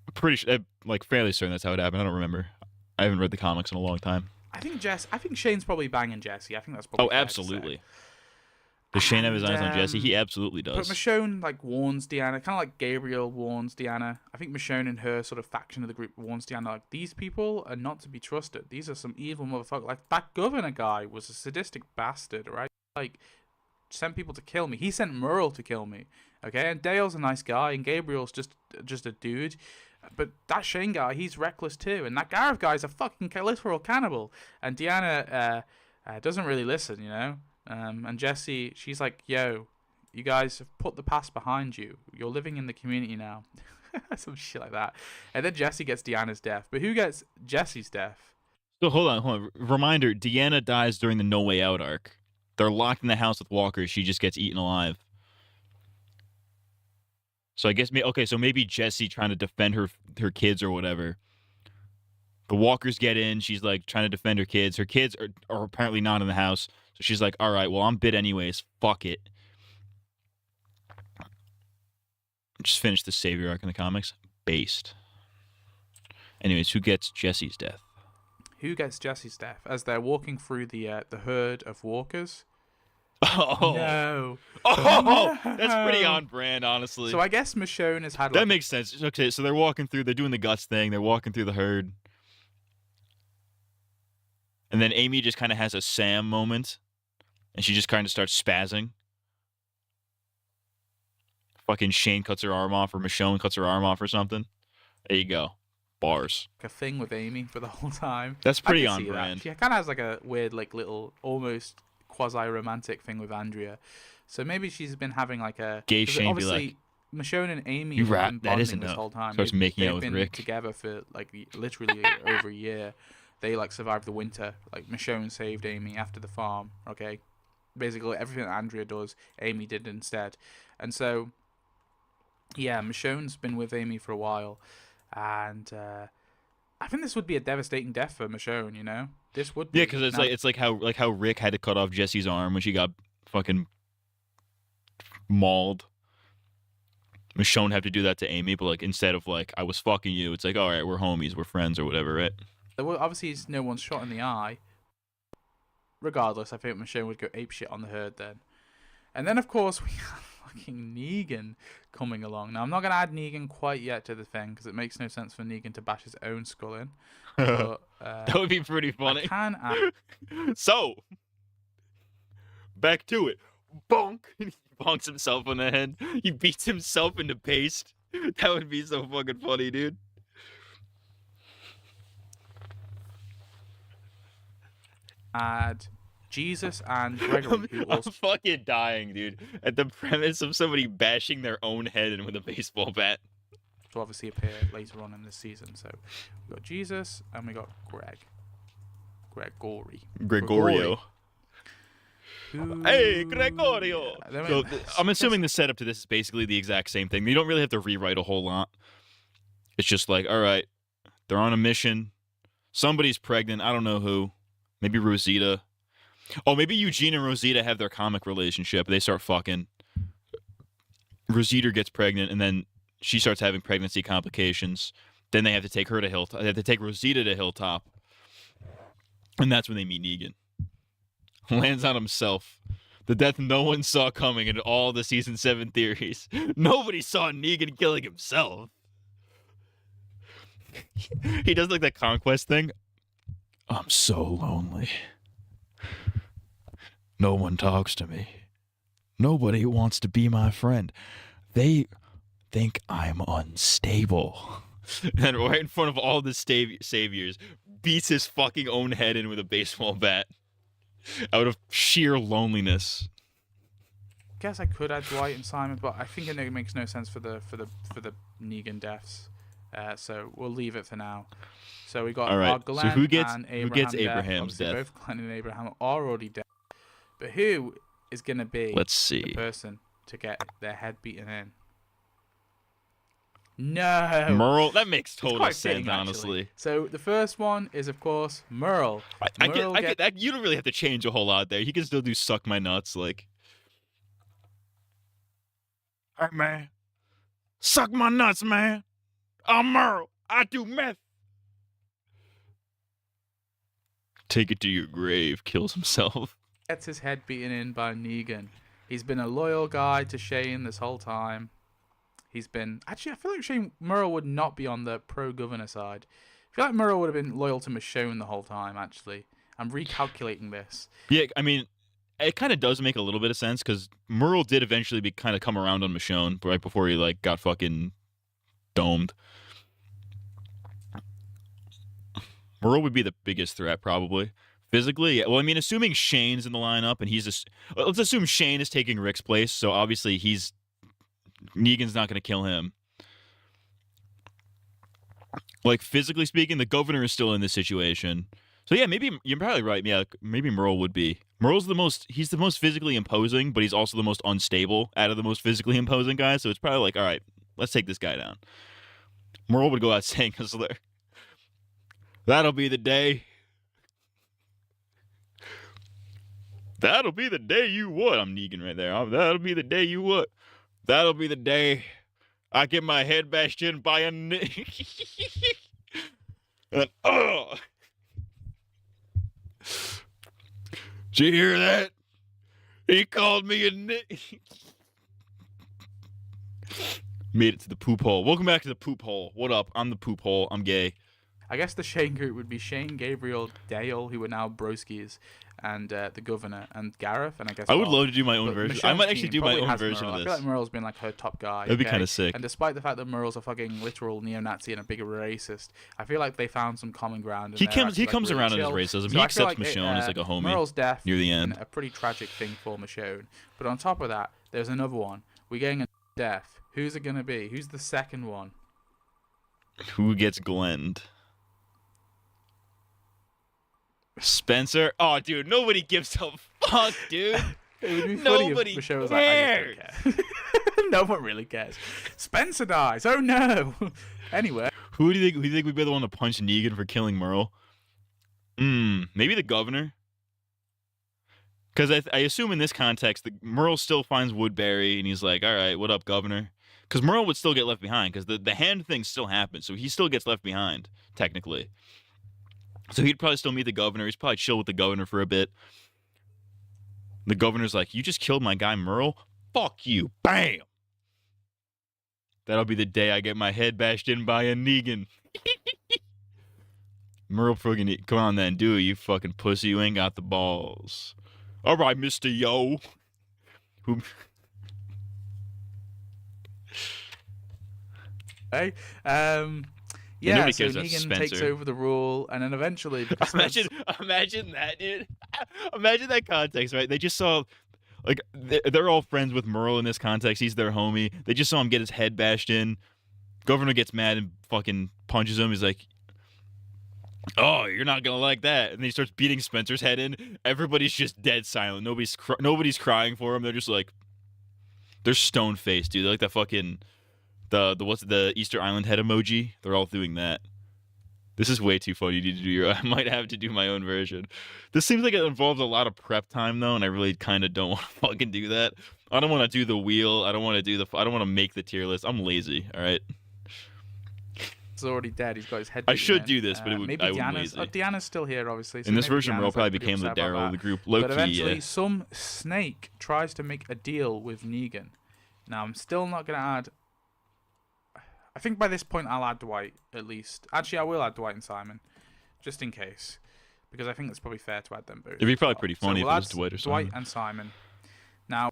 Speaker 6: I'm pretty sure, like fairly certain that's how it happened. I don't remember. I haven't read the comics in a long time.
Speaker 16: I think Shane's probably banging Jesse. I think that's probably
Speaker 6: Oh,
Speaker 16: fair to
Speaker 6: absolutely.
Speaker 16: say.
Speaker 6: Does Shane have his eyes on
Speaker 16: And,
Speaker 6: Jesse? He absolutely
Speaker 16: But
Speaker 6: does.
Speaker 16: Michonne like warns Deanna, kind of like Gabriel warns Deanna. I think Michonne and her sort of faction of the group warns Deanna, like, these people are not to be trusted. These are some evil motherfuckers. Like, that governor guy was a sadistic bastard, right? Like, sent people to kill me. He sent Merle to kill me, okay? And Dale's a nice guy, and Gabriel's just a dude. But that Shane guy, he's reckless too. And that Gareth guy's a fucking literal cannibal. And Deanna doesn't really listen, you know? And Jesse, she's like, yo, you guys have put the past behind you. You're living in the community now. Some shit like that. And then Jesse gets Deanna's death. But who gets Jesse's death?
Speaker 6: So hold on. Reminder, Deanna dies during the No Way Out arc. They're locked in the house with walkers. She just gets eaten alive. So I guess, okay, so maybe Jesse trying to defend her kids or whatever The walkers get in. She's like trying to defend her kids. Her kids are apparently not in the house. So she's like, all right, well, I'm bit anyways. Fuck it. Just finished the Savior arc in the comics. Based. Anyways, who gets Jesse's death?
Speaker 16: Who gets Jesse's death? As they're walking through the herd of walkers.
Speaker 6: Oh.
Speaker 16: No.
Speaker 6: Oh,
Speaker 16: No.
Speaker 6: that's pretty on brand, honestly.
Speaker 16: So I guess Michonne has had...
Speaker 6: That makes sense. Okay, so they're walking through. They're doing the guts thing. They're walking through the herd. And then Amy just kind of has a Sam moment. And she just kind of starts spazzing. Fucking Shane cuts her arm off, or Michonne cuts her arm off or something. There you go. Bars.
Speaker 16: a thing with Amy for the whole time.
Speaker 6: That's
Speaker 16: I
Speaker 6: pretty
Speaker 16: can
Speaker 6: on
Speaker 16: see that.
Speaker 6: brand.
Speaker 16: She kind of has like a weird, like little, almost quasi-romantic thing with Andrea. So maybe she's been having like a...
Speaker 6: Gay
Speaker 16: 'cause
Speaker 6: Shane be
Speaker 16: obviously,
Speaker 6: like,
Speaker 16: Michonne and Amy
Speaker 6: "You
Speaker 16: have
Speaker 6: rat,
Speaker 16: been
Speaker 6: that
Speaker 16: bonding
Speaker 6: isn't
Speaker 16: this
Speaker 6: no."
Speaker 16: whole time.
Speaker 6: Starts making
Speaker 16: They've
Speaker 6: out with
Speaker 16: been
Speaker 6: Rick.
Speaker 16: together for like literally over a year. They like survived the winter. Like Michonne saved Amy after the farm. Okay, basically everything that Andrea does, Amy did instead. And so, yeah, Michonne's been with Amy for a while, and I think this would be a devastating death for Michonne. You know, this would be.
Speaker 6: Yeah, because it's like how Rick had to cut off Jesse's arm when she got fucking mauled. Michonne had to do that to Amy, but like instead of like I was fucking you, it's like all right, we're homies, we're friends or whatever, right?
Speaker 16: Well, obviously, it's no one's shot in the eye. Regardless, I think Michonne would go apeshit on the herd then. And then, of course, we have fucking Negan coming along. Now, I'm not going to add Negan quite yet to the thing, because it makes no sense for Negan to bash his own skull in. But,
Speaker 6: that would be pretty funny.
Speaker 16: I can add...
Speaker 6: So, back to it. Bonk! He bonks himself on the head. He beats himself into paste. That would be so fucking funny, dude.
Speaker 16: Add Jesus and Gregory, who also...
Speaker 6: I'm fucking dying, dude, at the premise of somebody bashing their own head in with a baseball bat.
Speaker 16: to obviously appear later on in this season. So we got Jesus and we got
Speaker 6: Gregorio.
Speaker 16: Who...
Speaker 6: Hey, Gregorio!
Speaker 16: Yeah,
Speaker 6: So I'm assuming the setup to this is basically the exact same thing. You don't really have to rewrite a whole lot. It's just like, all right, they're on a mission. Somebody's pregnant. I don't know who. Maybe Rosita. Oh, maybe Eugene and Rosita have their comic relationship. They start fucking. Rosita gets pregnant, and then she starts having pregnancy complications. Then they have to take her to Hilltop. They have to take Rosita to Hilltop. And that's when they meet Negan. Lands on himself. The death no one saw coming in all the season 7 theories. Nobody saw Negan killing himself. He does like that conquest thing. I'm so lonely. No one talks to me. Nobody wants to be my friend. They think I'm unstable. And right in front of all the saviors, beats his fucking own head in with a baseball bat. Out of sheer loneliness.
Speaker 16: Guess I could add Dwight and Simon, but I think it makes no sense for the Negan deaths. So we'll leave it for now. So we got
Speaker 6: all right.
Speaker 16: Glenn
Speaker 6: So who gets
Speaker 16: and
Speaker 6: Abraham's
Speaker 16: death?
Speaker 6: death?
Speaker 16: Both Glenn and Abraham are already dead. But who is going to be
Speaker 6: Let's see.
Speaker 16: the person to get their head beaten in? No.
Speaker 6: Merle. That makes
Speaker 16: It's
Speaker 6: total
Speaker 16: quite
Speaker 6: sense,
Speaker 16: fitting,
Speaker 6: honestly.
Speaker 16: actually. So the first one is, of course, Merle.
Speaker 6: I get that. You don't really have to change a whole lot there. He can still do suck my nuts, like. Hey, man. Suck my nuts, man. I'm Merle. I do meth. Take it to your grave. Kills himself.
Speaker 16: Gets his head beaten in by Negan. He's been a loyal guy to Shane this whole time. He's been... Actually, I feel like Shane Merle would not be on the pro-governor side. I feel like Merle would have been loyal to Michonne the whole time, actually. I'm recalculating this.
Speaker 6: Yeah, I mean, it kind of does make a little bit of sense, because Merle did eventually kind of come around on Michonne right before he, like, got fucking domed. Merle would be the biggest threat, probably. Physically, well, I mean, assuming Shane's in the lineup, and let's assume Shane is taking Rick's place, so obviously Negan's not going to kill him. Like, physically speaking, the governor is still in this situation. So, yeah, maybe you're probably right. Yeah, maybe Merle would be. Merle's he's the most physically imposing, but he's also the most unstable out of the most physically imposing guys. So it's probably like, all right, let's take this guy down. Merle would go out saying, That'll be the day. That'll be the day you what? I'm Negan right there. That'll be the day you what? That'll be the day I get my head bashed in by a and oh. Did you hear that? He called me a Made it to the poop hole. Welcome back to the poop hole. What up? I'm the poop hole. I'm gay.
Speaker 16: I guess the Shane group would be Shane, Gabriel, Dale, who are now Broskies, and the governor, and Gareth, and I guess
Speaker 6: I would love to do my own version. I might actually do my own version of this.
Speaker 16: I feel like Merle's been like her top guy.
Speaker 6: That'd be kind of sick.
Speaker 16: And despite the fact that Merle's a fucking literal neo-Nazi and a big racist, I feel like they found some common ground. And
Speaker 6: he comes around in his racism. He accepts Michonne as like a homie
Speaker 16: Merle's death
Speaker 6: near the end.
Speaker 16: A pretty tragic thing for Michonne. But on top of that, there's another one. We're getting a death. Who's it gonna be? Who's the second one?
Speaker 6: Who gets Glenned? Spencer? Oh, dude, nobody gives a fuck, dude.
Speaker 16: It would be funny
Speaker 6: Nobody
Speaker 16: if Michelle was
Speaker 6: cares.
Speaker 16: like, I just don't care. No one really cares. Spencer dies. Oh no. Anyway.
Speaker 6: Who do you think would be the one to punch Negan for killing Merle? Maybe the governor. Because I assume in this context, Merle still finds Woodbury, and he's like, all right, what up, governor? Because Merle would still get left behind, because the hand thing still happens, so he still gets left behind, technically. So he'd probably still meet the governor. He's probably chill with the governor for a bit. The governor's like, you just killed my guy Merle? Fuck you. Bam! That'll be the day I get my head bashed in by a Negan. Merle friggin' come on then, do it, you fucking pussy. You ain't got the balls. All right, Mr. Yo. Who...
Speaker 16: Hey, yeah, so Negan takes over the rule, and then eventually...
Speaker 6: Imagine that, dude. Imagine that context, right? They just saw... Like, they're all friends with Merle in this context. He's their homie. They just saw him get his head bashed in. Governor gets mad and fucking punches him. He's like, oh, you're not going to like that. And then he starts beating Spencer's head in. Everybody's just dead silent. Nobody's crying for him. They're just like... They're stone-faced, dude. They're like the fucking... What's the Easter Island head emoji? They're all doing that. This is way too funny to do. I might have to do my own version. This seems like it involves a lot of prep time though, and I really kind of don't want to fucking do that. I don't want to do the wheel. I don't want to make the tier list. I'm lazy. All right.
Speaker 16: He's already dead. He's got his head.
Speaker 6: I should do this, but
Speaker 16: maybe
Speaker 6: I would be lazy.
Speaker 16: Deanna's still here, obviously. So
Speaker 6: in this version,
Speaker 16: Deanna's
Speaker 6: Merle probably became the Daryl of the group. Low
Speaker 16: but
Speaker 6: key,
Speaker 16: eventually, some snake tries to make a deal with Negan. Now, I'm still not gonna add. I think by this point I'll add Dwight, at least. Actually, I will add Dwight and Simon, just in case. Because I think it's probably fair to add them both.
Speaker 6: It'd be probably pretty funny if it was Dwight or Simon.
Speaker 16: Dwight and Simon. Now,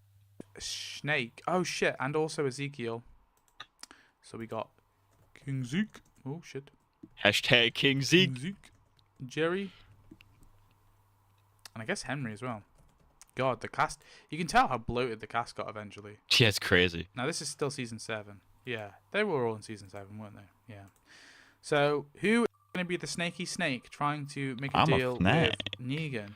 Speaker 16: Snake. Oh, shit. And also Ezekiel. So we got King Zeke. Oh, shit.
Speaker 6: Hashtag King Zeke.
Speaker 16: King Zeke. Jerry. And I guess Henry as well. God, the cast. You can tell how bloated the cast got eventually.
Speaker 6: Yeah, it's crazy.
Speaker 16: Now, this is still season 7. Yeah, they were all in season 7, weren't they? Yeah. So, who is going to be the snaky snake trying to make a deal with Negan?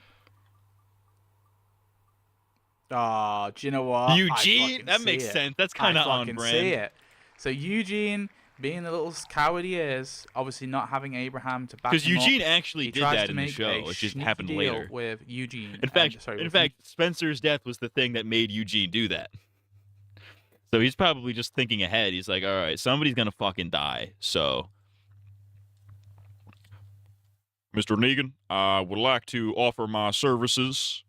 Speaker 16: Oh, do you know what?
Speaker 6: Eugene? That makes sense. That's kind of on brand.
Speaker 16: See it. So, Eugene, being the little coward he is, obviously not having Abraham to back him up.
Speaker 6: Because Eugene actually did that in the show. It just happened later.
Speaker 16: With Eugene.
Speaker 6: In fact, Spencer's death was the thing that made Eugene do that. So he's probably just thinking ahead. He's like, all right, somebody's going to fucking die. So, Mr. Negan, I would like to offer my services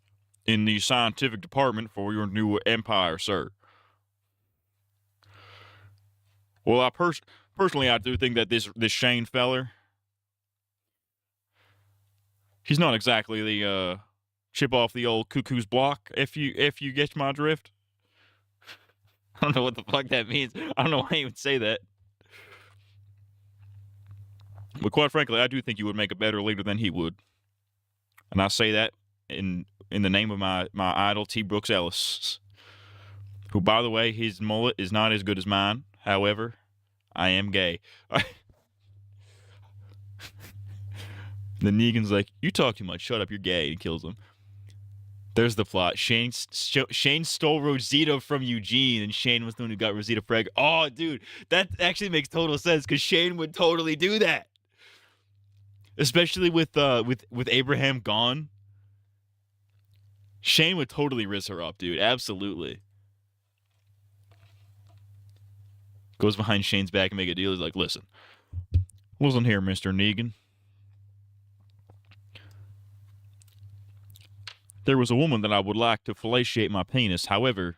Speaker 6: in the scientific department for your new empire, sir. Well, I personally, I do think that this Shane feller, he's not exactly the chip off the old cuckoo's block, if you get my drift. I don't know what the fuck that means. I don't know why you would say that. But quite frankly, I do think you would make a better leader than he would. And I say that in the name of my idol, T. Brooks Ellis. Who, by the way, his mullet is not as good as mine. However, I am gay. The Negan's like, you talk too much. Shut up, you're gay. And kills him. There's the plot. Shane stole Rosita from Eugene, and Shane was the one who got Rosita pregnant. Oh, dude, that actually makes total sense, because Shane would totally do that. Especially with Abraham gone. Shane would totally riz her up, dude. Absolutely. Goes behind Shane's back and make a deal. He's like, listen here, Mr. Negan. There was a woman that I would like to fellatiate my penis. However,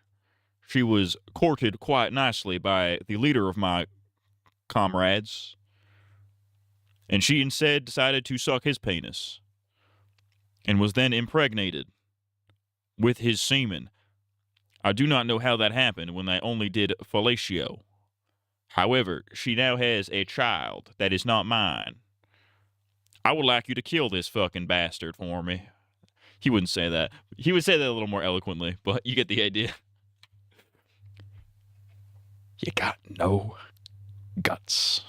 Speaker 6: she was courted quite nicely by the leader of my comrades. And she instead decided to suck his penis. And was then impregnated with his semen. I do not know how that happened when I only did fellatio. However, she now has a child that is not mine. I would like you to kill this fucking bastard for me. He wouldn't say that. He would say that a little more eloquently, but you get the idea. You got no guts.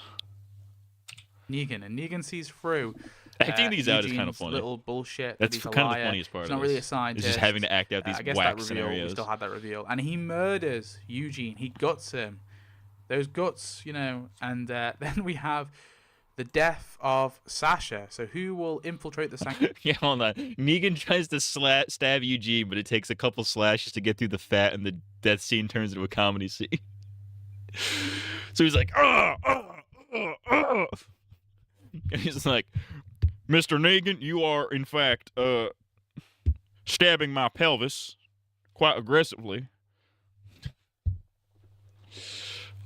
Speaker 16: Negan sees through.
Speaker 6: Acting these out is kind of
Speaker 16: Eugene's
Speaker 6: funny.
Speaker 16: Little bullshit.
Speaker 6: That's
Speaker 16: he's a
Speaker 6: kind of
Speaker 16: liar.
Speaker 6: the funniest part.
Speaker 16: He's not really a scientist.
Speaker 6: It's just having to act out these
Speaker 16: I guess
Speaker 6: whack
Speaker 16: that reveal,
Speaker 6: scenarios.
Speaker 16: We still had that reveal, and he murders Eugene. He guts him. Those guts, and then we have the death of Sasha. So who will infiltrate the sanctuary?
Speaker 6: Yeah, hold on. Negan tries to stab Eugene, but it takes a couple slashes to get through the fat, and the death scene turns into a comedy scene. So he's like, and he's like, Mr. Negan, you are in fact stabbing my pelvis quite aggressively.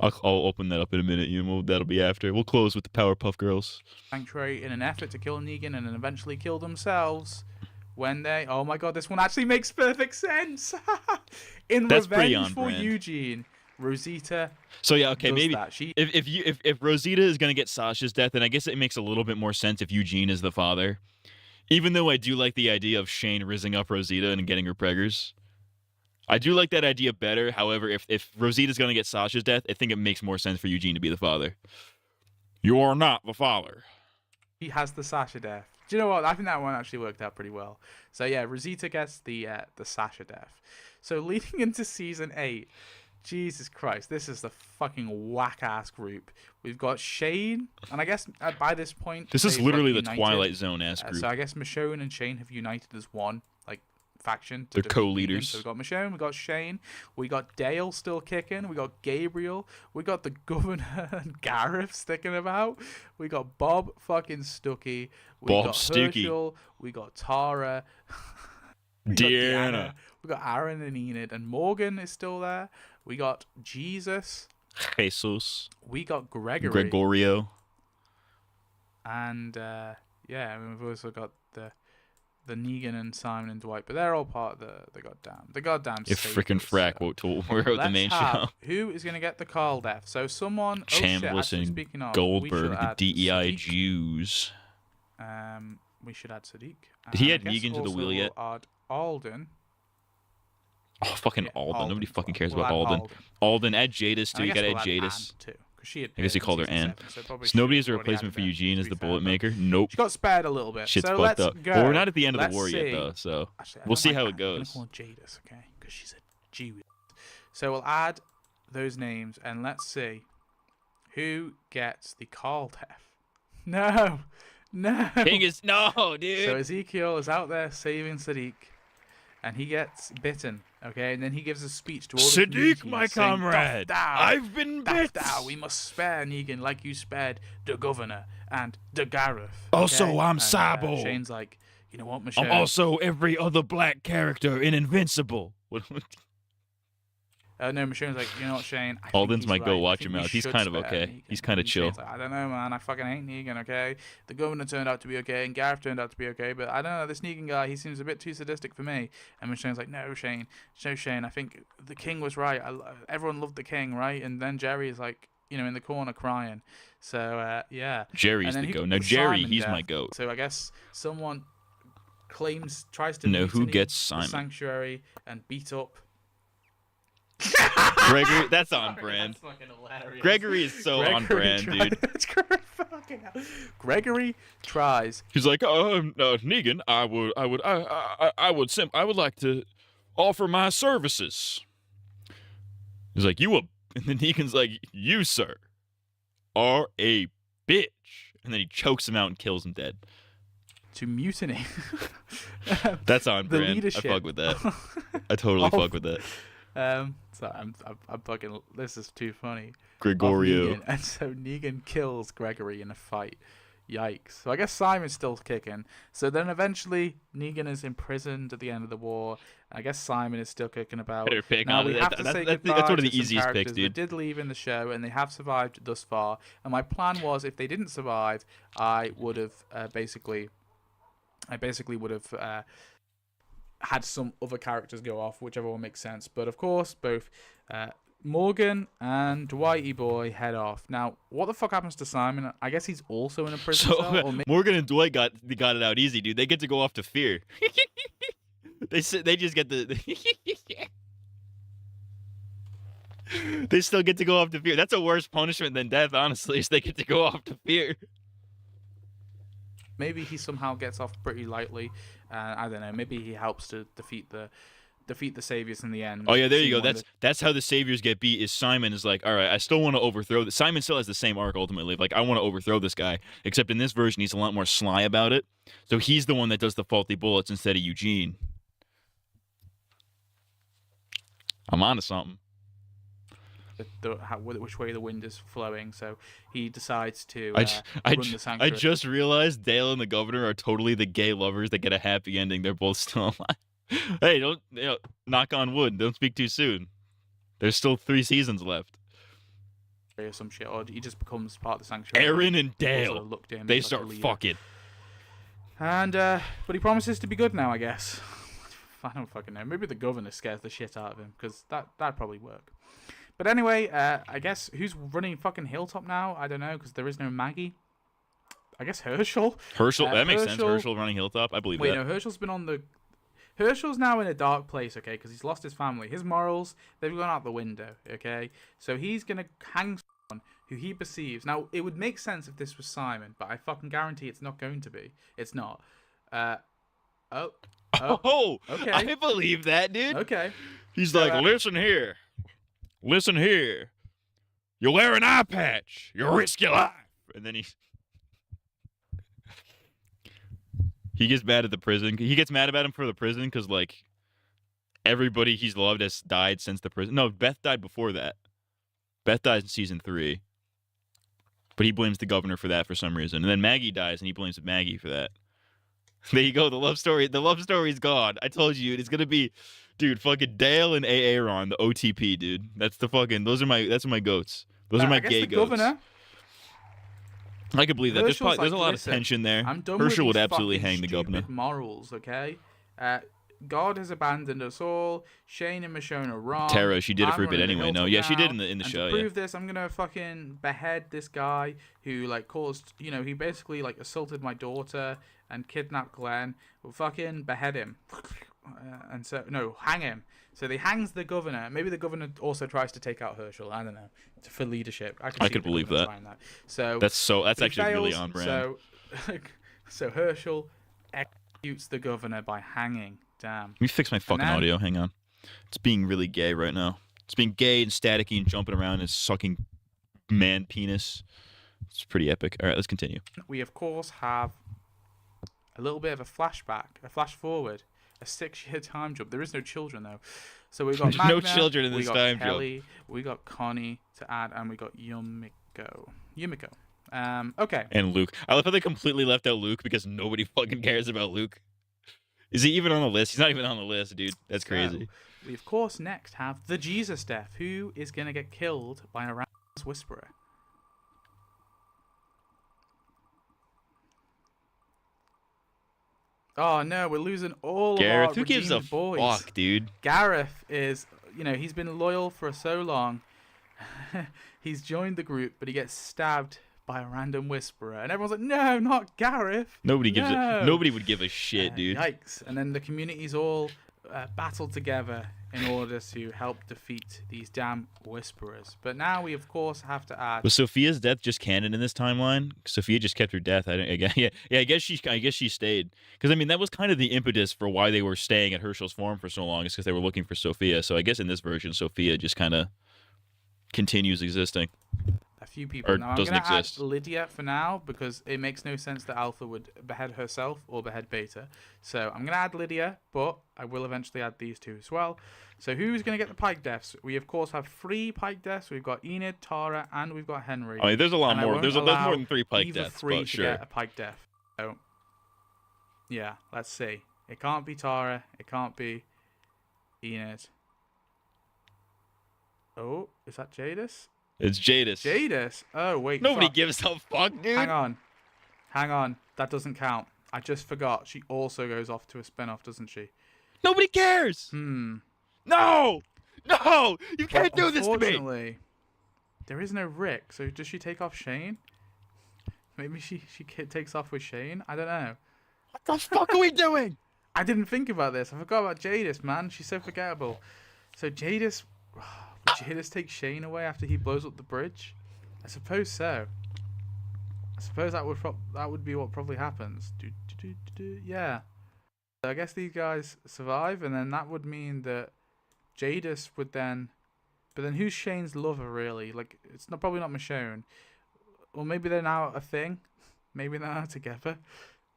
Speaker 6: I'll open that up in a minute. That'll be after. We'll close with the Powerpuff Girls.
Speaker 16: Sanctuary in an effort to kill Negan and then eventually kill themselves when they... Oh my god, this one actually makes perfect sense! That's
Speaker 6: pretty on
Speaker 16: revenge for
Speaker 6: brand.
Speaker 16: Eugene, Rosita.
Speaker 6: So yeah, okay,
Speaker 16: does
Speaker 6: maybe
Speaker 16: that.
Speaker 6: if Rosita is gonna get Sasha's death, then I guess it makes a little bit more sense if Eugene is the father. Even though I do like the idea of Shane rizzing up Rosita and getting her preggers. I do like that idea better. However, if Rosita's gonna get Sasha's death, I think it makes more sense for Eugene to be the father. You are not the father.
Speaker 16: He has the Sasha death. Do you know what? I think that one actually worked out pretty well. So yeah, Rosita gets the Sasha death. So leading into season 8, Jesus Christ, this is the fucking whack-ass group. We've got Shane, and I guess by this point...
Speaker 6: This is
Speaker 16: they've,
Speaker 6: literally the
Speaker 16: united.
Speaker 6: Twilight Zone-ass group.
Speaker 16: So I guess Michonne and Shane have united as one, faction.
Speaker 6: They're co-leaders.
Speaker 16: So we've got Michonne, we've got Shane, we got Dale still kicking, we got Gabriel, we got the Governor and Gareth sticking about, we got Bob fucking Stuckey, we got Herschel, we got Tara,
Speaker 6: Deanna.
Speaker 16: We got Aaron and Enid, and Morgan is still there. We got Jesus.
Speaker 6: Jesus.
Speaker 16: We got Gregory.
Speaker 6: Gregorio.
Speaker 16: And we've also got the Negan and Simon and Dwight, but they're all part of the goddamn.
Speaker 6: If freaking Frack wrote the main show.
Speaker 16: Who is gonna get the Carl death? So someone.
Speaker 6: Chambliss and Goldberg, the DEI Jews.
Speaker 16: We should add Sadiq.
Speaker 6: Did he add Negan to the wheel yet?
Speaker 16: We'll add Alden.
Speaker 6: Oh, fucking Alden. Nobody fucking cares about Alden. Alden, add Jadis, too. You gotta add Jadis. I guess he called her Anne. So nobody is a replacement for Eugene as the bullet maker. Nope.
Speaker 16: She got spared a little bit.
Speaker 6: Shit's
Speaker 16: so
Speaker 6: fucked
Speaker 16: let's
Speaker 6: up.
Speaker 16: go.
Speaker 6: Well, we're not at the end of
Speaker 16: Let's
Speaker 6: the war
Speaker 16: see.
Speaker 6: yet, though, so
Speaker 16: Actually,
Speaker 6: we'll see how it
Speaker 16: I'm
Speaker 6: goes.
Speaker 16: gonna call her Jadis, okay? Because she's a G. So we'll add those names, and let's see who gets the Carl death. No.
Speaker 6: King is... No, dude.
Speaker 16: So Ezekiel is out there saving Sadiq, and he gets bitten, okay? And then he gives a speech to all the
Speaker 6: Sadiq,
Speaker 16: community
Speaker 6: my
Speaker 16: saying,
Speaker 6: comrade, I've been bit.
Speaker 16: We must spare Negan like you spared the Governor and the Gareth.
Speaker 6: Also,
Speaker 16: okay?
Speaker 6: I'm
Speaker 16: And,
Speaker 6: Sabo.
Speaker 16: Shane's like, you know what, Michelle?
Speaker 6: I'm also every other black character in Invincible.
Speaker 16: No, Michelle's like, you know what, Shane? I
Speaker 6: Alden's
Speaker 16: think
Speaker 6: might
Speaker 16: he's
Speaker 6: go
Speaker 16: right.
Speaker 6: watch
Speaker 16: I think
Speaker 6: him
Speaker 16: we
Speaker 6: out. He's
Speaker 16: should
Speaker 6: kind of
Speaker 16: spare
Speaker 6: okay.
Speaker 16: Negan."
Speaker 6: He's kind of
Speaker 16: And
Speaker 6: chill.
Speaker 16: Shane's like, I don't know, man. I fucking hate Negan, okay? The Governor turned out to be okay, and Gareth turned out to be okay, but I don't know, this Negan guy, he seems a bit too sadistic for me. And Michelle's like, no, Shane, I think the King was right. Everyone loved the King, right? And then Jerry is like, in the corner crying. So, yeah.
Speaker 6: Jerry's the goat. Now, Jerry, he's my goat.
Speaker 16: So I guess someone tries to
Speaker 6: know who
Speaker 16: mutiny
Speaker 6: gets
Speaker 16: the
Speaker 6: Simon.
Speaker 16: Sanctuary and beat up
Speaker 6: Gregory, that's on brand.
Speaker 16: That's fucking hilarious.
Speaker 6: Gregory is so on brand, dude.
Speaker 16: Gregory tries.
Speaker 6: He's like, Negan, I would like to offer my services. He's like, and then Negan's like, you, sir, are a bitch. and then he chokes him out and kills him dead.
Speaker 16: To mutiny.
Speaker 6: That's on
Speaker 16: The
Speaker 6: brand.
Speaker 16: leadership.
Speaker 6: I fuck with that. I totally fuck with that.
Speaker 16: So I'm fucking. This is too funny.
Speaker 6: Gregorio.
Speaker 16: Negan. And so Negan kills Gregory in a fight. Yikes. So I guess Simon's still kicking. So then eventually Negan is imprisoned at the end of the war. I guess Simon is still kicking about.
Speaker 6: Better pick
Speaker 16: now
Speaker 6: on
Speaker 16: we
Speaker 6: it.
Speaker 16: have to say goodbye
Speaker 6: That's one of
Speaker 16: to
Speaker 6: the
Speaker 16: some
Speaker 6: easiest picks,
Speaker 16: characters
Speaker 6: dude.
Speaker 16: that did leave in the show, and they have survived thus far. And my plan was, if they didn't survive, I would have basically would have had some other characters go off, whichever one makes sense. But of course, both Morgan and Dwighty Boy head off. Now, what the fuck happens to Simon? I guess he's also in a prison cell. Or
Speaker 6: Morgan and Dwight got it out easy, dude. They get to go off to Fear. They just get the. They still get to go off to Fear. That's a worse punishment than death, honestly. Is they get to go off to Fear.
Speaker 16: maybe he somehow gets off pretty lightly. I don't know. Maybe he helps to defeat the saviors in the end.
Speaker 6: Oh yeah, there you go. That's how the saviors get beat. Is Simon is like, all right, I still want to overthrow this. Simon still has the same arc ultimately. Like, I want to overthrow this guy, except in this version he's a lot more sly about it. So he's the one that does the faulty bullets instead of Eugene. I'm onto something.
Speaker 16: Which way the wind is flowing, so he decides to
Speaker 6: I
Speaker 16: run the sanctuary.
Speaker 6: I just realized Dale and the governor are totally the gay lovers that get a happy ending. They're both still alive. Hey, don't knock on wood. Don't speak too soon. There's still 3 seasons left.
Speaker 16: Or some shit, or he just becomes part of the sanctuary.
Speaker 6: Aaron and Dale,
Speaker 16: sort of looked at him
Speaker 6: they
Speaker 16: as like
Speaker 6: start
Speaker 16: a leader.
Speaker 6: fucking.
Speaker 16: And but he promises to be good now, I guess. I don't fucking know. Maybe the governor scares the shit out of him, because that'd probably work. But anyway, I guess who's running fucking Hilltop now? I don't know, because there is no Maggie. I guess Herschel.
Speaker 6: That makes sense. Herschel running Hilltop. I believe that.
Speaker 16: Wait, no, Herschel's now in a dark place, okay, because he's lost his family. His morals, they've gone out the window, okay? So he's going to hang someone who he perceives. Now, it would make sense if this was Simon, but I fucking guarantee it's not going to be. It's not. Oh, okay.
Speaker 6: I believe that, dude.
Speaker 16: Okay.
Speaker 6: He's like, listen here. Listen here. You wear an eye patch. You risk your life. And then he gets mad at the prison. He gets mad about him for the prison because, like, everybody he's loved has died since the prison. No, Beth died before that. Beth dies in season 3. But he blames the governor for that for some reason. And then Maggie dies, and he blames Maggie for that. There you go. The love story's gone. I told you, it's gonna be, dude. Fucking Dale and Aaron, the OTP, dude. That's the fucking. That's my goats. Those are my gay goats. Governor, I could believe that. There's a lot of tension there. Herschel would absolutely hang the governor.
Speaker 16: Morals, okay. God has abandoned us all. Shane and Michonne are wrong.
Speaker 6: Tara, she did it for a bit anyway. No, yeah, she did in the show.
Speaker 16: To prove this, I'm gonna fucking behead this guy who like caused. He basically like assaulted my daughter and kidnapped Glenn. We'll fucking behead him. And so hang him. So they hangs the governor. Maybe the governor also tries to take out Herschel. I don't know. For leadership. I could believe that. So
Speaker 6: that's actually really on brand.
Speaker 16: So Herschel executes the governor by hanging. Damn.
Speaker 6: Let me fix my fucking audio. Hang on. It's being really gay right now. It's being gay and staticky and jumping around and sucking man penis. It's pretty epic. All right, let's continue.
Speaker 16: We of course have a little bit of a flashback, a flash forward, a 6-year time jump. There is no children though, so we've got Magna,
Speaker 6: no children in this time
Speaker 16: Kelly,
Speaker 6: jump.
Speaker 16: We got Connie to add, and we got Yumiko. Okay.
Speaker 6: And Luke. I love how they completely left out Luke because nobody fucking cares about Luke. Is he even on the list? He's not even on the list, dude. That's crazy.
Speaker 16: We of course next have the Jesus Death, who is gonna get killed by a Ram's Whisperer. Oh no, we're losing all
Speaker 6: Gareth,
Speaker 16: of our
Speaker 6: who gives a
Speaker 16: boys.
Speaker 6: fuck, dude?
Speaker 16: Gareth is, he's been loyal for so long. He's joined the group, but he gets stabbed by a random whisperer, and everyone's like, "No, not Gareth."
Speaker 6: Nobody would give a shit, dude.
Speaker 16: Yikes! And then the communities all battled together in order to help defeat these damn whisperers. But now we, of course, have to add.
Speaker 6: Was Sophia's death just canon in this timeline? Sophia just kept her death. I guess she stayed because that was kind of the impetus for why they were staying at Herschel's farm for so long. Is because they were looking for Sophia. So I guess in this version, Sophia just kind of continues existing.
Speaker 16: I few people.
Speaker 6: Or
Speaker 16: Now, I'm
Speaker 6: doesn't
Speaker 16: going to add
Speaker 6: exist.
Speaker 16: Lydia for now because it makes no sense that Alpha would behead herself or behead Beta. So I'm going to add Lydia, but I will eventually add these two as well. So who's going to get the Pike deaths? We, of course, have 3 Pike deaths. We've got Enid, Tara, and we've got Henry.
Speaker 6: I mean, there's a lot
Speaker 16: And I
Speaker 6: more.
Speaker 16: won't
Speaker 6: There's more
Speaker 16: allow
Speaker 6: than 3 Pike
Speaker 16: either
Speaker 6: deaths,
Speaker 16: 3
Speaker 6: but
Speaker 16: to
Speaker 6: sure.
Speaker 16: get a Pike death. So, yeah, let's see. It can't be Tara. It can't be Enid. Oh, is that Jadis?
Speaker 6: It's Jadis.
Speaker 16: Jadis? Oh, wait.
Speaker 6: Nobody
Speaker 16: fuck.
Speaker 6: gives a fuck, dude.
Speaker 16: Hang on. Hang on. That doesn't count. I just forgot. She also goes off to a spin-off, doesn't she?
Speaker 6: Nobody cares.
Speaker 16: Hmm.
Speaker 6: No! No! You can't do this to me!
Speaker 16: Unfortunately, there is no Rick, so does she take off Shane? Maybe she takes off with Shane? I don't know.
Speaker 6: What the fuck are we doing?
Speaker 16: I didn't think about this. I forgot about Jadis, man. She's so forgettable. So Jadis... Would Jadis take Shane away after he blows up the bridge? I suppose so. I suppose that would be what probably happens. Yeah. I guess these guys survive, and then that would mean that Jadis would then... But then who's Shane's lover, really? Like, it's not probably not Michonne. Or maybe they're now a thing. Maybe they're now together.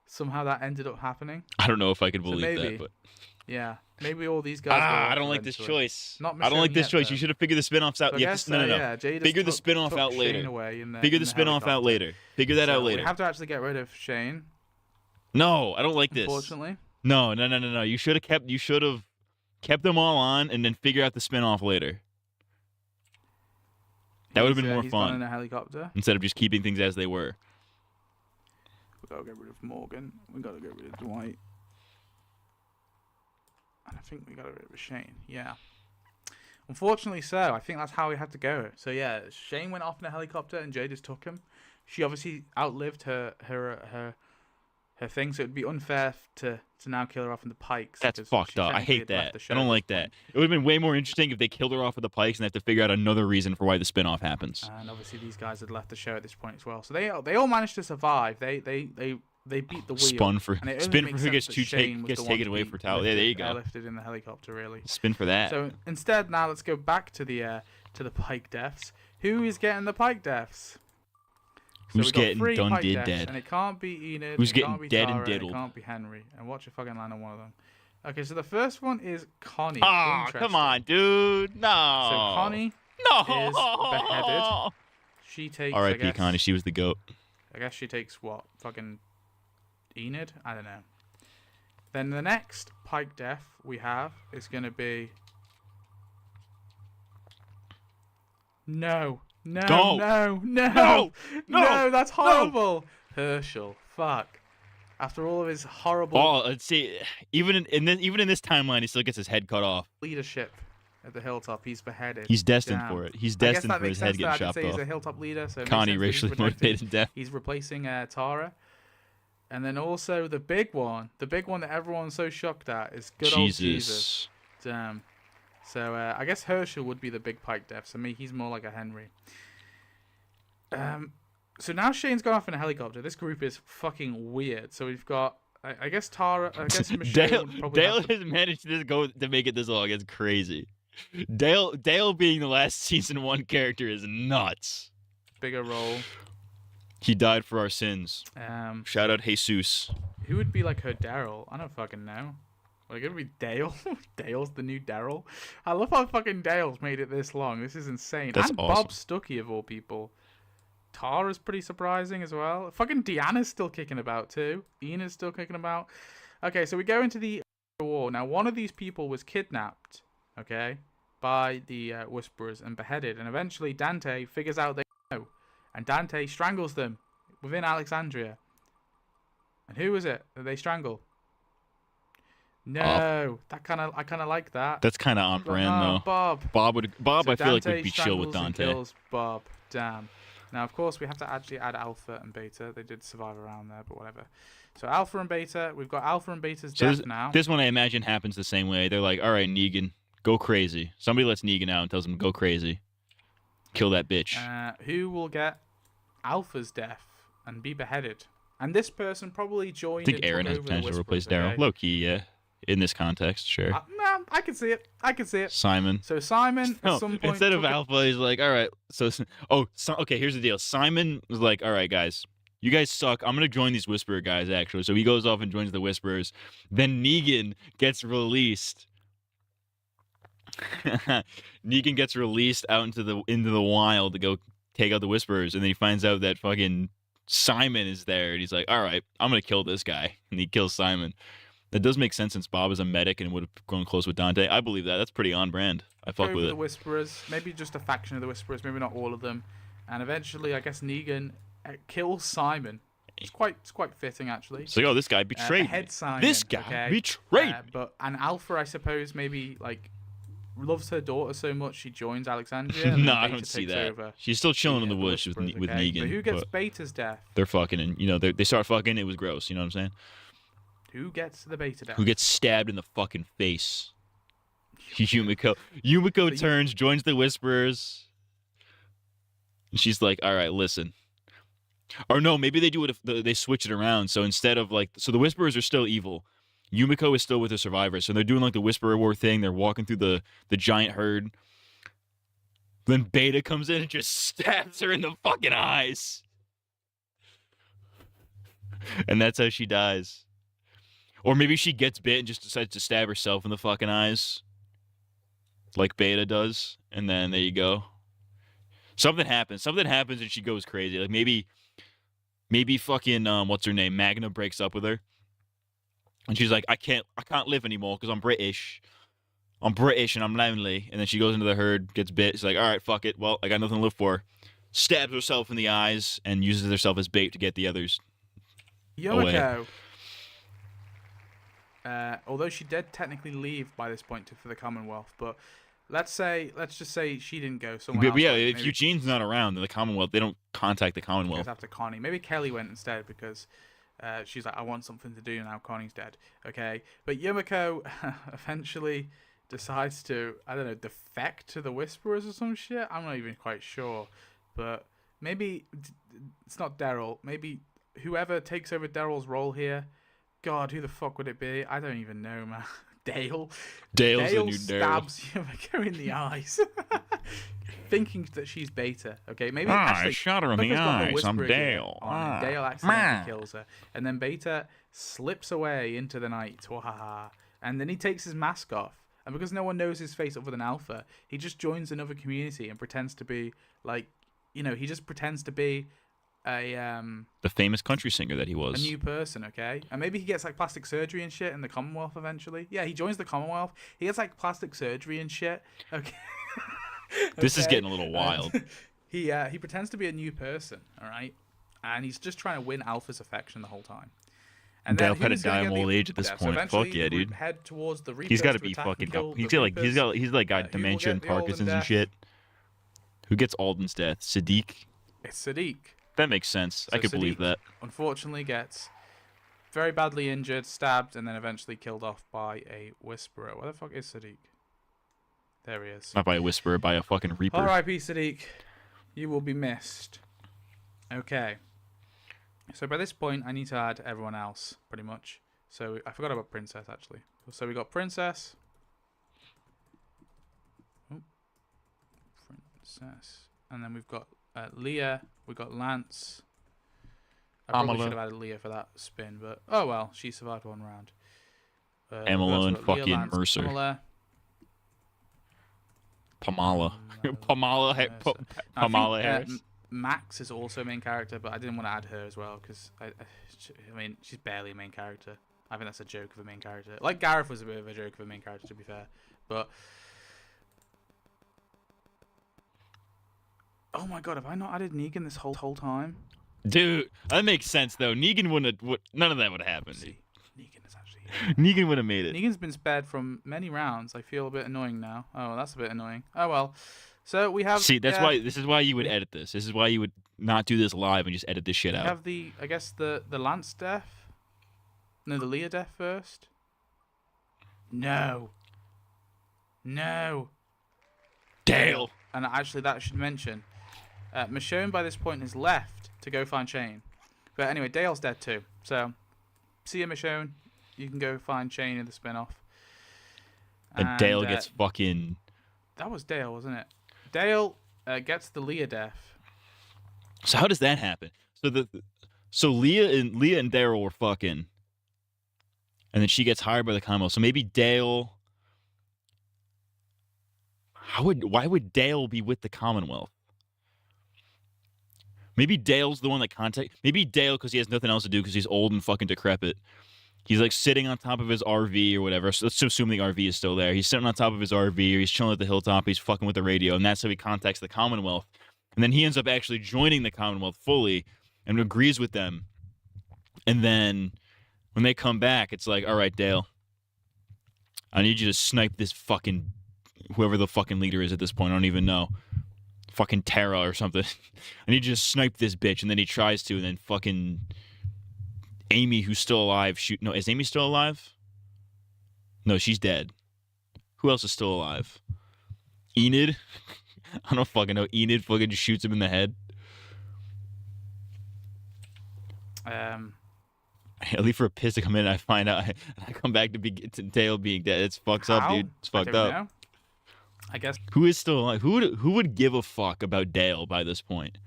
Speaker 16: Somehow that ended up happening.
Speaker 6: I don't know if I could
Speaker 16: So
Speaker 6: believe
Speaker 16: maybe,
Speaker 6: that, but...
Speaker 16: Yeah. Maybe all these guys...
Speaker 6: I don't like this choice.
Speaker 16: Not
Speaker 6: I don't like
Speaker 16: Michonne
Speaker 6: this
Speaker 16: yet,
Speaker 6: choice.
Speaker 16: though.
Speaker 6: You should have figured the spin-offs out.
Speaker 16: So I
Speaker 6: Yeah,
Speaker 16: guess,
Speaker 6: no.
Speaker 16: yeah, Jadis
Speaker 6: Figure the
Speaker 16: took
Speaker 6: spin-off out
Speaker 16: Shane
Speaker 6: later.
Speaker 16: away in the-
Speaker 6: Figure
Speaker 16: in
Speaker 6: the
Speaker 16: the
Speaker 6: spin-off out
Speaker 16: helicopter.
Speaker 6: later. Figure that out
Speaker 16: So
Speaker 6: later.
Speaker 16: We have to actually get rid of Shane.
Speaker 6: No, I don't like this.
Speaker 16: Unfortunately.
Speaker 6: No. You should have kept them all on and then figure out the spin-off later. That would have been more
Speaker 16: He's gone
Speaker 6: fun.
Speaker 16: in a helicopter.
Speaker 6: Instead of just keeping things as they were.
Speaker 16: We gotta get rid of Morgan. We gotta get rid of Dwight. And I think we got rid of Shane. Yeah. Unfortunately so. I think that's how we had to go. So yeah, Shane went off in a helicopter and Jadis took him. She obviously outlived her thing, so it'd be unfair to now kill her off in the pikes.
Speaker 6: That's
Speaker 16: because
Speaker 6: fucked
Speaker 16: she
Speaker 6: up. I
Speaker 16: technically
Speaker 6: hate
Speaker 16: had left
Speaker 6: that.
Speaker 16: the show
Speaker 6: I don't
Speaker 16: at
Speaker 6: like
Speaker 16: this
Speaker 6: that.
Speaker 16: point.
Speaker 6: It would have been way more interesting if they killed her off with the pikes and they have to figure out another reason for why the spin-off happens.
Speaker 16: And obviously these guys had left the show at this point as well. So they all managed to survive. They beat the wheel.
Speaker 6: Spin for
Speaker 16: and it only
Speaker 6: spin
Speaker 16: makes
Speaker 6: for who
Speaker 16: sense
Speaker 6: gets
Speaker 16: that Shane was
Speaker 6: gets
Speaker 16: the
Speaker 6: taken
Speaker 16: one
Speaker 6: away
Speaker 16: to
Speaker 6: for
Speaker 16: be
Speaker 6: Tal. Yeah, there you
Speaker 16: lifted-
Speaker 6: go.
Speaker 16: Airlifted in the helicopter, really.
Speaker 6: Spin for that.
Speaker 16: So instead, now let's go back to the Pike deaths. Who is getting the Pike deaths? So
Speaker 6: Who's
Speaker 16: we got
Speaker 6: getting
Speaker 16: 3
Speaker 6: done
Speaker 16: Pike
Speaker 6: did
Speaker 16: deaths,
Speaker 6: dead?
Speaker 16: And it can't be Enid.
Speaker 6: Who's
Speaker 16: it
Speaker 6: getting
Speaker 16: can't be
Speaker 6: dead and
Speaker 16: Tara,
Speaker 6: diddled?
Speaker 16: It can't be Henry. And watch your fucking land on one of them. Okay, so the first one is Connie.
Speaker 6: Ah, come on, dude. No.
Speaker 16: So Connie is beheaded. She takes. I
Speaker 6: R.I.P.
Speaker 16: guess,
Speaker 6: Connie. She was the goat.
Speaker 16: I guess she takes what? Fucking Enid? I don't know. Then the next Pike death we have is going to be... No,
Speaker 6: Go.
Speaker 16: no, that's horrible. Herschel, fuck. After all of his horrible
Speaker 6: Let's see. Even in this timeline, he still gets his head cut off.
Speaker 16: leadership at the hilltop, he's beheaded.
Speaker 6: He's destined
Speaker 16: Damn.
Speaker 6: for it. He's
Speaker 16: I guess
Speaker 6: destined
Speaker 16: that
Speaker 6: for
Speaker 16: makes
Speaker 6: his head
Speaker 16: sense
Speaker 6: getting
Speaker 16: that I
Speaker 6: chopped
Speaker 16: did say
Speaker 6: off.
Speaker 16: he's a hilltop leader, so it makes
Speaker 6: Connie
Speaker 16: sense that he's
Speaker 6: racially
Speaker 16: protecting-
Speaker 6: motivated death.
Speaker 16: He's replacing Tara. And then also the big one that everyone's so shocked at is good old Jesus. Damn. So I guess Herschel would be the big Pike death. So me, he's more like a Henry. So now Shane's gone off in a helicopter. This group is fucking weird. So we've got, I guess Tara, I guess Michelle would probably
Speaker 6: Dale
Speaker 16: have to-
Speaker 6: has managed to make it this long. It's crazy. Dale being the last season 1 character is nuts.
Speaker 16: bigger role.
Speaker 6: He died for our sins. Shout out Jesus.
Speaker 16: Who would be like her Daryl? I don't fucking know. Like, it would be Dale. Dale's the new Daryl. I love how fucking Dale's made it this long. This is insane.
Speaker 6: That's
Speaker 16: and
Speaker 6: awesome.
Speaker 16: Bob Stuckey, of all people. Tara's pretty surprising as well. Fucking Deanna's still kicking about, too. Ian is still kicking about. Okay, so we go into the war. Now, one of these people was kidnapped, okay, by the Whisperers and beheaded. And eventually, Dante figures out they know. And Dante strangles them within Alexandria. And who was it that they strangle? No, I kind of like that.
Speaker 6: That's kind of on brand though.
Speaker 16: Bob.
Speaker 6: Bob,
Speaker 16: So
Speaker 6: I feel like
Speaker 16: Dante
Speaker 6: would be chill with
Speaker 16: strangles and
Speaker 6: Dante.
Speaker 16: kills Bob. Damn. Now, of course, we have to actually add Alpha and Beta. They did survive around there, but whatever. So Alpha and Beta, we've got Alpha and Beta's
Speaker 6: So
Speaker 16: death now.
Speaker 6: this one I imagine happens the same way. They're like, all right, Negan, go crazy. Somebody lets Negan out and tells him go crazy. Kill that bitch.
Speaker 16: Who will get Alpha's death and be beheaded? And this person probably joined.
Speaker 6: I think
Speaker 16: and
Speaker 6: Aaron
Speaker 16: took
Speaker 6: has
Speaker 16: over the
Speaker 6: potential to replace
Speaker 16: Whisperers,
Speaker 6: Daryl.
Speaker 16: okay?
Speaker 6: Low key, yeah. In this context, sure.
Speaker 16: Nah, I can see it. I can see it.
Speaker 6: Simon.
Speaker 16: So Simon, at
Speaker 6: No,
Speaker 16: some point,
Speaker 6: instead of
Speaker 16: took
Speaker 6: Alpha, he's like, all right. Okay, here's the deal. Simon was like, all right, guys, you guys suck. I'm going to join these Whisperer guys, actually. So he goes off and joins the Whisperers. Then Negan gets released. Negan gets released out into the wild to go take out the Whisperers. And then he finds out that fucking Simon is there. And he's like, all right, I'm going to kill this guy. And he kills Simon. That does make sense since Bob is a medic and would have gone close with Dante. I believe that. That's pretty on brand. I fuck with
Speaker 16: the
Speaker 6: it.
Speaker 16: Whisperers, maybe just a faction of the Whisperers, maybe not all of them, and eventually, I guess Negan kills Simon. It's quite fitting actually.
Speaker 6: So, this guy betrayed me.
Speaker 16: Head Simon,
Speaker 6: This guy
Speaker 16: okay?
Speaker 6: betrayed me.
Speaker 16: And Alpha, I suppose, maybe like loves her daughter so much she joins Alexandria. And
Speaker 6: No,
Speaker 16: then
Speaker 6: I
Speaker 16: Beta
Speaker 6: don't see
Speaker 16: takes
Speaker 6: that.
Speaker 16: over
Speaker 6: She's still chilling in the woods with
Speaker 16: Whisperers,
Speaker 6: Negan.
Speaker 16: But who gets
Speaker 6: but
Speaker 16: Beta's death?
Speaker 6: they're fucking, and they start fucking. It was gross. You know what I'm saying?
Speaker 16: Who gets the Beta death?
Speaker 6: Who gets stabbed in the fucking face? Yumiko. Yumiko turns, joins the Whisperers. And she's like, all right, listen. Or no, maybe they do it if they switch it around. So instead of so the Whisperers are still evil. Yumiko is still with the survivors. So they're doing like the Whisperer War thing. They're walking through the giant herd. Then Beta comes in and just stabs her in the fucking eyes. And that's how she dies. Or maybe she gets bit and just decides to stab herself in the fucking eyes. Like Beta does. And then there you go. Something happens. Something happens and she goes crazy. Like maybe fucking, what's her name? Magna breaks up with her. And she's like, I can't live anymore because I'm British. I'm British and I'm lonely. And then she goes into the herd, gets bit. She's like, all right, fuck it. Well, I got nothing to live for. Stabs herself in the eyes and uses herself as bait to get the others
Speaker 16: Yumiko. Although she did technically leave by this point for the Commonwealth, but let's just say she didn't go somewhere else.
Speaker 6: Yeah,
Speaker 16: like
Speaker 6: if
Speaker 16: maybe
Speaker 6: Eugene's not around in the Commonwealth, they don't contact the
Speaker 16: goes
Speaker 6: Commonwealth.
Speaker 16: after Connie. Maybe Kelly went instead because she's like, I want something to do now. Connie's dead. Okay, but Yumiko eventually decides to, I don't know, defect to the Whisperers or some shit. I'm not even quite sure, but maybe it's not Daryl. Maybe whoever takes over Daryl's role here. God, who the fuck would it be? I don't even know, man. Dale.
Speaker 6: Dale's the
Speaker 16: Dale
Speaker 6: new Daryl.
Speaker 16: stabs Yumiko in the eyes, thinking that she's Beta. Okay, maybe
Speaker 6: I
Speaker 16: actually
Speaker 6: shot her in the
Speaker 16: Booker's got
Speaker 6: eyes. I'm
Speaker 16: Whisperer gear
Speaker 6: Dale.
Speaker 16: on, and Dale accidentally kills her, and then Beta slips away into the night. Wahaha. And then he takes his mask off, and because no one knows his face other than Alpha, he just joins another community and pretends to be he just pretends to be
Speaker 6: The famous country singer that he
Speaker 16: a
Speaker 6: was.
Speaker 16: new person, okay? And maybe he gets like plastic surgery and shit in the Commonwealth eventually. Yeah, he joins the Commonwealth. He gets like plastic surgery and shit. Okay.
Speaker 6: This is
Speaker 16: Okay?
Speaker 6: getting a little wild.
Speaker 16: He pretends to be a new person, all right? And he's just trying to win Alpha's affection the whole time. And
Speaker 6: Dale
Speaker 16: then
Speaker 6: had to
Speaker 16: who's gonna
Speaker 6: die
Speaker 16: get
Speaker 6: of
Speaker 16: the-
Speaker 6: old age at this
Speaker 16: yeah, so
Speaker 6: point.
Speaker 16: eventually
Speaker 6: Fuck yeah,
Speaker 16: we
Speaker 6: dude.
Speaker 16: Head towards the
Speaker 6: He's got to
Speaker 16: Reapers
Speaker 6: be
Speaker 16: attack
Speaker 6: fucking.
Speaker 16: and kill
Speaker 6: He's
Speaker 16: the
Speaker 6: got
Speaker 16: Reapers.
Speaker 6: he's like got
Speaker 16: Who will
Speaker 6: dementia and
Speaker 16: get the Alden
Speaker 6: Parkinson's and
Speaker 16: death?
Speaker 6: shit. Who gets Alden's death? Sadiq.
Speaker 16: It's Sadiq.
Speaker 6: That makes sense. I
Speaker 16: So
Speaker 6: could believe
Speaker 16: Sadiq,
Speaker 6: that.
Speaker 16: Unfortunately, gets very badly injured, stabbed, and then eventually killed off by a Whisperer. Where the fuck is Sadiq? There he is.
Speaker 6: Not by a whisperer, by a fucking reaper.
Speaker 16: R.I.P. Sadiq. You will be missed. Okay. So by this point, I need to add everyone else, pretty much. So I forgot about Princess, actually. So we got Princess. Oh. Princess. And then we've got Leah. We've got Lance. I probably
Speaker 6: Amala.
Speaker 16: should have added Leah for that spin, but oh well, she survived one round.
Speaker 6: Amala and
Speaker 16: we've got Leah,
Speaker 6: fucking
Speaker 16: Lance,
Speaker 6: Mercer.
Speaker 16: Amala.
Speaker 6: Pamala. Pamala.
Speaker 16: I
Speaker 6: Pamala
Speaker 16: think,
Speaker 6: Harris.
Speaker 16: Max is also a main character, but I didn't want to add her as well because I mean she's barely a main character. I think that's a joke of a main character. Like Gareth was a bit of a joke of a main character, to be fair. But oh my god, have I not added Negan this whole time?
Speaker 6: Dude, that makes sense though. Negan wouldn't have. None of that would have happened.
Speaker 16: Negan is actually.
Speaker 6: Negan would have made it.
Speaker 16: Negan's been spared from many rounds. I feel a bit annoying now. Oh, that's a bit annoying. Oh well. So we have.
Speaker 6: See, that's
Speaker 16: yeah,
Speaker 6: why. This is why you would edit this. This is why you would not do this live and just edit this shit
Speaker 16: we
Speaker 6: out.
Speaker 16: have the the Lance death. No, the Leah death first. No. No.
Speaker 6: Dale.
Speaker 16: And actually, that should mention, Michonne by this point has left to go find Shane. But anyway, Dale's dead too. So, see you, Michonne. You can go find Shane in the spin-off.
Speaker 6: And Dale gets fucking...
Speaker 16: That was Dale, wasn't it? Dale gets the Leah death.
Speaker 6: So how does that happen? So Leah and Daryl were fucking, and then she gets hired by the Commonwealth. So maybe Dale... Why would Dale be with the Commonwealth? Maybe Dale's the one that Maybe Dale, because he has nothing else to do because he's old and fucking decrepit. He's like sitting on top of his RV or whatever. So let's assume the RV is still there. He's sitting on top of his RV or he's chilling at the hilltop. He's fucking with the radio. And that's how he contacts the Commonwealth. And then he ends up actually joining the Commonwealth fully and agrees with them. And then when they come back, it's like, all right, Dale, I need you to snipe this fucking, whoever the fucking leader is at this point. I don't even know. Fucking Tara or something. I need you to snipe this bitch. And then he tries to, and then fucking Amy, who's still alive, No, is Amy still alive? No, she's dead. Who else is still alive? Enid? I don't fucking know. Enid fucking just shoots him in the head. I leave for a piss to come in and I find out. I come back to Dale being dead. It's fucked up, dude. It's fucked up.
Speaker 16: Know. I guess.
Speaker 6: Who is still alive? Who would give a fuck about Dale by this point?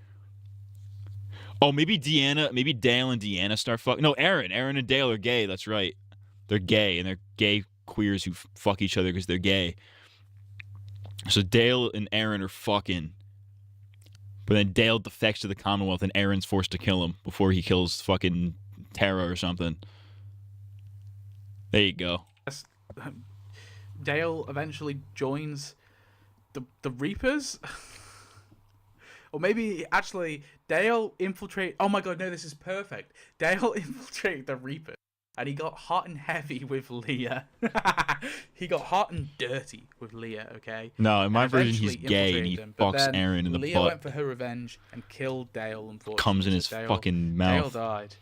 Speaker 6: Oh, maybe Deanna. Maybe Dale and Deanna start fucking. No, Aaron. Aaron and Dale are gay. That's right. They're gay, and they're gay queers who fuck each other because they're gay. So Dale and Aaron are fucking. But then Dale defects to the Commonwealth, and Aaron's forced to kill him before he kills fucking Tara or something. There you go.
Speaker 16: Dale eventually joins the Reapers. Or maybe, actually, Dale infiltrate... Oh my god, no, this is perfect. Dale infiltrated the Reapers, and he got hot and heavy with Leah. He got hot and dirty with Leah, okay?
Speaker 6: No, in my version, he's gay, and he fucks Aaron in the
Speaker 16: Leah
Speaker 6: butt.
Speaker 16: went for her revenge and killed Dale, unfortunately.
Speaker 6: Comes in his fucking mouth.
Speaker 16: Dale died.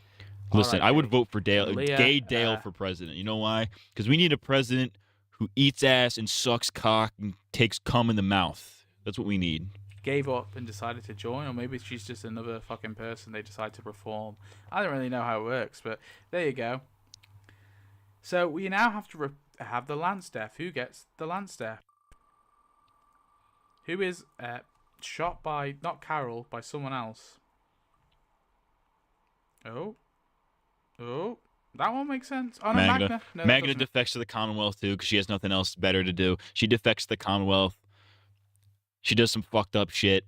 Speaker 6: Listen, I would vote for Dale,
Speaker 16: Leah,
Speaker 6: gay Dale for president. You know why? Because we need a president who eats ass and sucks cock and takes cum in the mouth. That's what we need.
Speaker 16: Gave up and decided to join, or maybe she's just another fucking person they decide to reform. I don't really know how it works, but there you go. So we now have to have the Lance death. Who gets the Lance death? Who is shot by, not Carol, by someone else? Oh, that one makes sense. Oh, no, Magna. No,
Speaker 6: Magna defects to the Commonwealth too because she has nothing else better to do. She defects to the Commonwealth. She does some fucked up shit.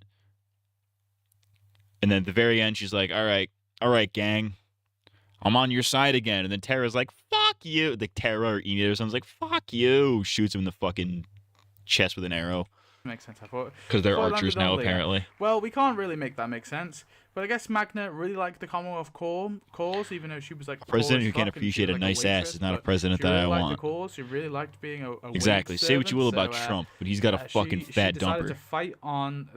Speaker 6: And then at the very end, she's like, all right, gang. I'm on your side again. And then Tara's like, fuck you. Like Tara or Enid or something's like, fuck you. Shoots him in the fucking chest with an arrow.
Speaker 16: Makes sense, I thought.
Speaker 6: Because they're archers now, apparently.
Speaker 16: Well, we can't really make that make sense. But I guess Magna really liked the Commonwealth cause, even though she was like...
Speaker 6: A president who can't appreciate a nice ass is not a president that I want.
Speaker 16: She really liked the cause. She really liked being a
Speaker 6: exactly. Say what you will about Trump, but he's got a fucking fat
Speaker 16: she decided
Speaker 6: dumper.
Speaker 16: To fight on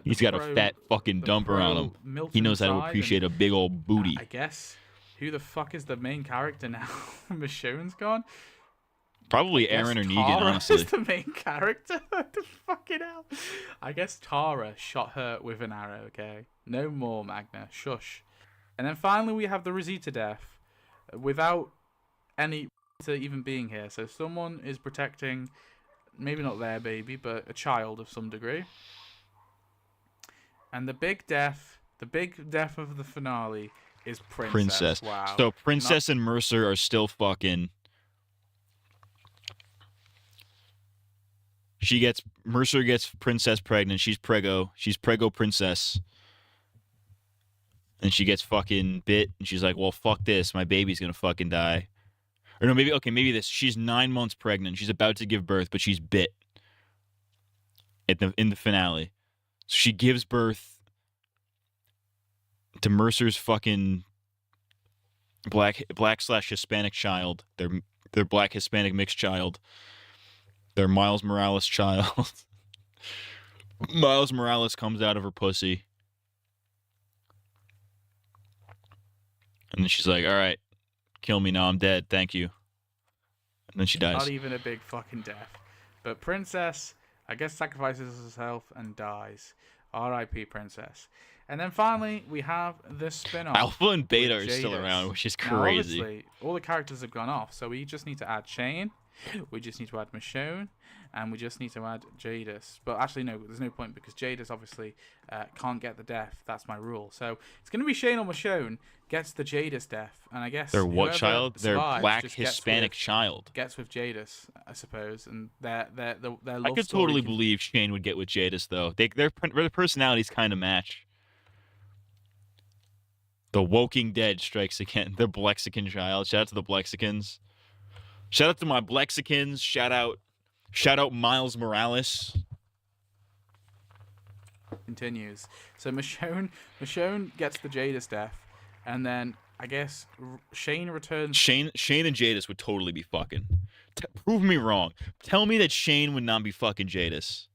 Speaker 6: he's got a fat fucking dumper on him. He knows how to appreciate a big old booty.
Speaker 16: I guess. Who the fuck is the main character now? Michonne's gone?
Speaker 6: Probably Aaron or Negan,
Speaker 16: Tara
Speaker 6: honestly.
Speaker 16: is the main character. What the fucking hell? I guess Tara shot her with an arrow, okay? No more, Magna. Shush. And then finally we have the Rosita death without any even being here. So someone is protecting, maybe not their baby, but a child of some degree. And the big death of the finale is Princess. Wow.
Speaker 6: So Princess and Mercer are still fucking... Mercer gets Princess pregnant. She's Prego Princess. And she gets fucking bit. And she's like, well, fuck this. My baby's going to fucking die. Or no, maybe this. She's 9 months pregnant. She's about to give birth, but she's bit. In the finale. So she gives birth to Mercer's fucking black/Hispanic child. Their black Hispanic mixed child. Their Miles Morales child. Miles Morales comes out of her pussy. And then she's like, all right, kill me now, I'm dead, thank you. And then she dies.
Speaker 16: Not even a big fucking death. But Princess, I guess, sacrifices herself and dies. R.I.P. Princess. And then finally, we have this spin-off.
Speaker 6: Alpha and Beta are still around, which is crazy.
Speaker 16: Now, obviously, all the characters have gone off, so we just need to add Shane, We just need to add Michonne, and we just need to add Jadis. But actually, no, there's no point because Jadis obviously can't get the death. That's my rule. So it's going to be Shane or Michonne gets the Jadis death, and I guess
Speaker 6: Their what
Speaker 16: whoever
Speaker 6: child? Their
Speaker 16: survives
Speaker 6: black
Speaker 16: just gets
Speaker 6: Hispanic
Speaker 16: with-
Speaker 6: child.
Speaker 16: gets with Jadis, I suppose, and their love
Speaker 6: I could
Speaker 16: story
Speaker 6: totally
Speaker 16: can-
Speaker 6: believe Shane would get with Jadis, though. Their personalities kind of match. The Woking Dead strikes again. The Blexican child. Shout out to the Blexicans. Shout out to my Blexicans. Shout out Miles
Speaker 16: continues. So Michonne gets the Jadis death, and then I guess Shane returns.
Speaker 6: Shane and Jadis would totally be fucking. Prove me wrong. Tell me that Shane would not be fucking Jadis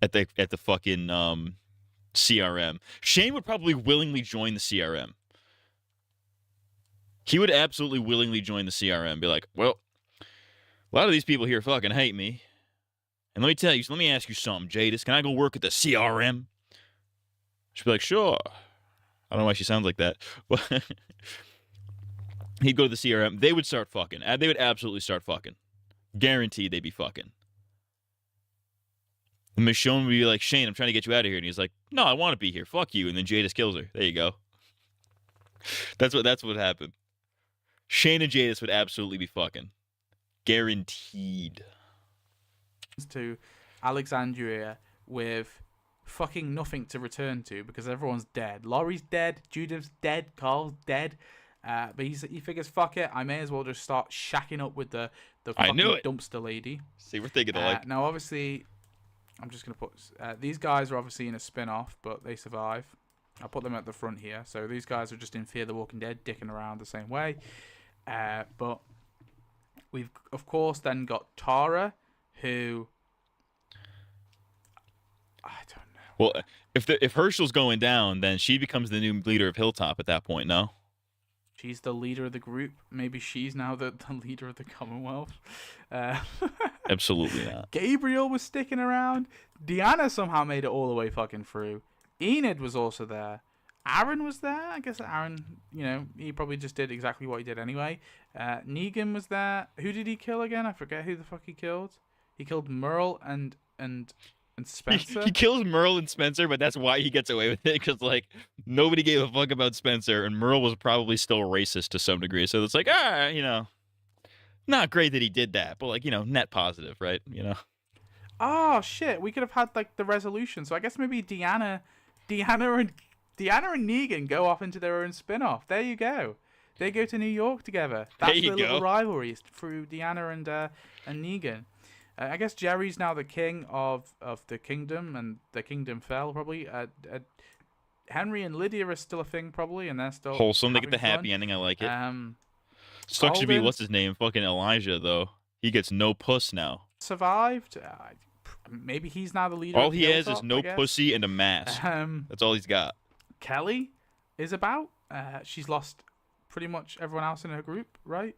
Speaker 6: at the fucking CRM. Shane would probably willingly join the CRM. He would absolutely willingly join the CRM. Be like, well, a lot of these people here fucking hate me. And let me ask you something, Jadis. Can I go work at the CRM? She'd be like, sure. I don't know why she sounds like that. But he'd go to the CRM. They would start fucking. They would absolutely start fucking. Guaranteed they'd be fucking. And Michonne would be like, Shane, I'm trying to get you out of here. And he's like, no, I want to be here. Fuck you. And then Jadis kills her. There you go. That's what happened. Shane and Jadis would absolutely be fucking. Guaranteed.
Speaker 16: To Alexandria with fucking nothing to return to because everyone's dead. Laurie's dead, Judith's dead, Carl's dead. But he figures, fuck it, I may as well just start shacking up with the fucking dumpster lady.
Speaker 6: See, we're thinking alike.
Speaker 16: Now, obviously, I'm just going to put... these guys are obviously in a spin-off, but they survive. I'll put them at the front here. So these guys are just in Fear the Walking Dead, dicking around the same way. But we've, of course, then got Tara, who... I don't know.
Speaker 6: Well, if Herschel's going down, then she becomes the new leader of Hilltop at that point, no?
Speaker 16: She's the leader of the group. Maybe she's now the leader of the Commonwealth.
Speaker 6: Absolutely not.
Speaker 16: Gabriel was sticking around. Deanna somehow made it all the way fucking through. Enid was also there. Aaron was there. I guess Aaron, he probably just did exactly what he did anyway. Negan was there. Who did he kill again? I forget who the fuck he killed. He killed Merle and Spencer.
Speaker 6: He kills Merle and Spencer, but that's why he gets away with it, because, nobody gave a fuck about Spencer, and Merle was probably still racist to some degree, so it's not great that he did that, but, net positive, right?
Speaker 16: Oh, shit, we could have had, the resolution, so I guess maybe Deanna and Negan go off into their own spin-off. There you go. They go to New York together. That's their little rivalry through Deanna and Negan. I guess Jerry's now the king of the kingdom, and the kingdom fell, probably. Henry and Lydia are still a thing, probably, and they're still
Speaker 6: wholesome. They get the
Speaker 16: fun.
Speaker 6: happy ending. I like it. Sucks to be, what's his name? Fucking Elijah, though. He gets no puss now.
Speaker 16: Survived. Maybe he's now the leader.
Speaker 6: All
Speaker 16: of
Speaker 6: he has
Speaker 16: Hilltop,
Speaker 6: is no pussy and a mask. That's all he's got.
Speaker 16: Kelly is about. She's lost pretty much everyone else in her group, right?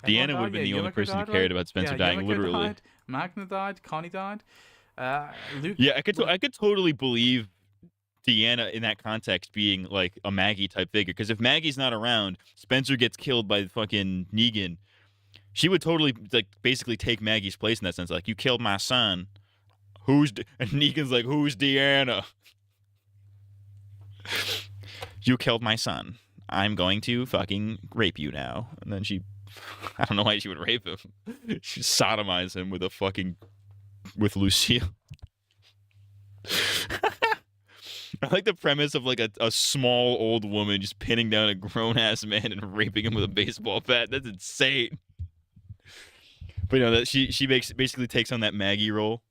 Speaker 6: Deanna would have been the only person who cared about Spencer dying, literally.
Speaker 16: Died, Magna died, Connie died. Luke.
Speaker 6: Yeah, I could totally believe Deanna in that context being a Maggie type figure. Because if Maggie's not around, Spencer gets killed by fucking Negan. She would totally basically take Maggie's place in that sense. You killed my son. And Negan's like, who's Deanna? You killed my son. I'm going to fucking rape you now. And then I don't know why she would rape him. She'd sodomize him with Lucille. I like the premise of a small old woman just pinning down a grown ass man and raping him with a baseball bat. That's insane. But she basically takes on that Maggie role.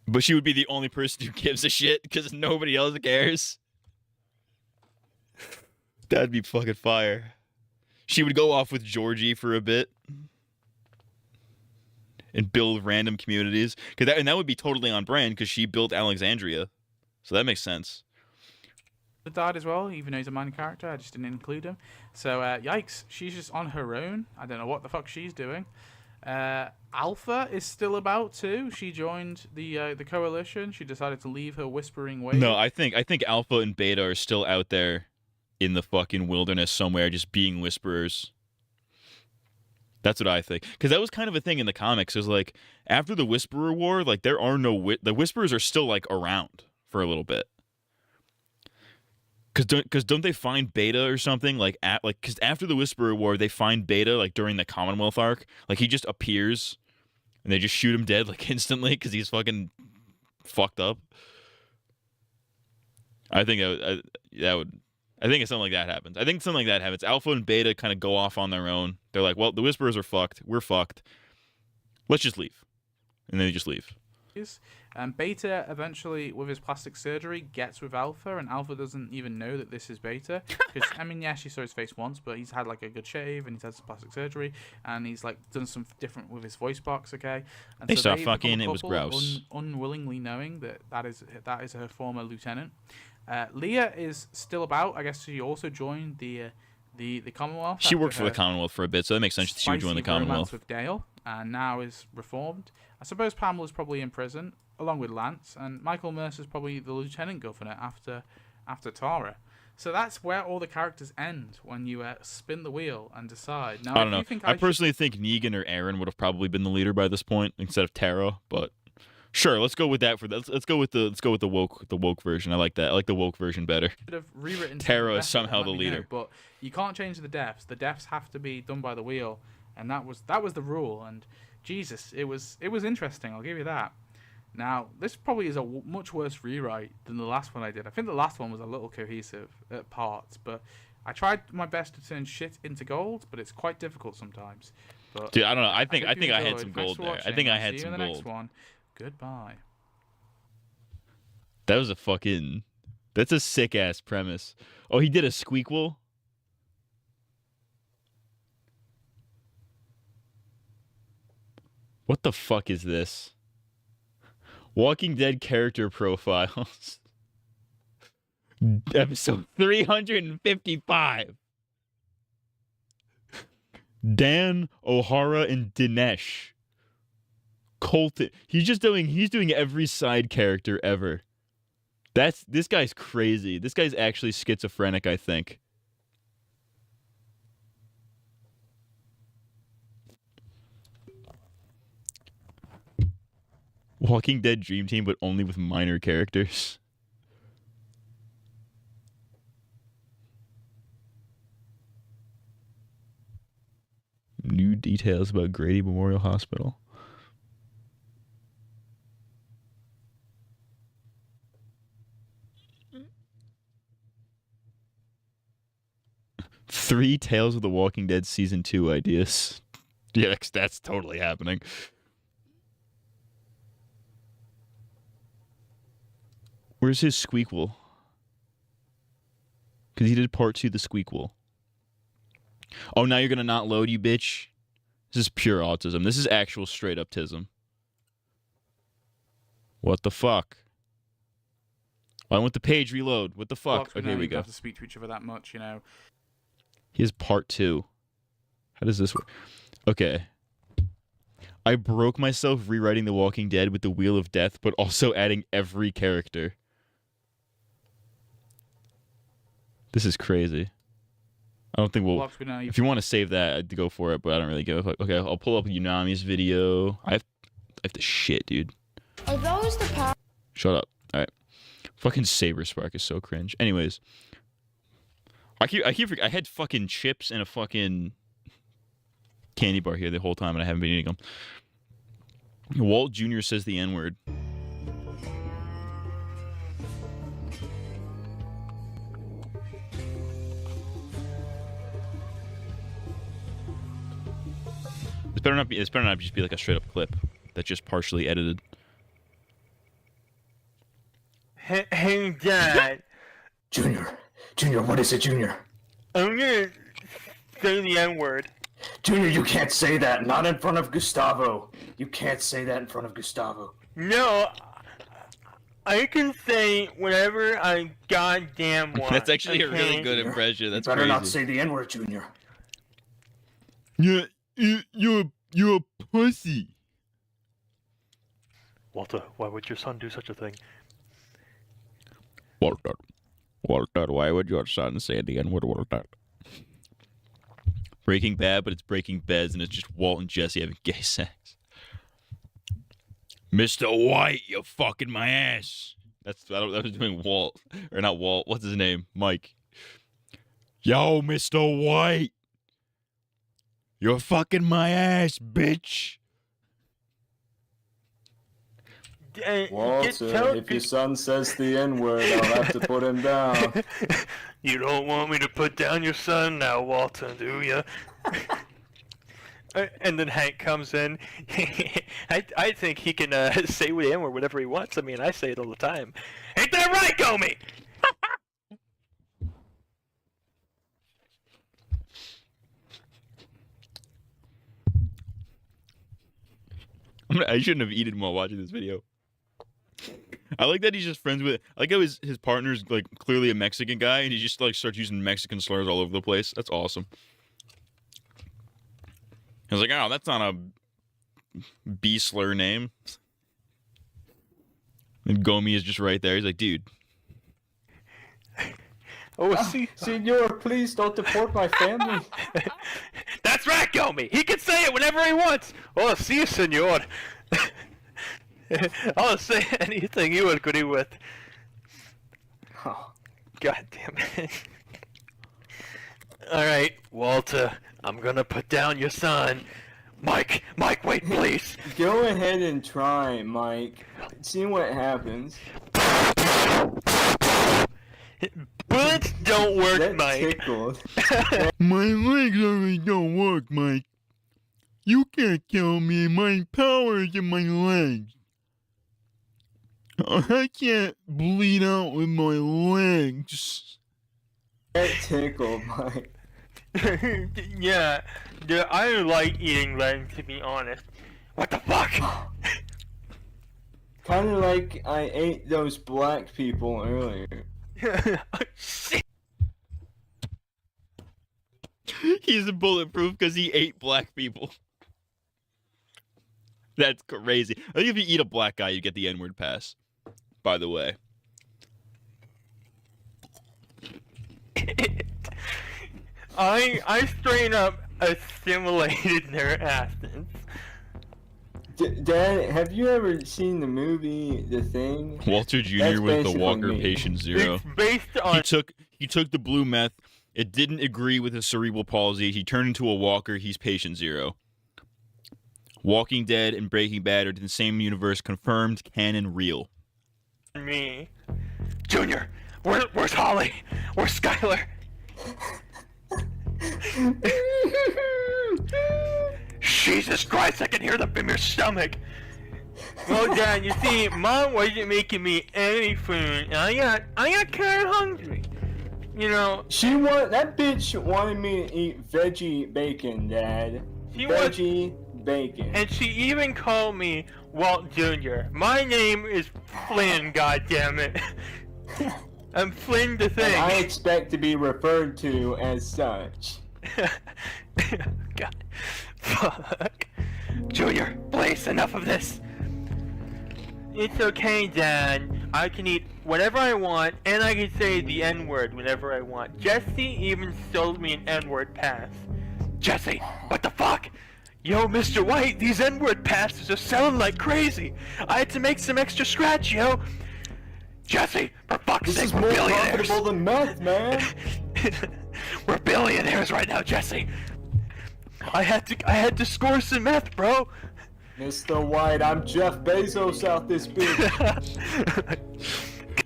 Speaker 6: But she would be the only person who gives a shit because nobody else cares. That'd be fucking fire. She would go off with Georgie for a bit and build random communities. And that would be totally on brand because she built Alexandria. So that makes sense.
Speaker 16: Died as well, even though he's a minor character. I just didn't include him. So, yikes. She's just on her own. I don't know what the fuck she's doing. Alpha is still about too. She joined the coalition. She decided to leave her whispering ways.
Speaker 6: No, I think Alpha and Beta are still out there in the fucking wilderness somewhere, just being whisperers. That's what I think. Because that was kind of a thing in the comics. Is like after the Whisperer War, like there are no the Whisperers are still like around for a little bit. Because don't they find Beta or something because after the Whisperer War they find Beta like during the Commonwealth arc, like he just appears and they just shoot him dead like instantly because he's fucking fucked up. I think I think it's something like that happens. I think something like that happens. Alpha and Beta kind of go off on their own. They're like, well, the Whisperers are fucked. We're fucked. Let's just leave. And then they just leave.
Speaker 16: Beta eventually, with his plastic surgery, gets with Alpha, and Alpha doesn't even know that this is Beta. Because, I mean, yeah, she saw his face once, but he's had like a good shave, and he's had some plastic surgery, and he's like done some different with his voice box, okay? And
Speaker 6: They
Speaker 16: so
Speaker 6: start
Speaker 16: become a
Speaker 6: fucking, it was
Speaker 16: couple,
Speaker 6: gross.
Speaker 16: Unwillingly knowing that is her former lieutenant. Leah is still about. I guess she also joined the Commonwealth.
Speaker 6: She worked for the Commonwealth for a bit, so that makes sense that she would join the Commonwealth.
Speaker 16: With Dale, and now is reformed. I suppose Pamela's probably in prison, along with Lance, and Michael Mercer's probably the lieutenant governor after Tara. So that's where all the characters end when you spin the wheel and decide. Now,
Speaker 6: I don't know. I personally think Negan or Aaron would have probably been the leader by this point instead of Tara, but sure, let's go with that for that. Let's go with the woke version. I like that. I like the woke version better.
Speaker 16: Should have rewritten
Speaker 6: Tara is somehow the leader,
Speaker 16: but you can't change the deaths. The deaths have to be done by the wheel, and that was the rule. And Jesus, it was interesting. I'll give you that. Now, this probably is a much worse rewrite than the last one I did. I think the last one was a little cohesive at parts, but I tried my best to turn shit into gold, but it's quite difficult sometimes. But
Speaker 6: dude, I don't know. I think I had some
Speaker 16: Thanks
Speaker 6: gold
Speaker 16: for
Speaker 6: there.
Speaker 16: watching.
Speaker 6: I think I
Speaker 16: I'll
Speaker 6: had
Speaker 16: see
Speaker 6: some
Speaker 16: you in the
Speaker 6: gold.
Speaker 16: next one. Goodbye.
Speaker 6: That was that's a sick ass premise. Oh, he did a squeakquel? What the fuck is this? Walking Dead character profiles. Episode 355. Dan, O'Hara, and Dinesh. Colton. He's doing every side character ever. This guy's crazy. This guy's actually schizophrenic, I think. Walking Dead Dream Team, but only with minor characters. New details about Grady Memorial Hospital. Three Tales of the Walking Dead Season 2 ideas. Yeah, that's totally happening. Where's his squeakquel? Because he did part 2 the squeakquel. Oh, now you're going to not load, you bitch? This is pure autism. This is actual straight up tism. What the fuck? I want the page reload. What the fuck? Okay, here we go.
Speaker 16: Have to speak to each other that much, you know.
Speaker 6: Here's part 2. How does this work? Okay. I broke myself rewriting The Walking Dead with the Wheel of Death, but also adding every character. This is crazy. I don't think we'll... If you want to save that, I'd go for it, but I don't really give a fuck. Okay, I'll pull up Unami's video. I have to shit, dude.
Speaker 2: Are those the power?
Speaker 6: Shut up. All right. Fucking Saber Spark is so cringe. Anyways. I had fucking chips and a fucking candy bar here the whole time, and I haven't been eating them. Walt Jr. says the N-word. This better not just be like a straight up clip that's just partially edited.
Speaker 20: Hey, Dad.
Speaker 21: Junior, what is it, Junior?
Speaker 20: I'm gonna say the N-word.
Speaker 21: Junior, you can't say that. Not in front of Gustavo. You can't say that in front of Gustavo.
Speaker 20: No, I can say whatever I goddamn want.
Speaker 6: That's actually a really good
Speaker 21: Junior,
Speaker 6: impression. That's
Speaker 21: you better
Speaker 6: crazy.
Speaker 21: not say the N-word, Junior.
Speaker 6: You're a pussy.
Speaker 22: Walter, why would your son do such a thing?
Speaker 6: Walter, why would your son say the N-word, Walter? Breaking Bad, but it's Breaking Beds, and it's just Walt and Jesse having gay sex. Mr. White, you're fucking my ass. I was doing Walt, or not Walt. What's his name? Mike. Yo, Mr. White, you're fucking my ass, bitch.
Speaker 1: Walter, if your son says the N-word, I'll have to put him down.
Speaker 22: You don't want me to put down your son now, Walter, do you? And then Hank comes in. I think he can say the N-word whatever he wants. I mean, I say it all the time. Ain't that right, Gomi?
Speaker 6: I shouldn't have eaten while watching this video. I like that he's just friends with. I like how his partner's like clearly a Mexican guy, and he just like starts using Mexican slurs all over the place. That's awesome. I was like, oh, that's not a B slur name. And Gomi is just right there. He's like, dude.
Speaker 1: Oh, Senor, please don't deport my family.
Speaker 22: That's right, Gomi. He can say it whenever he wants. Oh, see, senor. I'll say anything you agree with.
Speaker 1: Oh.
Speaker 22: God damn it. Alright, Walter, I'm gonna put down your son. Mike, wait, please.
Speaker 1: Go ahead and try, Mike. See what happens.
Speaker 22: Bullets don't work,
Speaker 1: That
Speaker 22: Mike.
Speaker 1: tickled.
Speaker 6: My legs already don't work, Mike. You can't kill me. My power is in my legs. I can't bleed out with my legs.
Speaker 1: That tickled, Mike.
Speaker 22: yeah, I like eating legs, to be honest. What the fuck?
Speaker 1: Kind of like I ate those black people earlier.
Speaker 22: Shit.
Speaker 6: He's bulletproof because he ate black people. That's crazy. I think if you eat a black guy, you get the N-word pass. By the way.
Speaker 22: I straight up assimilated their asses.
Speaker 1: Dad, have you ever seen the movie The Thing?
Speaker 6: Walter Jr.
Speaker 1: That's
Speaker 6: was the
Speaker 1: basically
Speaker 6: Walker
Speaker 1: me.
Speaker 6: Patient Zero.
Speaker 22: It's based on...
Speaker 6: He took the blue meth. It didn't agree with his cerebral palsy. He turned into a walker. He's Patient Zero. Walking Dead and Breaking Bad are in the same universe. Confirmed, canon, real.
Speaker 22: Me. Junior, where's Holly? Where's Skylar? Jesus Christ, I can hear them in your stomach. Well, Dad, you see, Mom wasn't making me any food, and I got kind of hungry. You know,
Speaker 1: That bitch wanted me to eat veggie bacon, Dad. Veggie bacon.
Speaker 22: And she even called me Walt Jr. My name is Flynn, goddammit. I'm Flynn the Thing.
Speaker 1: And I expect to be referred to as such.
Speaker 22: God. Fuck. Junior, please, enough of this. It's okay, Dad. I can eat whatever I want, and I can say the N-word whenever I want. Jesse even sold me an N-word pass. Jesse, what the fuck? Yo, Mr. White, these N-word passes are selling like crazy. I had to make some extra scratch, yo. Jesse, for fuck's sake, we're billionaires.
Speaker 1: This is more profitable than meth, man.
Speaker 22: We're billionaires right now, Jesse. I had to score some meth, bro.
Speaker 1: Mr. White, I'm Jeff Bezos out this bitch.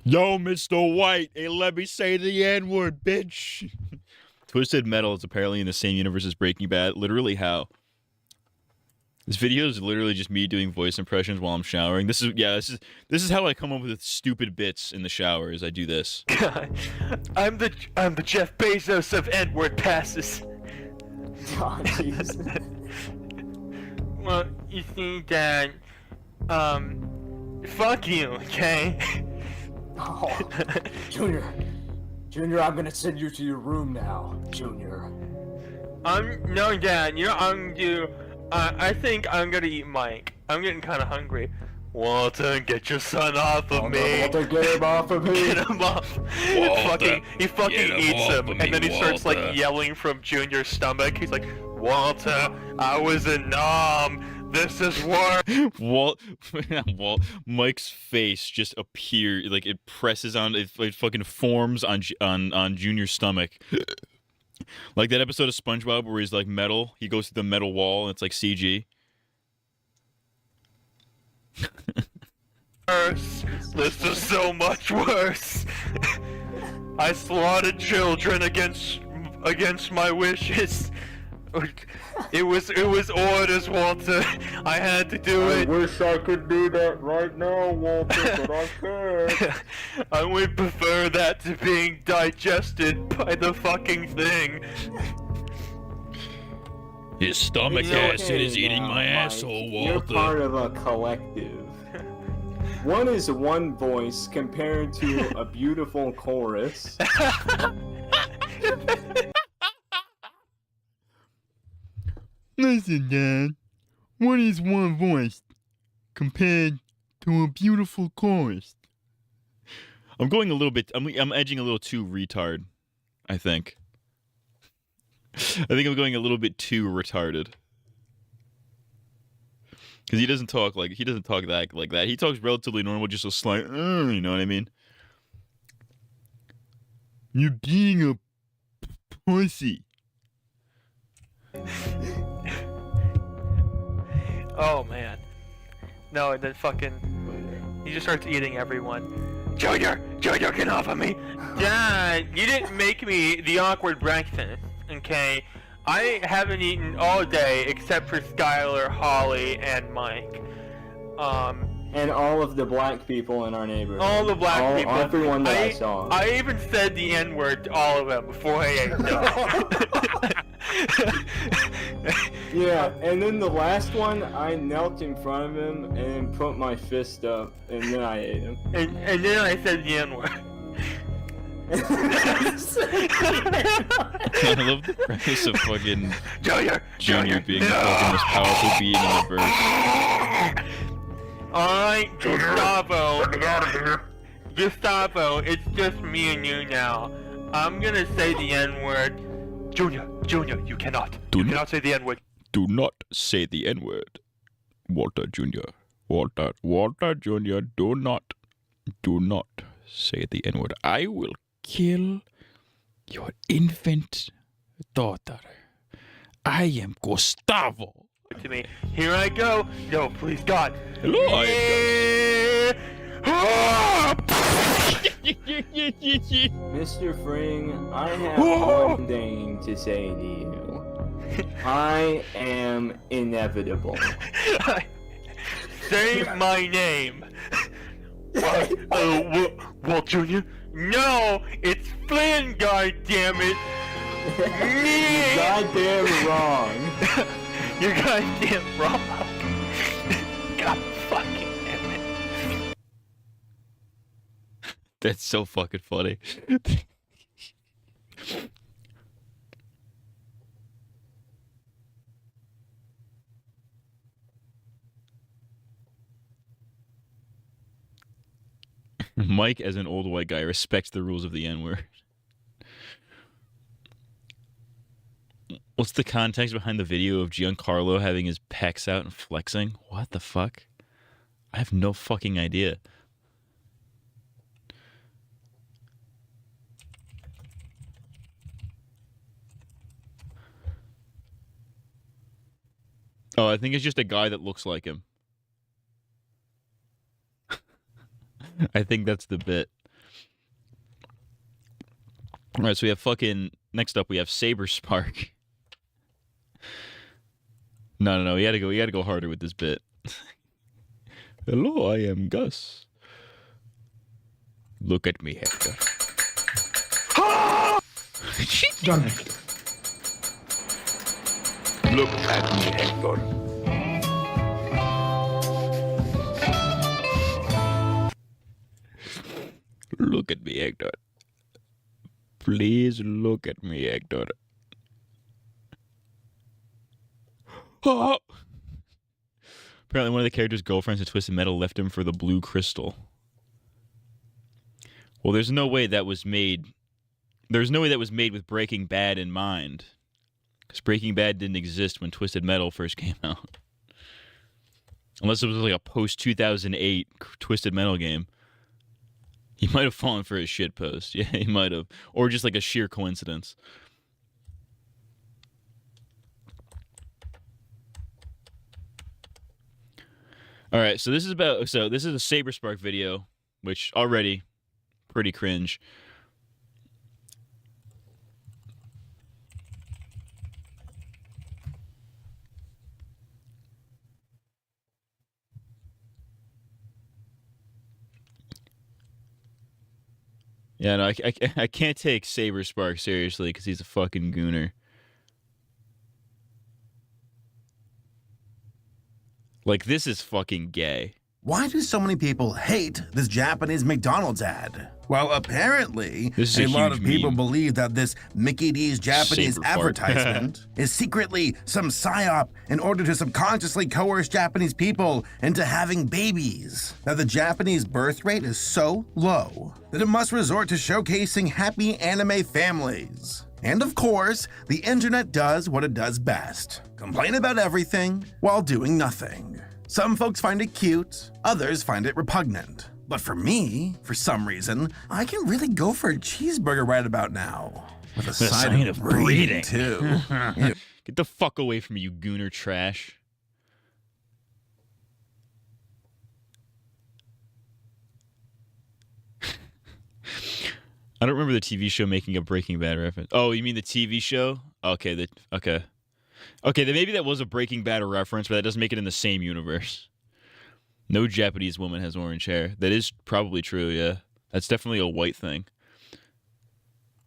Speaker 6: Yo, Mr. White, hey, let me say the N-word, bitch. Twisted Metal is apparently in the same universe as Breaking Bad. Literally how? This video is literally just me doing voice impressions while I'm showering. This is how I come up with stupid bits in the shower. Is I do this.
Speaker 22: God, I'm the Jeff Bezos of N-word passes.
Speaker 1: Oh, jeez.
Speaker 22: Well, you see, Dad, fuck you, okay?
Speaker 1: Oh, Junior, I'm gonna send you to your room now, Junior.
Speaker 22: No, Dad, you know, I think I'm gonna eat Mike. I'm getting kind of hungry. Walter, get your son off of me.
Speaker 1: Walter, get him off of me.
Speaker 22: Get him off. He fucking eats him, and then he starts like yelling from Junior's stomach. He's like, Walter, I was a nom. This is worse.
Speaker 6: Mike's face just appears, like it presses on, it fucking forms on Junior's stomach. Like that episode of SpongeBob where he's like metal. He goes to the metal wall and it's like CG.
Speaker 22: Worse. This is so much worse. I slaughtered children against my wishes. It was orders, Walter. I had to do it.
Speaker 1: I wish I could do that right now, Walter, but I can't.
Speaker 22: I would prefer that to being digested by the fucking thing.
Speaker 6: His stomach acid is eating my asshole, Walter.
Speaker 1: You're part of a collective. One is one voice compared to a beautiful chorus.
Speaker 6: Listen, Dad. What is one voice compared to a beautiful chorus? I'm going a little bit. I'm edging a little too retard. I think. I'm going a little bit too retarded. Because he doesn't talk like that. He talks relatively normal, just a slight. You know what I mean? You're being a pussy.
Speaker 22: Oh man. No, and then fucking he just starts eating everyone. Junior, get off of me. Dad, you didn't make me the awkward breakfast, okay? I haven't eaten all day except for Skylar, Holly, and Mike.
Speaker 1: And all of the black people in our neighborhood.
Speaker 22: All the black people.
Speaker 1: Everyone that I saw.
Speaker 22: I even said the N-word to all of them before I ate them.
Speaker 1: Yeah, and then the last one, I knelt in front of him and put my fist up, and then I ate him.
Speaker 22: And then I said the N-word.
Speaker 6: I love the premise of fucking Junior being the fucking most powerful being in the verse.
Speaker 22: Alright, Gustavo, it's just me and you now. I'm gonna say the N-word. Junior, you cannot. You cannot say the N-word.
Speaker 6: Do not say the N-word. Walter Jr. Walter Jr. Do not say the N-word. I will kill your infant daughter. I am Gustavo.
Speaker 22: To me. Here I go. No, please, God.
Speaker 6: Hello, I am
Speaker 1: Mr. Fring, I have one thing to say to you. I am inevitable.
Speaker 22: Say my name. Walt Jr.? No, it's Flynn, goddammit!
Speaker 1: You're goddamn wrong.
Speaker 22: You're goddamn wrong. God fucking damn it.
Speaker 6: That's so fucking funny. Mike, as an old white guy, respects the rules of the N-word. What's the context behind the video of Giancarlo having his pecs out and flexing? What the fuck? I have no fucking idea. Oh, I think it's just a guy that looks like him. I think that's the bit. Alright, so we have fucking... Next up, we have Saber Spark. No, we gotta go harder with this bit. Hello, I am Gus. Look at me, Hector.
Speaker 1: Done it.
Speaker 6: Look at me, Hector. Look at me, Hector. Please look at me, Hector. Apparently, one of the characters' girlfriends in Twisted Metal left him for the blue crystal. Well, there's no way that was made. There's no way that was made with Breaking Bad in mind, because Breaking Bad didn't exist when Twisted Metal first came out. Unless it was like a post-2008 Twisted Metal game. He might have fallen for his shit post. Yeah, he might have. Or just like a sheer coincidence. Alright, so this is this is a Saberspark video, which already pretty cringe. Yeah, no, I can't take Saberspark seriously because he's a fucking gooner. Like, this is fucking gay.
Speaker 3: Why do so many people hate this Japanese McDonald's ad? Well, apparently, a lot of people believe that this Mickey D's Japanese advertisement is secretly some psyop in order to subconsciously coerce Japanese people into having babies. That the Japanese birth rate is so low that it must resort to showcasing happy anime families. And of course, the internet does what it does best: complain about everything while doing nothing. Some folks find it cute, others find it repugnant. But for me, for some reason, I can really go for a cheeseburger right about now. With a side of breeding, too.
Speaker 6: Get the fuck away from me, you gooner trash. I don't remember the TV show making a Breaking Bad reference. Oh, you mean the TV show? Okay, okay. Okay, then maybe that was a Breaking Bad reference, but that doesn't make it in the same universe. No Japanese woman has orange hair. That is probably true, yeah. That's definitely a white thing.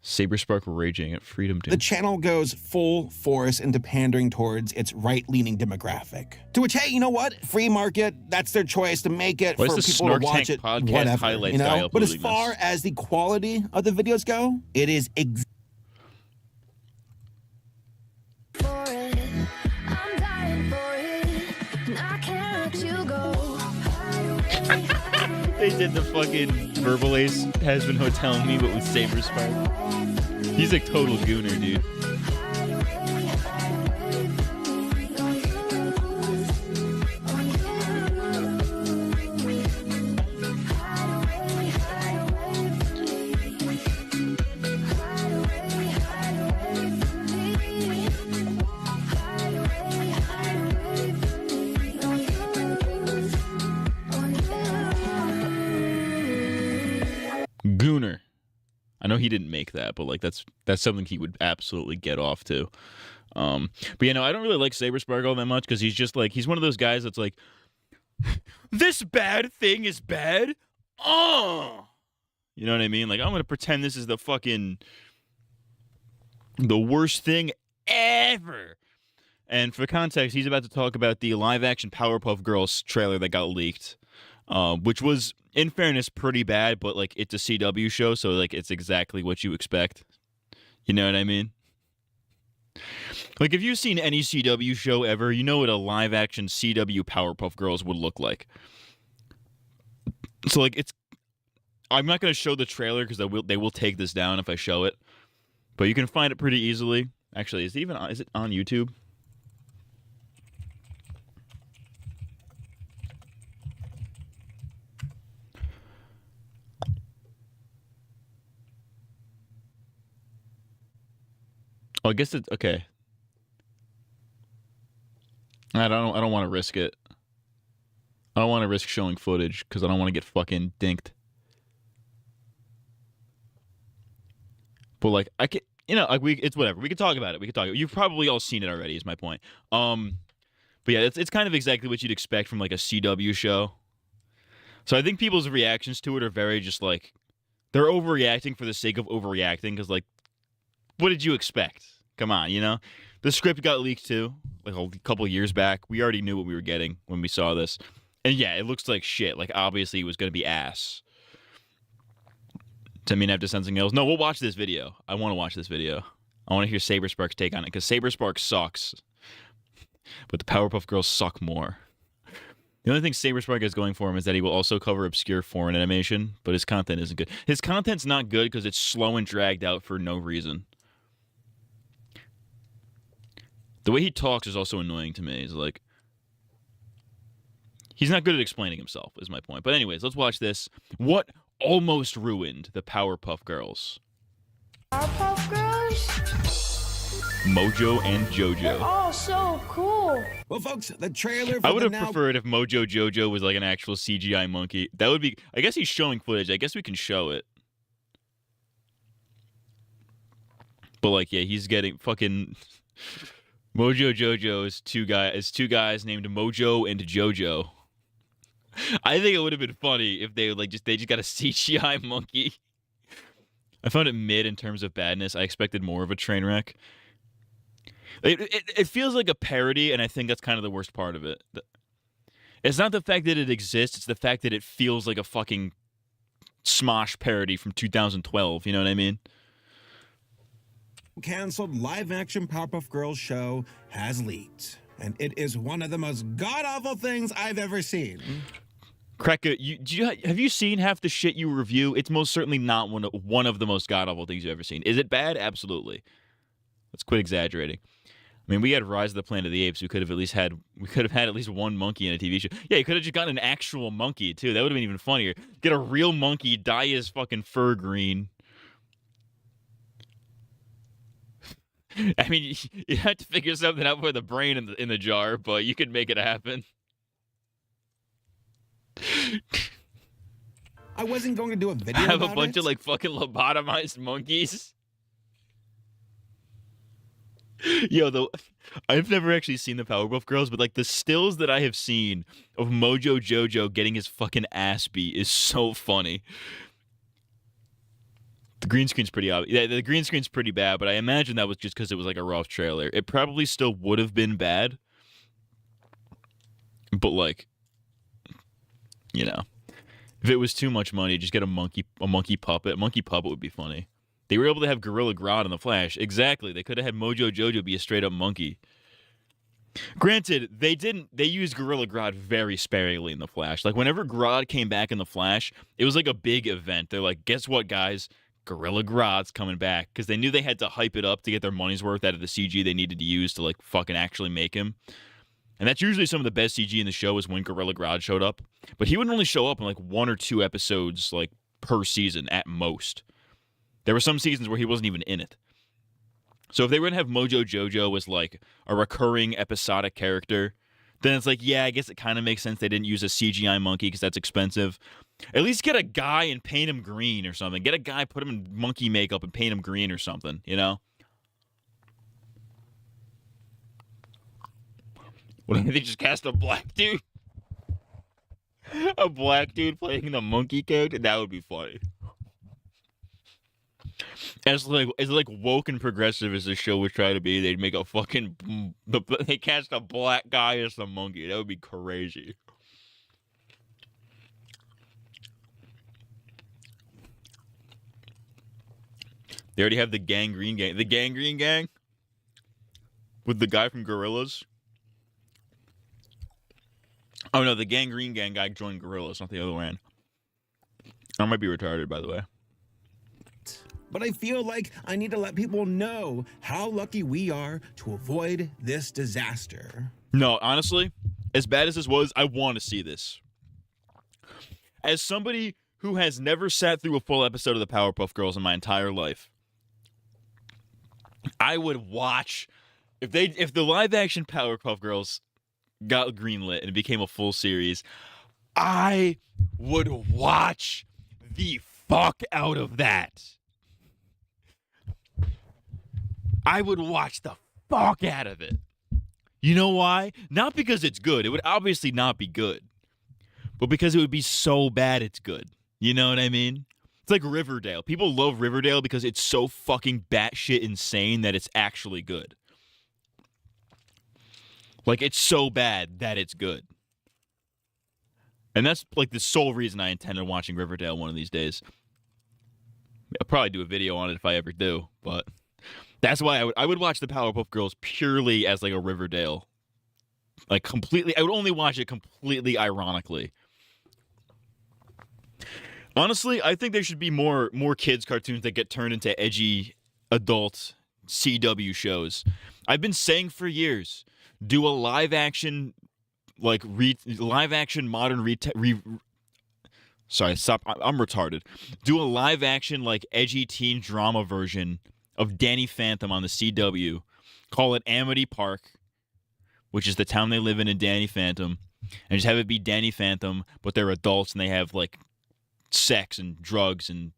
Speaker 6: Saberspark raging at Freedom Doom.
Speaker 3: The channel goes full force into pandering towards its right-leaning demographic. To which, hey, you know what? Free market, that's their choice to make it for people to watch it, whatever, you know? But as far as the quality of the videos go, it is
Speaker 6: They did the fucking Verbal Ace Has Been Hotel Me, but with Saberspark. He's a total gooner, dude. Gooner. I know he didn't make that, but like that's something he would absolutely get off to. But yeah, no, I don't really like Saberspark all that much because he's just like, he's one of those guys that's like, this bad thing is bad? Oh! You know what I mean? Like, I'm going to pretend this is the worst thing ever. And for context, he's about to talk about the live-action Powerpuff Girls trailer that got leaked, which was, in fairness, pretty bad, but like it's a CW show, so like it's exactly what you expect. You know what I mean? Like if you've seen any CW show ever, you know what a live-action CW Powerpuff Girls would look like. So like I'm not gonna show the trailer because they will take this down if I show it, but you can find it pretty easily. Actually, is it on YouTube? Oh, I guess it's okay. I don't want to risk it. I don't want to risk showing footage because I don't want to get fucking dinked. But like I can, you know, like it's whatever. We can talk about it. You've probably all seen it already. Is my point. But yeah, it's kind of exactly what you'd expect from like a CW show. So I think people's reactions to it are very just like they're overreacting for the sake of overreacting because like, what did you expect? Come on, you know? The script got leaked too, like a couple years back. We already knew what we were getting when we saw this. And yeah, it looks like shit. Like, obviously, it was going to be ass. To me, I have to send something else. No, we'll watch this video. I want to watch this video. I want to hear Saberspark's take on it, because Saberspark sucks. But the Powerpuff Girls suck more. The only thing Saberspark has going for him is that he will also cover obscure foreign animation, but his content isn't good. His content's not good because it's slow and dragged out for no reason. The way he talks is also annoying to me. He's like, he's not good at explaining himself, is my point. But anyways, let's watch this. What almost ruined the Powerpuff Girls?
Speaker 13: Powerpuff Girls?
Speaker 6: Mojo and Jojo.
Speaker 13: Oh, so cool.
Speaker 4: Well, folks, the trailer for
Speaker 6: I would have
Speaker 4: now...
Speaker 6: preferred if Mojo Jojo was like an actual CGI monkey. That would be... I guess he's showing footage. I guess we can show it. But, like, yeah, he's getting fucking... Mojo Jojo is two guys named Mojo and Jojo. I think it would have been funny if they just got a CGI monkey. I found it mid in terms of badness. I expected more of a train wreck. It feels like a parody, and I think that's kind of the worst part of it. It's not the fact that it exists, it's the fact that it feels like a fucking Smosh parody from 2012, you know what I mean?
Speaker 4: Canceled live-action Powerpuff Girls show has leaked, and it is one of the most god-awful things I've ever seen.
Speaker 6: Cracker, have you seen half the shit you review? It's most certainly not one of the most god-awful things you've ever seen. Is it bad? Absolutely. Let's quit exaggerating. I mean, we had Rise of the Planet of the Apes. We could have had at least one monkey in a TV show. Yeah, you could have just gotten an actual monkey too. That would have been even funnier. Get a real monkey, dye his fucking fur green. I mean, you have to figure something out for the brain in the jar, but you could make it happen.
Speaker 4: I wasn't going to do a video
Speaker 6: I have a
Speaker 4: about
Speaker 6: bunch
Speaker 4: it.
Speaker 6: of like fucking lobotomized monkeys. Yo, I've never actually seen the Powerpuff Girls, but like the stills that I have seen of Mojo Jojo getting his fucking ass beat is so funny. The green screen's pretty obvious. Yeah, the green screen's pretty bad, but I imagine that was just because it was like a rough trailer. It probably still would have been bad, but like, you know, if it was too much money, just get a monkey puppet. A monkey puppet would be funny. They were able to have Gorilla Grodd in the Flash. Exactly. They could have had Mojo Jojo be a straight-up monkey. Granted, they used Gorilla Grodd very sparingly in the Flash. Like, whenever Grodd came back in the Flash, it was like a big event. They're like, guess what, guys? Gorilla Grodd's coming back. Because they knew they had to hype it up to get their money's worth out of the CG they needed to use to, like, fucking actually make him. And that's usually some of the best CG in the show is when Gorilla Grodd showed up. But he would only show up in, like, 1 or 2 episodes, like, per season at most. There were some seasons where he wasn't even in it. So if they were going to have Mojo Jojo as like a recurring episodic character, then it's like, yeah, I guess it kind of makes sense they didn't use a CGI monkey because that's expensive. At least get a guy and paint him green or something. Get a guy, put him in monkey makeup and paint him green or something, you know? What if they just cast a black dude? A black dude playing the monkey character? That would be funny. As like woke and progressive as the show would try to be, they'd make a fucking they cast a black guy as the monkey. That would be crazy. They already have the Gangrene Gang. The Gangrene Gang with the guy from Gorillaz. Oh no, the Gangrene Gang guy joined Gorillaz, not the other one. I might be retarded, by the way.
Speaker 4: But I feel like I need to let people know how lucky we are to avoid this disaster.
Speaker 6: No, honestly, as bad as this was, I want to see this. As somebody who has never sat through a full episode of the Powerpuff Girls in my entire life, I would watch if the live action Powerpuff Girls got greenlit and it became a full series, I would watch the fuck out of that. I would watch the fuck out of it. You know why? Not because it's good. It would obviously not be good. But because it would be so bad it's good. You know what I mean? It's like Riverdale. People love Riverdale because it's so fucking batshit insane that it's actually good. Like, it's so bad that it's good. And that's like the sole reason I intend on watching Riverdale one of these days. I'll probably do a video on it if I ever do, but that's why I would watch the Powerpuff Girls purely as like a Riverdale like completely. I would only watch it completely ironically. Honestly, I think there should be more kids cartoons that get turned into edgy adult CW shows. I've been saying for years, do a live action modern sorry, stop. I'm retarded. Do a live action like edgy teen drama version of Danny Phantom on the CW. Call it Amity Park, which is the town they live in Danny Phantom, and just have it be Danny Phantom, but they're adults and they have like sex and drugs and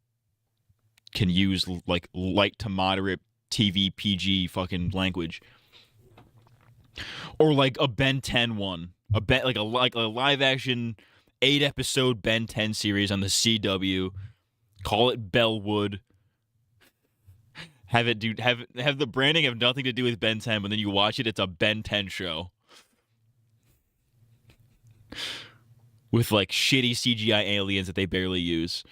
Speaker 6: can use like light to moderate TV PG fucking language. Or like a Ben 10 one, like a live action 8-episode Ben 10 series on the CW. Call it Bellwood. Have the branding have nothing to do with Ben 10, but then you watch it, it's a Ben 10 show. With like shitty CGI aliens that they barely use.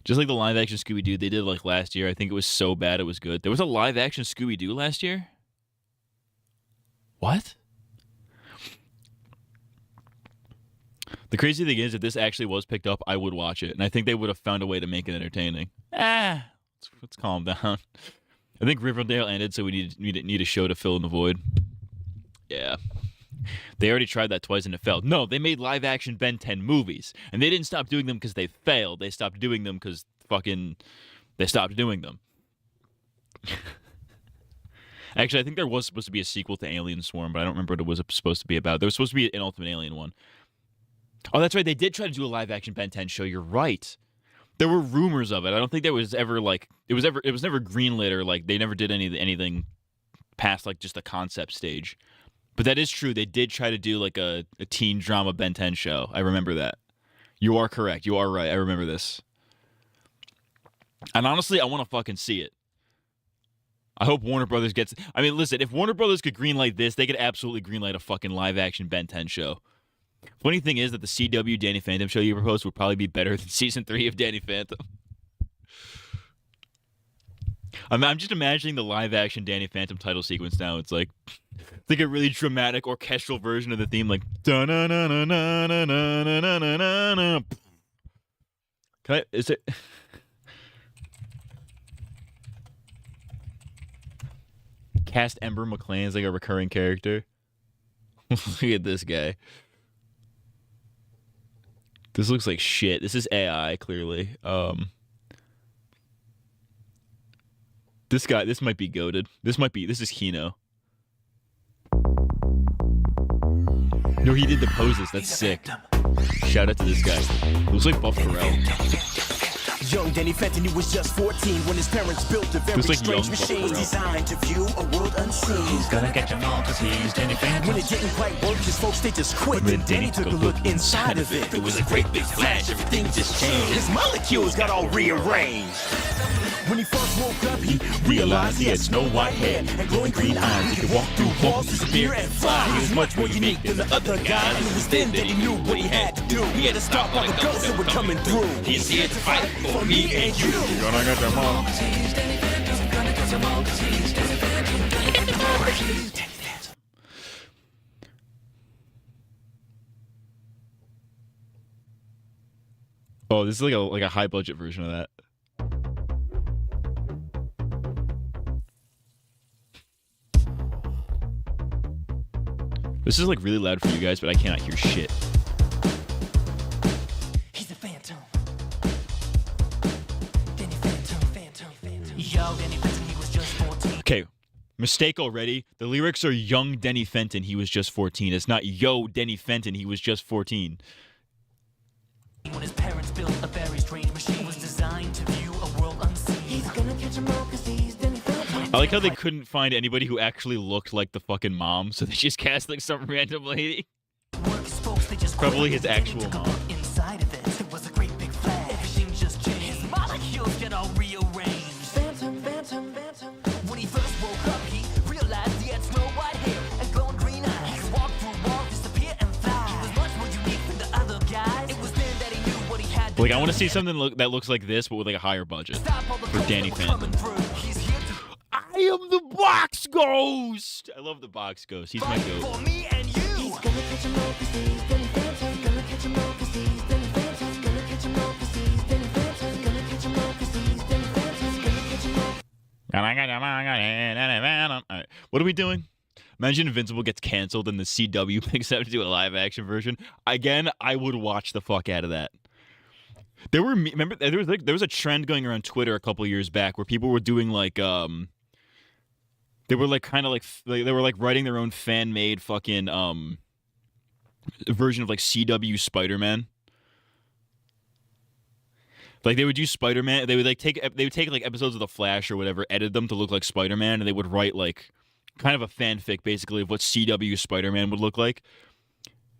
Speaker 6: Just like the live action Scooby-Doo they did like last year. I think it was so bad it was good. There was a live action Scooby-Doo last year? What? The crazy thing is, if this actually was picked up, I would watch it. And I think they would have found a way to make it entertaining. Let's calm down. I think Riverdale ended, so we need a show to fill in the void. Yeah. They already tried that twice and it failed. No, they made live-action Ben 10 movies. And they didn't stop doing them because they failed. They stopped doing them because they stopped doing them. Actually, I think there was supposed to be a sequel to Alien Swarm, but I don't remember what it was supposed to be about. There was supposed to be an Ultimate Alien one. Oh, that's right. They did try to do a live-action Ben 10 show. You're right. There were rumors of it. I don't think there was ever like it was never greenlit or like they never did anything past like just the concept stage. But that is true. They did try to do like a teen drama Ben 10 show. I remember that. You are correct. You are right. I remember this. And honestly, I want to fucking see it. I hope Warner Brothers gets... I mean, listen, if Warner Brothers could greenlight this, they could absolutely greenlight a fucking live-action Ben 10 show. Funny thing is that the CW Danny Phantom show you proposed would probably be better than Season 3 of Danny Phantom. I'm just imagining the live-action Danny Phantom title sequence now. It's like a really dramatic orchestral version of the theme, like da-na-na-na-na-na-na-na-na-na-na. Is it... Cast Ember McLean as like a recurring character. Look at this guy. This looks like shit. This is AI, clearly. This might be goated. This is Hino. No, he did the poses. That's sick. Shout out to this guy. Looks like Buff Pharrell.
Speaker 15: Young Danny Phantom, he was just 14 when his parents built a very strange machine designed to view a world unseen.
Speaker 6: He's gonna catch them all because he's Danny Phantom.
Speaker 15: When it didn't quite work, his folks, they just quit. Then Danny took a look inside of it. It was a great big flash, everything just changed. His molecules got all rearranged. When he first woke up, he realized he had snow white hair and glowing green eyes. He could walk through walls, disappear, and fly. He was much more unique than the other guys. And it was then that he knew what he had to do. He had to stop all the ghosts that were coming through. He's here to fight for me and you.
Speaker 6: You're gonna get them all. Oh, this is like a high budget version of that. This is like really loud for you guys, but I cannot hear shit.
Speaker 15: He's a phantom. Danny Phantom. Yo, Danny Phantom, he was just 14.
Speaker 6: Okay, mistake already. The lyrics are young Denny Fenton, he was just 14. It's not yo Denny Fenton, he was just 14.
Speaker 15: When his parents built a very strange machine, it was designed to view a world unseen. He's gonna catch him all 'cause he's Danny Phantom.
Speaker 6: I like how they couldn't find anybody who actually looked like the fucking mom, so they just cast like some random lady. Probably his actual mom.
Speaker 15: Inside of it, it was a great big flash. Everything just changed. His molecules get all rearranged. Phantom. When he first woke up, he realized he had snow white hair and glowing green eyes. He could walk through walls, disappear, and fly. He was much more unique than the other guys. It was then that he knew what he had to
Speaker 6: Like, I want to see something that looks like this, but with like a higher budget for Danny Phantom. I am the Box Ghost. I love the Box Ghost. He's my goat.
Speaker 15: For me and you. He's
Speaker 6: Alright, what are we doing? Imagine Invincible gets canceled and the CW picks up to do a live action version. Again, I would watch the fuck out of that. Remember there was a trend going around Twitter a couple years back where people were doing like they were like kind of like they were like writing their own fan made fucking version of like CW Spider-Man. Like they would do Spider-Man, they would take like episodes of The Flash or whatever, edit them to look like Spider-Man, and they would write like kind of a fanfic basically of what CW Spider-Man would look like.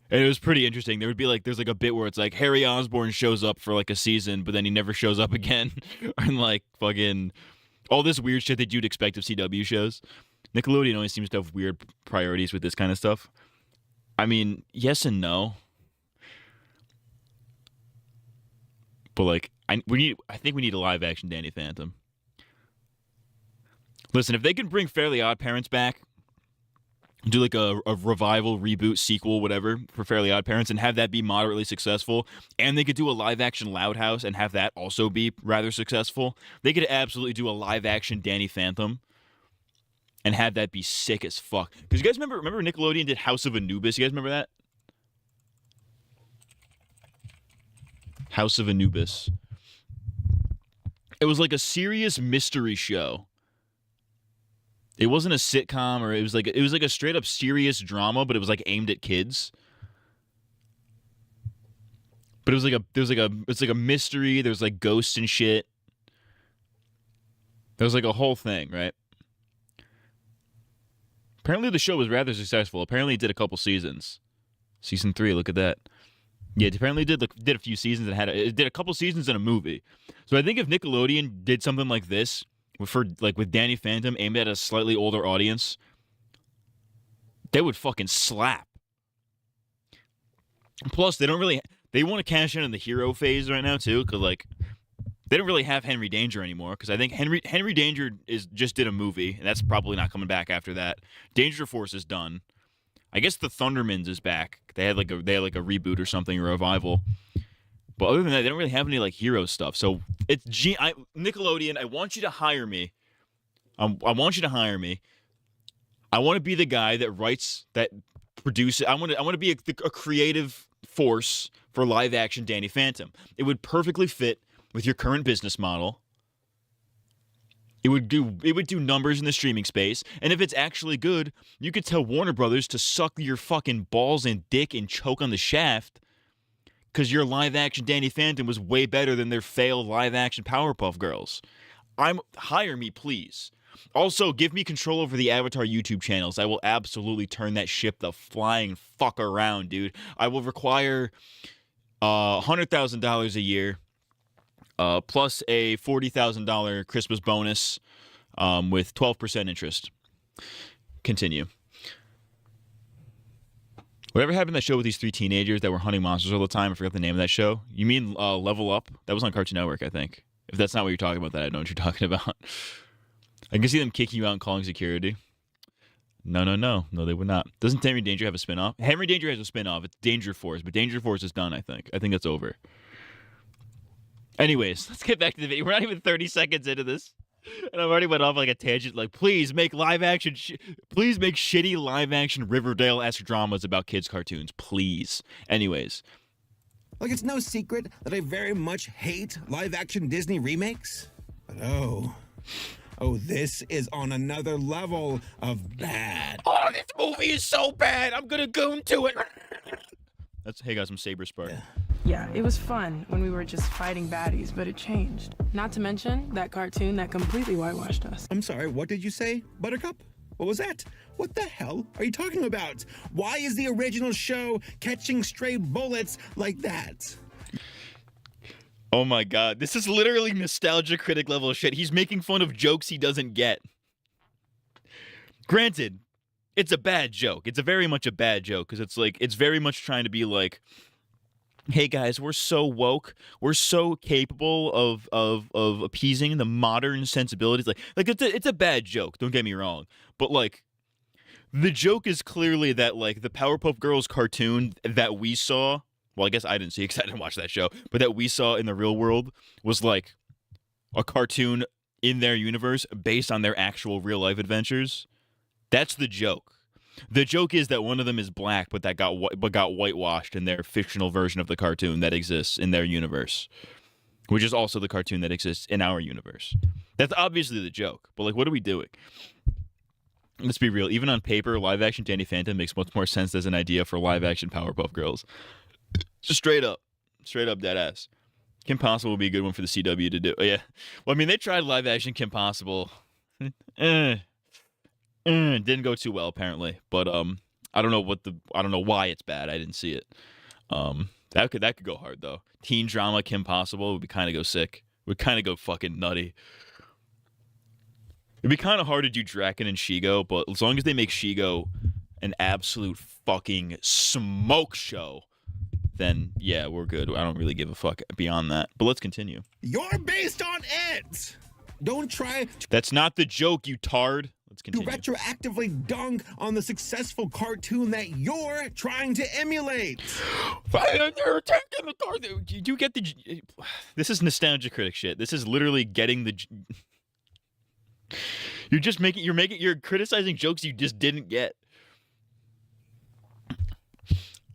Speaker 6: And it was pretty interesting. There would be like there's like a bit where it's like Harry Osborn shows up for like a season, but then he never shows up again. And like fucking all this weird shit that you'd expect of CW shows. Nickelodeon always seems to have weird priorities with this kind of stuff. I mean, yes and no. But like I think we need a live action Danny Phantom. Listen, if they can bring Fairly Odd Parents back, do like a revival, reboot, sequel, whatever for Fairly Odd Parents, and have that be moderately successful, and they could do a live action Loud House and have that also be rather successful, they could absolutely do a live action Danny Phantom and have that be sick as fuck. Because you guys remember Nickelodeon did House of Anubis? You guys remember that? House of Anubis. It was like a serious mystery show. It wasn't a sitcom, or it was like a straight up serious drama, but it was like aimed at kids. But it was it's like a mystery. There's like ghosts and shit. There was like a whole thing, right? Apparently the show was rather successful. Apparently it did a couple seasons. Season 3, look at that. Yeah, it apparently did a few seasons and it did a couple seasons in a movie. So I think if Nickelodeon did something like this with Danny Phantom aimed at a slightly older audience, they would fucking slap. Plus, they want to cash in on the hero phase right now too, because like they don't really have Henry Danger anymore. Because I think Henry Danger just did a movie, and that's probably not coming back after that. Danger Force is done. I guess the Thundermans is back. They had like a reboot or something, or a revival. But other than that, they don't really have any like hero stuff. So it's Nickelodeon. I want you to hire me. I want you to hire me. I want to be the guy that writes, that produces. I want to be a creative force for live action Danny Phantom. It would perfectly fit with your current business model. It would do numbers in the streaming space, and if it's actually good, you could tell Warner Brothers to suck your fucking balls and dick and choke on the shaft, because your live-action Danny Phantom was way better than their failed live-action Powerpuff Girls. Hire me, please. Also, give me control over the Avatar YouTube channels. I will absolutely turn that ship the flying fuck around, dude. I will require $100,000 a year. Plus a $40,000 Christmas bonus with 12% interest. Continue. Whatever happened to that show with these 3 teenagers that were hunting monsters all the time? I forgot the name of that show. You mean Level Up? That was on Cartoon Network, I think. If that's not what you're talking about, then I know what you're talking about. I can see them kicking you out and calling security. No, they would not. Doesn't Henry Danger have a spinoff? Henry Danger has a spinoff. It's Danger Force, but Danger Force is done, I think. I think that's over. Anyways, let's get back to the video. We're not even 30 seconds into this, and I've already went off like a tangent. Like, please make please make shitty live action Riverdale-esque dramas about kids' cartoons, please. Anyways,
Speaker 4: like it's no secret that I very much hate live action Disney remakes. But oh, this is on another level of bad.
Speaker 6: Oh, this movie is so bad. I'm gonna go into it. Hey guys, I'm Saber Spark.
Speaker 7: Yeah, it was fun when we were just fighting baddies, but it changed. Not to mention that cartoon that completely whitewashed us.
Speaker 4: I'm sorry, what did you say, Buttercup? What was that? What the hell are you talking about? Why is the original show catching stray bullets like that?
Speaker 6: Oh my god, this is literally nostalgia critic level shit. He's making fun of jokes he doesn't get. Granted, it's a bad joke. It's very much a bad joke, because it's very much trying to be like, hey guys, we're so woke. We're so capable of appeasing the modern sensibilities. Like it's a bad joke. Don't get me wrong, but like The joke is clearly that, like, the Powerpuff Girls cartoon that we saw, well, I guess I didn't see it because I didn't watch that show, but that we saw in the real world was, like, a cartoon in their universe based on their actual real-life adventures. That's the joke. The joke is that one of them is black, but got whitewashed in their fictional version of the cartoon that exists in their universe, which is also the cartoon that exists in our universe. That's obviously the joke, but, like, what are we doing? Let's be real. Even on paper, live-action Danny Phantom makes much more sense as an idea for live-action Powerpuff Girls. Just straight up dead ass. Kim Possible would be a good one for the CW to do. Oh, yeah. Well, I mean, they tried live-action Kim Possible. Didn't go too well apparently, but I don't know why it's bad. I didn't see it. That could go hard though. Teen drama Kim Possible would kind of go sick. Would kind of go fucking nutty. It'd be kind of hard to do Draken and Shigo, but as long as they make Shigo an absolute fucking smoke show, then yeah, we're good. I don't really give a fuck beyond that. But let's continue.
Speaker 4: You're based on it. Don't try.
Speaker 6: That's not the joke, you tard. Let's continue.
Speaker 4: To retroactively dunk on the successful cartoon that you're trying to emulate.
Speaker 6: You get the. This is nostalgia critic shit. This is literally getting the. You're criticizing jokes you just didn't get.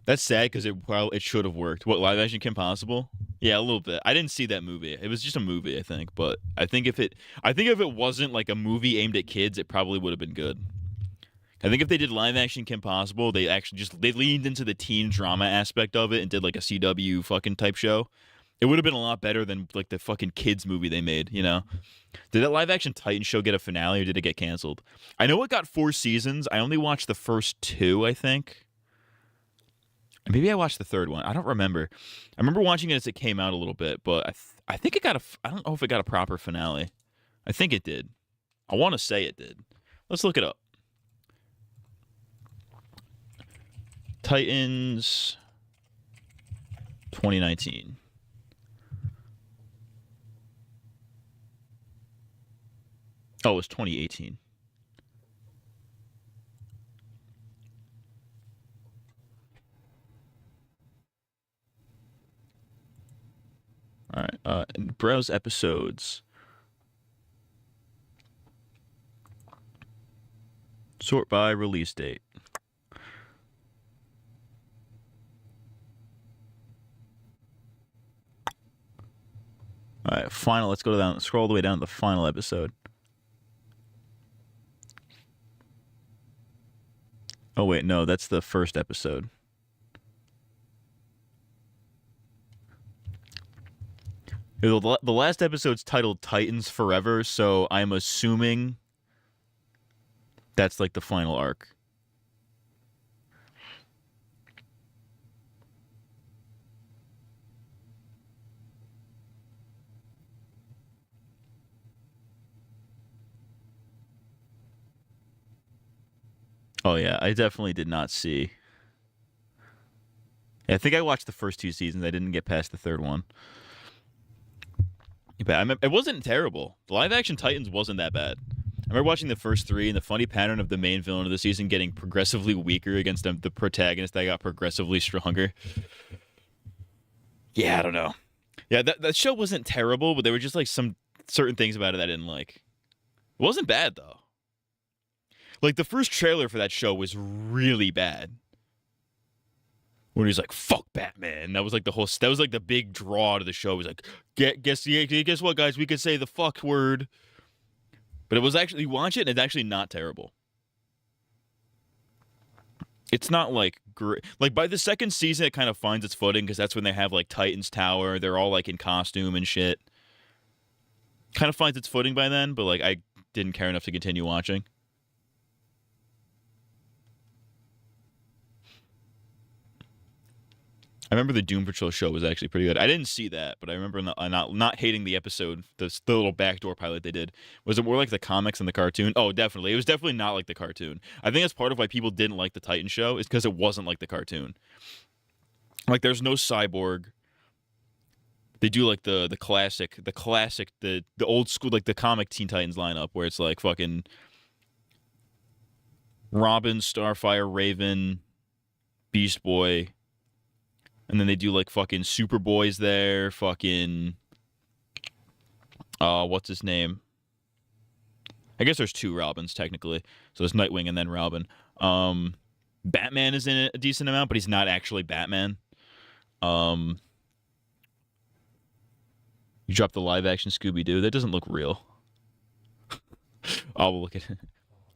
Speaker 6: That's sad because it should have worked. What, live action Kim Possible? Yeah, a little bit. I didn't see that movie. It was just a movie, I think. But I think if it wasn't like a movie aimed at kids, it probably would have been good. I think if they did live action Kim Possible, they leaned into the teen drama aspect of it and did like a CW fucking type show. It would have been a lot better than like the fucking kids movie they made, you know? Did that live action Titan show get a finale or did it get canceled? I know it got 4 seasons. I only watched the first 2, I think. Maybe I watched the 3rd one. I don't remember. I remember watching it as it came out a little bit, but I think it got I don't know if it got a proper finale. I think it did. I want to say it did. Let's look it up. Titans 2019. Oh, it was 2018. All right. Browse episodes. Sort by release date. All right, final. Let's go down. Scroll all the way down to the final episode. Oh wait, no, that's the first episode. The last episode's titled Titans Forever, so I'm assuming that's like the final arc. Oh yeah, I definitely did not see. Yeah, I think I watched the first 2 seasons. I didn't get past the 3rd one. But it wasn't terrible. The live-action Titans wasn't that bad. I remember watching the first 3, and the funny pattern of the main villain of the season getting progressively weaker against the protagonist that got progressively stronger. Yeah, I don't know. Yeah, that show wasn't terrible, but there were just like some certain things about it I didn't like. It wasn't bad, though. Like, the first trailer for that show was really bad. When he's like, fuck Batman. That was like the big draw to the show. He was like, guess what, guys? We could say the fuck word. But it was actually, you watch it and it's actually not terrible. It's not like great. Like, by the 2nd season, it kind of finds its footing because that's when they have like Titan's Tower. They're all like in costume and shit. Kind of finds its footing by then, but like I didn't care enough to continue watching. I remember the Doom Patrol show was actually pretty good. I didn't see that, but I remember not hating the episode, the little backdoor pilot they did. Was it more like the comics and the cartoon? Oh, definitely. It was definitely not like the cartoon. I think that's part of why people didn't like the Titan show is because it wasn't like the cartoon. Like, there's no cyborg. They do like the classic, the old school, like the comic Teen Titans lineup where it's like fucking Robin, Starfire, Raven, Beast Boy. And then they do like fucking Superboy's there, fucking what's his name? I guess there's 2 Robins technically. So there's Nightwing and then Robin. Batman is in it a decent amount, but he's not actually Batman. You dropped the live action Scooby-Doo. That doesn't look real. I'll look at it.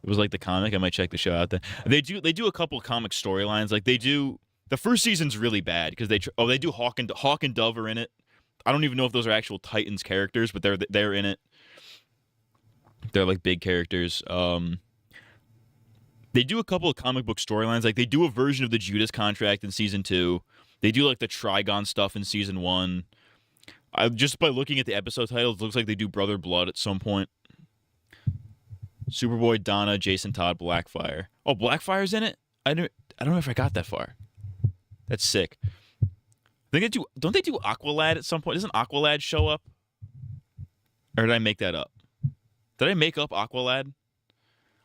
Speaker 6: It was like the comic. I might check the show out then. They do a couple comic storylines. Like they do. The first season's really bad because they do Hawk and Dove are in it. I don't even know if those are actual Titans characters, but they're in it. They're like big characters. They do a couple of comic book storylines. Like they do a version of the Judas Contract in season 2. They do like the Trigon stuff in season 1. Just by looking at the episode titles, it looks like they do Brother Blood at some point. Superboy, Donna, Jason Todd, Blackfire. Oh, Blackfire's in it? I don't know if I got that far. That's sick. Don't they do Aqualad at some point? Doesn't Aqualad show up? Or did I make that up? Did I make up Aqualad?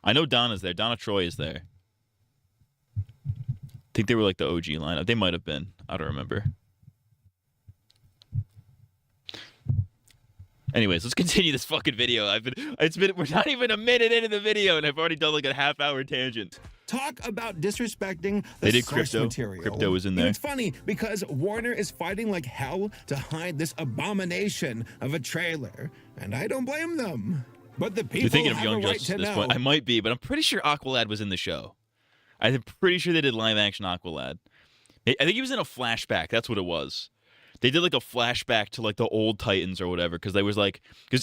Speaker 6: I know Donna's there. Donna Troy is there. I think they were like the OG lineup. They might have been. I don't remember. Anyways, let's continue this fucking video. We're not even a minute into the video, and I've already done like a half-hour tangent.
Speaker 4: Talk about disrespecting the
Speaker 6: They did
Speaker 4: source
Speaker 6: Crypto.
Speaker 4: material.
Speaker 6: Crypto was in there.
Speaker 4: And it's funny because Warner is fighting like hell to hide this abomination of a trailer, and I don't blame them. But the people
Speaker 6: You're thinking of
Speaker 4: have
Speaker 6: Young
Speaker 4: a right
Speaker 6: Justice
Speaker 4: to
Speaker 6: at this
Speaker 4: know.
Speaker 6: point. I might be, but I'm pretty sure Aqualad was in the show. I'm pretty sure they did live-action Aqualad. I think he was in a flashback. That's what it was. They did like a flashback to like the old Titans or whatever, because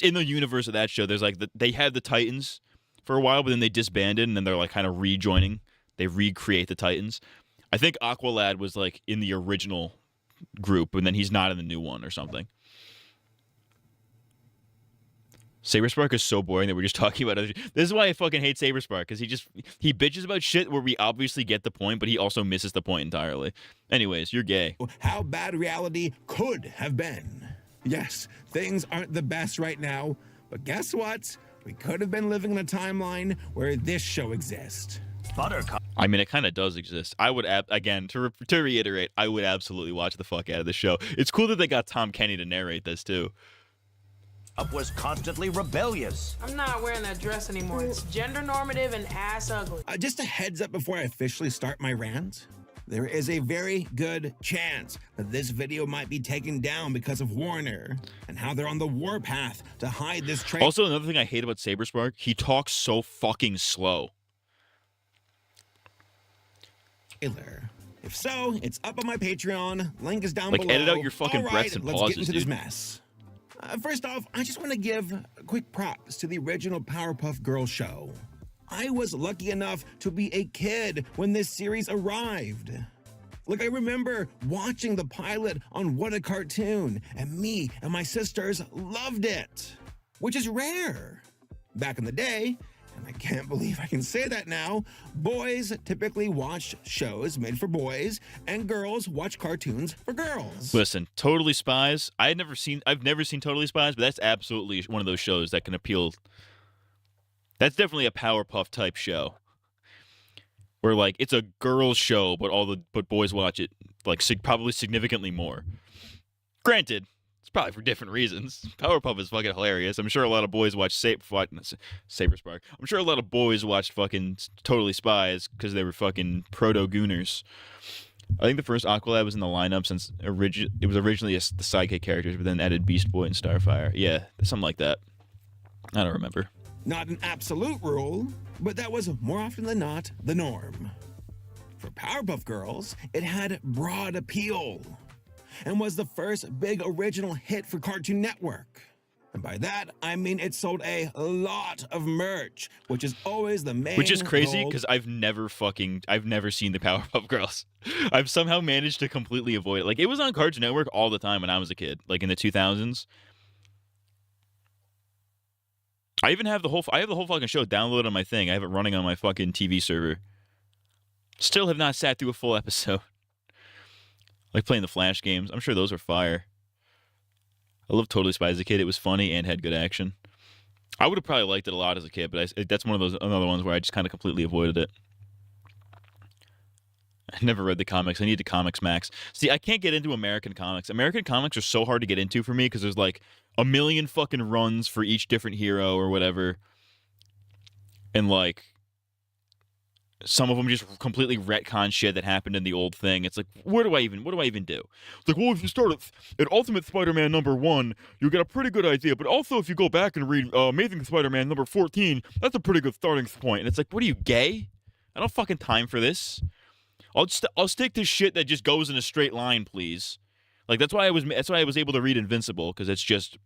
Speaker 6: in the universe of that show, there's like they had the Titans for a while, but then they disbanded and then they're like kind of rejoining. They recreate the Titans. I think Aqualad was like in the original group, and then he's not in the new one or something. Saberspark is so boring that we're just talking about it. This is why I fucking hate Saberspark, because he bitches about shit where we obviously get the point, but he also misses the point entirely. Anyways, you're gay.
Speaker 4: How bad reality could have been. Yes, things aren't the best right now, but guess what? We could have been living in a timeline where this show exists.
Speaker 22: Buttercup.
Speaker 6: I mean, it kind of does exist. I would, again, to reiterate, I would absolutely watch the fuck out of the show. It's cool that they got Tom Kenny to narrate this, too.
Speaker 22: Was constantly rebellious.
Speaker 7: I'm not wearing that dress anymore. It's gender normative and ass ugly.
Speaker 4: Just a heads up before I officially start my rant. There is a very good chance that this video might be taken down because of Warner and how they're on the warpath to hide this trailer.
Speaker 6: Also, another thing I hate about Saberspark, he talks so fucking slow.
Speaker 4: If so, it's up on my Patreon. Link is down
Speaker 6: Like,
Speaker 4: below.
Speaker 6: edit out your fucking
Speaker 4: All right,
Speaker 6: breaths and
Speaker 4: let's
Speaker 6: pauses,
Speaker 4: get into this
Speaker 6: dude.
Speaker 4: mess. First off, I just want to give quick props to the original Powerpuff Girls show. I was lucky enough to be a kid when this series arrived. Like, I remember watching the pilot on What a Cartoon, and me and my sisters loved it, which is rare. Back in the day, and I can't believe I can say that now, boys typically watch shows made for boys, and girls watch cartoons for girls.
Speaker 6: Listen, Totally Spies. I've never seen Totally Spies, but that's absolutely one of those shows that can appeal. That's definitely a Powerpuff type show, where like it's a girls show, but boys watch it like probably significantly more. Granted, it's probably for different reasons. Powerpuff is fucking hilarious. I'm sure a lot of boys watch Saberspark. I'm sure a lot of boys watched fucking Totally Spies because they were fucking proto-gooners. I think the first Aqualad was in the lineup since it was originally the sidekick characters, but then added Beast Boy and Starfire. Yeah, something like that. I don't remember.
Speaker 4: Not an absolute rule, but that was more often than not the norm. For Powerpuff Girls, it had broad appeal and was the first big original hit for Cartoon Network. And by that, I mean it sold a lot of merch, which is always the main
Speaker 6: Which is crazy
Speaker 4: goal.
Speaker 6: because I've never seen the Powerpuff Girls. I've somehow managed to completely avoid it. Like, it was on Cartoon Network all the time when I was a kid, like in the 2000s. I have the whole fucking show downloaded on my thing. I have it running on my fucking TV server. Still have not sat through a full episode. Like playing the Flash games. I'm sure those are fire. I loved Totally Spies as a kid. It was funny and had good action. I would have probably liked it a lot as a kid, but that's one of those another ones where I just kind of completely avoided it. I never read the comics. I need the Comics Max. See, I can't get into American comics. American comics are so hard to get into for me because there's like a million fucking runs for each different hero or whatever. And like some of them just completely retcon shit that happened in the old thing. It's like, what do I even do? It's like, well, if you start at Ultimate Spider-Man #1, you get a pretty good idea. But also, if you go back and read Amazing Spider-Man #14, that's a pretty good starting point. And it's like, what are you, gay? I don't fucking time for this. I'll stick to shit that just goes in a straight line, please. Like that's why I was able to read Invincible, because it's just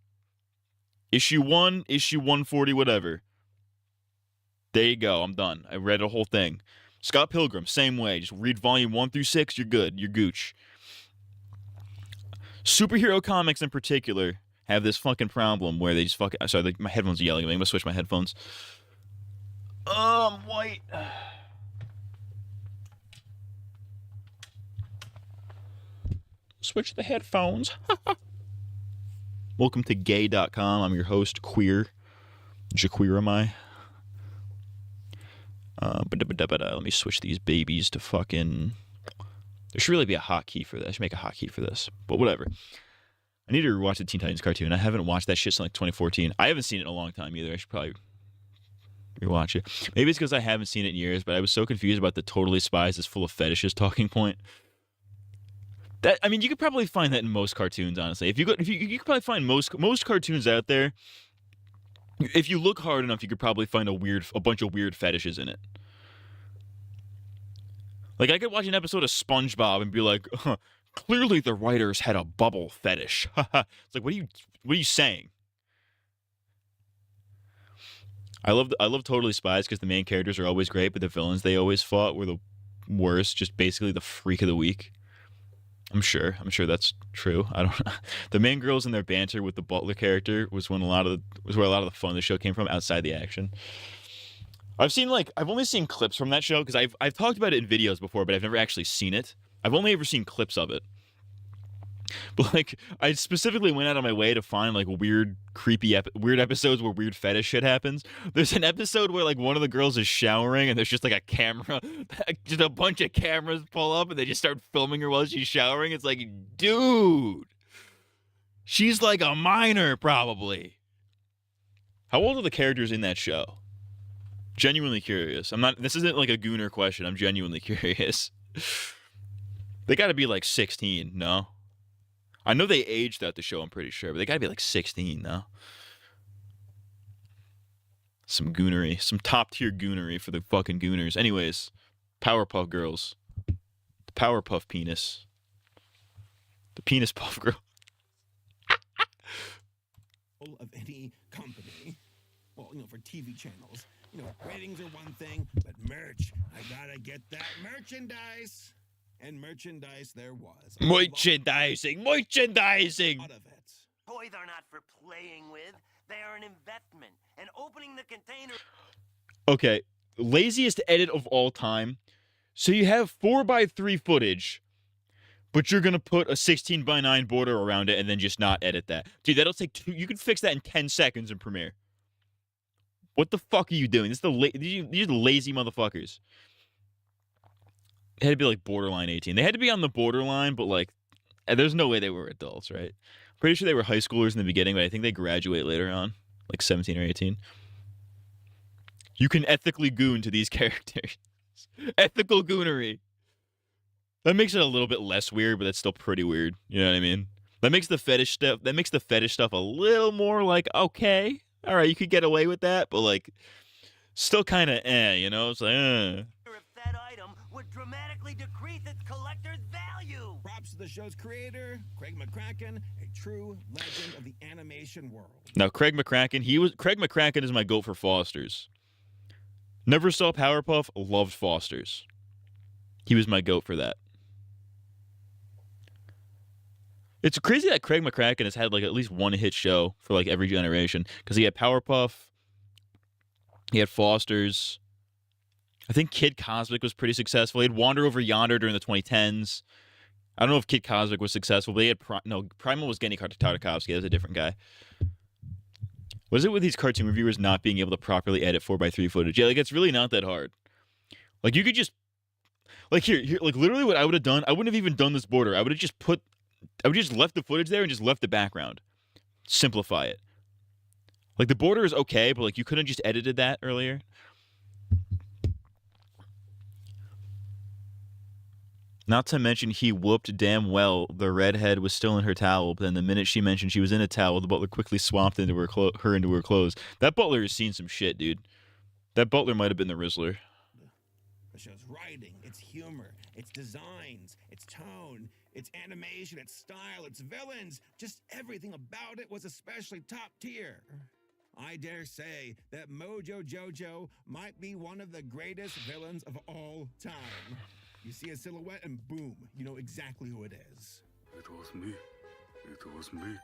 Speaker 6: issue 1, issue 140, whatever. There you go. I'm done. I read the whole thing. Scott Pilgrim, same way. Just read volume 1 through 6. You're good. You're gooch. Superhero comics in particular have this fucking problem where they just fucking. Sorry, my headphones are yelling at me. I'm gonna switch my headphones. I'm white. Switch the headphones. Welcome to gay.com. I'm your host, Queer. Jaqueer am I? Let me switch these babies to fucking... There should really be a hotkey for this. I should make a hotkey for this. But whatever. I need to rewatch the Teen Titans cartoon. I haven't watched that shit since like 2014. I haven't seen it in a long time either. I should probably rewatch it. Maybe it's because I haven't seen it in years, but I was so confused about the Totally Spies is full of fetishes talking point. That, I mean, you could probably find that in most cartoons, honestly. You could probably find most cartoons out there. If you look hard enough, you could probably find a bunch of weird fetishes in it. Like I could watch an episode of SpongeBob and be like, clearly the writers had a bubble fetish. It's like, what are you saying? I love Totally Spies because the main characters are always great, but the villains they always fought were the worst. Just basically the freak of the week. I'm sure that's true. I don't know. The main girls and their banter with the Butler character was where a lot of the fun of the show came from outside the action. I've only seen clips from that show because I've talked about it in videos before, but I've never actually seen it. I've only ever seen clips of it. But like I specifically went out of my way to find like weird, creepy weird episodes where weird fetish shit happens. There's an episode where like one of the girls is showering and there's just like a camera, just a bunch of cameras pull up and they just start filming her while she's showering. It's like, dude, she's like a minor probably. How old are the characters in that show? Genuinely curious. This isn't like a gooner question. I'm genuinely curious. They got to be like 16, no? I know they aged out the show, I'm pretty sure, but they gotta be like 16 now. Some goonery. Some top-tier goonery for the fucking gooners. Anyways, Powerpuff Girls. The Powerpuff penis. The penis puff girl.
Speaker 4: Of any company. Well, for TV channels. Ratings are one thing, but merch. I gotta get that merchandise. And merchandise there was.
Speaker 6: Merchandising!
Speaker 8: Toys are not for playing with. They are an investment. And opening the container...
Speaker 6: Okay, laziest edit of all time. So you have 4:3 footage, but you're going to put a 16:9 border around it and then just not edit that. Dude, that'll take you can fix that in 10 seconds in Premiere. What the fuck are you doing? These are the lazy motherfuckers. It had to be like borderline 18. They had to be on the borderline, but like, there's no way they were adults, right? Pretty sure they were high schoolers in the beginning, but I think they graduate later on, like 17 or 18. You can ethically goon to these characters. Ethical goonery. That makes it a little bit less weird, but that's still pretty weird. You know what I mean? That makes the fetish stuff a little more like, okay, all right, you could get away with that, but like, still kind of it's like,
Speaker 8: That item would dramatically decrease its collector's value.
Speaker 4: Props to the show's creator, Craig McCracken, a true legend of the animation world.
Speaker 6: Now, Craig McCracken is my goat for Fosters. Never saw Powerpuff, loved Fosters. He was my goat for that. It's crazy that Craig McCracken has had like at least one hit show for like every generation, because he had Powerpuff, he had Fosters. I think Kid Cosmic was pretty successful. He had Wander Over Yonder during the 2010s. I don't know if Kid Cosmic was successful, but he had Primal was Genny Tartakovsky. That was a different guy. What is it with these cartoon reviewers not being able to properly edit 4:3 footage? Yeah, like it's really not that hard. Like you could just, Like here, like literally what I would have done, I wouldn't have even done this border. I would have just left the footage there and just left the background. Simplify it. Like the border is okay, but like you couldn't just edited that earlier. Not to mention he whooped damn well the redhead was still in her towel, but then the minute she mentioned she was in a towel, the butler quickly swapped into her into her clothes. That butler has seen some shit, dude. That butler might have been the Rizzler.
Speaker 4: The show's writing, its humor, its designs, its tone, its animation, its style, its villains, just everything about it was especially top tier. I dare say that Mojo Jojo might be one of the greatest villains of all time. You see a silhouette and boom, you know exactly who it is.
Speaker 5: It was me. It was me.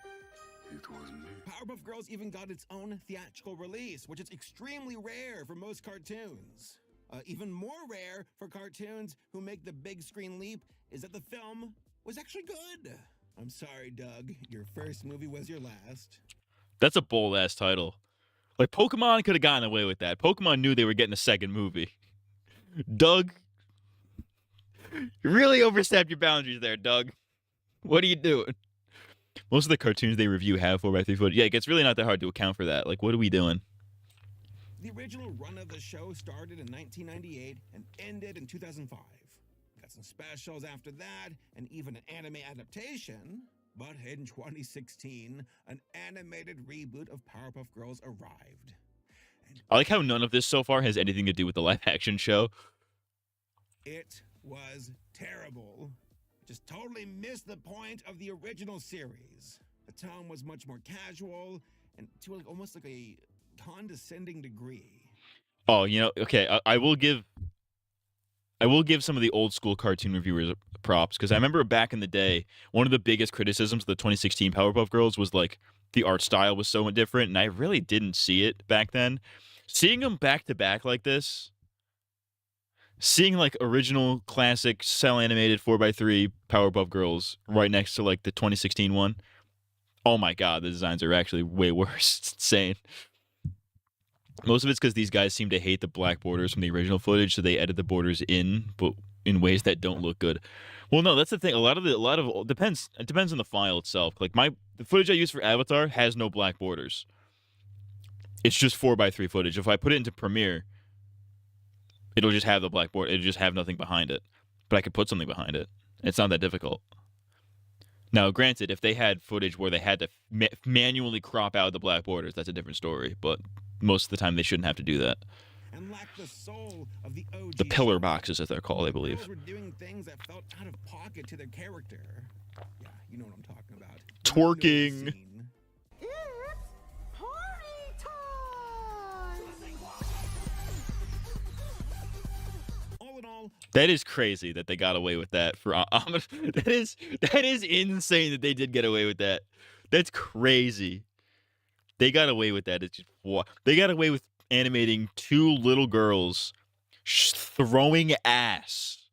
Speaker 5: It was me.
Speaker 4: Powerpuff Girls even got its own theatrical release, which is extremely rare for most cartoons. Even more rare for cartoons who make the big screen leap is that the film was actually good. I'm sorry, Doug. Your first movie was your last.
Speaker 6: That's a bold-ass title. Like, Pokemon could have gotten away with that. Pokemon knew they were getting a second movie. Doug, you really overstepped your boundaries there, Doug. What are you doing? Most of the cartoons they review have 4x3 footage. Yeah, it gets really not that hard to account for that. Like, what are we doing?
Speaker 4: The original run of the show started in 1998 and ended in 2005. Got some specials after that, and even an anime adaptation. But in 2016, an animated reboot of Powerpuff Girls arrived.
Speaker 6: I like how none of this so far has anything to do with the live-action show.
Speaker 4: It was terrible. Just totally missed the point of the original series. The tone was much more casual and to like almost like a condescending degree.
Speaker 6: Oh, you know, okay, I will give some of the old school cartoon reviewers props, because I remember back in the day, one of the biggest criticisms of the 2016 Powerpuff Girls was like the art style was so different, and I really didn't see it back then. Seeing them back to back like this, seeing like original classic cell animated 4x3 Powerpuff Girls right next to like the 2016 one, oh my god, the designs are actually way worse. It's insane. Most of it's because these guys seem to hate the black borders from the original footage, so they edit the borders in, but in ways that don't look good. Well, no, that's the thing. It depends on the file itself. Like the footage I use for Avatar has no black borders. It's just 4x3 footage. If I put it into Premiere, it'll just have the black border. It'll just have nothing behind it. But I could put something behind it. It's not that difficult. Now, granted, if they had footage where they had to manually crop out the black borders, that's a different story. But most of the time, they shouldn't have to do that.
Speaker 4: And lacked the soul of the OG.
Speaker 6: The pillar boxes, as they're called, I believe.
Speaker 4: Girls were doing things that felt out of pocket to their character. Yeah, you know what I'm talking about.
Speaker 6: Twerking. That is crazy that they got away with that for that is insane that they did get away with that. That's crazy. They got away with that. It's just they got away with animating two little girls throwing ass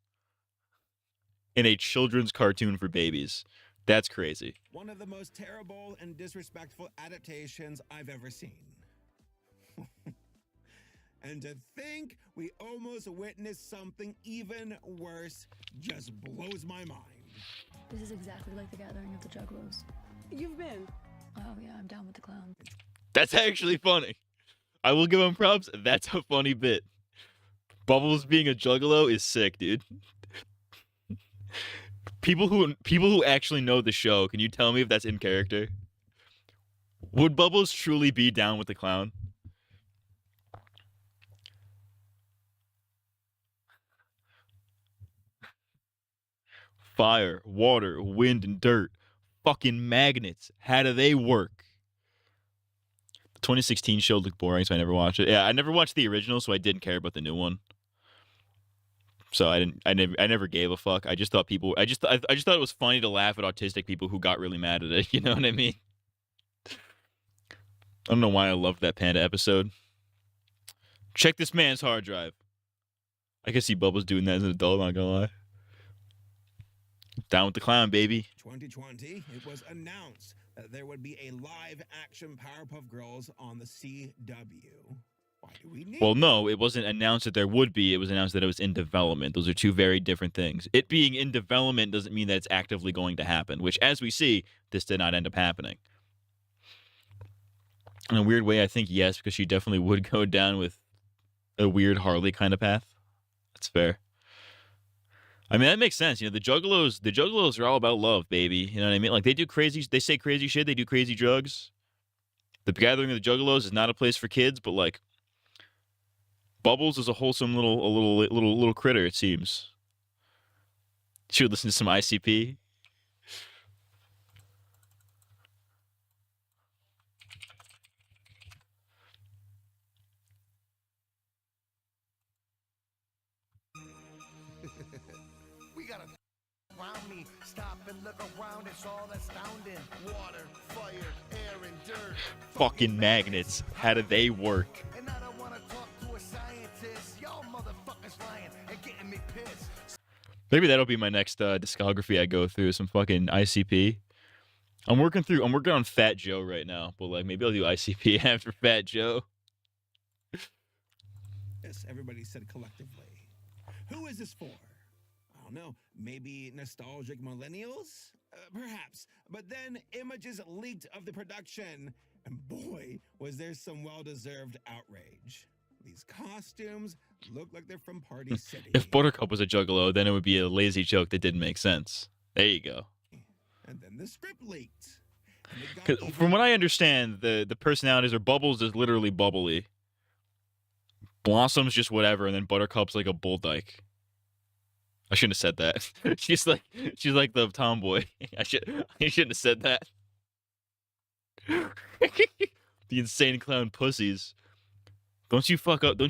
Speaker 6: in a children's cartoon for babies. That's crazy.
Speaker 4: One of the most terrible and disrespectful adaptations I've ever seen. And to think we almost witnessed something even worse just blows my mind.
Speaker 11: This is exactly like the gathering of the Juggalos.
Speaker 7: You've been.
Speaker 11: Oh yeah, I'm down with the clown.
Speaker 6: That's actually funny. I will give him props. That's a funny bit. Bubbles being a juggalo is sick, dude. People who actually know the show, can you tell me if that's in character? Would Bubbles truly be down with the clown? Fire, water, wind, and dirt. Fucking magnets. How do they work? The 2016 show looked boring, so I never watched it. Yeah, I never watched the original, so I didn't care about the new one. So I never gave a fuck. I just thought I just thought it was funny to laugh at autistic people who got really mad at it. You know what I mean? I don't know why I loved that Panda episode. Check this man's hard drive. I can see Bubbles doing that as an adult, not gonna lie. Down with the clown, baby.
Speaker 4: 2020, it was announced that there would be a live-action Powerpuff Girls on the CW.
Speaker 6: Well, no, it wasn't announced that there would be. It was announced that it was in development. Those are two very different things. It being in development doesn't mean that it's actively going to happen, which, as we see, this did not end up happening. In a weird way, I think yes, because she definitely would go down with a weird Harley kind of path. That's fair. I mean, that makes sense. You know, the Juggalos are all about love, baby. You know what I mean? Like, they say crazy shit, they do crazy drugs. The Gathering of the Juggalos is not a place for kids, but, like, Bubbles is a wholesome little critter, it seems. She would listen to some ICP.
Speaker 15: We gotta around me, stop and look around, it's all astounding. Water, fire, air, and dirt.
Speaker 6: Fucking magnets. How do they work?
Speaker 15: And I don't wanna talk to a scientist. Y'all motherfuckers lying and getting me pissed.
Speaker 6: Maybe that'll be my next discography I go through, some fucking ICP. I'm working on Fat Joe right now, but like maybe I'll do ICP after Fat Joe.
Speaker 4: Yes, everybody said collectively. Who is this for? I don't know. Maybe nostalgic millennials? Perhaps. But then images leaked of the production. And boy, was there some well-deserved outrage. These costumes look like they're from Party City.
Speaker 6: If Buttercup was a Juggalo, then it would be a lazy joke that didn't make sense. There you go.
Speaker 4: And then the script leaked.
Speaker 6: From what I understand, the personalities are Bubbles is literally bubbly. Blossom's just whatever, and then Buttercup's like a bull dyke. I shouldn't have said that. she's like the tomboy. I shouldn't have said that. The insane clown pussies. Don't you fuck with the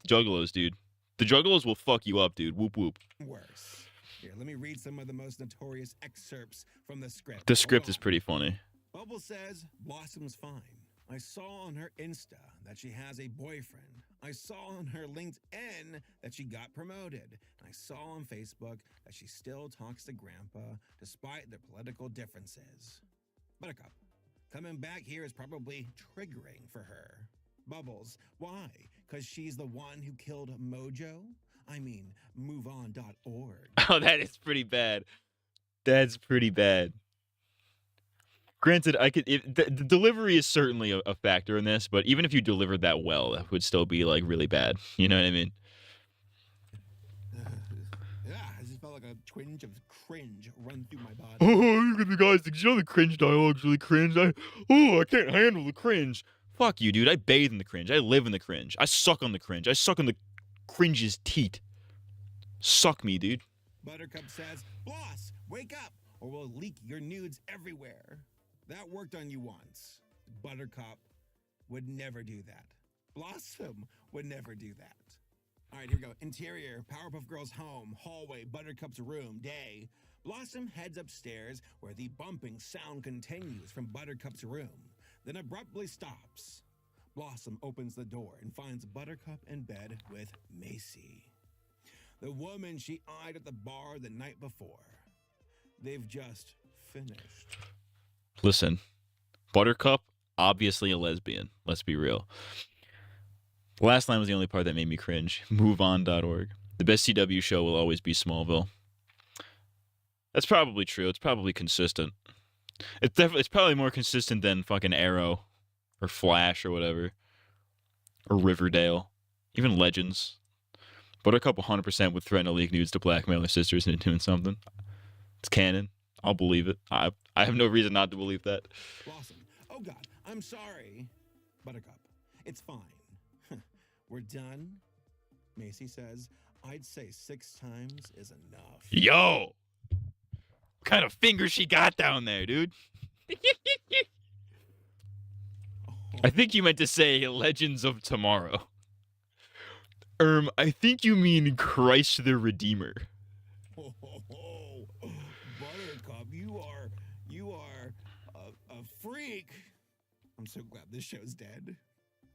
Speaker 6: Juggalos, dude. The Juggalos will fuck you up, dude. Whoop whoop.
Speaker 4: Worse. Here, let me read some of the most notorious excerpts from the script.
Speaker 6: The script is pretty funny.
Speaker 4: Bubble says Blossom's fine. I saw on her Insta that she has a boyfriend. I saw on her LinkedIn that she got promoted. I saw on Facebook that she still talks to Grandpa despite their political differences. Buttercup, coming back here is probably triggering for her. Bubbles, why? Because she's the one who killed Mojo? I mean, moveon.org.
Speaker 6: Oh, that is pretty bad. That's pretty bad. Granted, the delivery is certainly a factor in this, but even if you delivered that well, it would still be like really bad. You know what I mean?
Speaker 4: Yeah, I just felt like a twinge of cringe run through my body.
Speaker 6: Oh, look at the guys. You know the cringe dialogue's really cringe. I can't handle the cringe. Fuck you, dude. I bathe in the cringe. I live in the cringe. I suck on the cringe. I suck on the cringe's teat. Suck me, dude.
Speaker 4: Buttercup says, Boss, wake up, or we'll leak your nudes everywhere. That worked on you once. Buttercup would never do that. Blossom would never do that. All right, here we go. Interior, Powerpuff Girls' home, hallway, Buttercup's room, day. Blossom heads upstairs where the bumping sound continues from Buttercup's room, then abruptly stops. Blossom opens the door and finds Buttercup in bed with Macy, the woman she eyed at the bar the night before. They've just finished.
Speaker 6: Listen, Buttercup, obviously a lesbian. Let's be real. The last line was the only part that made me cringe. MoveOn.org. The best CW show will always be Smallville. That's probably true. It's probably consistent. It's probably more consistent than fucking Arrow or Flash or whatever. Or Riverdale. Even Legends. Buttercup 100% would threaten to leak nudes to blackmail her sisters into doing something. It's canon. I'll believe it. I have no reason not to believe that.
Speaker 4: Blossom. Oh, God. I'm sorry. Buttercup. It's fine. We're done. Macy says, I'd say 6 times is enough.
Speaker 6: Yo! What kind of fingers she got down there, dude? I think you meant to say Legends of Tomorrow. I think you mean Christ the Redeemer.
Speaker 4: Buttercup, you are a freak. I'm so glad this show's dead.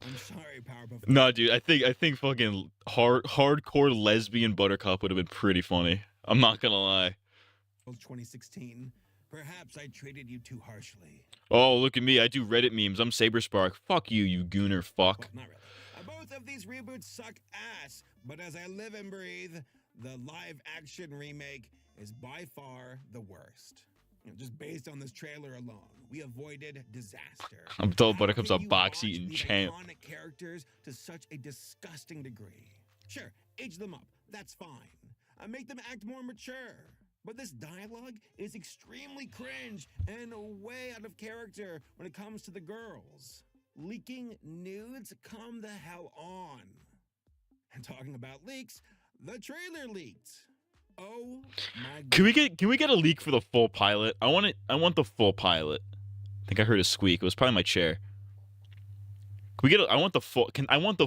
Speaker 4: I'm sorry, Powerpuff.
Speaker 6: No, dude, I think fucking hardcore lesbian Buttercup would have been pretty funny. I'm not gonna lie.
Speaker 4: 2016. Perhaps I treated you too harshly.
Speaker 6: Oh, look at me. I do Reddit memes. I'm Saberspark. Fuck you, you gooner fuck.
Speaker 4: Well, not really. Both of these reboots suck ass, but as I live and breathe, the live-action remake is by far the worst. Just based on this trailer alone, we avoided disaster.
Speaker 6: I'm told Buttercup's a box-eating champ.
Speaker 4: Iconic characters to such a disgusting degree. Sure, age them up, that's fine. Make them act more mature. But this dialogue is extremely cringe and way out of character when it comes to the girls. Leaking nudes? Come the hell on. And talking about leaks, the trailer leaked. Oh my God.
Speaker 6: Can we get a leak for the full pilot? I want the full pilot. I think I heard a squeak. It was probably my chair. Can we get I want the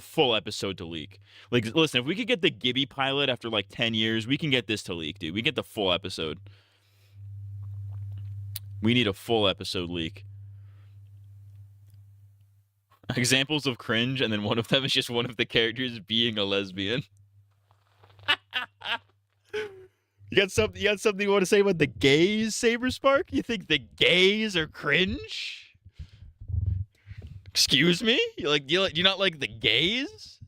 Speaker 6: full episode to leak. Like, listen, if we could get the Gibby pilot after like 10 years, we can get this to leak, dude. We get the full episode. We need a full episode leak. Examples of cringe, and then one of them is just one of the characters being a lesbian. You got something you want to say about the gays, Saberspark? You think the gays are cringe? Excuse me? You not like the gays?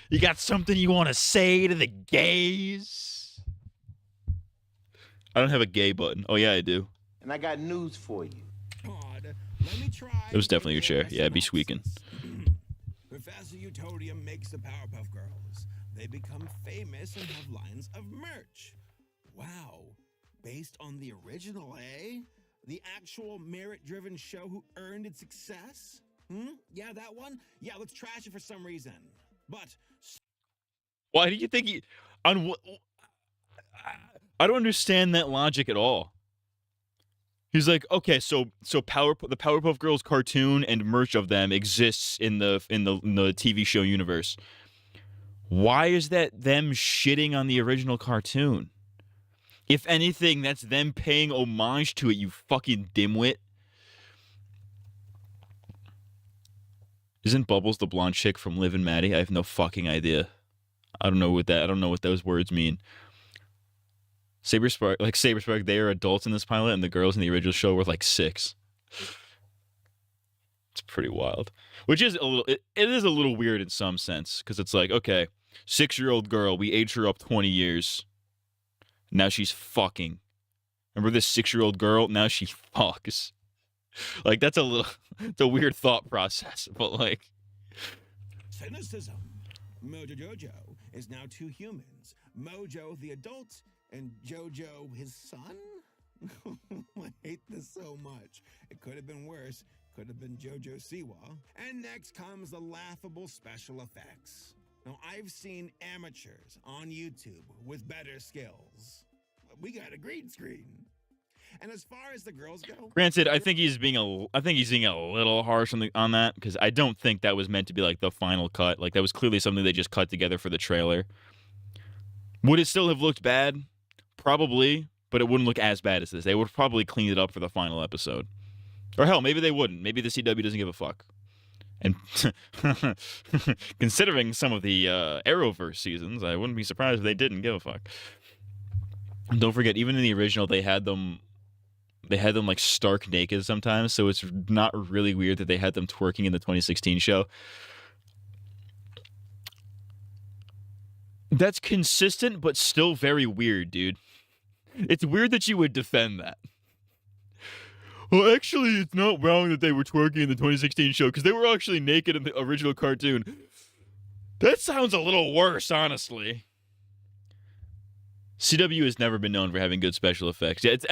Speaker 6: You got something you want to say to the gays? I don't have a gay button. Oh yeah, I do.
Speaker 12: And I got news for you.
Speaker 6: It was definitely your chair. Yeah, it'd be squeaking.
Speaker 4: Professor Utodium makes the Powerpuff Girls. They become famous and have lines of merch. Wow. Based on the original, eh? The actual merit-driven show who earned its success? Yeah, that one? Yeah, let's trash it for some reason. But
Speaker 6: why do you think he... I don't understand that logic at all. He's like, okay, so the Powerpuff Girls cartoon and merch of them exists in the TV show universe. Why is that them shitting on the original cartoon? If anything, that's them paying homage to it, you fucking dimwit. Isn't Bubbles the blonde chick from Liv and Maddie? I have no fucking idea. I don't know what those words mean. Saberspark, they are adults in this pilot, and the girls in the original show were like 6. It's pretty wild. Which is a little, it is a little weird in some sense, because it's like, okay, 6-year-old girl, we aged her up 20 years. Now she's fucking. Remember this 6-year-old girl? Now she fucks. Like, it's a weird thought process, but like.
Speaker 4: Cynicism. Mojo Jojo is now 2 humans. Mojo, the adult, and Jojo, his son? I hate this so much. It could have been worse. Could have been Jojo Siwa. And next comes the laughable special effects. Now, I've seen amateurs on YouTube with better skills. We got a green screen. And as far as the girls go...
Speaker 6: Granted, I think he's being a little harsh on that, because I don't think that was meant to be like the final cut. Like, that was clearly something they just cut together for the trailer. Would it still have looked bad? Probably, but it wouldn't look as bad as this. They would have probably cleaned it up for the final episode. Or hell, maybe they wouldn't. Maybe the CW doesn't give a fuck. And considering some of the Arrowverse seasons, I wouldn't be surprised if they didn't give a fuck. And don't forget, even in the original, they had them like stark naked sometimes, so it's not really weird that they had them twerking in the 2016 show. That's consistent, but still very weird, dude. It's weird that you would defend that. Well, actually, it's not wrong that they were twerking in the 2016 show, because they were actually naked in the original cartoon. That sounds a little worse, honestly. CW has never been known for having good special effects. Yeah, it's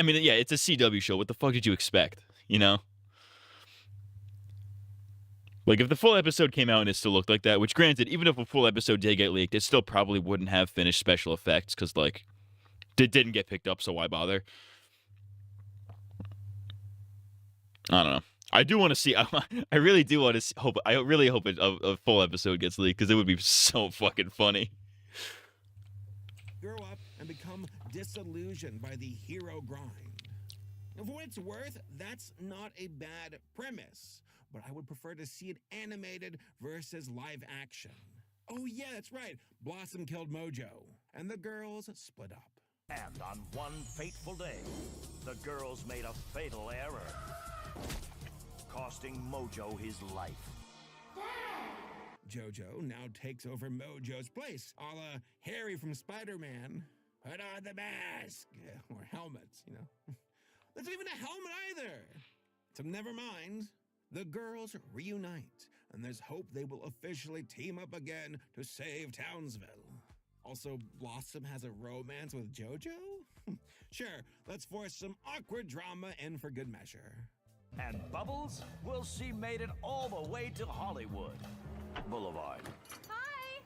Speaker 6: a CW show. What the fuck did you expect, you know? Like, if the full episode came out and it still looked like that, which, granted, even if a full episode did get leaked, it still probably wouldn't have finished special effects, because, like, it didn't get picked up, so why bother? I don't know. I do want to see. I really do want to hope. I really hope a full episode gets leaked, because it would be so fucking funny.
Speaker 4: Grow up and become disillusioned by the hero grind. Now, for what it's worth, that's not a bad premise, but I would prefer to see it animated versus live action. Oh yeah, that's right. Blossom killed Mojo, and the girls split up.
Speaker 8: And on one fateful day, the girls made a fatal error, costing Mojo his life.
Speaker 4: JoJo now takes over Mojo's place, a la Harry from Spider-Man. Put on the mask! Or helmets, you know. There's not even a helmet either! So never mind. The girls reunite, and there's hope they will officially team up again to save Townsville. Also, Blossom has a romance with JoJo? Sure, let's force some awkward drama in for good measure.
Speaker 12: And Bubbles? Well, she made it all the way to Hollywood Boulevard.
Speaker 14: Hi,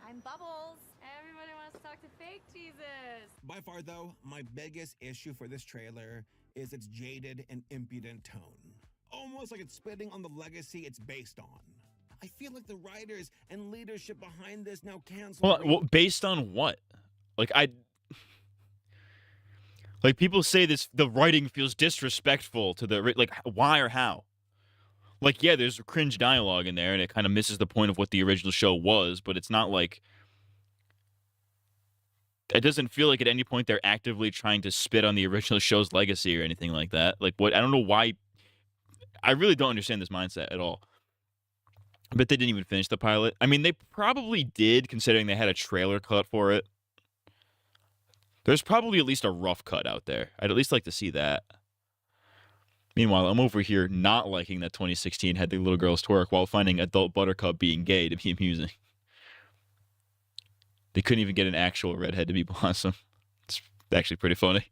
Speaker 14: I'm Bubbles. Everybody wants to talk to Fake Jesus.
Speaker 4: By far, though, my biggest issue for this trailer is its jaded and impudent tone. Almost like it's spitting on the legacy it's based on. I feel like the writers and leadership behind this now cancel.
Speaker 6: Well, based on what? Like people say this, the writing feels disrespectful to the, like, why or how? Like, yeah, there's cringe dialogue in there, and it kind of misses the point of what the original show was, but it's not like, it doesn't feel like at any point they're actively trying to spit on the original show's legacy or anything like that. Like, what? I don't know why. I really don't understand this mindset at all. But they didn't even finish the pilot. I mean, they probably did, considering they had a trailer cut for it. There's probably at least a rough cut out there. I'd at least like to see that. Meanwhile, I'm over here not liking that 2016 had the little girls twerk while finding adult Buttercup being gay to be amusing. They couldn't even get an actual redhead to be Blossom. It's actually pretty funny.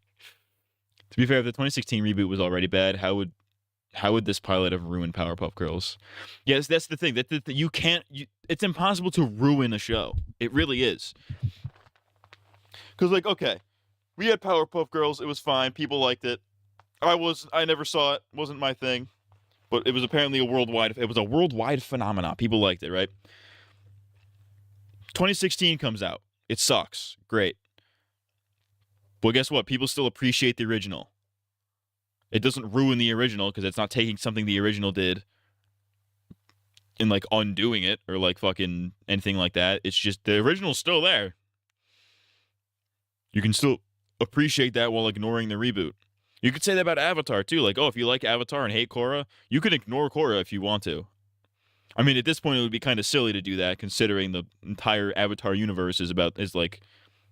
Speaker 6: To be fair, if the 2016 reboot was already bad, how would this pilot have ruined Powerpuff Girls? Yes, that's the thing. That you can't. It's impossible to ruin a show. It really is. Because, like, okay, we had Powerpuff Girls. It was fine. People liked it. I never saw it. Wasn't my thing. But it was apparently a worldwide phenomenon. People liked it, right? 2016 comes out. It sucks. Great. But guess what? People still appreciate the original. It doesn't ruin the original because it's not taking something the original did and, like, undoing it or, like, fucking anything like that. It's just the original's still there. You can still appreciate that while ignoring the reboot. You could say that about Avatar, too. Like, oh, if you like Avatar and hate Korra, you can ignore Korra if you want to. I mean, at this point, it would be kind of silly to do that, considering the entire Avatar universe is like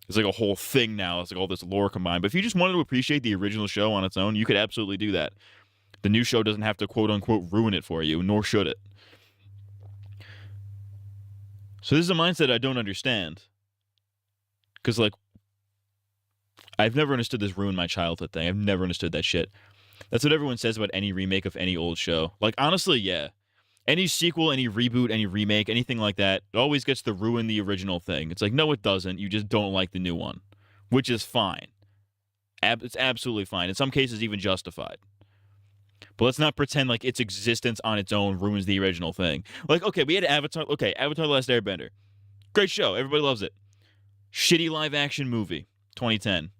Speaker 6: a whole thing now. It's like all this lore combined. But if you just wanted to appreciate the original show on its own, you could absolutely do that. The new show doesn't have to quote-unquote ruin it for you, nor should it. So this is a mindset I don't understand. Because, like, I've never understood this ruin my childhood thing. I've never understood that shit. That's what everyone says about any remake of any old show. Like, honestly, yeah. Any sequel, any reboot, any remake, anything like that, it always gets to ruin the original thing. It's like, no, it doesn't. You just don't like the new one, which is fine. It's absolutely fine. In some cases, even justified. But let's not pretend like its existence on its own ruins the original thing. Like, okay, we had Avatar. Okay, Avatar The Last Airbender. Great show. Everybody loves it. Shitty live-action movie, 2010.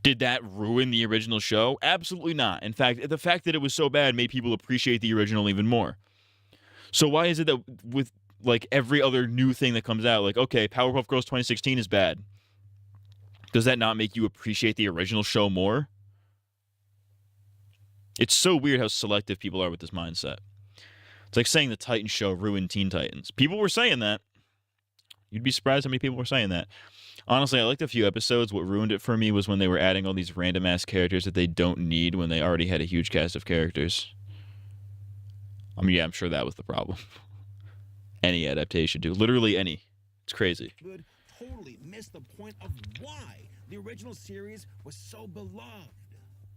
Speaker 6: Did that ruin the original show? Absolutely not. In fact, the fact that it was so bad made people appreciate the original even more. So why is it that with, like, every other new thing that comes out, like, okay, Powerpuff Girls 2016 is bad. Does that not make you appreciate the original show more? It's so weird how selective people are with this mindset. It's like saying the Titans show ruined Teen Titans. People were saying that. You'd be surprised how many people were saying that. Honestly, I liked a few episodes. What ruined it for me was when they were adding all these random-ass characters that they don't need when they already had a huge cast of characters. I mean, yeah, I'm sure that was the problem. Any adaptation, dude. Literally any. It's crazy.
Speaker 4: Would totally miss the point of why the original series was so beloved.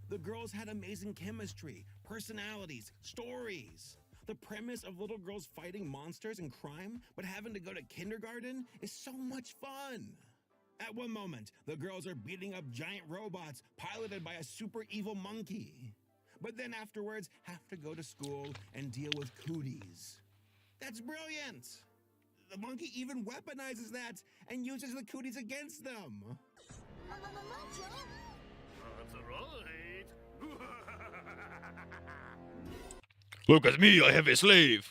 Speaker 4: The girls had amazing chemistry, personalities, stories. The premise of little girls fighting monsters and crime, but having to go to kindergarten is so much fun. At one moment, the girls are beating up giant robots piloted by a super evil monkey. But then afterwards, have to go to school and deal with cooties. That's brilliant! The monkey even weaponizes that and uses the cooties against them.
Speaker 15: That's right.
Speaker 6: Look at me, I have a slave.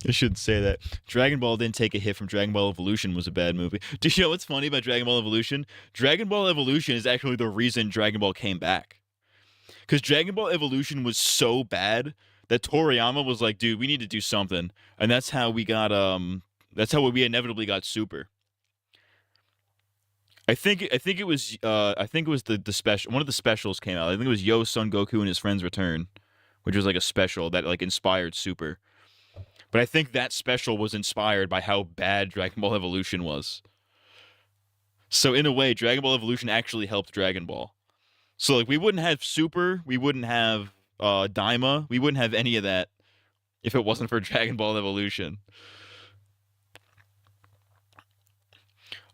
Speaker 6: I shouldn't say that. Dragon Ball didn't take a hit from Dragon Ball Evolution was a bad movie. Do you know what's funny about Dragon Ball Evolution? Dragon Ball Evolution is actually the reason Dragon Ball came back. Because Dragon Ball Evolution was so bad that Toriyama was like, dude, we need to do something, and that's how we got that's how we inevitably got Super. I think it was the special, one of the specials came out. I think it was Yo Son Goku and His Friends Return, which was like a special that like inspired Super. But I think that special was inspired by how bad Dragon Ball Evolution was. So in a way, Dragon Ball Evolution actually helped Dragon Ball. So like we wouldn't have Super, we wouldn't have Daima, we wouldn't have any of that if it wasn't for Dragon Ball Evolution.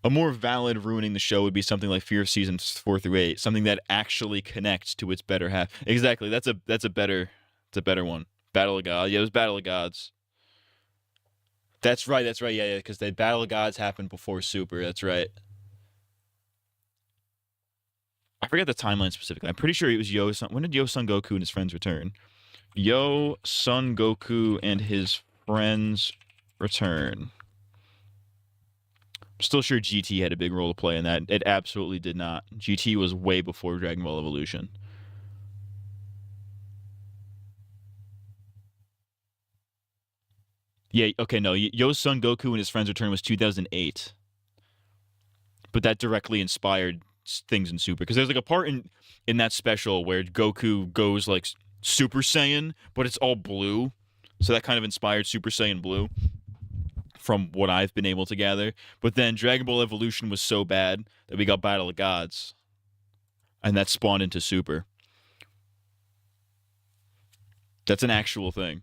Speaker 6: A more valid ruining the show would be something like Fear Seasons 4 through 8, something that actually connects to its better half. Exactly, that's a better one. Battle of Gods. Yeah, it was Battle of Gods. That's right, yeah, because the Battle of Gods happened before Super, that's right. I forget the timeline specifically. I'm pretty sure it was when did Yo Son Goku and his friends return? Yo Son Goku and his friends return. I'm still sure GT had a big role to play in that. It absolutely did not. GT was way before Dragon Ball Evolution. Yeah, okay, no. Yo Son Goku and his friends return was 2008. But that directly inspired things in Super, because there's like a part in that special where Goku goes like Super Saiyan, but it's all blue, so that kind of inspired Super Saiyan Blue, from what I've been able to gather. But then Dragon Ball Evolution was so bad that we got Battle of Gods, and that spawned into Super. That's an actual thing.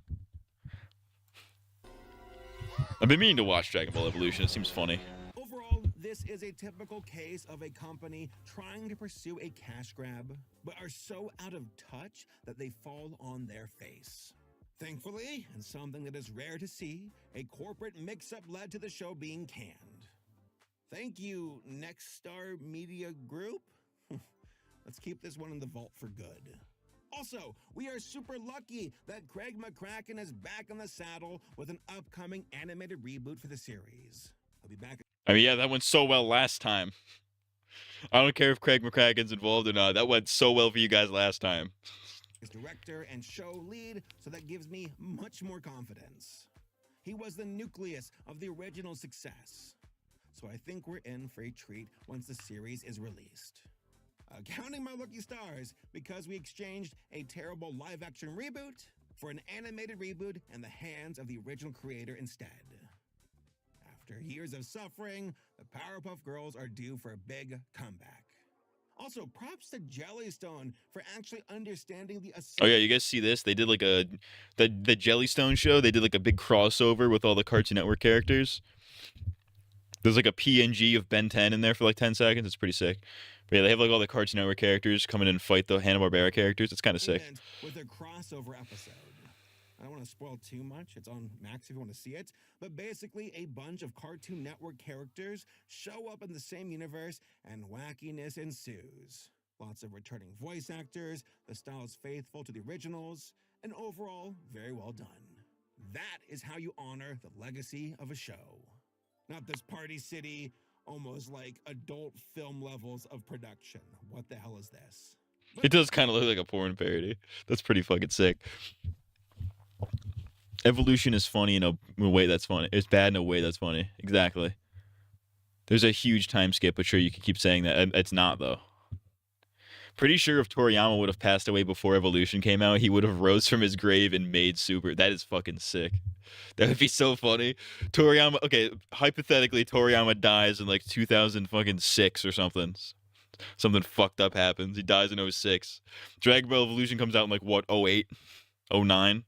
Speaker 6: I've been meaning to watch Dragon Ball Evolution. It seems funny.
Speaker 4: Overall, this is a typical case of a company trying to pursue a cash grab, but are so out of touch that they fall on their face. Thankfully, and something that is rare to see, a corporate mix-up led to the show being canned. Thank you, Next Star Media Group. Let's keep this one in the vault for good. Also, we are super lucky that Craig McCracken is back on the saddle with an upcoming animated reboot for the series. He'll be back.
Speaker 6: I mean, yeah, that went so well last time. I don't care if Craig McCracken's involved or not. That went so well for you guys last time.
Speaker 4: As director and show lead, so that gives me much more confidence. He was the nucleus of the original success. So I think we're in for a treat once the series is released. Counting my lucky stars, because we exchanged a terrible live-action reboot for an animated reboot in the hands of the original creator instead. After years of suffering, the Powerpuff Girls are due for a big comeback. Also, props to Jellystone for actually understanding the...
Speaker 6: Oh yeah, you guys see this? They did like the Jellystone show. They did like a big crossover with all the Cartoon Network characters. There's like a PNG of Ben 10 in there for like 10 seconds. It's pretty sick. But yeah, they have like all the Cartoon Network characters come in and fight the Hanna-Barbera characters. It's kind of sick.
Speaker 4: With a crossover episode. I don't want to spoil too much. It's on Max if you want to see it. But basically, a bunch of Cartoon Network characters show up in the same universe, and wackiness ensues. Lots of returning voice actors, the style is faithful to the originals, and overall, very well done. That is how you honor the legacy of a show. Not this Party City, almost like adult film levels of production. What the hell is this?
Speaker 6: It does kind of look like a porn parody. That's pretty fucking sick. Evolution is funny in a way that's funny. It's bad in a way that's funny. Exactly. There's a huge time skip, but sure, you can keep saying that. It's not, though. Pretty sure if Toriyama would have passed away before Evolution came out, he would have rose from his grave and made Super. That is fucking sick. That would be so funny. Toriyama, okay, hypothetically, Toriyama dies in like 2006 or something. Something fucked up happens. He dies in 06. Dragon Ball Evolution comes out in like, what, 08? 09?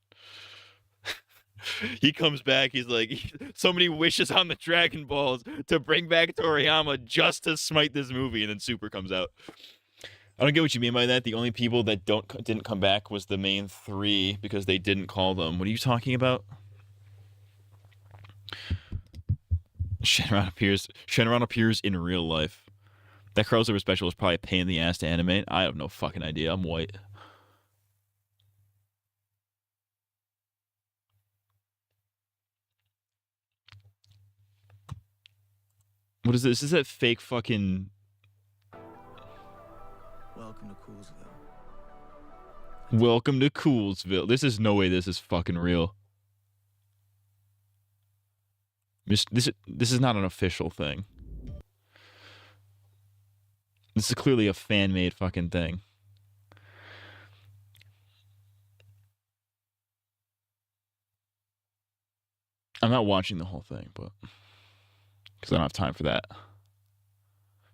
Speaker 6: He comes back, he's like, so many wishes on the Dragon Balls to bring back Toriyama just to smite this movie, and then Super comes out. I don't get what you mean by that. The only people that didn't come back was the main three because they didn't call them. What are you talking about? Shenron appears in real life. That crossover special is probably a pain in the ass to animate. I have no fucking idea. I'm white. What is this? Is that fake fucking...
Speaker 9: Welcome to Coolsville.
Speaker 6: Welcome to Coolsville. This is no way this is fucking real. This is not an official thing. This is clearly a fan-made fucking thing. I'm not watching the whole thing, but because I don't have time for that.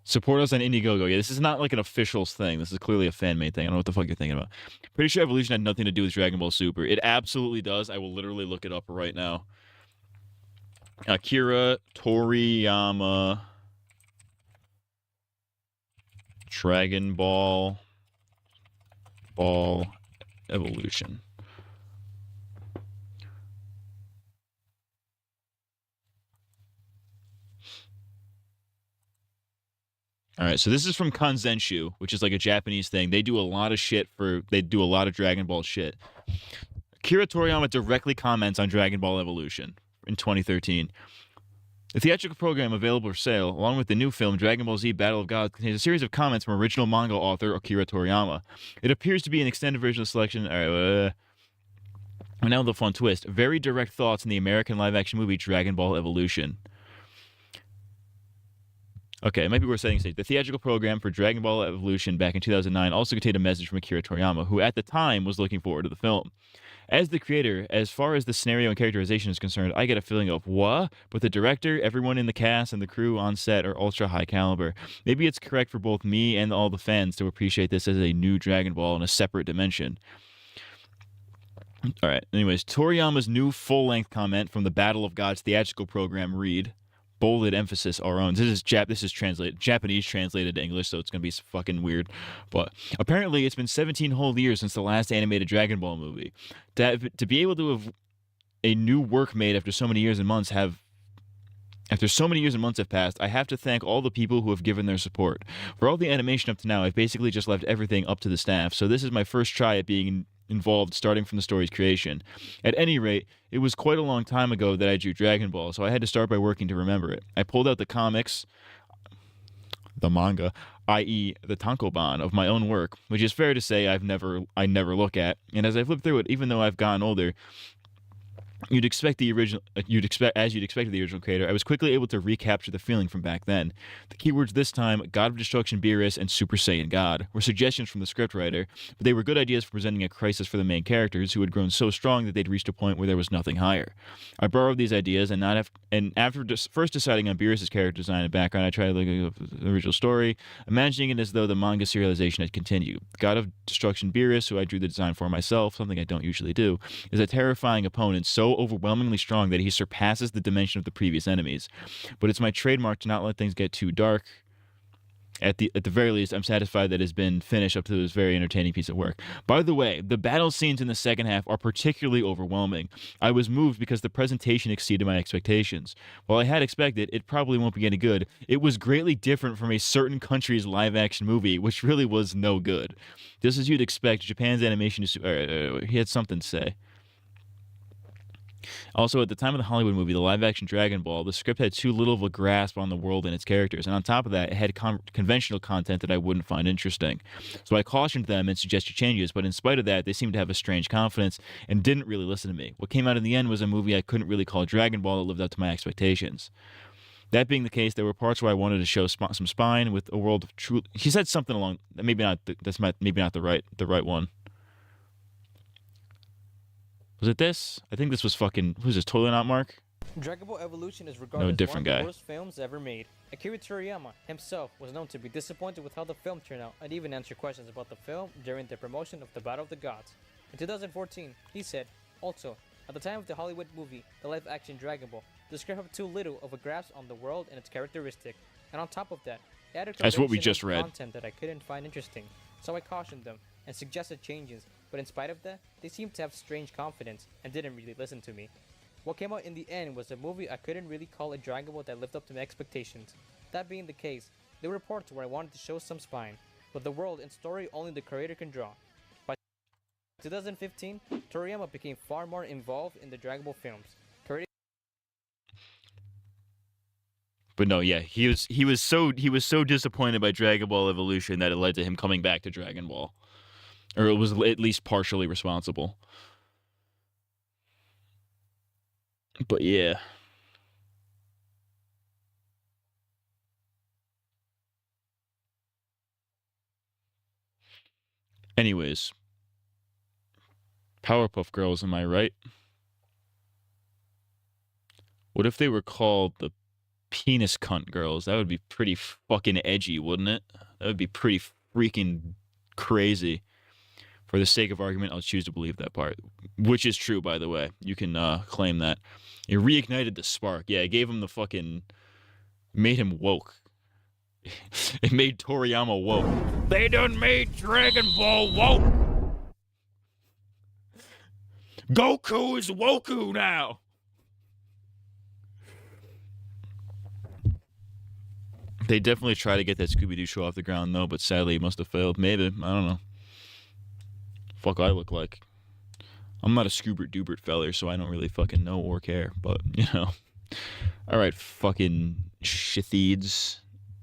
Speaker 6: Support us on Indiegogo. Yeah, this is not like an official thing. This is clearly a fan-made thing. I don't know what the fuck you're thinking about. Pretty sure Evolution had nothing to do with Dragon Ball Super. It absolutely does. I will literally look it up right now. Akira Toriyama. Dragon Ball Evolution. All right, so this is from Kanzenshu, which is like a Japanese thing. They do a lot of shit they do a lot of Dragon Ball shit. Akira Toriyama directly comments on Dragon Ball Evolution in 2013. The theatrical program available for sale, along with the new film Dragon Ball Z Battle of Gods, contains a series of comments from original manga author Akira Toriyama. It appears to be an extended version of the selection. And now the fun twist. Very direct thoughts on the American live-action movie Dragon Ball Evolution. Okay, it might be worth setting stage. The theatrical program for Dragon Ball Evolution back in 2009 also contained a message from Akira Toriyama, who at the time was looking forward to the film. As the creator, as far as the scenario and characterization is concerned, I get a feeling of, what? But the director, everyone in the cast, and the crew on set are ultra high caliber. Maybe it's correct for both me and all the fans to appreciate this as a new Dragon Ball in a separate dimension. All right, anyways, Toriyama's new full-length comment from the Battle of Gods theatrical program read, bolded emphasis our own. This is translated Japanese translated to English, so it's gonna be fucking weird. But apparently, it's been 17 whole years since the last animated Dragon Ball movie. To be able to have a new work made after so many years and months have passed, I have to thank all the people who have given their support. For all the animation up to now, I've basically just left everything up to the staff. So this is my first try at being involved starting from the story's creation. At any rate, it was quite a long time ago that I drew Dragon Ball, so I had to start by working to remember it. I pulled out the comics, the manga, i.e. the tankobon of my own work, which is fair to say I never look at, and as I flipped through it, even though I've gotten older, as you'd expect of the original creator, I was quickly able to recapture the feeling from back then. The keywords this time, God of Destruction Beerus and Super Saiyan God, were suggestions from the scriptwriter, but they were good ideas for presenting a crisis for the main characters who had grown so strong that they'd reached a point where there was nothing higher. I borrowed these ideas, and after first deciding on Beerus' character design and background, I tried to look at the original story, imagining it as though the manga serialization had continued. God of Destruction Beerus, who I drew the design for myself, something I don't usually do, is a terrifying opponent so overwhelmingly strong that he surpasses the dimension of the previous enemies. But it's my trademark to not let things get too dark. At the very least, I'm satisfied that it's been finished up to this very entertaining piece of work. By the way, the battle scenes in the second half are particularly overwhelming. I was moved because the presentation exceeded my expectations. While I had expected it probably won't be any good, it was greatly different from a certain country's live-action movie, which really was no good. Just as you'd expect, Japan's animation is... he had something to say. Also, at the time of the Hollywood movie, the live-action Dragon Ball, the script had too little of a grasp on the world and its characters, and on top of that, it had conventional content that I wouldn't find interesting. So I cautioned them and suggested changes, but in spite of that, they seemed to have a strange confidence and didn't really listen to me. What came out in the end was a movie I couldn't really call Dragon Ball that lived up to my expectations. That being the case, there were parts where I wanted to show some spine with a world of true... He said something along... Maybe not the right one. Was it this? I think this was fucking... Who's this? Totally not Mark?
Speaker 9: Dragon Ball Evolution is regarded as one of the worst films ever made. Akira Toriyama himself was known to be disappointed with how the film turned out and even answered questions about the film during the promotion of the Battle of the Gods. In 2014, he said, also, at the time of the Hollywood movie, the live-action Dragon Ball, the script had too little of a grasp on the world and its characteristic, and on top of that, it added
Speaker 6: that's what we just read.
Speaker 9: Content that I couldn't find interesting. So I cautioned them and suggested changes, but in spite of that, they seemed to have strange confidence and didn't really listen to me. What came out in the end was a movie I couldn't really call a Dragon Ball that lived up to my expectations. That being the case, there were parts where I wanted to show some spine, but the world and story only the creator can draw. By 2015, Toriyama became far more involved in the Dragon Ball films.
Speaker 6: But no, yeah, he was so disappointed by Dragon Ball Evolution that it led to him coming back to Dragon Ball. Or it was at least partially responsible. But yeah. Anyways. Powerpuff Girls, am I right? What if they were called the Penis Cunt Girls? That would be pretty fucking edgy, wouldn't it? That would be pretty freaking crazy. For the sake of argument, I'll choose to believe that part. Which is true, by the way. You can claim that. It reignited the spark. Yeah, it gave him the fucking... Made him woke. It made Toriyama woke. They done made Dragon Ball woke! Goku is Woku now! They definitely tried to get that Scooby-Doo show off the ground, though, but sadly it must have failed. Maybe. I don't know. Fuck I look like. I'm not a Scoobert-Doobert feller, so I don't really fucking know or care, but, you know. Alright, fucking shitheeds,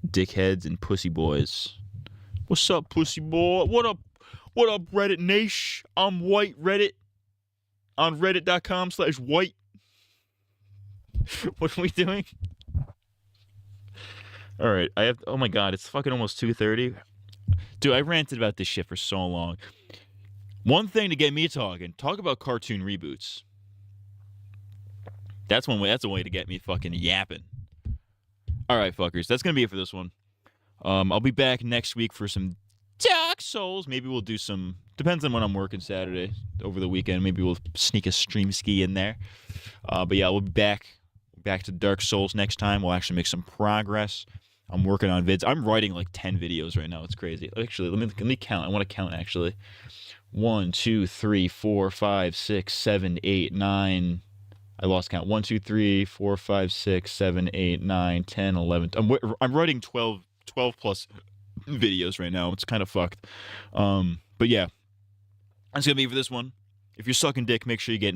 Speaker 6: dickheads, and pussy boys. What's up, pussy boy? What up, Reddit Nash? I'm White Reddit. On reddit.com/white. What are we doing? Alright, I have... Oh my god, it's fucking almost 2:30. Dude, I ranted about this shit for so long. One thing to get me talking. Talk about cartoon reboots. That's one way. That's a way to get me fucking yapping. Alright, fuckers. That's gonna be it for this one. I'll be back next week for some Dark Souls. Maybe we'll do some... Depends on when I'm working Saturday. Over the weekend. Maybe we'll sneak a stream ski in there. But yeah, we'll be back to Dark Souls next time. We'll actually make some progress. I'm working on vids. I'm writing like 10 videos right now. It's crazy. Actually, let me count. I want to count, actually. 1, 2, 3, 4, 5, 6, 7, 8, 9... I lost count. 1, 2, 3, 4, 5, 6, 7, 8, 9, 10, 11. I'm writing 12 plus videos right now. It's kind of fucked. But yeah. That's going to be it for this one. If you're sucking dick, make sure you get